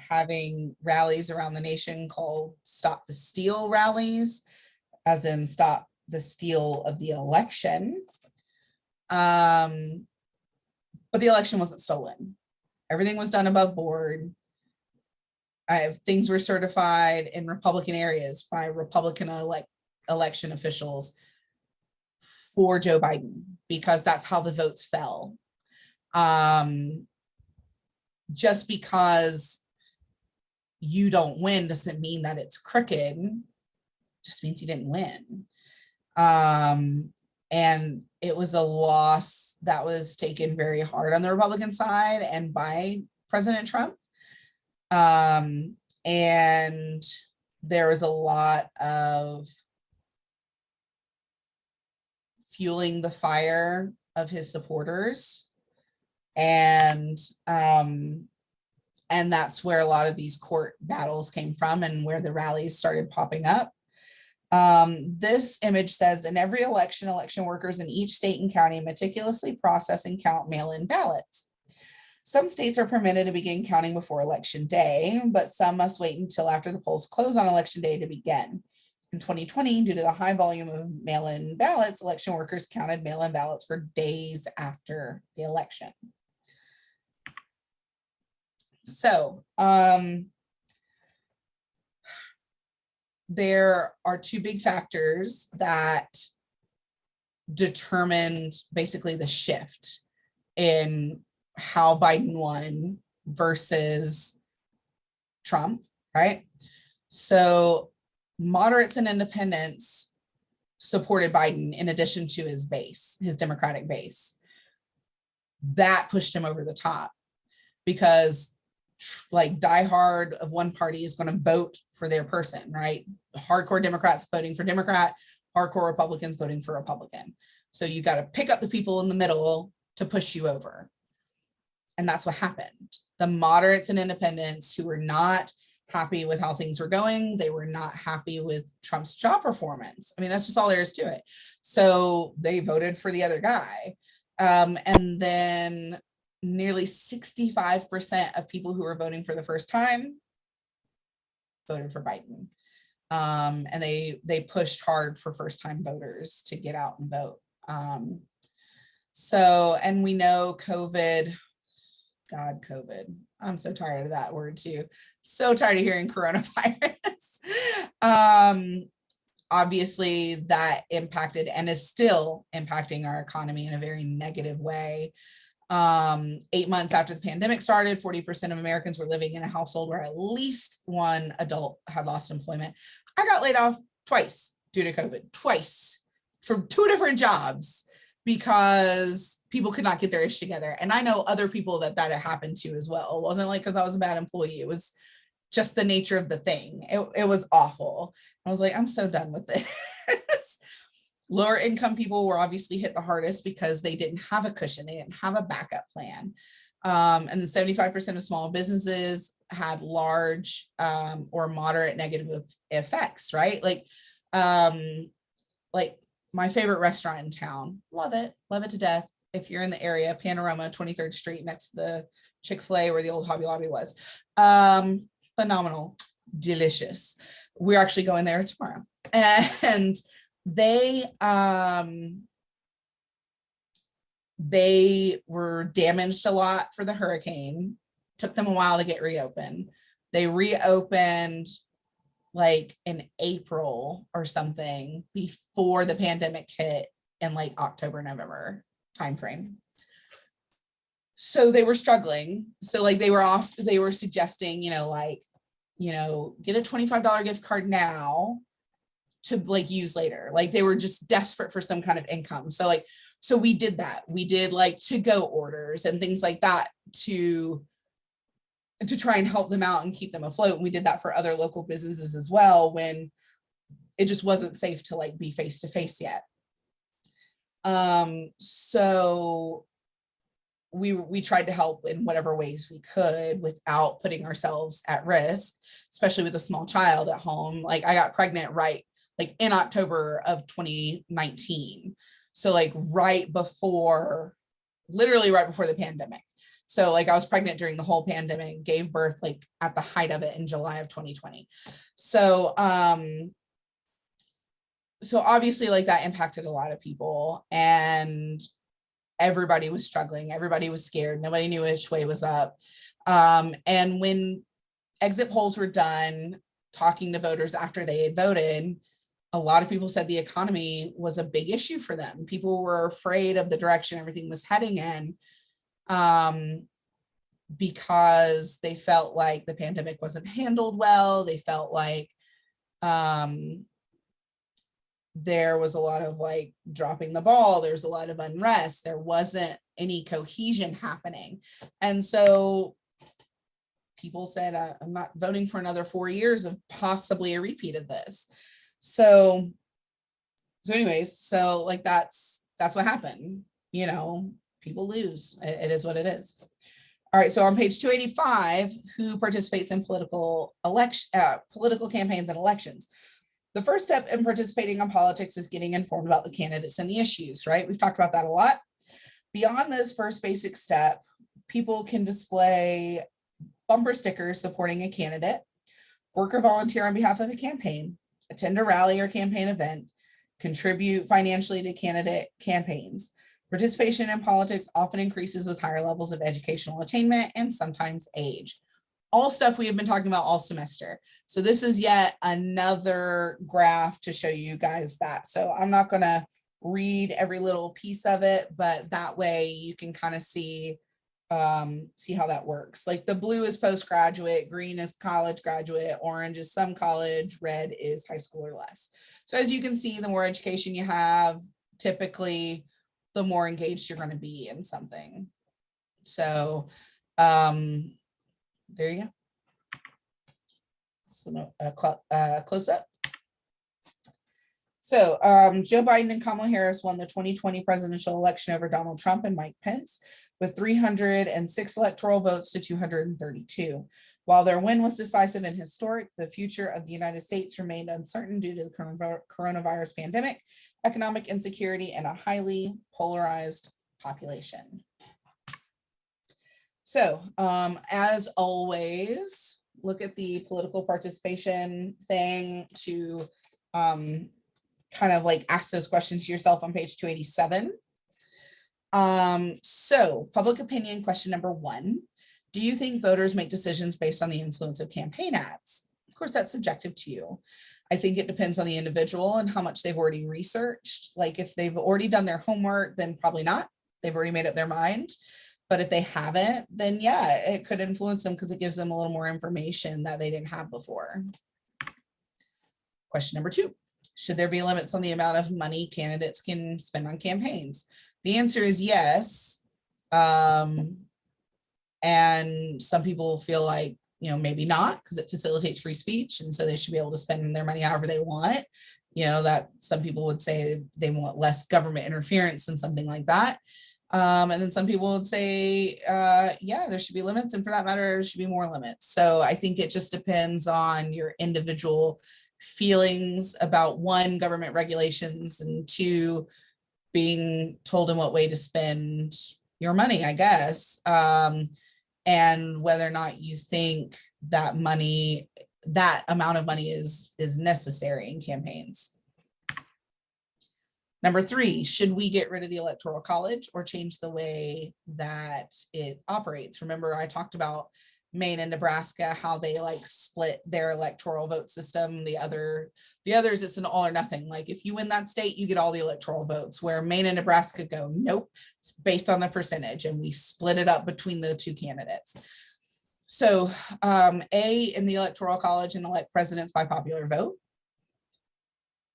A: having rallies around the nation called Stop the Steal rallies, as in stop the steal of the election. But the election wasn't stolen. Everything was done above board. Things were certified in Republican areas by Republican election officials for Joe Biden, because that's how the votes fell. Just because you don't win doesn't mean that it's crooked, just means you didn't win. And it was a loss that was taken very hard on the Republican side and by President Trump. And there was a lot of fueling the fire of his supporters. And that's where a lot of these court battles came from and where the rallies started popping up. This image says, in every election, election workers in each state and county meticulously process and count mail-in ballots. Some states are permitted to begin counting before election day, but some must wait until after the polls close on election day to begin. In 2020, due to the high volume of mail-in ballots, election workers counted mail-in ballots for days after the election. So there are two big factors that determined basically the shift in how Biden won versus Trump, right? So moderates and independents supported Biden in addition to his base, his Democratic base. That pushed him over the top, because like diehard of one party is going to vote for their person, right? Hardcore Democrats voting for Democrat, hardcore Republicans voting for Republican. So you got to pick up the people in the middle to push you over. And that's what happened. The moderates and independents who were not happy with how things were going, they were not happy with Trump's job performance. I mean, that's just all there is to it. So they voted for the other guy. And then nearly 65% of people who were voting for the first time voted for Biden. And they pushed hard for first-time voters to get out and vote. And we know COVID, I'm so tired of that word too. So tired of hearing coronavirus. Obviously that impacted and is still impacting our economy in a very negative way. 8 months after the pandemic started, 40% of Americans were living in a household where at least one adult had lost employment. I got laid off twice due to COVID, twice, from 2 different jobs, because people could not get their ish together. And I know other people that had happened to as well. It wasn't like because I was a bad employee. It was just the nature of the thing. It was awful. I was like, I'm so done with this. Lower income people were obviously hit the hardest because they didn't have a cushion. They didn't have a backup plan. And then 75% of small businesses had large or moderate negative effects, right? Like my favorite restaurant in town, love it to death. If you're in the area, Panorama, 23rd Street, next to the Chick-fil-A where the old Hobby Lobby was. Phenomenal, delicious. We're actually going there tomorrow. And they were damaged a lot for the hurricane. Took them a while to get reopened. They reopened like in April or something before the pandemic hit in like October, November timeframe. So they were struggling. So like they were suggesting, get a $25 gift card now to like use later. Like they were just desperate for some kind of income. So we did that. We did like to-go orders and things like that to try and help them out and keep them afloat. And we did that for other local businesses as well when it just wasn't safe to like be face to face yet. So we tried to help in whatever ways we could without putting ourselves at risk, especially with a small child at home. Like I got pregnant in October of 2019. So like literally right before the pandemic. So like I was pregnant during the whole pandemic, gave birth like at the height of it in July of 2020. So obviously like that impacted a lot of people, and everybody was struggling. Everybody was scared. Nobody knew which way was up. And when exit polls were done, talking to voters after they had voted, a lot of people said the economy was a big issue for them. People were afraid of the direction everything was heading in, because they felt like the pandemic wasn't handled well. They felt like there was a lot of like dropping the ball. There's a lot of unrest. There wasn't any cohesion happening. And so people said, I'm not voting for another 4 years of possibly a repeat of this. So anyways, so like that's what happened. People lose. It is what it is. All right, so on page 285, who participates in political campaigns and elections? The first step in participating in politics is getting informed about the candidates and the issues, right? We've talked about that a lot. Beyond this first basic step, people can display bumper stickers supporting a candidate, work or volunteer on behalf of a campaign, attend a rally or campaign event, contribute financially to candidate campaigns. Participation in politics often increases with higher levels of educational attainment and sometimes age. All stuff we have been talking about all semester. So this is yet another graph to show you guys that. So I'm not going to read every little piece of it, but that way you can kind of see how that works. Like the blue is postgraduate, green is college graduate, orange is some college, red is high school or less. So as you can see, the more education you have, typically the more engaged you're going to be in something. So there you go. So close up. So Joe Biden and Kamala Harris won the 2020 presidential election over Donald Trump and Mike Pence with 306 electoral votes to 232. While their win was decisive and historic, the future of the United States remained uncertain due to the coronavirus pandemic, economic insecurity, and a highly polarized population. So, as always, look at the political participation thing to kind of like ask those questions to yourself on page 287. So, public opinion question number 1. Do you think voters make decisions based on the influence of campaign ads? Of course, that's subjective to you. I think it depends on the individual and how much they've already researched. Like if they've already done their homework, then probably not. They've already made up their mind. But if they haven't, then yeah, it could influence them because it gives them a little more information that they didn't have before. Question number 2, should there be limits on the amount of money candidates can spend on campaigns? The answer is yes. And some people feel like, maybe not, because it facilitates free speech. And so they should be able to spend their money however they want. That some people would say they want less government interference and something like that. And then some people would say, yeah, there should be limits. And for that matter, there should be more limits. So I think it just depends on your individual feelings about 1, government regulations, and 2, being told in what way to spend your money, I guess. And whether or not you think that amount of money is necessary in campaigns. Number 3, should we get rid of the Electoral College or change the way that it operates? Remember, I talked about Maine and Nebraska, how they like split their electoral vote system. The others, it's an all or nothing. Like if you win that state, you get all the electoral votes, where Maine and Nebraska go, nope, it's based on the percentage, and we split it up between the two candidates. So A, in the Electoral College, and elect presidents by popular vote.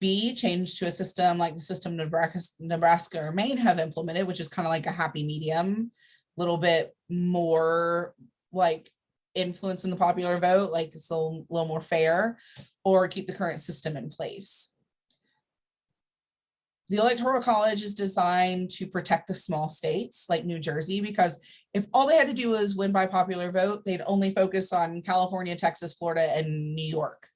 A: B, change to a system like the system Nebraska or Maine have implemented, which is kind of like a happy medium, a little bit more like influence in the popular vote, like it's a little more fair, or keep the current system in place. The Electoral College is designed to protect the small states like New Jersey, because if all they had to do was win by popular vote, they'd only focus on California, Texas, Florida, and New York.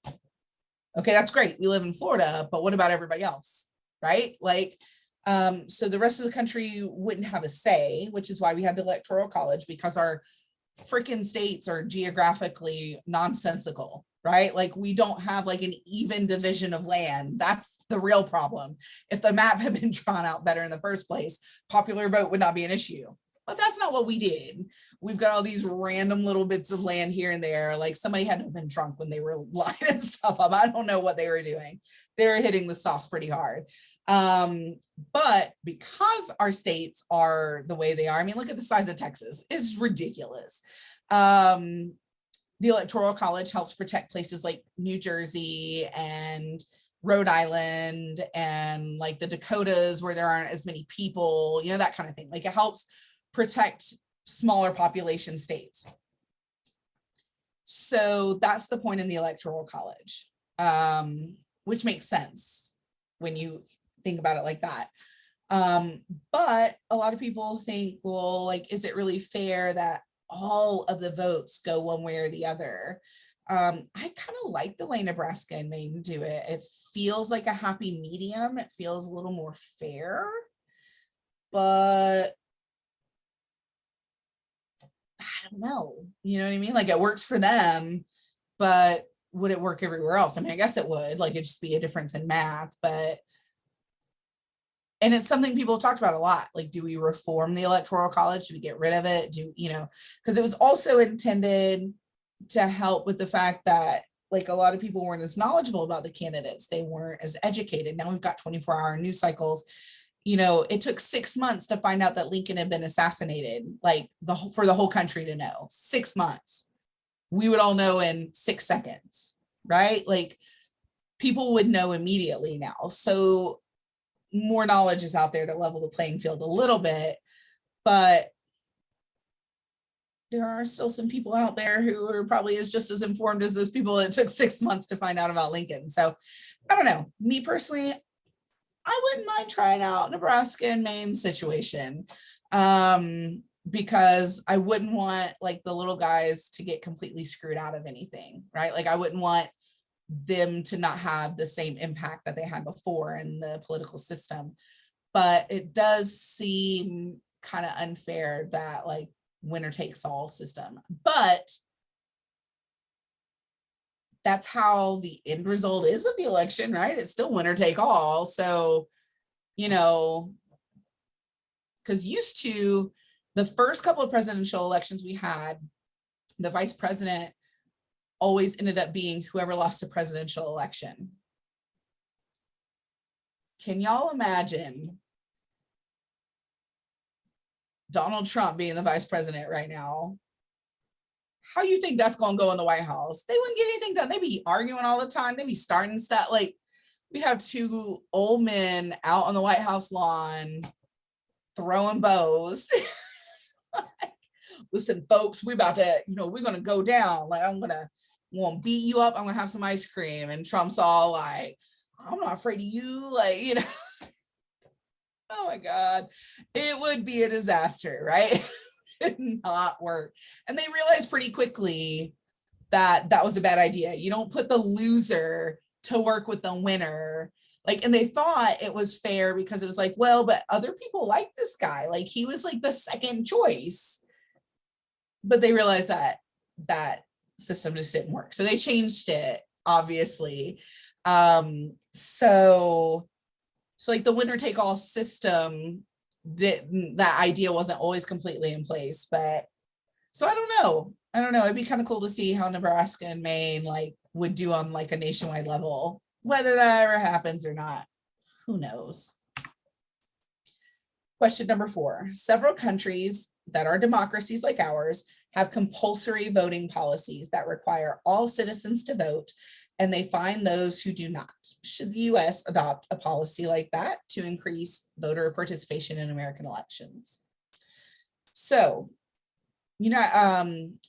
A: Okay, that's great. We live in Florida, but what about everybody else, right? Like, so the rest of the country wouldn't have a say, which is why we had the Electoral College, because our freaking states are geographically nonsensical, right? Like we don't have like an even division of land. That's the real problem. If the map had been drawn out better in the first place, popular vote would not be an issue. But that's not what we did. We've got all these random little bits of land here and there. Like somebody had to have been drunk when they were lining stuff up. I don't know what they were doing. They were hitting the sauce pretty hard. But because our states are the way they are, I mean, look at the size of Texas. It's ridiculous. The Electoral College helps protect places like New Jersey and Rhode Island and like the Dakotas, where there aren't as many people, you know, that kind of thing. Like it helps protect smaller population states. So that's the point in the Electoral College, which makes sense when you think about it like that. But a lot of people think, well, like, is it really fair that all of the votes go one way or the other? I kind of like the way Nebraska and Maine do it. It feels like a happy medium. It feels a little more fair, but I don't know, you know what I mean? Like it works for them, but would it work everywhere else? I mean, I guess it would, like it'd just be a difference in math, and it's something people talked about a lot. Like, do we reform the Electoral College? Do we get rid of it? Because it was also intended to help with the fact that like a lot of people weren't as knowledgeable about the candidates. They weren't as educated. Now we've got 24-hour news cycles. You know, it took 6 months to find out that Lincoln had been assassinated, like for the whole country to know. 6 months. We would all know in 6 seconds, right? Like people would know immediately now. So more knowledge is out there to level the playing field a little bit, but there are still some people out there who are probably just as informed as those people that took 6 months to find out about Lincoln. So I don't know. Me personally, I wouldn't mind trying out Nebraska and Maine situation, because I wouldn't want like the little guys to get completely screwed out of anything, right? Like I wouldn't want them to not have the same impact that they had before in the political system. But it does seem kind of unfair that like winner takes all system. But that's how the end result is of the election, right? It's still winner take all. So, you know, because used to the first couple of presidential elections we had, the vice president always ended up being whoever lost the presidential election. Can y'all imagine Donald Trump being the vice president right now? How you think that's going to go in the White House? They wouldn't get anything done. They'd be arguing all the time. They'd be starting stuff. Like we have two old men out on the White House lawn throwing bows. Listen, folks, we're about to, we're going to go down. Like I'm going to beat you up. I'm going to have some ice cream. And Trump's all like, I'm not afraid of you. Like, oh my God, it would be a disaster, right? Not work. And they realized pretty quickly that that was a bad idea. You don't put the loser to work with the winner. Like, and they thought it was fair because it was like, well, but other people like this guy. Like he was like the second choice. But they realized that that system just didn't work. So they changed it, obviously. So like the winner take all system, that idea wasn't always completely in place, but so I don't know. I don't know, it'd be kind of cool to see how Nebraska and Maine like would do on like a nationwide level. Whether that ever happens or not, who knows? Question number 4. Several countries that are democracies like ours have compulsory voting policies that require all citizens to vote, and they fine those who do not. Should the US adopt a policy like that to increase voter participation in American elections? So,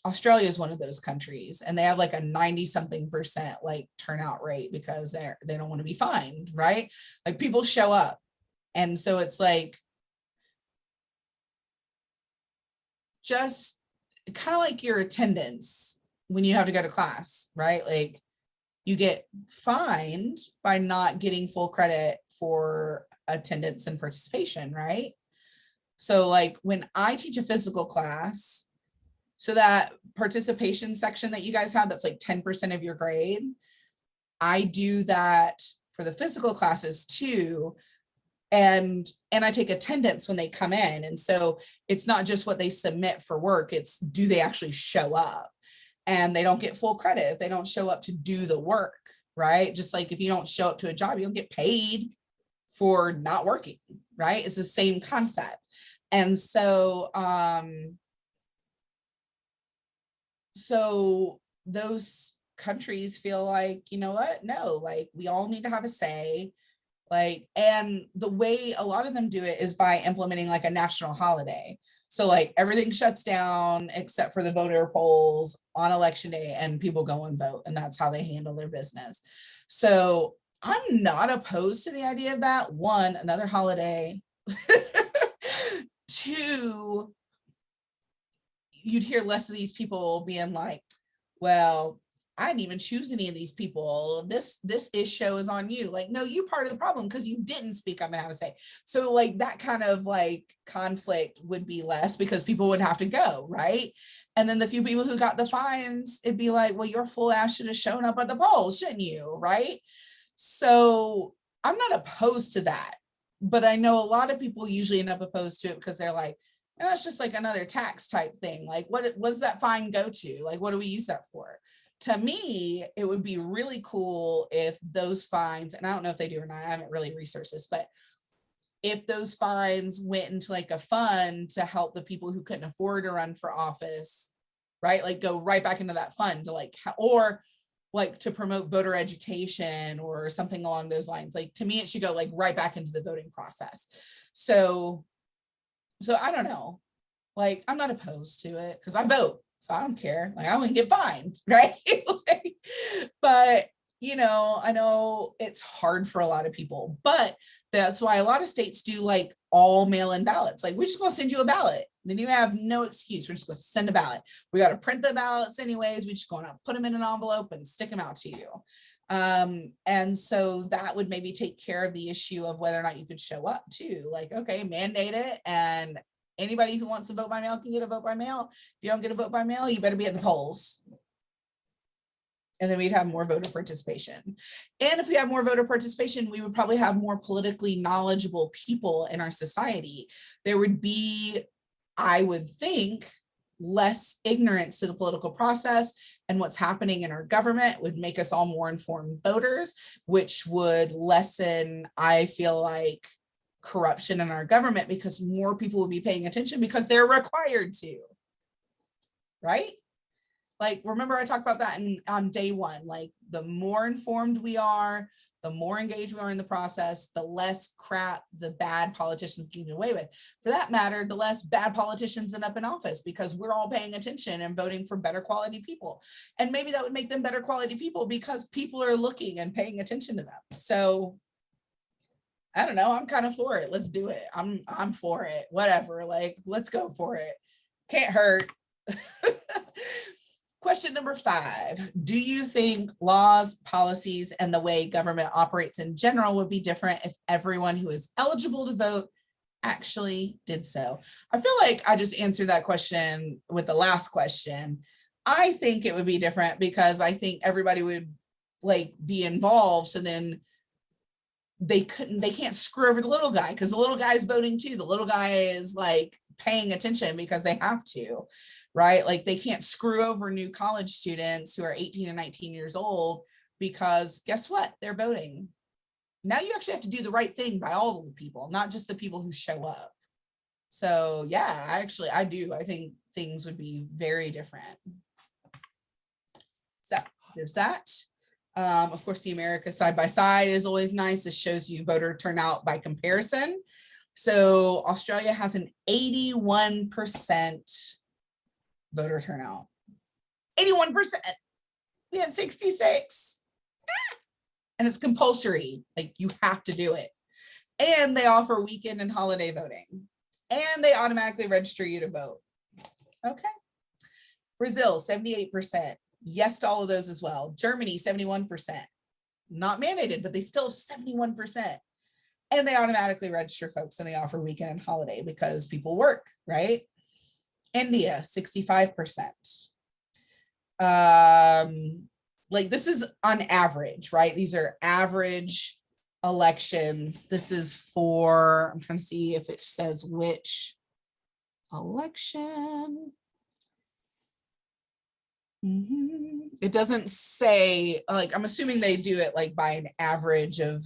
A: Australia is one of those countries, and they have like a 90-something% like turnout rate because they don't want to be fined, right? Like people show up. And so it's like, just kind of like your attendance when you have to go to class, right? Like you get fined by not getting full credit for attendance and participation, right? So like when I teach a physical class, so that participation section that you guys have, that's like 10% of your grade, I do that for the physical classes too. And I take attendance when they come in. And so it's not just what they submit for work, it's do they actually show up? And they don't get full credit if they don't show up to do the work, right? Just like if you don't show up to a job, you don't get paid for not working, right? It's the same concept. And so, so those countries feel like, you know what? No, like we all need to have a say. Like, and the way a lot of them do it is by implementing like a national holiday. So like everything shuts down except for the voter polls on election day, and people go and vote, and that's how they handle their business. So I'm not opposed to the idea of that. One, another holiday. Two, you'd hear less of these people being like, well, I didn't even choose any of these people. This show is on you. Like, no, you're part of the problem because you didn't speak up and have a say. So like that kind of like conflict would be less because people would have to go, right? And then the few people who got the fines, it'd be like, well, your full ass should have shown up at the polls, shouldn't you? Right? So I'm not opposed to that, but I know a lot of people usually end up opposed to it because they're like, that's just like another tax type thing. Like, what does that fine go to? Like, what do we use that for? To me, it would be really cool if those fines, and I don't know if they do or not, I haven't really researched this, but if those fines went into like a fund to help the people who couldn't afford to run for office, right? Like go right back into that fund to like, or like to promote voter education or something along those lines. Like to me, it should go like right back into the voting process. So I don't know, like I'm not opposed to it because I vote. So I don't care. Like I wouldn't get fined, right? Like, but you know, I know it's hard for a lot of people, but that's why a lot of states do like all mail-in ballots. Like we're just gonna send you a ballot. Then you have no excuse. We're just gonna send a ballot. We got to print the ballots anyways. We just gonna put them in an envelope and stick them out to you. And so that would maybe take care of the issue of whether or not you could show up too. Like, okay, mandate it, and anybody who wants to vote by mail can get a vote by mail. If you don't get a vote by mail, you better be at the polls. And then we'd have more voter participation. And if we have more voter participation, we would probably have more politically knowledgeable people in our society. There would be, I would think, less ignorance to the political process and what's happening in our government would make us all more informed voters, which would lessen, I feel like, corruption in our government because more people will be paying attention because they're required to, right? Like, remember I talked about that on day one, like the more informed we are, the more engaged we are in the process, the less crap the bad politicians can get away with. For that matter, the less bad politicians end up in office because we're all paying attention and voting for better quality people. And maybe that would make them better quality people because people are looking and paying attention to them. So I don't know, I'm kind of for it. Let's do it. I'm for it. Whatever, like, let's go for it. Can't hurt. Question number 5. Do you think laws, policies, and the way government operates in general would be different if everyone who is eligible to vote actually did so? I feel like I just answered that question with the last question. I think it would be different because I think everybody would like be involved. So then they can't screw over the little guy because the little guy is voting too. The little guy is like paying attention because they have to. right? Like they can't screw over new college students who are 18 and 19 years old because guess what? They're voting. Now you actually have to do the right thing by all of the people, not just the people who show up. So yeah, I do. I think things would be very different. So there's that. Of course, the America side by side is always nice. This shows you voter turnout by comparison. So Australia has an 81% voter turnout. 81%. We had 66. And it's compulsory. Like you have to do it. And they offer weekend and holiday voting. And they automatically register you to vote. Okay. Brazil, 78%. Yes to all of those as well. Germany, 71%. Not mandated, but they still have 71%. And they automatically register folks and they offer weekend and holiday because people work, right? India, 65%. Like this is on average, right? These are average elections. This is for, I'm trying to see if it says which election. It doesn't say, like, I'm assuming they do it like by an average of,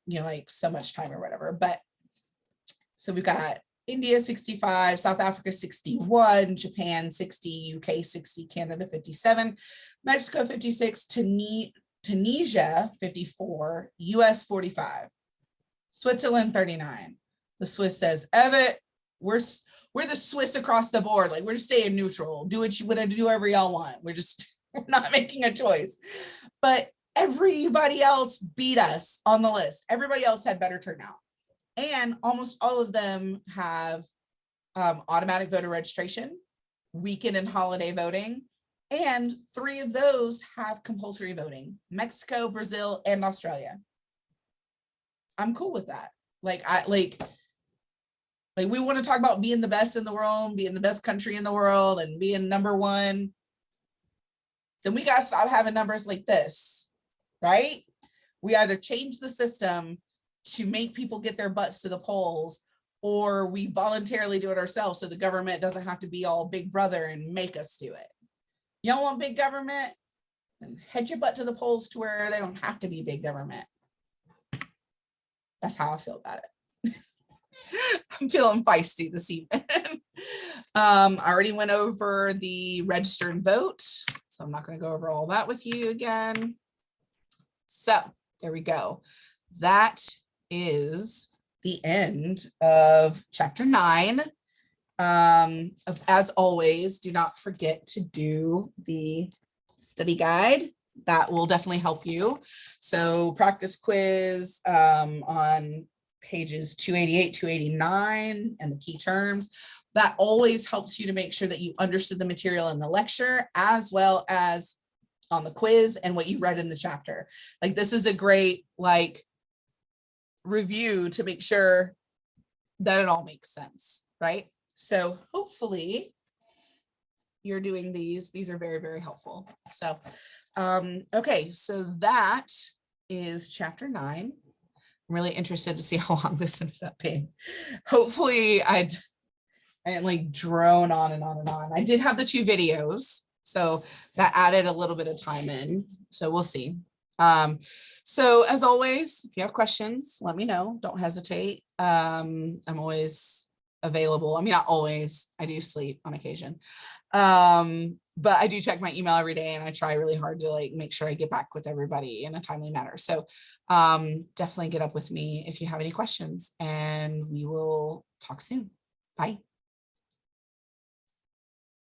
A: you know, like so much time or whatever. But so we've got India 65, South Africa 61, Japan 60, UK 60, Canada 57, Mexico 56, Tunisia 54, US 45, Switzerland 39. The Swiss says, Evet, we're the Swiss across the board. Like we're just staying neutral. Do what you want to do, whatever y'all want. We're not making a choice. But everybody else beat us on the list. Everybody else had better turnout. And almost all of them have automatic voter registration, weekend and holiday voting, and 3 of those have compulsory voting: Mexico, Brazil, and Australia. I'm cool with that. Like we want to talk about being the best in the world, being the best country in the world, and being #1. Then we got to stop having numbers like this, right? We either change the system to make people get their butts to the polls, or we voluntarily do it ourselves so the government doesn't have to be all big brother and make us do it. You don't want big government? Then head your butt to the polls to where they don't have to be big government. That's how I feel about it. I'm feeling feisty this evening. I already went over the register and vote, so I'm not going to go over all that with you again. So there we go. That is the end of chapter 9. As always, do not forget to do the study guide. That will definitely help you. So practice quiz on pages 288, 289, and the key terms. That always helps you to make sure that you understood the material in the lecture as well as on the quiz and what you read in the chapter. Like this is a great review to make sure that it all makes sense, right? So hopefully you're doing these. These are very, very helpful. So, okay, so that is chapter 9. I'm really interested to see how long this ended up being. Hopefully I didn't like drone on and on and on. I did have the 2 videos, so that added a little bit of time in. So we'll see. So as always, if you have questions, let me know. Don't hesitate. I'm always available. I mean, not always. I do sleep on occasion. But I do check my email every day and I try really hard to make sure I get back with everybody in a timely manner. So definitely get up with me if you have any questions, and we will talk soon. Bye.